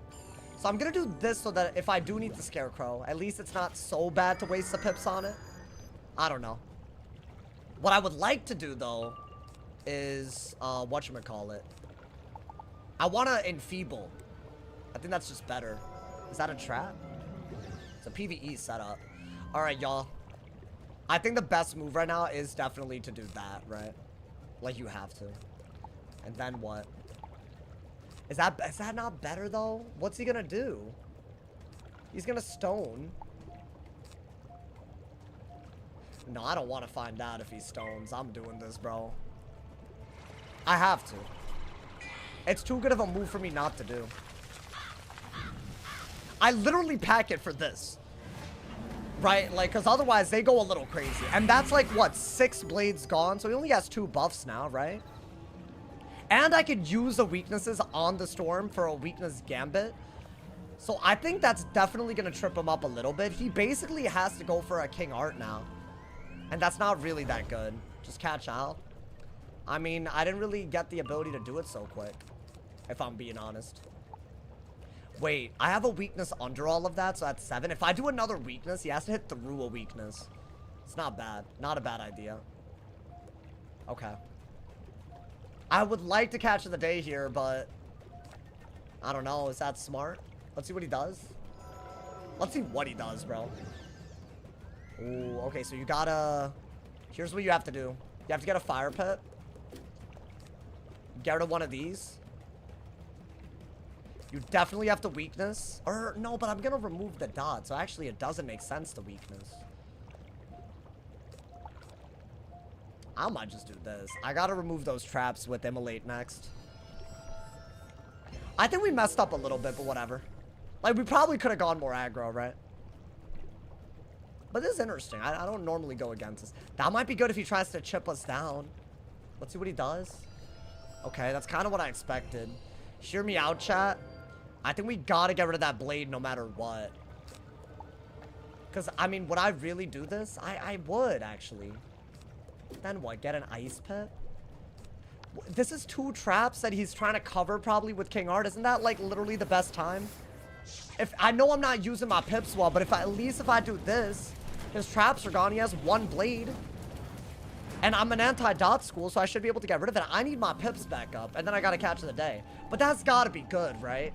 So I'm going to do this so that if I do need the Scarecrow, at least it's not so bad to waste the pips on it. I don't know. What I would like to do though is, whatchamacallit. I want to enfeeble. I think that's just better. Is that a trap? It's a PvE setup. All right, y'all. I think the best move right now is definitely to do that, right? Like, you have to. And then what? Is that not better, though? What's he gonna do? He's gonna stone. No, I don't want to find out if he stones. I'm doing this, bro. I have to. It's too good of a move for me not to do. I literally pack it for this. Right? Like, because otherwise they go a little crazy. And that's like, what, 6 blades gone? So he only has 2 buffs now, right? And I could use the weaknesses on the Storm for a weakness gambit. So I think that's definitely going to trip him up a little bit. He basically has to go for a King Art now. And that's not really that good. Just catch out. I mean, I didn't really get the ability to do it so quick. If I'm being honest. Wait, I have a weakness under all of that, so that's 7. If I do another weakness, he has to hit through a weakness. It's not bad. Not a bad idea. Okay. I would like to catch the day here, but I don't know. Is that smart? Let's see what he does. Let's see what he does, bro. Ooh, okay, so you gotta... Here's what you have to do. You have to get a fire pit. Get rid of one of these. You definitely have to weakness. Or, no, but I'm gonna remove the dot. So actually, it doesn't make sense to weakness. I might just do this. I gotta remove those traps with Immolate next. I think we messed up a little bit, but whatever. Like, we probably could have gone more aggro, right? But this is interesting. I don't normally go against this. That might be good if he tries to chip us down. Let's see what he does. Okay, that's kind of what I expected. Hear me out, chat. I think we gotta get rid of that blade no matter what. Because, I mean, would I really do this? I would, actually. Then what? Get an ice pit? This is 2 traps that he's trying to cover probably with King Art. Isn't that, like, literally the best time? If I know I'm not using my pips well, but at least if I do this, his traps are gone. He has 1 blade. And I'm an anti-dot school, so I should be able to get rid of it. I need my pips back up, and then I gotta catch the day. But that's gotta be good, right?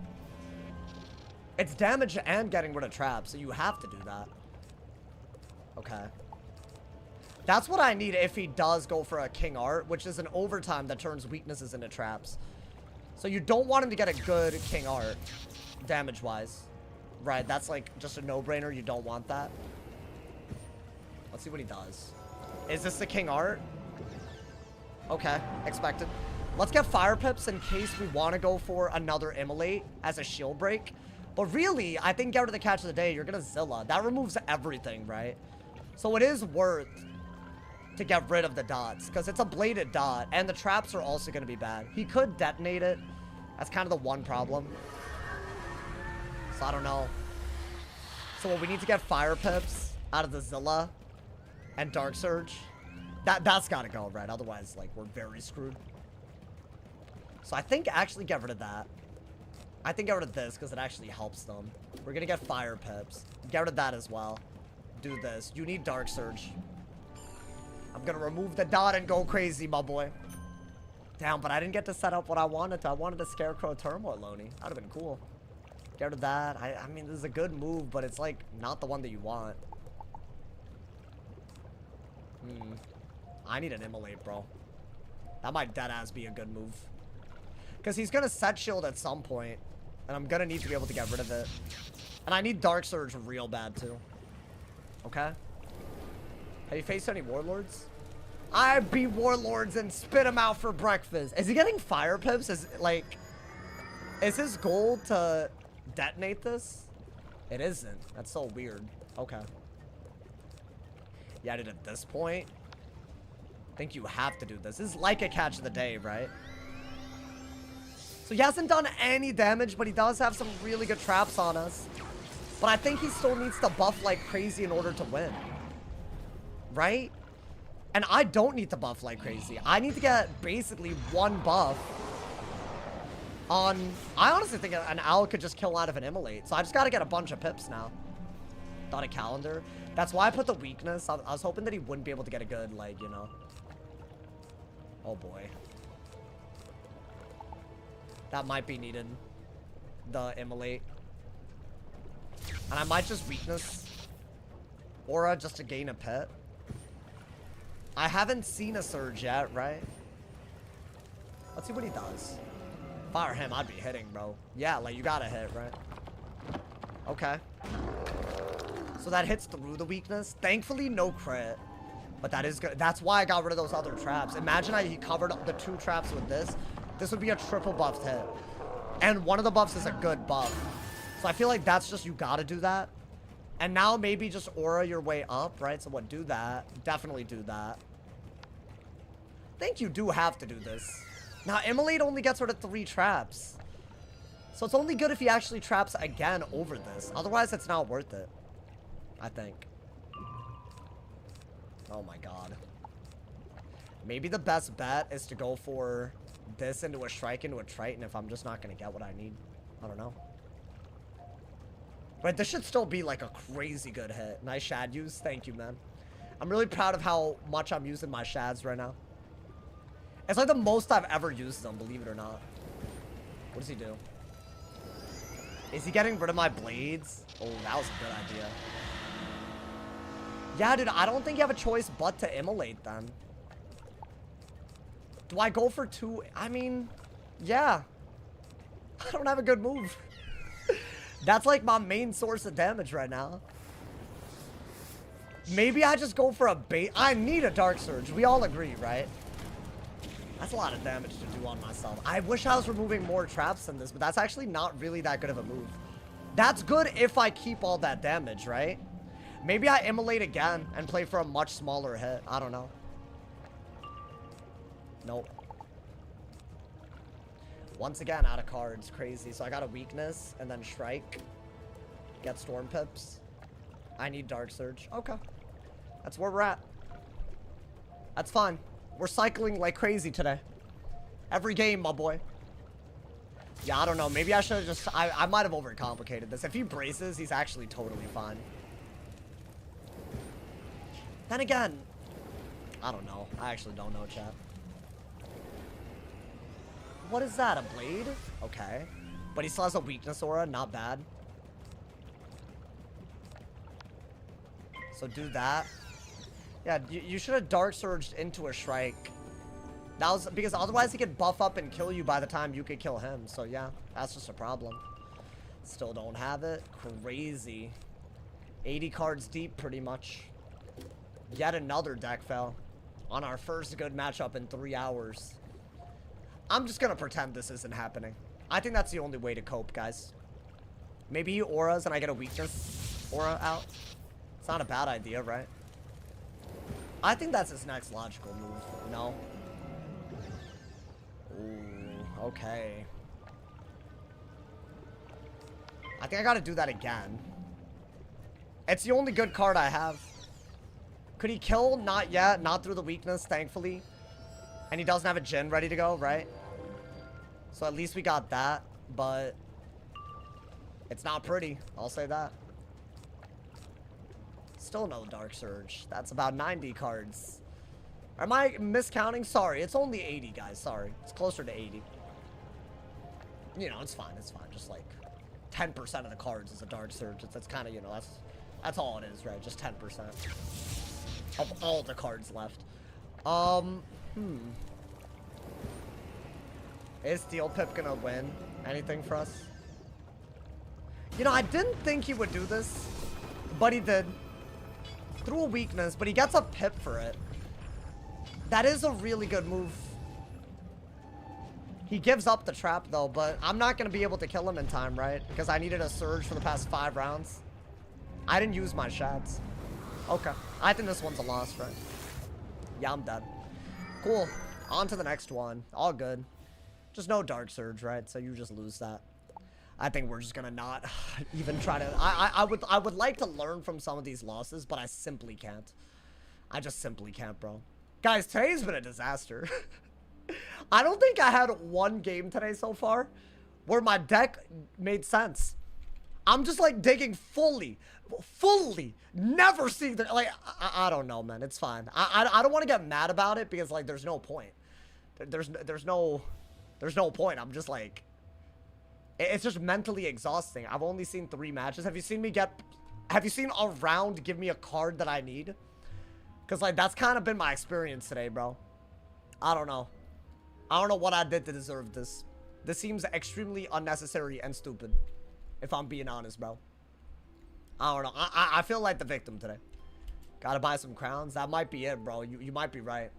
It's damage and getting rid of traps, so you have to do that. Okay. That's what I need if he does go for a King Art, which is an overtime that turns weaknesses into traps. So you don't want him to get a good King Art, damage-wise. Right, that's like just a no-brainer. You don't want that. Let's see what he does. Is this the King Art? Okay, expected. Let's get fire pips in case we want to go for another Immolate as a shield break. But really, I think get rid of the catch of the day. You're going to Zilla. That removes everything, right? So it is worth to get rid of the dots because it's a bladed dot and the traps are also going to be bad. He could detonate it. That's kind of the one problem. So I don't know. So we need to get fire pips out of the Zilla and Dark Surge. That's got to go, right? Otherwise, like, we're very screwed. So I think actually get rid of that. I think get rid of this because it actually helps them. We're gonna get fire pips. Get rid of that as well. Do this. You need Dark Surge. I'm gonna remove the dot and go crazy, my boy. Damn, but I didn't get to set up what I wanted to. I wanted a Scarecrow Turmoil Loney. That'd have been cool. Get rid of that. I mean, this is a good move, but it's like not the one that you want. I need an Immolate, bro. That might deadass be a good move. Because he's gonna set shield at some point, and I'm gonna need to be able to get rid of it. And I need Dark Surge real bad too. Okay? Have you faced any Warlords? I beat Warlords and spit them out for breakfast. Is he getting fire pips? Is his goal to detonate this? It isn't. That's so weird. Okay. Yeah, dude, at this point, I think you have to do this. This is like a catch of the day, right? So he hasn't done any damage, but he does have some really good traps on us. But I think he still needs to buff like crazy in order to win. Right? And I don't need to buff like crazy. I need to get basically one buff on... I honestly think an owl could just kill out of an Immolate. So I just got to get a bunch of pips now. Not a calendar. That's why I put the weakness. I was hoping that he wouldn't be able to get a good, like, you know. Oh, boy. That might be needed. The Immolate. And I might just weakness Aura just to gain a pet. I haven't seen a Surge yet, right? Let's see what he does. Fire him, I'd be hitting, bro. Yeah, like, you gotta hit, right? Okay. So that hits through the weakness. Thankfully, no crit. But that is good. That's why I got rid of those other traps. Imagine he covered up the 2 traps with this. This would be a triple buffed hit. And one of the buffs is a good buff. So I feel like that's just, you gotta do that. And now maybe just aura your way up, right? So what, do that. Definitely do that. I think you do have to do this. Now, Immolate only gets rid of 3 traps. So it's only good if he actually traps again over this. Otherwise, it's not worth it. I think. Oh my god. Maybe the best bet is to go for this into a Strike into a Triton if I'm just not going to get what I need. I don't know. But this should still be like a crazy good hit. Nice shad use. Thank you, man. I'm really proud of how much I'm using my shads right now. It's like the most I've ever used them, believe it or not. What does he do? Is he getting rid of my blades? Oh, that was a good idea. Yeah, dude, I don't think you have a choice but to Immolate then. Do I go for 2? I mean, yeah. I don't have a good move. That's like my main source of damage right now. Maybe I just go for a bait. I need a Dark Surge. We all agree, right? That's a lot of damage to do on myself. I wish I was removing more traps than this, but that's actually not really that good of a move. That's good if I keep all that damage, right? Maybe I Immolate again and play for a much smaller hit. I don't know. Nope. Once again, out of cards. Crazy. So I got a weakness and then Strike. Get Storm Pips. I need Dark Surge. Okay. That's where we're at. That's fine. We're cycling like crazy today. Every game, my boy. Yeah, I don't know. Maybe I should have just... I might have overcomplicated this. If he braces, he's actually totally fine. Then again... I don't know. I actually don't know, chat. What is that? A blade? Okay. But he still has a weakness aura. Not bad. So do that. Yeah, you should have Dark Surged into a Shrike. That was because otherwise he could buff up and kill you by the time you could kill him. So yeah, that's just a problem. Still don't have it. Crazy. 80 cards deep, pretty much. Yet another deck fail. On our first good matchup in 3 hours. I'm just gonna pretend this isn't happening. I think that's the only way to cope, guys. Maybe he auras and I get a weakness aura out. It's not a bad idea, right? I think that's his next logical move. No? Ooh, okay. I think I gotta do that again. It's the only good card I have. Could he kill? Not yet. Not through the weakness, thankfully. And he doesn't have a Jhin ready to go, right? So at least we got that. But It's not pretty. I'll say that. Still no Dark Surge. That's about 90 cards. Am I miscounting? Sorry, it's only 80, guys. Sorry. It's closer to 80. You know, it's fine. It's fine. Just like 10% of the cards is a Dark Surge. That's kind of, you know, that's all it is, right? Just 10% of all the cards left. Is Steel Pip gonna win anything for us? You know, I didn't think he would do this, but he did. Through a weakness, but he gets a Pip for it. That is a really good move. He gives up the trap, though, but I'm not going to be able to kill him in time, right? Because I needed a Surge for the past 5 rounds. I didn't use my shads. Okay. I think this one's a loss, right? Yeah, I'm dead. Cool. On to the next one. All good. Just no Dark Surge, right? So you just lose that. I think we're just gonna not even try to... I would like to learn from some of these losses, but I simply can't. I just simply can't, bro. Guys, today's been a disaster. I don't think I had one game today so far where my deck made sense. I'm just like digging fully, never seeing the, like, I don't know, man. It's fine. I don't want to get mad about it because like there's no point. There's no point. I'm just like, it's just mentally exhausting. I've only seen 3 matches. Have you seen a round give me a card that I need? Because like that's kind of been my experience today, bro. I don't know. I don't know what I did to deserve this. This seems extremely unnecessary and stupid, if I'm being honest, bro. I don't know. I feel like the victim today. Gotta buy some crowns. That might be it, bro. You might be right.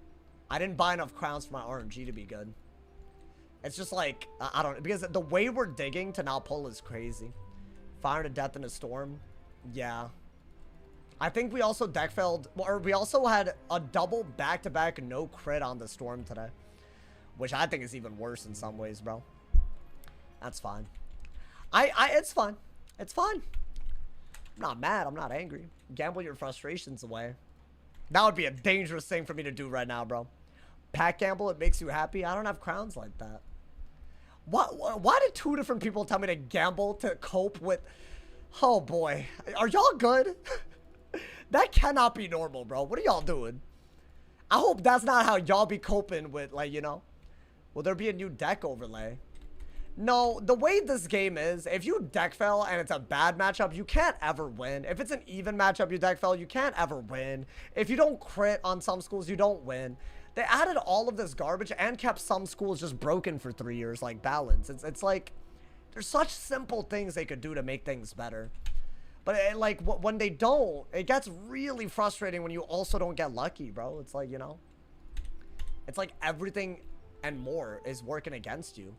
I didn't buy enough crowns for my RNG to be good. It's just like, I don't know. Because the way we're digging to not pull is crazy. Fire to death in a storm. Yeah. I think we also deck failed, or we also had a double back-to-back no crit on the storm today. Which I think is even worse in some ways, bro. That's fine. It's fine. It's fine. I'm not mad. I'm not angry. Gamble your frustrations away. That would be a dangerous thing for me to do right now, bro. Pack gamble, it makes you happy. I don't have crowns like that. Why did 2 different people tell me to gamble to cope with... Oh, boy. Are y'all good? That cannot be normal, bro. What are y'all doing? I hope that's not how y'all be coping with, like, you know... Will there be a new deck overlay? No, the way this game is, if you deck fail and it's a bad matchup, you can't ever win. If it's an even matchup, you deck fail, you can't ever win. If you don't crit on some schools, you don't win. They added all of this garbage and kept some schools just broken for 3 years, like balance. It's like, there's such simple things they could do to make things better. But like, when they don't, it gets really frustrating when you also don't get lucky, bro. It's like, you know, it's like everything and more is working against you.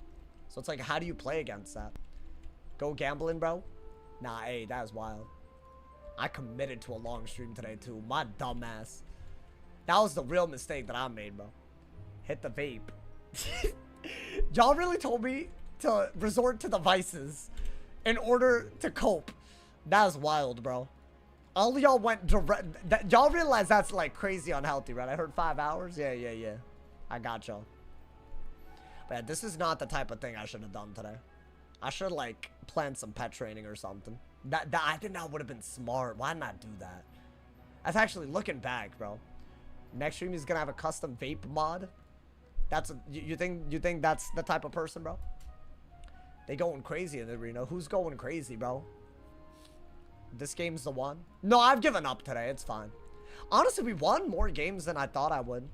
So it's like, how do you play against that? Go gambling, bro? Nah, hey, that was wild. I committed to a long stream today, too. My dumb ass. That was the real mistake that I made, bro. Hit the vape. Y'all really told me to resort to the vices in order to cope. That was wild, bro. All y'all went direct. Y'all realize that's like crazy unhealthy, right? I heard 5 hours. Yeah. I got y'all. But yeah, this is not the type of thing I should have done today. I should like plan some pet training or something. I think that would have been smart. Why not do that? That's actually looking back, bro. Next stream he's gonna have a custom vape mod. That's you think that's the type of person, bro? They going crazy in the arena. Who's going crazy, bro? This game's the one. No, I've given up today. It's fine. Honestly, we won more games than I thought I would.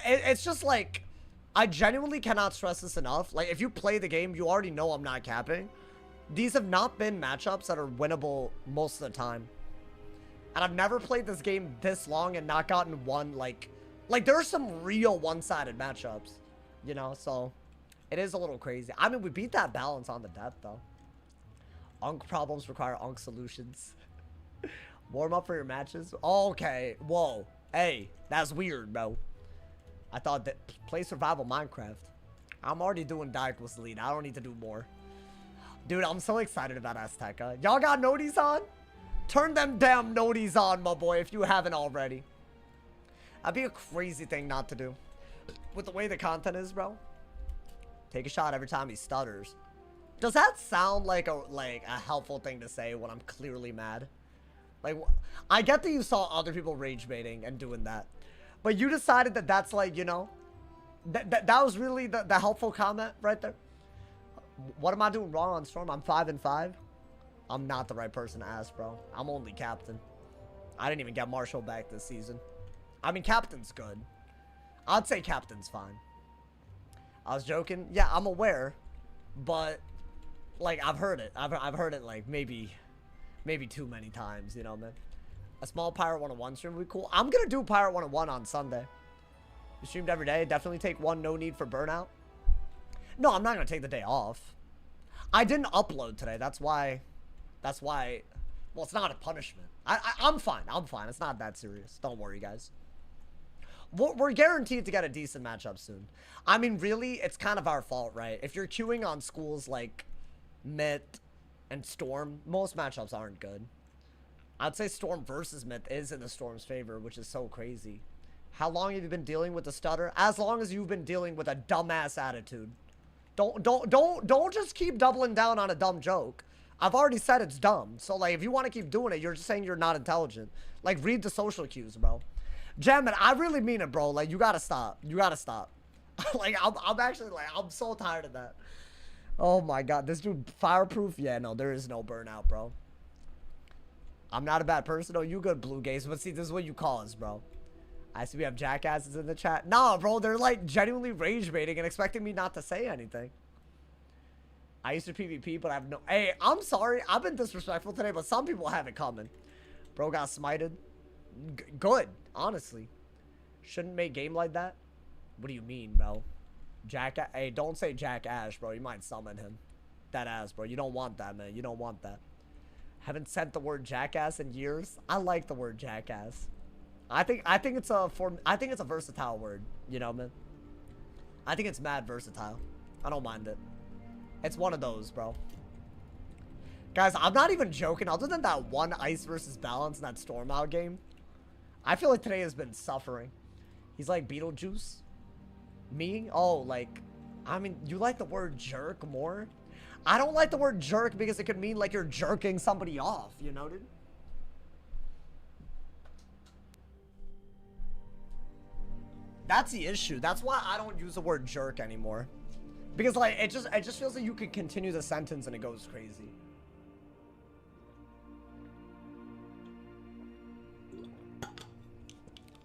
It's just like, I genuinely cannot stress this enough. Like, if you play the game, you already know I'm not capping. These have not been matchups that are winnable most of the time. And I've never played this game this long and not gotten one, like there are some real one-sided matchups, you know? So, it is a little crazy. I mean, we beat that balance on the depth, though. Unk problems require Unk solutions. Warm up for your matches? Oh, okay. Whoa. Hey, that's weird, bro. I thought that play survival Minecraft. I'm already doing Diaquil's lead. I don't need to do more. Dude, I'm so excited about Azteca. Y'all got noties on? Turn them damn noties on, my boy, if you haven't already. That'd be a crazy thing not to do. With the way the content is, bro. Take a shot every time he stutters. Does that sound like a helpful thing to say when I'm clearly mad? Like, I get that you saw other people rage baiting and doing that, but you decided that that's like, you know, that was really the helpful comment right there. What am I doing wrong on Storm? I'm 5-5. I'm not the right person to ask, bro. I'm only captain. I didn't even get Marshall back this season. I mean, captain's good. I'd say captain's fine. I was joking. Yeah, I'm aware, but like I've heard it. I've heard it like maybe too many times, you know, man. A small Pirate 101 stream would be cool. I'm gonna do Pirate 101 on Sunday. You streamed every day. Definitely take one. No need for burnout. No, I'm not gonna take the day off. I didn't upload today. That's why. Well, it's not a punishment. I'm fine. I'm fine. It's not that serious. Don't worry, guys. We're guaranteed to get a decent matchup soon. I mean, really, it's kind of our fault, right? If you're queuing on schools like Myth and Storm, most matchups aren't good. I'd say Storm versus Myth is in the Storm's favor, which is so crazy. How long have you been dealing with the stutter? As long as you've been dealing with a dumbass attitude. Don't just keep doubling down on a dumb joke. I've already said it's dumb. So, like, if you want to keep doing it, you're just saying you're not intelligent. Like, read the social cues, bro. Jammin, I really mean it, bro. Like, you gotta stop. You gotta stop. Like, I'm actually, like, I'm so tired of that. Oh, my God. This dude, fireproof? Yeah, no, there is no burnout, bro. I'm not a bad person. Oh, you good, Blue Gaze. But see, this is what you call us, bro. I see we have jackasses in the chat. Nah, bro, they're, like, genuinely rage baiting and expecting me not to say anything. I used to PvP, but I have no... Hey, I'm sorry. I've been disrespectful today, but some people have it coming. Bro got smited. Good, honestly. Shouldn't make game like that. What do you mean, bro? Hey, don't say Jack Ash, bro. You might summon him. That ass, bro. You don't want that, man. You don't want that. Haven't said the word jackass in years. I like the word jackass. I think it's a versatile word. You know, man. I think it's mad versatile. I don't mind it. It's one of those, bro. Guys, I'm not even joking. Other than that one ice versus balance in that Storm out game, I feel like today has been suffering. He's like Beetlejuice. Me? Oh, like, I mean, you like the word jerk more? I don't like the word jerk because it could mean like you're jerking somebody off, you know, dude? That's the issue. That's why I don't use the word jerk anymore. Because, like, it just feels like you could continue the sentence and it goes crazy.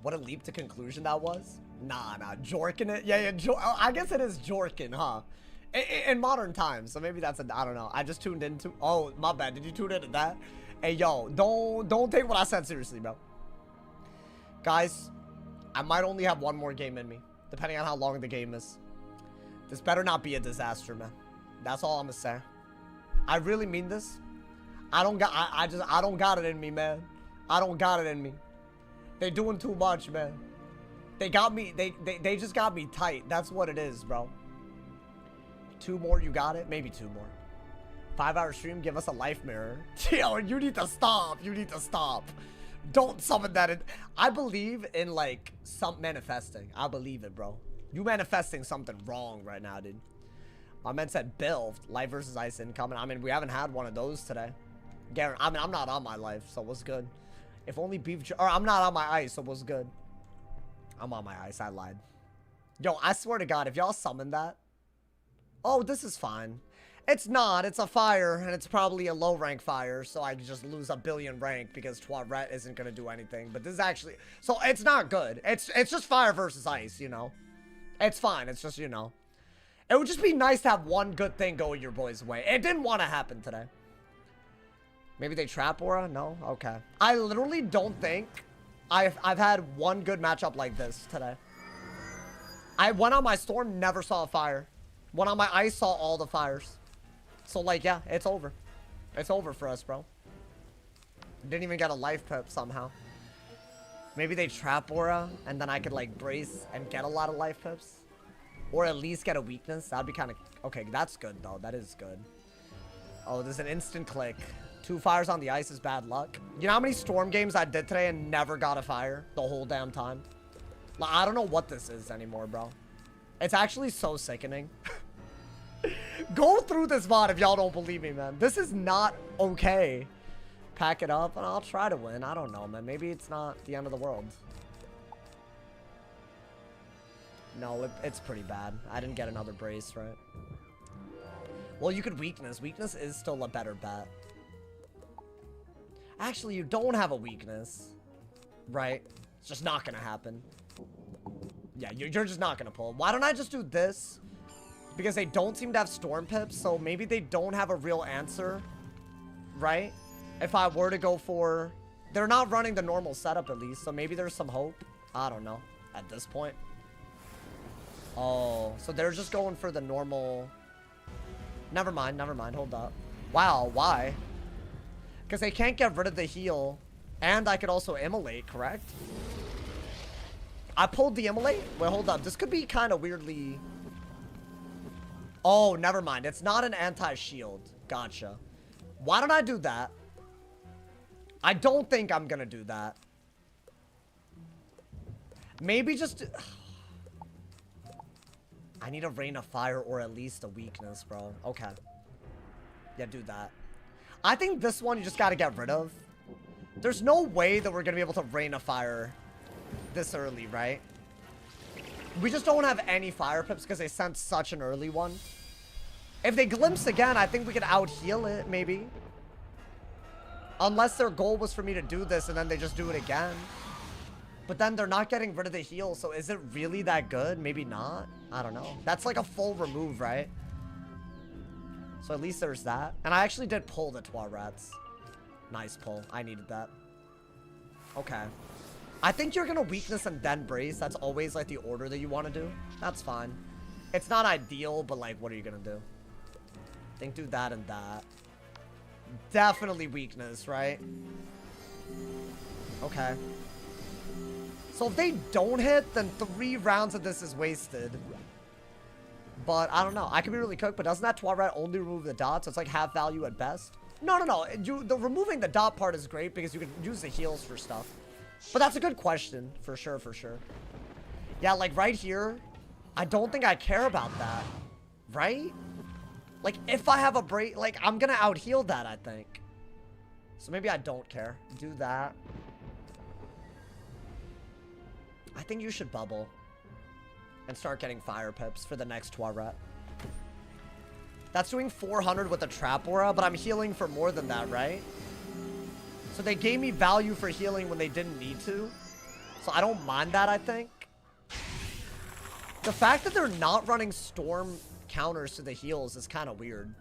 What a leap to conclusion that was. Nah, jorking it. Yeah, I guess it is jorking, huh? In modern times, so maybe that's I don't know. I just tuned into. Oh, my bad. Did you tune into that? Hey, yo, don't take what I said seriously, bro. Guys, I might only have one more game in me, depending on how long the game is. This better not be a disaster, man. That's all I'm gonna say. I really mean this. I don't got it in me, man. I don't got it in me. They doing too much, man. They got me. They just got me tight. That's what it is, bro. 2 more, you got it? Maybe 2 more. 5-hour stream, give us a life mirror. Yo, you need to stop. You need to stop. Don't summon that in. I believe in, like, some manifesting. I believe it, bro. You manifesting something wrong right now, dude. My man said build. Life versus ice incoming. I mean, we haven't had one of those today. I mean, I'm not on my life, so what's good? If only beef... Or I'm not on my ice, so what's good? I'm on my ice. I lied. Yo, I swear to God, if y'all summon that... Oh, this is fine. It's not. It's a fire, and it's probably a low-rank fire, so I just lose a billion rank because Toiret isn't going to do anything. But this is actually... So, it's not good. It's just fire versus ice, you know? It's fine. It's just, you know. It would just be nice to have one good thing go your boys' way. It didn't want to happen today. Maybe they trap Aura? No? Okay. I literally don't think I've had one good matchup like this today. I went on my Storm, never saw a fire. Went on my ice, saw all the fires. So, like, yeah, it's over. It's over for us, bro. Didn't even get a life pip somehow. Maybe they trap Aura, and then I could, like, brace and get a lot of life pips. Or at least get a weakness. That'd be kind of... Okay, that's good, though. That is good. Oh, there's an instant click. 2 fires on the ice is bad luck. You know how many Storm games I did today and never got a fire the whole damn time? Like, I don't know what this is anymore, bro. It's actually so sickening. Go through this VOD if y'all don't believe me, man. This is not okay. Pack it up and I'll try to win. I don't know, man. Maybe it's not the end of the world. No, it's pretty bad. I didn't get another brace, right? Well, you could weakness. Weakness is still a better bet. Actually, you don't have a weakness. Right? It's just not gonna happen. Yeah, you're just not gonna pull. Why don't I just do this? Because they don't seem to have storm pips, so maybe they don't have a real answer. Right? If I were to go for... They're not running the normal setup at least, so maybe there's some hope. I don't know. At this point. Oh, so they're just going for the normal... Never mind, hold up. Wow, why? Because they can't get rid of the heal. And I could also immolate, correct? I pulled the immolate? Wait, hold up. This could be kind of weirdly... Oh, never mind. It's not an anti-shield. Gotcha. Why don't I do that? I don't think I'm gonna do that. Maybe just... I need a rain of fire or at least a weakness, bro. Okay. Yeah, do that. I think this one you just gotta get rid of. There's no way that we're gonna be able to rain of fire this early, right? We just don't have any fire pips because they sent such an early one. If they glimpse again, I think we could out-heal it, maybe. Unless their goal was for me to do this and then they just do it again. But then they're not getting rid of the heal, so is it really that good? Maybe not. I don't know. That's like a full remove, right? So at least there's that. And I actually did pull the Toirettes. Nice pull. I needed that. Okay. I think you're gonna weakness and then brace. That's always like the order that you want to do. That's fine. It's not ideal, but like, what are you gonna do? I think do that and that. Definitely weakness, right? Okay. So if they don't hit, then 3 rounds of this is wasted. But I don't know. I could be really cooked, but doesn't that Toirette only remove the dot? So it's like half value at best. No. The removing the dot part is great because you can use the heals for stuff. But that's a good question. For sure. Yeah, like right here, I don't think I care about that. Right? Like if I have a break, like I'm going to out-heal that, I think. So maybe I don't care. Do that. I think you should bubble. And start getting fire pips for the next Toirette. That's doing 400 with the trap aura, but I'm healing for more than that, right? So they gave me value for healing when they didn't need to. So I don't mind that, I think. The fact that they're not running storm counters to the heals is kind of weird.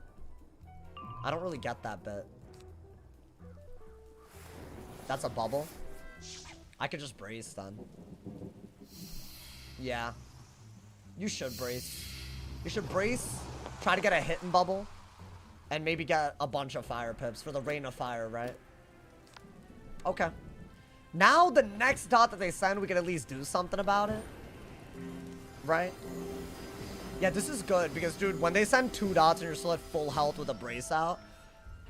I don't really get that bit. That's a bubble. I could just brace then. Yeah. You should brace. You should brace, try to get a hit and bubble, and maybe get a bunch of fire pips for the rain of fire, right? Okay. Now the next dot that they send, we can at least do something about it. Right? Yeah, this is good because, dude, when they send 2 dots and you're still at full health with a brace out,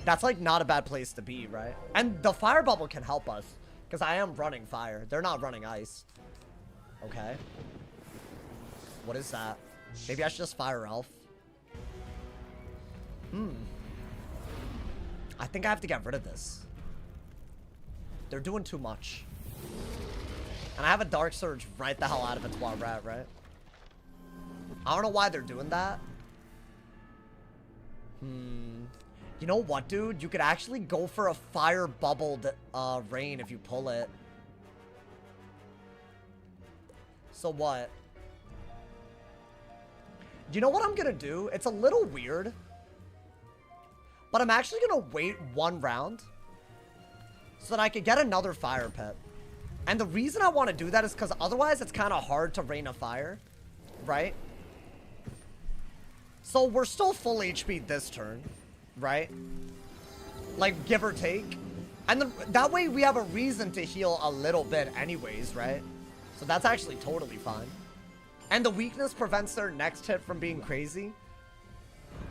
that's like not a bad place to be, right? And the fire bubble can help us because I am running fire. They're not running ice. Okay. What is that? Maybe I should just fire Elf. I think I have to get rid of this. They're doing too much. And I have a Dark Surge right the hell out of it while rat, right? I don't know why they're doing that. You know what, dude? You could actually go for a fire bubbled rain if you pull it. So what? You know what I'm gonna do? It's a little weird. But I'm actually gonna wait 1 round so that I could get another fire pip. And the reason I want to do that is because otherwise it's kind of hard to rain a fire, right? So we're still full HP this turn, right? Like, give or take. And then that way we have a reason to heal a little bit anyways, right? So that's actually totally fine. And the weakness prevents their next hit from being crazy.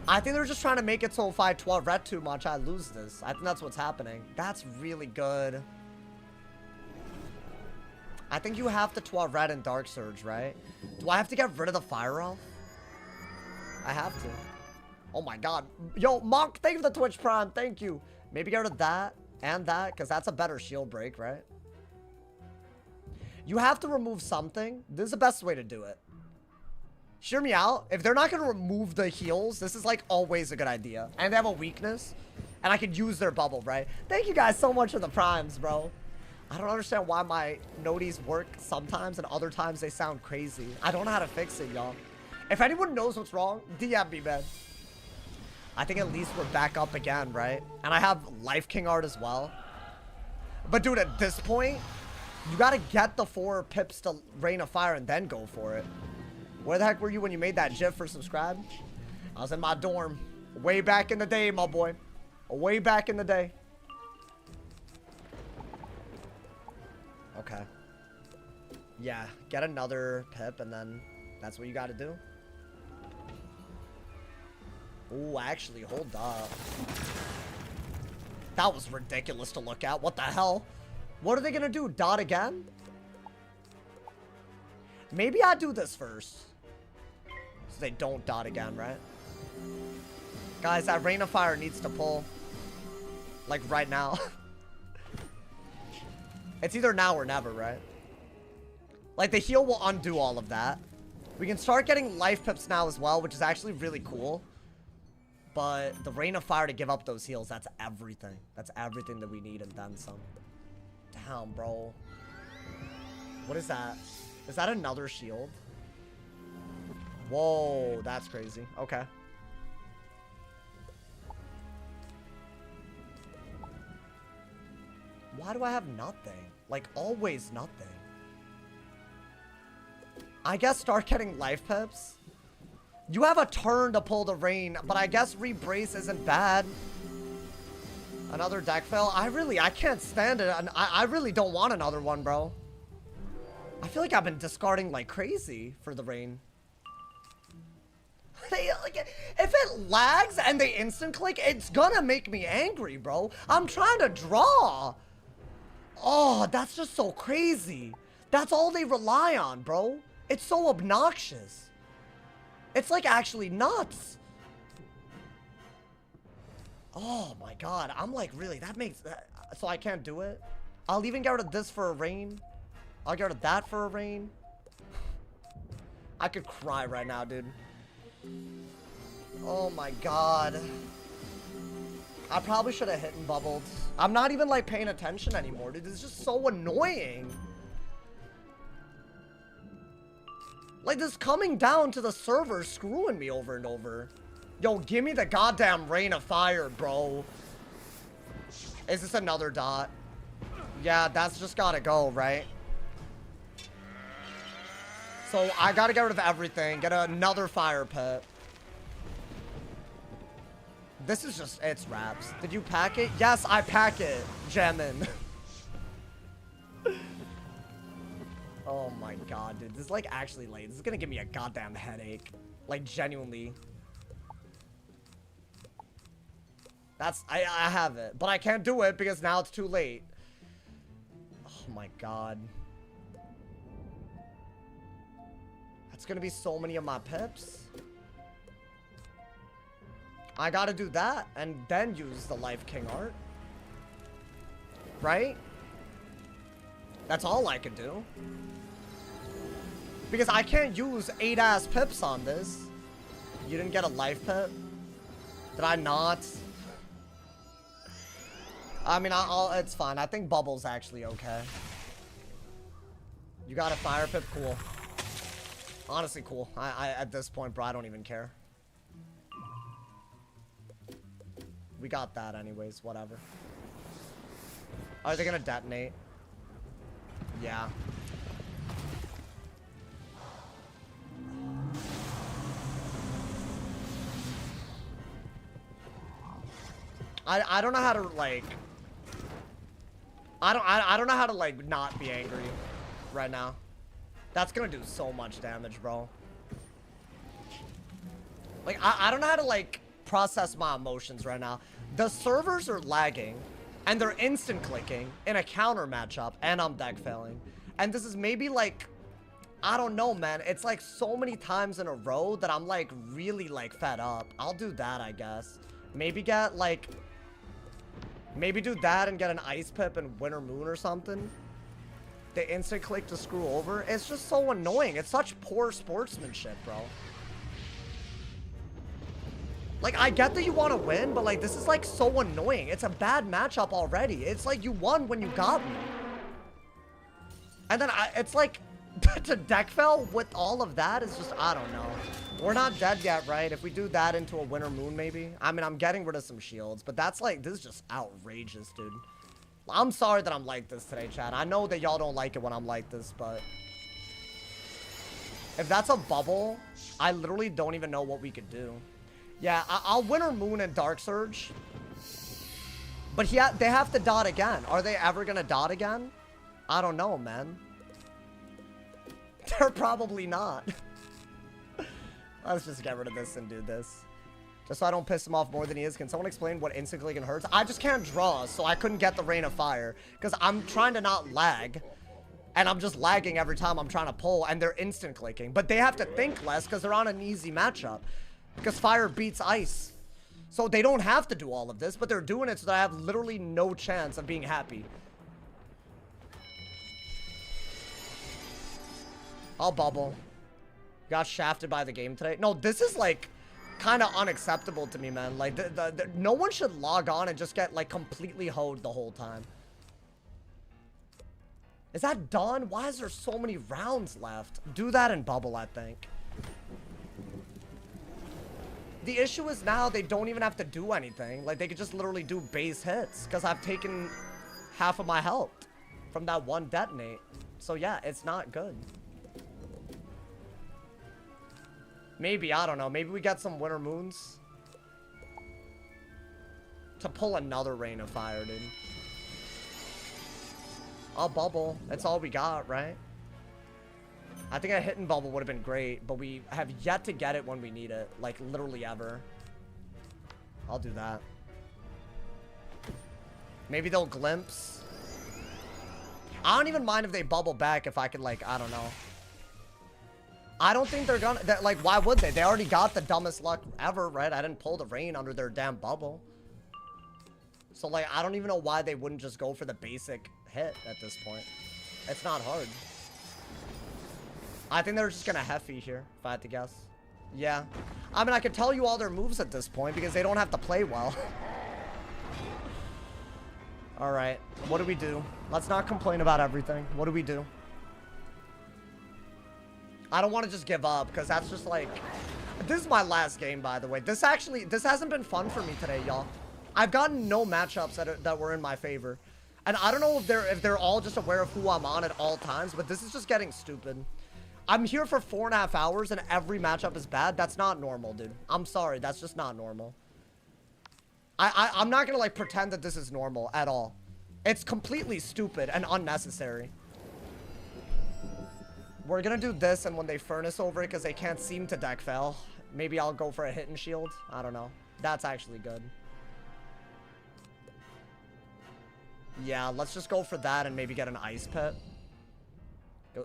I think they're just trying to make it so if I Toirette too much, I lose this. I think that's what's happening. That's really good. I think you have to Toirette and Dark Surge, right? Do I have to get rid of the Fire Elf? I have to. Oh my god. Yo, Monk, thank you for the Twitch Prime. Thank you. Maybe get rid of that and that, because that's a better shield break, right? You have to remove something. This is the best way to do it. Hear me out. If they're not going to remove the heals, this is like always a good idea. And they have a weakness. And I could use their bubble, right? Thank you guys so much for the primes, bro. I don't understand why my noties work sometimes and other times they sound crazy. I don't know how to fix it, y'all. If anyone knows what's wrong, DM me, man. I think at least we're back up again, right? And I have Life King art as well. But dude, at this point, you gotta get the 4 pips to Rain of Fire and then go for it. Where the heck were you when you made that GIF for subscribe? I was in my dorm. Way back in the day, my boy. Way back in the day. Okay. Yeah, get another pip and then that's what you gotta do. Ooh, actually, hold up. That was ridiculous to look at. What the hell? What are they gonna do? Dot again? Maybe I do this first. So they don't dot again, right? Guys, that Rain of Fire needs to pull. Like right now. It's either now or never, right? Like the heal will undo all of that. We can start getting life pips now as well, which is actually really cool. But the Rain of Fire to give up those heals, that's everything. That's everything that we need and then some. Damn, bro. What is that? Is that another shield? Whoa, that's crazy. Okay. Why do I have nothing? Like, always nothing. I guess start getting life pips. You have a turn to pull the rain, but I guess rebrace isn't bad. Another deck fail. I can't stand it. I really don't want another one, bro. I feel like I've been discarding like crazy for the rain. If it lags and they instant click, it's gonna make me angry, bro. I'm trying to draw. Oh, that's just so crazy. That's all they rely on, bro. It's so obnoxious. It's like actually nuts. Oh my god, I'm like, really, that makes that, so I can't do it? I'll even get rid of this for a rain. I'll get rid of that for a rain. I could cry right now, dude. Oh my god. I probably should have hit and bubbled. I'm not even like paying attention anymore, dude. It's just so annoying. Like this coming down to the server screwing me over and over. Yo, give me the goddamn Rain of Fire, bro. Is this another dot? Yeah, that's just gotta go, right? So I gotta get rid of everything. Get another fire pit. This is just, it's wraps. Did you pack it? Yes, I pack it, Gemin. Oh my god, dude. This is like actually late. This is gonna give me a goddamn headache. Like genuinely. That's, I have it. But I can't do it because now it's too late. Oh my god. That's gonna be so many of my pips. I gotta do that and then use the Life King art. Right? That's all I can do. Because I can't use 8-ass pips on this. You didn't get a life pip? Did I not? I mean, it's fine. I think Bubble's actually okay. You got a fire pip? Cool. Honestly, cool. At this point, bro, I don't even care. We got that anyways, whatever. Are they gonna detonate? Yeah. I don't know how to like I don't know how to like not be angry right now. That's gonna do so much damage, bro. Like I don't know how to like process my emotions right now. The servers are lagging and they're instant clicking in a counter matchup and I'm deck failing. And this is maybe like I don't know, man. It's like so many times in a row that I'm like really like fed up. I'll do that, I guess. Maybe get like... Maybe do that and get an Ice Pip and Winter Moon or something. The instant click to screw over. It's just so annoying. It's such poor sportsmanship, bro. Like, I get that you want to win, but like, this is like so annoying. It's a bad matchup already. It's like you won when you got me. And then it's like, to deck fell with all of that is just, I don't know. We're not dead yet, right? If we do that into a Winter Moon, maybe. I mean, I'm getting rid of some shields, but that's like, this is just outrageous, dude. I'm sorry that I'm like this today, chat. I know that y'all don't like it when I'm like this, but... If that's a bubble, I literally don't even know what we could do. Yeah, I'll Winter Moon and Dark Surge. But they have to dot again. Are they ever gonna dot again? I don't know, man. They're probably not. Let's just get rid of this and do this. Just so I don't piss him off more than he is. Can someone explain what instant clicking hurts? I just can't draw, so I couldn't get the Rain of Fire. Because I'm trying to not lag. And I'm just lagging every time I'm trying to pull. And they're instant clicking. But they have to think less because they're on an easy matchup. Because fire beats ice. So they don't have to do all of this. But they're doing it so that I have literally no chance of being happy. I'll bubble. Got shafted by the game today. No, this is like... kind of unacceptable to me, man. Like, no one should log on and just get, like, completely hoed the whole time. Is that done? Why is there so many rounds left? Do that in bubble, I think. The issue is now they don't even have to do anything. Like, they could just literally do base hits. Because I've taken half of my health from that one detonate. So, yeah, it's not good. Maybe, I don't know. Maybe we get some Winter Moons. To pull another Rain of Fire, dude. I'll bubble. That's all we got, right? I think a hit and bubble would have been great, but we have yet to get it when we need it. Like, literally ever. I'll do that. Maybe they'll glimpse. I don't even mind if they bubble back if I could, like, I don't know. I don't think they're gonna... like, why would they? They already got the dumbest luck ever, right? I didn't pull the Rain under their damn bubble. So, like, I don't even know why they wouldn't just go for the basic hit at this point. It's not hard. I think they're just gonna Heffy here, if I had to guess. Yeah. I mean, I could tell you all their moves at this point because they don't have to play well. Alright. What do we do? Let's not complain about everything. What do we do? I don't want to just give up, because that's just like... This is my last game, by the way. This hasn't been fun for me today, y'all. I've gotten no matchups that were in my favor. And I don't know if they're all just aware of who I'm on at all times, but this is just getting stupid. I'm here for 4.5 hours, and every matchup is bad. That's not normal, dude. I'm sorry. That's just not normal. I'm not going to, like, pretend that this is normal at all. It's completely stupid and unnecessary. We're gonna do this, and when they furnace over it, because they can't seem to deck fail, maybe I'll go for a hit and shield. I don't know. That's actually good. Yeah, let's just go for that and maybe get an ice pit.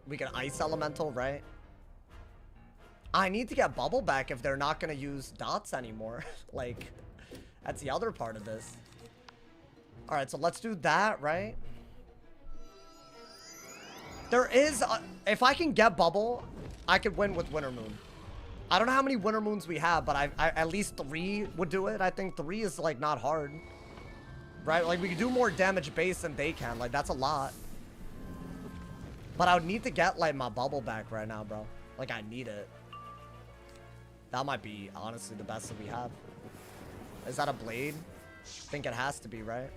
We can ice elemental, right? I need to get bubble back if they're not gonna use dots anymore. Like, that's the other part of this. All right, so let's do that, right? There is, if I can get bubble, I could win with Winter Moon. I don't know how many Winter Moons we have, but I at least 3 would do it. I think 3 is, like, not hard. Right? Like, we could do more damage base than they can. Like, that's a lot. But I would need to get, like, my bubble back right now, bro. Like, I need it. That might be, honestly, the best that we have. Is that a blade? I think it has to be, right?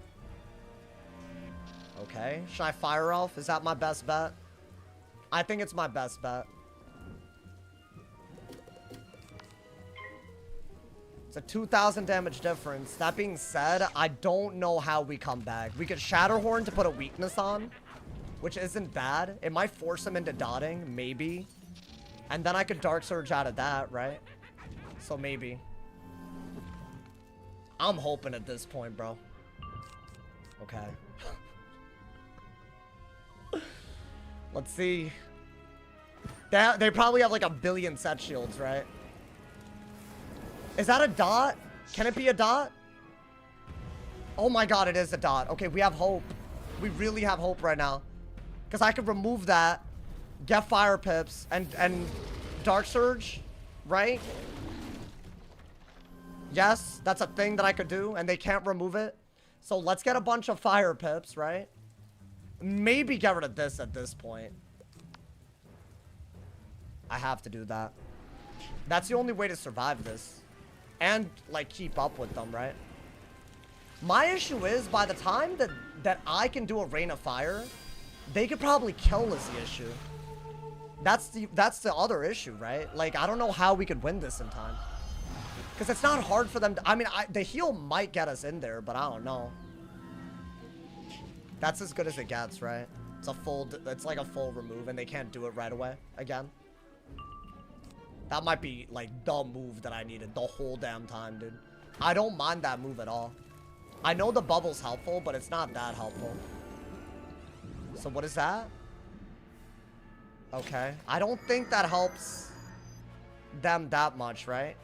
Okay. Should I Fire Elf? Is that my best bet? I think it's my best bet. It's a 2,000 damage difference. That being said, I don't know how we come back. We could Shatterhorn to put a weakness on, which isn't bad. It might force him into dotting, maybe. And then I could Dark Surge out of that, right? So maybe. I'm hoping at this point, bro. Okay. Let's see. They probably have like a billion set shields, right? Is that a dot? Can it be a dot? Oh my god, it is a dot. Okay, we have hope. We really have hope right now. Because I could remove that, get fire pips, and dark surge, right? Yes, that's a thing that I could do, and they can't remove it. So let's get a bunch of fire pips, right? Maybe get rid of this at this point. I have to do that. That's the only way to survive this. And, like, keep up with them, right? My issue is, by the time that I can do a rain of fire, they could probably kill is the issue. That's the other issue, right? Like, I don't know how we could win this in time. Because it's not hard for them to... I mean, the heal might get us in there, but I don't know. That's as good as it gets, right? It's like a full remove, and they can't do it right away again. That might be, like, the move that I needed the whole damn time, dude. I don't mind that move at all. I know the bubble's helpful, but it's not that helpful. So what is that? Okay. I don't think that helps them that much, right?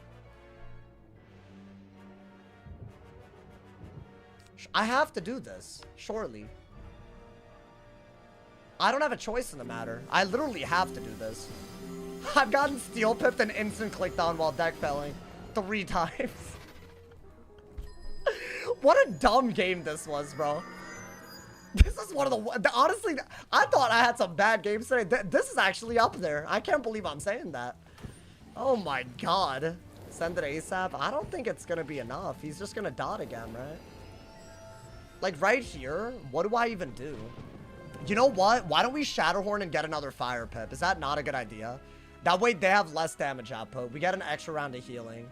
I have to do this, surely. I don't have a choice in the matter. I literally have to do this. I've gotten steel pipped and instant clicked on while deck felling 3 times. What a dumb game this was, bro. This is one of the... Honestly, I thought I had some bad games today. This is actually up there. I can't believe I'm saying that. Oh my god. Send it ASAP. I don't think it's going to be enough. He's just going to dot again, right? Like, right here, what do I even do? You know what? Why don't we Shatterhorn and get another Fire Pip? Is that not a good idea? That way they have less damage output. We get an extra round of healing.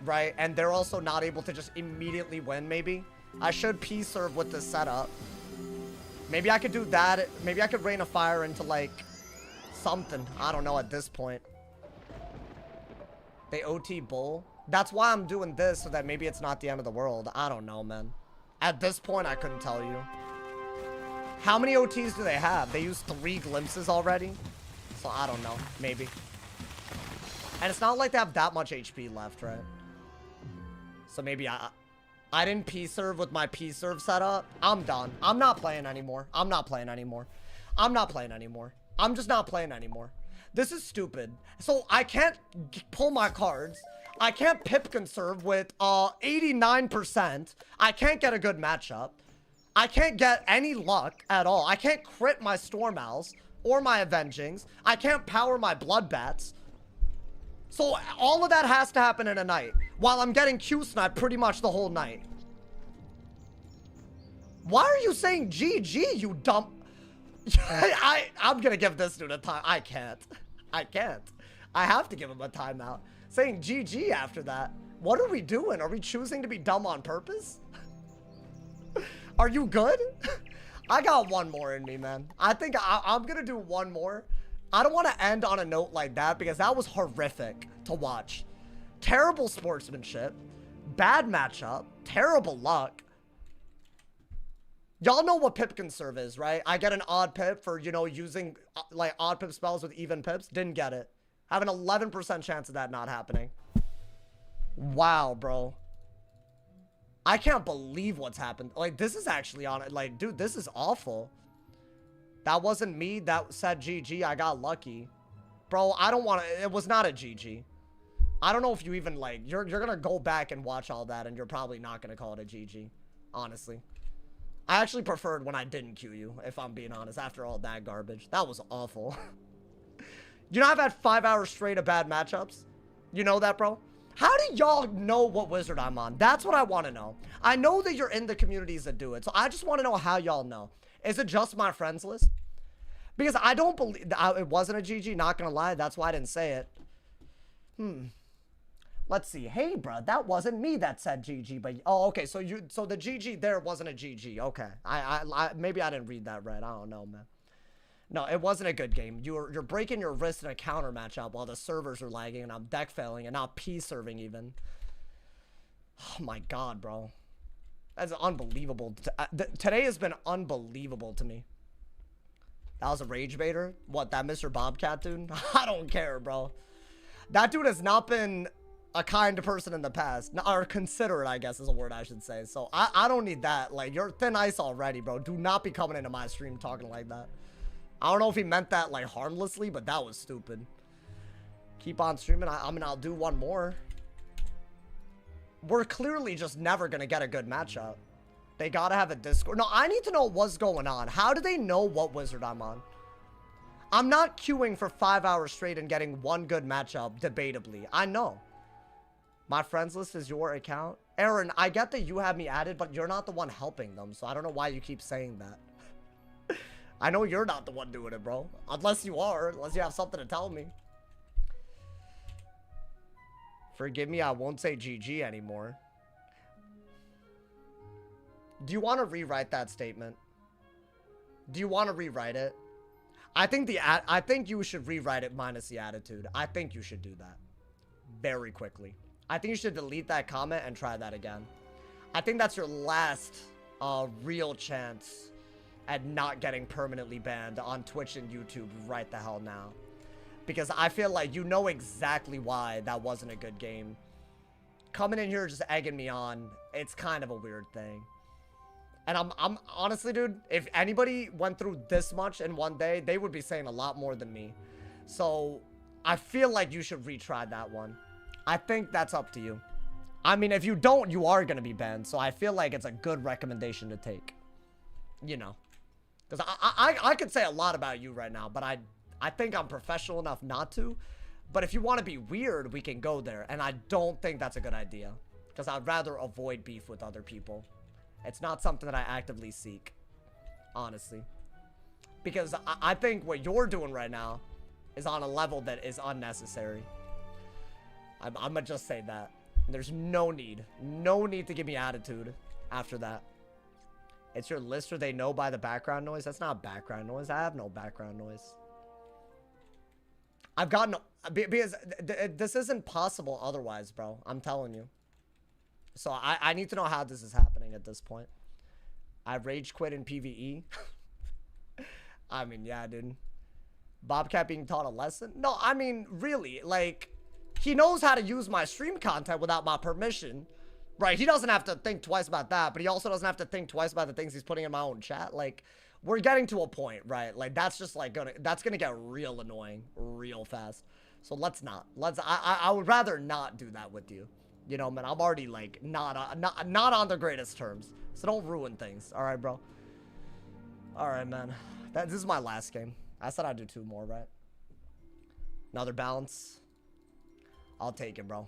Right? And they're also not able to just immediately win, maybe. I should P-serve with this setup. Maybe I could do that. Maybe I could rain a fire into, like, something. I don't know at this point. They OT bull. That's why I'm doing this, so that maybe it's not the end of the world. I don't know, man. At this point, I couldn't tell you. How many OTs do they have? They used 3 glimpses already? So I don't know. Maybe. And it's not like they have that much HP left, right? So maybe I didn't P-serve with my P-serve setup. I'm done. I'm not playing anymore. I'm not playing anymore. I'm not playing anymore. I'm just not playing anymore. This is stupid. So I can't pull my cards. I can't pip conserve with 89%. I can't get a good matchup. I can't get any luck at all. I can't crit my Storm Owls or my Avengings. I can't power my Bloodbats. So all of that has to happen in a night, while I'm getting Q-sniped pretty much the whole night. Why are you saying GG, you dumb... I'm gonna give this dude a time. I can't. I can't. I have to give him a timeout. Saying GG after that. What are we doing? Are we choosing to be dumb on purpose? Are you good? I got one more in me, man. I think I'm gonna do one more. I don't want to end on a note like that because that was horrific to watch. Terrible sportsmanship. Bad matchup. Terrible luck. Y'all know what pip conserve is, right? I get an odd pip for, you know, using like odd pip spells with even pips. Didn't get it. I have an 11% chance of that not happening. Wow, bro. I can't believe what's happened. Like, this is actually on it. Like, dude, this is awful. That wasn't me that said GG. I got lucky. Bro, I don't want to... It was not a GG. I don't know if you even, like... You're going to go back and watch all that, and you're probably not going to call it a GG. Honestly. I actually preferred when I didn't Q you, if I'm being honest, after all that garbage. That was awful. You know, I've had 5 hours straight of bad matchups. You know that, bro? How do y'all know what wizard I'm on? That's what I want to know. I know that you're in the communities that do it, so I just want to know how y'all know. Is it just my friends list? Because I don't believe... it wasn't a GG, not gonna lie. That's why I didn't say it. Let's see. Hey, bro, that wasn't me that said GG, but... Oh, okay, so the GG there wasn't a GG. Okay. Maybe I didn't read that right. I don't know, man. No, it wasn't a good game. You're breaking your wrist in a counter matchup while the servers are lagging and I'm deck failing and not P-serving even. Oh my god, bro. That's unbelievable. Today has been unbelievable to me. That was a rage baiter? What, that Mr. Bobcat dude? I don't care, bro. That dude has not been a kind person in the past. Or considerate, I guess is a word I should say. So I don't need that. Like, you're thin ice already, bro. Do not be coming into my stream talking like that. I don't know if he meant that, like, harmlessly, but that was stupid. Keep on streaming. I mean, I'll do one more. We're clearly just never going to get a good matchup. They got to have a Discord. No, I need to know what's going on. How do they know what wizard I'm on? I'm not queuing for 5 hours straight and getting one good matchup, debatably. I know. My friends list is your account. Aaron, I get that you have me added, but you're not the one helping them, so I don't know why you keep saying that. I know you're not the one doing it, bro. Unless you are. Unless you have something to tell me. Forgive me, I won't say GG anymore. Do you want to rewrite that statement? Do you want to rewrite it? I think you should rewrite it minus the attitude. I think you should do that. Very quickly. I think you should delete that comment and try that again. I think that's your last real chance at not getting permanently banned on Twitch and YouTube right the hell now. Because I feel like you know exactly why that wasn't a good game. Coming in here just egging me on, it's kind of a weird thing. And I'm honestly, dude, if anybody went through this much in one day, they would be saying a lot more than me. So I feel like you should retry that one. I think that's up to you. I mean, if you don't, you are going to be banned. So I feel like it's a good recommendation to take. You know. Because I could say a lot about you right now, but I think I'm professional enough not to. But if you want to be weird, we can go there. And I don't think that's a good idea. Because I'd rather avoid beef with other people. It's not something that I actively seek. Honestly. Because I think what you're doing right now is on a level that is unnecessary. I'm going to just say that. There's no need. No need to give me attitude after that. It's your list or they know by the background noise. That's not background noise. I have no background noise. I've gotten... Because this isn't possible otherwise, bro. I'm telling you. So I need to know how this is happening at this point. I rage quit in PvE. I mean, yeah, dude. Bobcat being taught a lesson? No, I mean, really, like... He knows how to use my stream content without my permission. Right, he doesn't have to think twice about that, but he also doesn't have to think twice about the things he's putting in my own chat. Like, we're getting to a point, right? Like, that's just like that's gonna get real annoying real fast. So let's not. I would rather not do that with you. You know, man, I'm already like not on the greatest terms. So don't ruin things. All right, bro. All right, man. This is my last game. I said I'd do 2 more, right? Another balance. I'll take it, bro.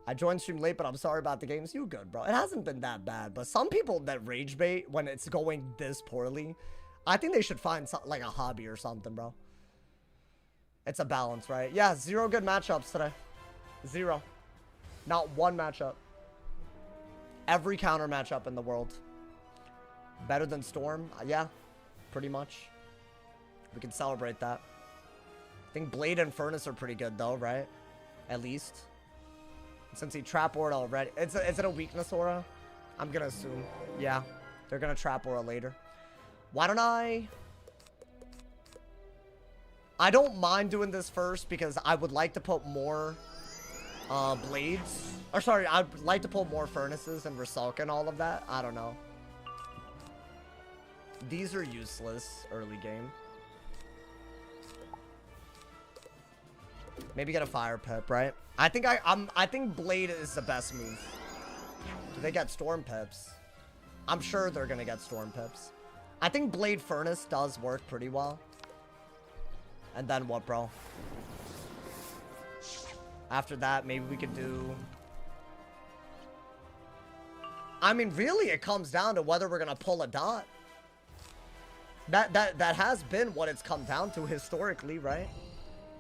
I joined stream late, but I'm sorry about the games. You good, bro. It hasn't been that bad, but some people that rage bait when it's going this poorly, I think they should find something like a hobby or something, bro. It's a balance, right? Yeah, 0 good matchups today. 0. Not one matchup. Every counter matchup in the world. Better than Storm? Yeah, pretty much. We can celebrate that. I think Blade and Furnace are pretty good, though, right? At least. Since he trap aura already. Is it a weakness aura? I'm gonna assume. Yeah. They're gonna trap aura later. Why don't I don't mind doing this first because I would like to put more blades. Or sorry, I'd like to put more furnaces and Rusalka and all of that. I don't know. These are useless early game. Maybe get a fire pip, right? I think Blade is the best move. Do they get storm pips? I'm sure they're gonna get storm pips. I think Blade Furnace does work pretty well. And then what, bro? After that, maybe we could do... I mean, really, it comes down to whether we're gonna pull a dot. That has been what it's come down to historically, right?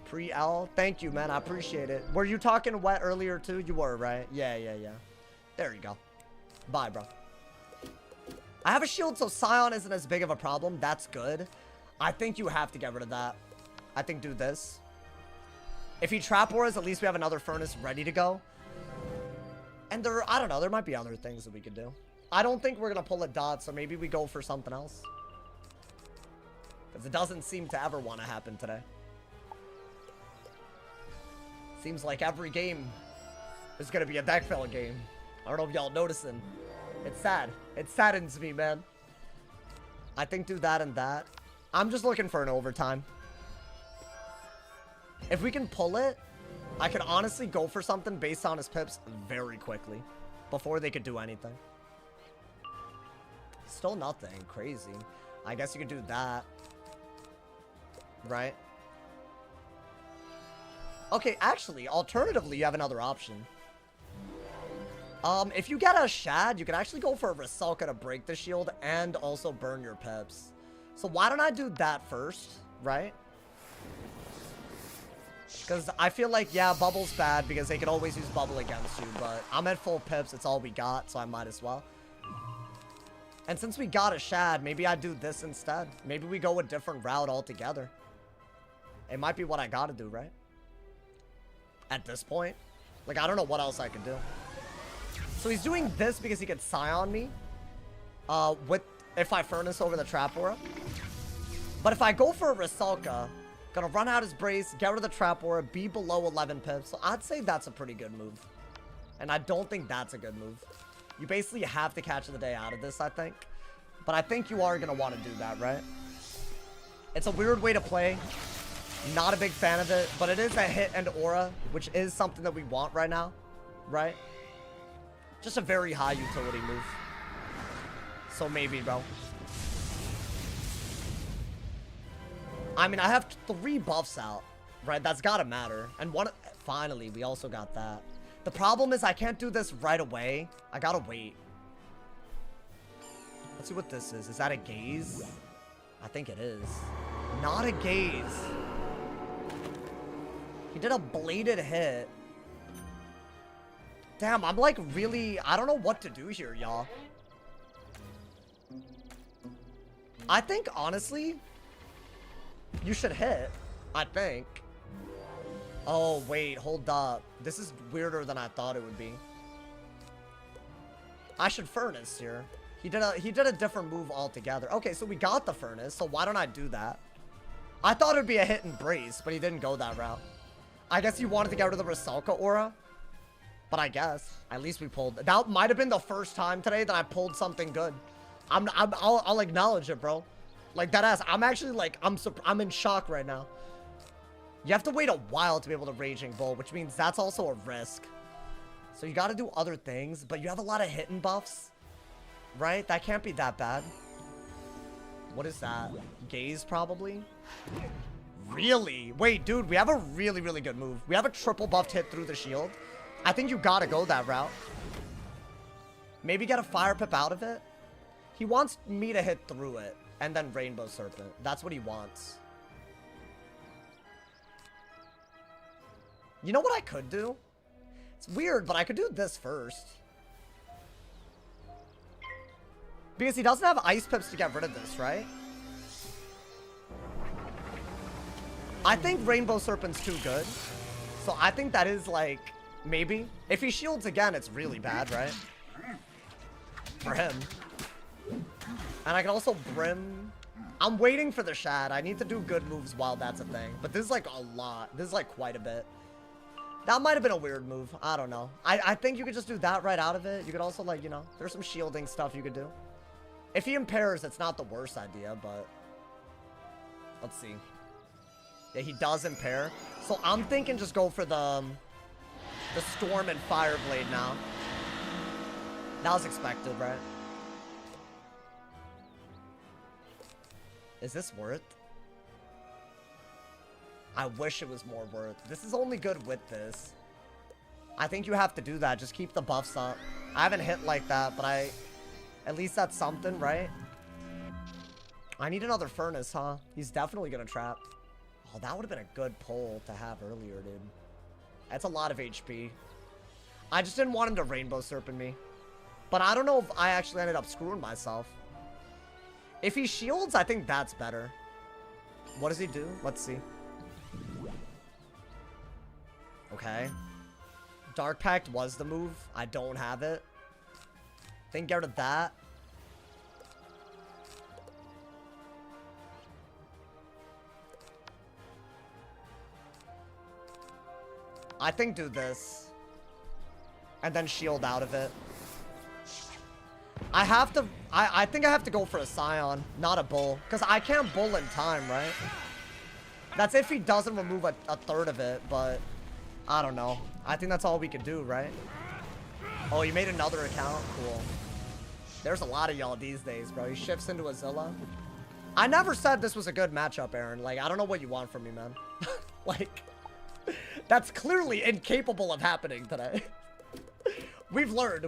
Pre-L. Thank you, man. I appreciate it. Were you talking wet earlier, too? You were, right? Yeah. There you go. Bye, bro. I have a shield, so Scion isn't as big of a problem. That's good. I think you have to get rid of that. I think do this. If he trap auras, at least we have another furnace ready to go. And I don't know. There might be other things that we could do. I don't think we're going to pull a dot, so maybe we go for something else. Because it doesn't seem to ever want to happen today. Seems like every game is going to be a deck fill game. I don't know if y'all noticing. It's sad. It saddens me, man. I think do that and that. I'm just looking for an overtime. If we can pull it, I could honestly go for something based on his pips very quickly. Before they could do anything. Still nothing. Crazy. I guess you could do that. Right? Okay, actually, alternatively, you have another option. If you get a Shad, you can actually go for a Rusalka to break the shield and also burn your pips. So why don't I do that first, right? Because I feel like, yeah, Bubble's bad because they could always use Bubble against you, but I'm at full pips, it's all we got, so I might as well. And since we got a Shad, maybe I do this instead. Maybe we go a different route altogether. It might be what I gotta do, right? At this point. Like, I don't know what else I can do. So he's doing this because he could Scion me. If I Furnace over the Trap Aura. But if I go for a Rusalka, gonna run out his Brace, get rid of the Trap Aura, be below 11 pips. So I'd say that's a pretty good move. And I don't think that's a good move. You basically have to catch the day out of this, I think. But I think you are gonna want to do that, right? It's a weird way to play. Not a big fan of it, but it is a hit and aura, which is something that we want right now, right? Just a very high utility move. So maybe, bro. I mean, I have 3 buffs out, right? That's gotta matter. And one, finally, we also got that. The problem is I can't do this right away. I gotta wait. Let's see what this is. Is that a gaze? I think it is. Not a gaze. He did a bladed hit. Damn, I'm like really... I don't know what to do here, y'all. I think, honestly, you should hit. I think. Oh, wait. Hold up. This is weirder than I thought it would be. I should Furnace here. He did a different move altogether. Okay, so we got the Furnace, so why don't I do that? I thought it would be a hit and brace, but he didn't go that route. I guess he wanted to get rid of the Rusalka aura. But I guess. At least we pulled. That might have been the first time today that I pulled something good. I'll acknowledge it, bro. Like, that ass. I'm actually, like, I'm in shock right now. You have to wait a while to be able to Raging Bull, which means that's also a risk. So you gotta do other things, but you have a lot of hitting buffs. Right? That can't be that bad. What is that? Gaze, probably? Really? Wait, dude, we have a really, really good move. We have a triple buffed hit through the shield. I think you gotta go that route. Maybe get a Fire Pip out of it. He wants me to hit through it and then Rainbow Serpent. That's what he wants. You know what I could do? It's weird, but I could do this first. Because he doesn't have Ice Pips to get rid of this, right? I think Rainbow Serpent's too good. So I think that is like, maybe. If he shields again, it's really bad, right? For him. And I can also Brim. I'm waiting for the Shad. I need to do good moves while that's a thing. But this is like a lot. This is like quite a bit. That might have been a weird move. I don't know. I think you could just do that right out of it. You could also, like, you know, there's some shielding stuff you could do. If he impairs, it's not the worst idea, but... Let's see. Yeah, he does impair. So I'm thinking just go for the Storm and Fire Blade now. That was expected, right? Is this worth? I wish it was more worth. This is only good with this. I think you have to do that. Just keep the buffs up. I haven't hit like that, but at least that's something, right? I need another Furnace, huh? He's definitely gonna trap. Oh, that would have been a good pull to have earlier, dude. That's a lot of HP. I just didn't want him to Rainbow Serpent me. But I don't know if I actually ended up screwing myself. If he shields, I think that's better. What does he do? Let's see. Okay. Dark Pact was the move. I don't have it. Think get rid of that. I think do this. And then shield out of it. I have to... I think I have to go for a Scion, not a Bull. Because I can't Bull in time, right? That's if he doesn't remove a third of it, but... I don't know. I think that's all we can do, right? Oh, you made another account? Cool. There's a lot of y'all these days, bro. He shifts into a Zilla. I never said this was a good matchup, Aaron. Like, I don't know what you want from me, man. Like, that's clearly incapable of happening today. We've learned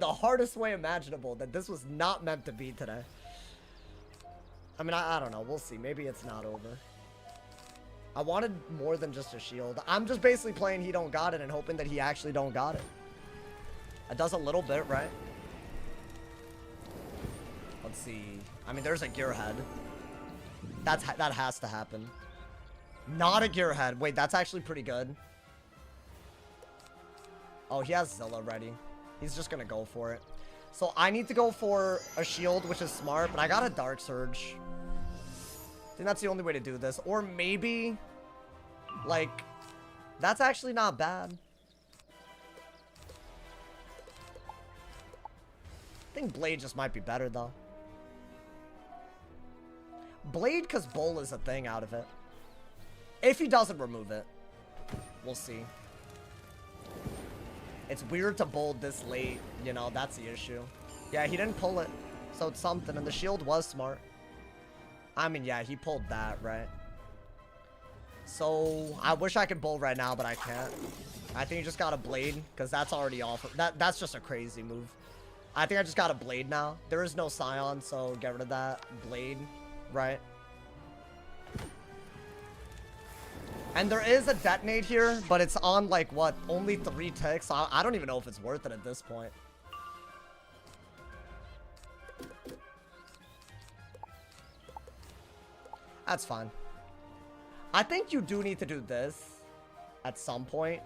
the hardest way imaginable that this was not meant to be today. I mean, I don't know. We'll see. Maybe it's not over. I wanted more than just a shield. I'm just basically playing he don't got it and hoping that he actually don't got it. It does a little bit, right? Let's see. I mean, there's a gearhead. That has to happen. Not a gearhead. Wait, that's actually pretty good. Oh, he has Zilla ready. He's just gonna go for it. So I need to go for a shield, which is smart, but I got a Dark Surge. I think that's the only way to do this. Or maybe, like, that's actually not bad. I think Blade just might be better, though. Blade, because Bull is a thing out of it. If he doesn't remove it. We'll see. It's weird to Bull this late, you know, that's the issue. Yeah, he didn't pull it, so it's something, and the shield was smart. I mean, yeah, he pulled that, right? So, I wish I could Bull right now, but I can't. I think you just got a Blade, because that's already off. That's just a crazy move. I think I just got a Blade now. There is no Scion, so get rid of that. Blade, right? And there is a detonate here, but it's on, like, what, only 3 ticks? I don't even know if it's worth it at this point. That's fine. I think you do need to do this at some point.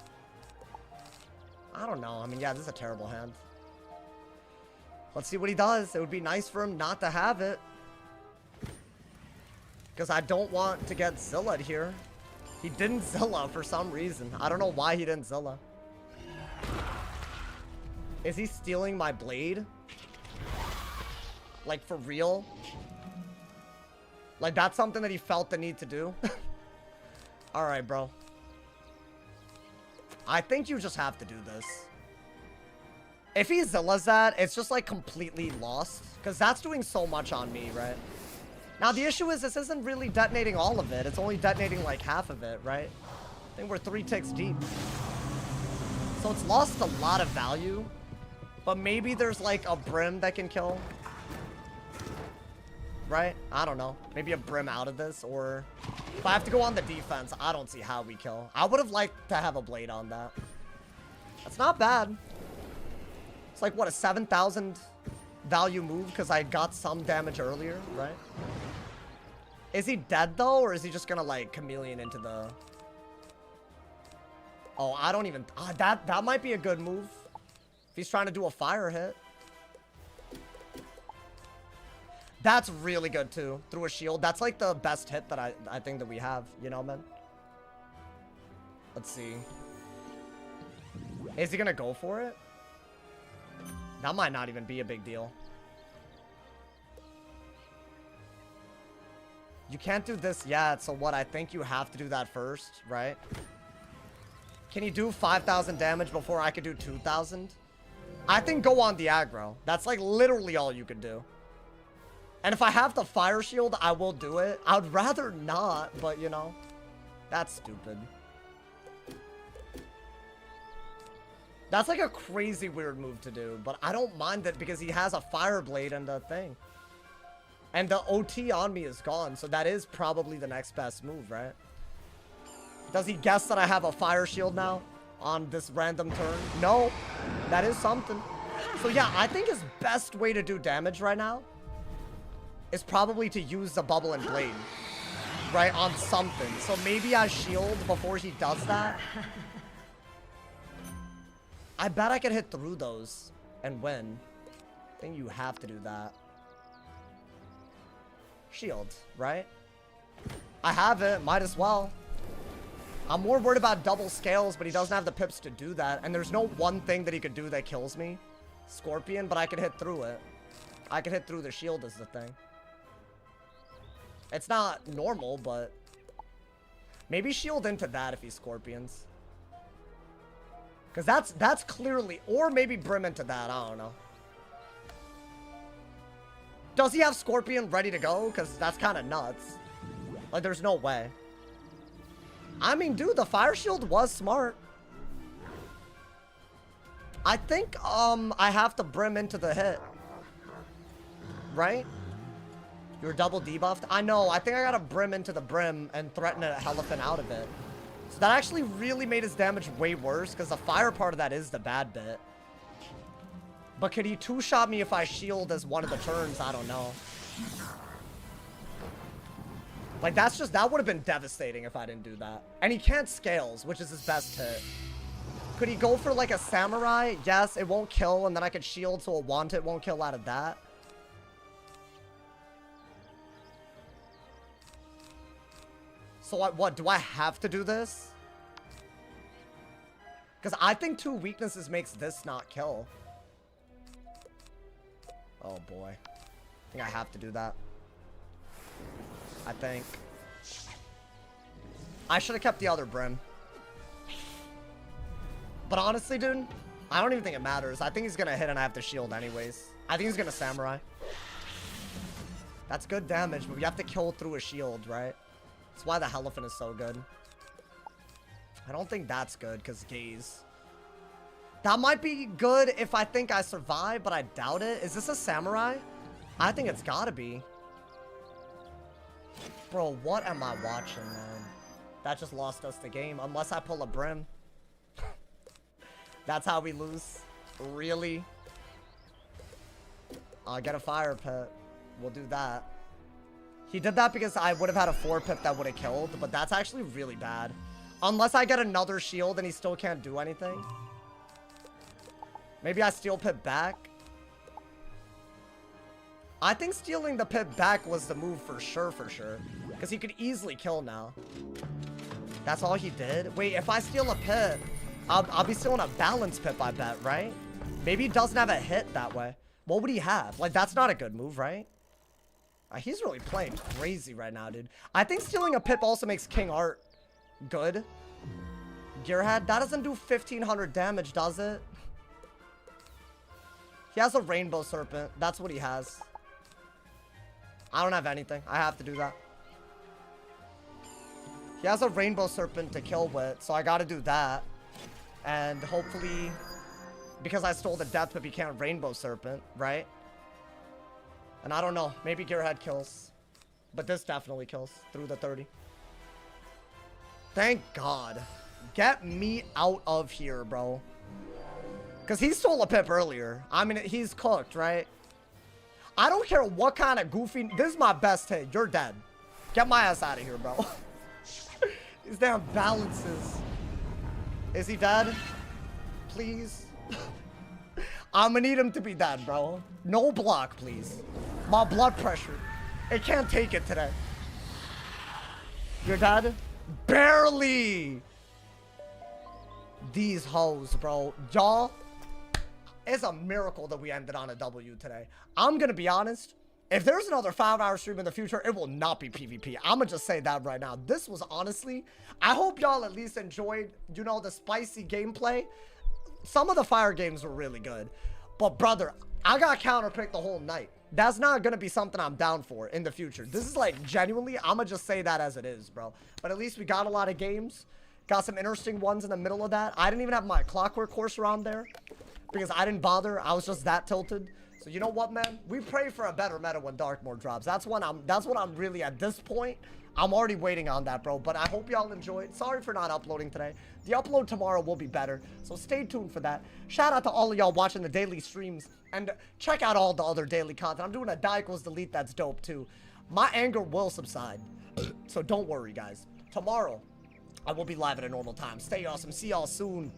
I don't know. I mean, yeah, this is a terrible hand. Let's see what he does. It would be nice for him not to have it. Because I don't want to get Zilla'd here. He didn't Zilla for some reason. I don't know why he didn't Zilla. Is he stealing my Blade? Like, for real? Like, that's something that he felt the need to do? Alright, bro. I think you just have to do this. If he Zillas that, it's just, like, completely lost. Because that's doing so much on me, right? Now, the issue is this isn't really detonating all of it. It's only detonating, like, half of it, right? I think we're 3 ticks deep. So it's lost a lot of value. But maybe there's, like, a Brim that can kill. Right? I don't know. Maybe a Brim out of this, or... If I have to go on the defense, I don't see how we kill. I would have liked to have a Blade on that. That's not bad. It's like, what, a 7,000 value move because I got some damage earlier, right? Is he dead, though, or is he just gonna, like, chameleon into the... Oh, I don't even... that might be a good move. If he's trying to do a fire hit. That's really good, too. Through a shield. That's, like, the best hit that I think that we have. You know, man? Let's see. Is he gonna go for it? That might not even be a big deal. You can't do this yet, so what? I think you have to do that first, right? Can you do 5,000 damage before I could do 2,000? I think go on the aggro. That's, like, literally all you could do. And if I have the fire shield, I will do it. I would rather not, but, you know, that's stupid. That's like a crazy weird move to do, but I don't mind it because he has a fire blade and a thing. And the OT on me is gone, so that is probably the next best move, right? Does he guess that I have a fire shield now on this random turn? No, that is something. So yeah, I think his best way to do damage right now is probably to use the bubble and blade, right, on something. So maybe I shield before he does that. I bet I could hit through those and win. I think you have to do that. Shield, right? I have it. Might as well. I'm more worried about double scales, but he doesn't have the pips to do that. And there's no one thing that he could do that kills me. Scorpion, but I could hit through it. I could hit through the shield is the thing. It's not normal, but... maybe shield into that if he's Scorpions. Because that's clearly... or maybe Brim into that, I don't know. Does he have Scorpion ready to go? Because that's kind of nuts. Like, there's no way. I mean, dude, the Fire Shield was smart. I think, I have to Brim into the hit. Right? You're double debuffed? I know, I think I gotta Brim into the Brim and threaten an Elephant out of it. So that actually really made his damage way worse, because the fire part of that is the bad bit. But could he two-shot me if I shield as one of the turns? I don't know. Like, that's just... that would have been devastating if I didn't do that. And he can't scales, which is his best hit. Could he go for, like, a samurai? Yes, it won't kill, and then I could shield so a want it won't kill out of that. So, what? Do I have to do this? Because I think 2 weaknesses makes this not kill. Oh, boy. I think I have to do that. I think. I should have kept the other Brim. But honestly, dude, I don't even think it matters. I think he's going to hit and I have to shield anyways. I think he's going to samurai. That's good damage, but we have to kill through a shield, right? That's why the Elephant is so good. I don't think that's good because gaze. That might be good if I think I survive, but I doubt it. Is this a samurai? I think it's gotta be. Bro, what am I watching, man? That just lost us the game. Unless I pull a Brim. That's how we lose. Really? I'll get a fire pit. We'll do that. He did that because I would have had a 4-pip that would have killed, but that's actually really bad. Unless I get another shield and he still can't do anything. Maybe I steal pip back. I think stealing the pip back was the move for sure, because he could easily kill now. That's all he did? Wait, if I steal a pip, I'll be stealing a balance pip, I bet, right? Maybe he doesn't have a hit that way. What would he have? Like, that's not a good move, right? He's really playing crazy right now, dude. I think stealing a pip also makes King Art good. Gearhead, that doesn't do 1500 damage, does it? He has a Rainbow Serpent. That's what he has. I don't have anything. I have to do that. He has a Rainbow Serpent to kill with, so I gotta do that. And hopefully, because I stole the Death Pip, he can't Rainbow Serpent, right? And I don't know. Maybe Gearhead kills. But this definitely kills through the 30. Thank God. Get me out of here, bro. Because he stole a pip earlier. I mean, he's cooked, right? I don't care what kind of goofy... This is my best hit. You're dead. Get my ass out of here, bro. These damn balances. Is he dead? Please? I'm gonna need him to be dead, bro. No block, please. My blood pressure. It can't take it today. You're dead? Barely! These hoes, bro. Y'all... It's a miracle that we ended on a W today. I'm gonna be honest. If there's another 5-hour stream in the future, it will not be PvP. I'm gonna just say that right now. This was honestly... I hope y'all at least enjoyed, you know, the spicy gameplay. Some of the fire games were really good. But brother, I got counterpicked the whole night. That's not gonna be something I'm down for in the future. This is like, genuinely, I'm gonna just say that as it is, bro. But at least we got a lot of games. Got some interesting ones in the middle of that. I didn't even have my Clockwork horse around there. Because I didn't bother. I was just that tilted. So you know what, man? We pray for a better meta when Darkmoor drops. That's what I'm really at this point. I'm already waiting on that, bro. But I hope y'all enjoyed. Sorry for not uploading today. The upload tomorrow will be better. So stay tuned for that. Shout out to all of y'all watching the daily streams. And check out all the other daily content. I'm doing a die equals delete that's dope too. My anger will subside. So don't worry, guys. Tomorrow, I will be live at a normal time. Stay awesome. See y'all soon.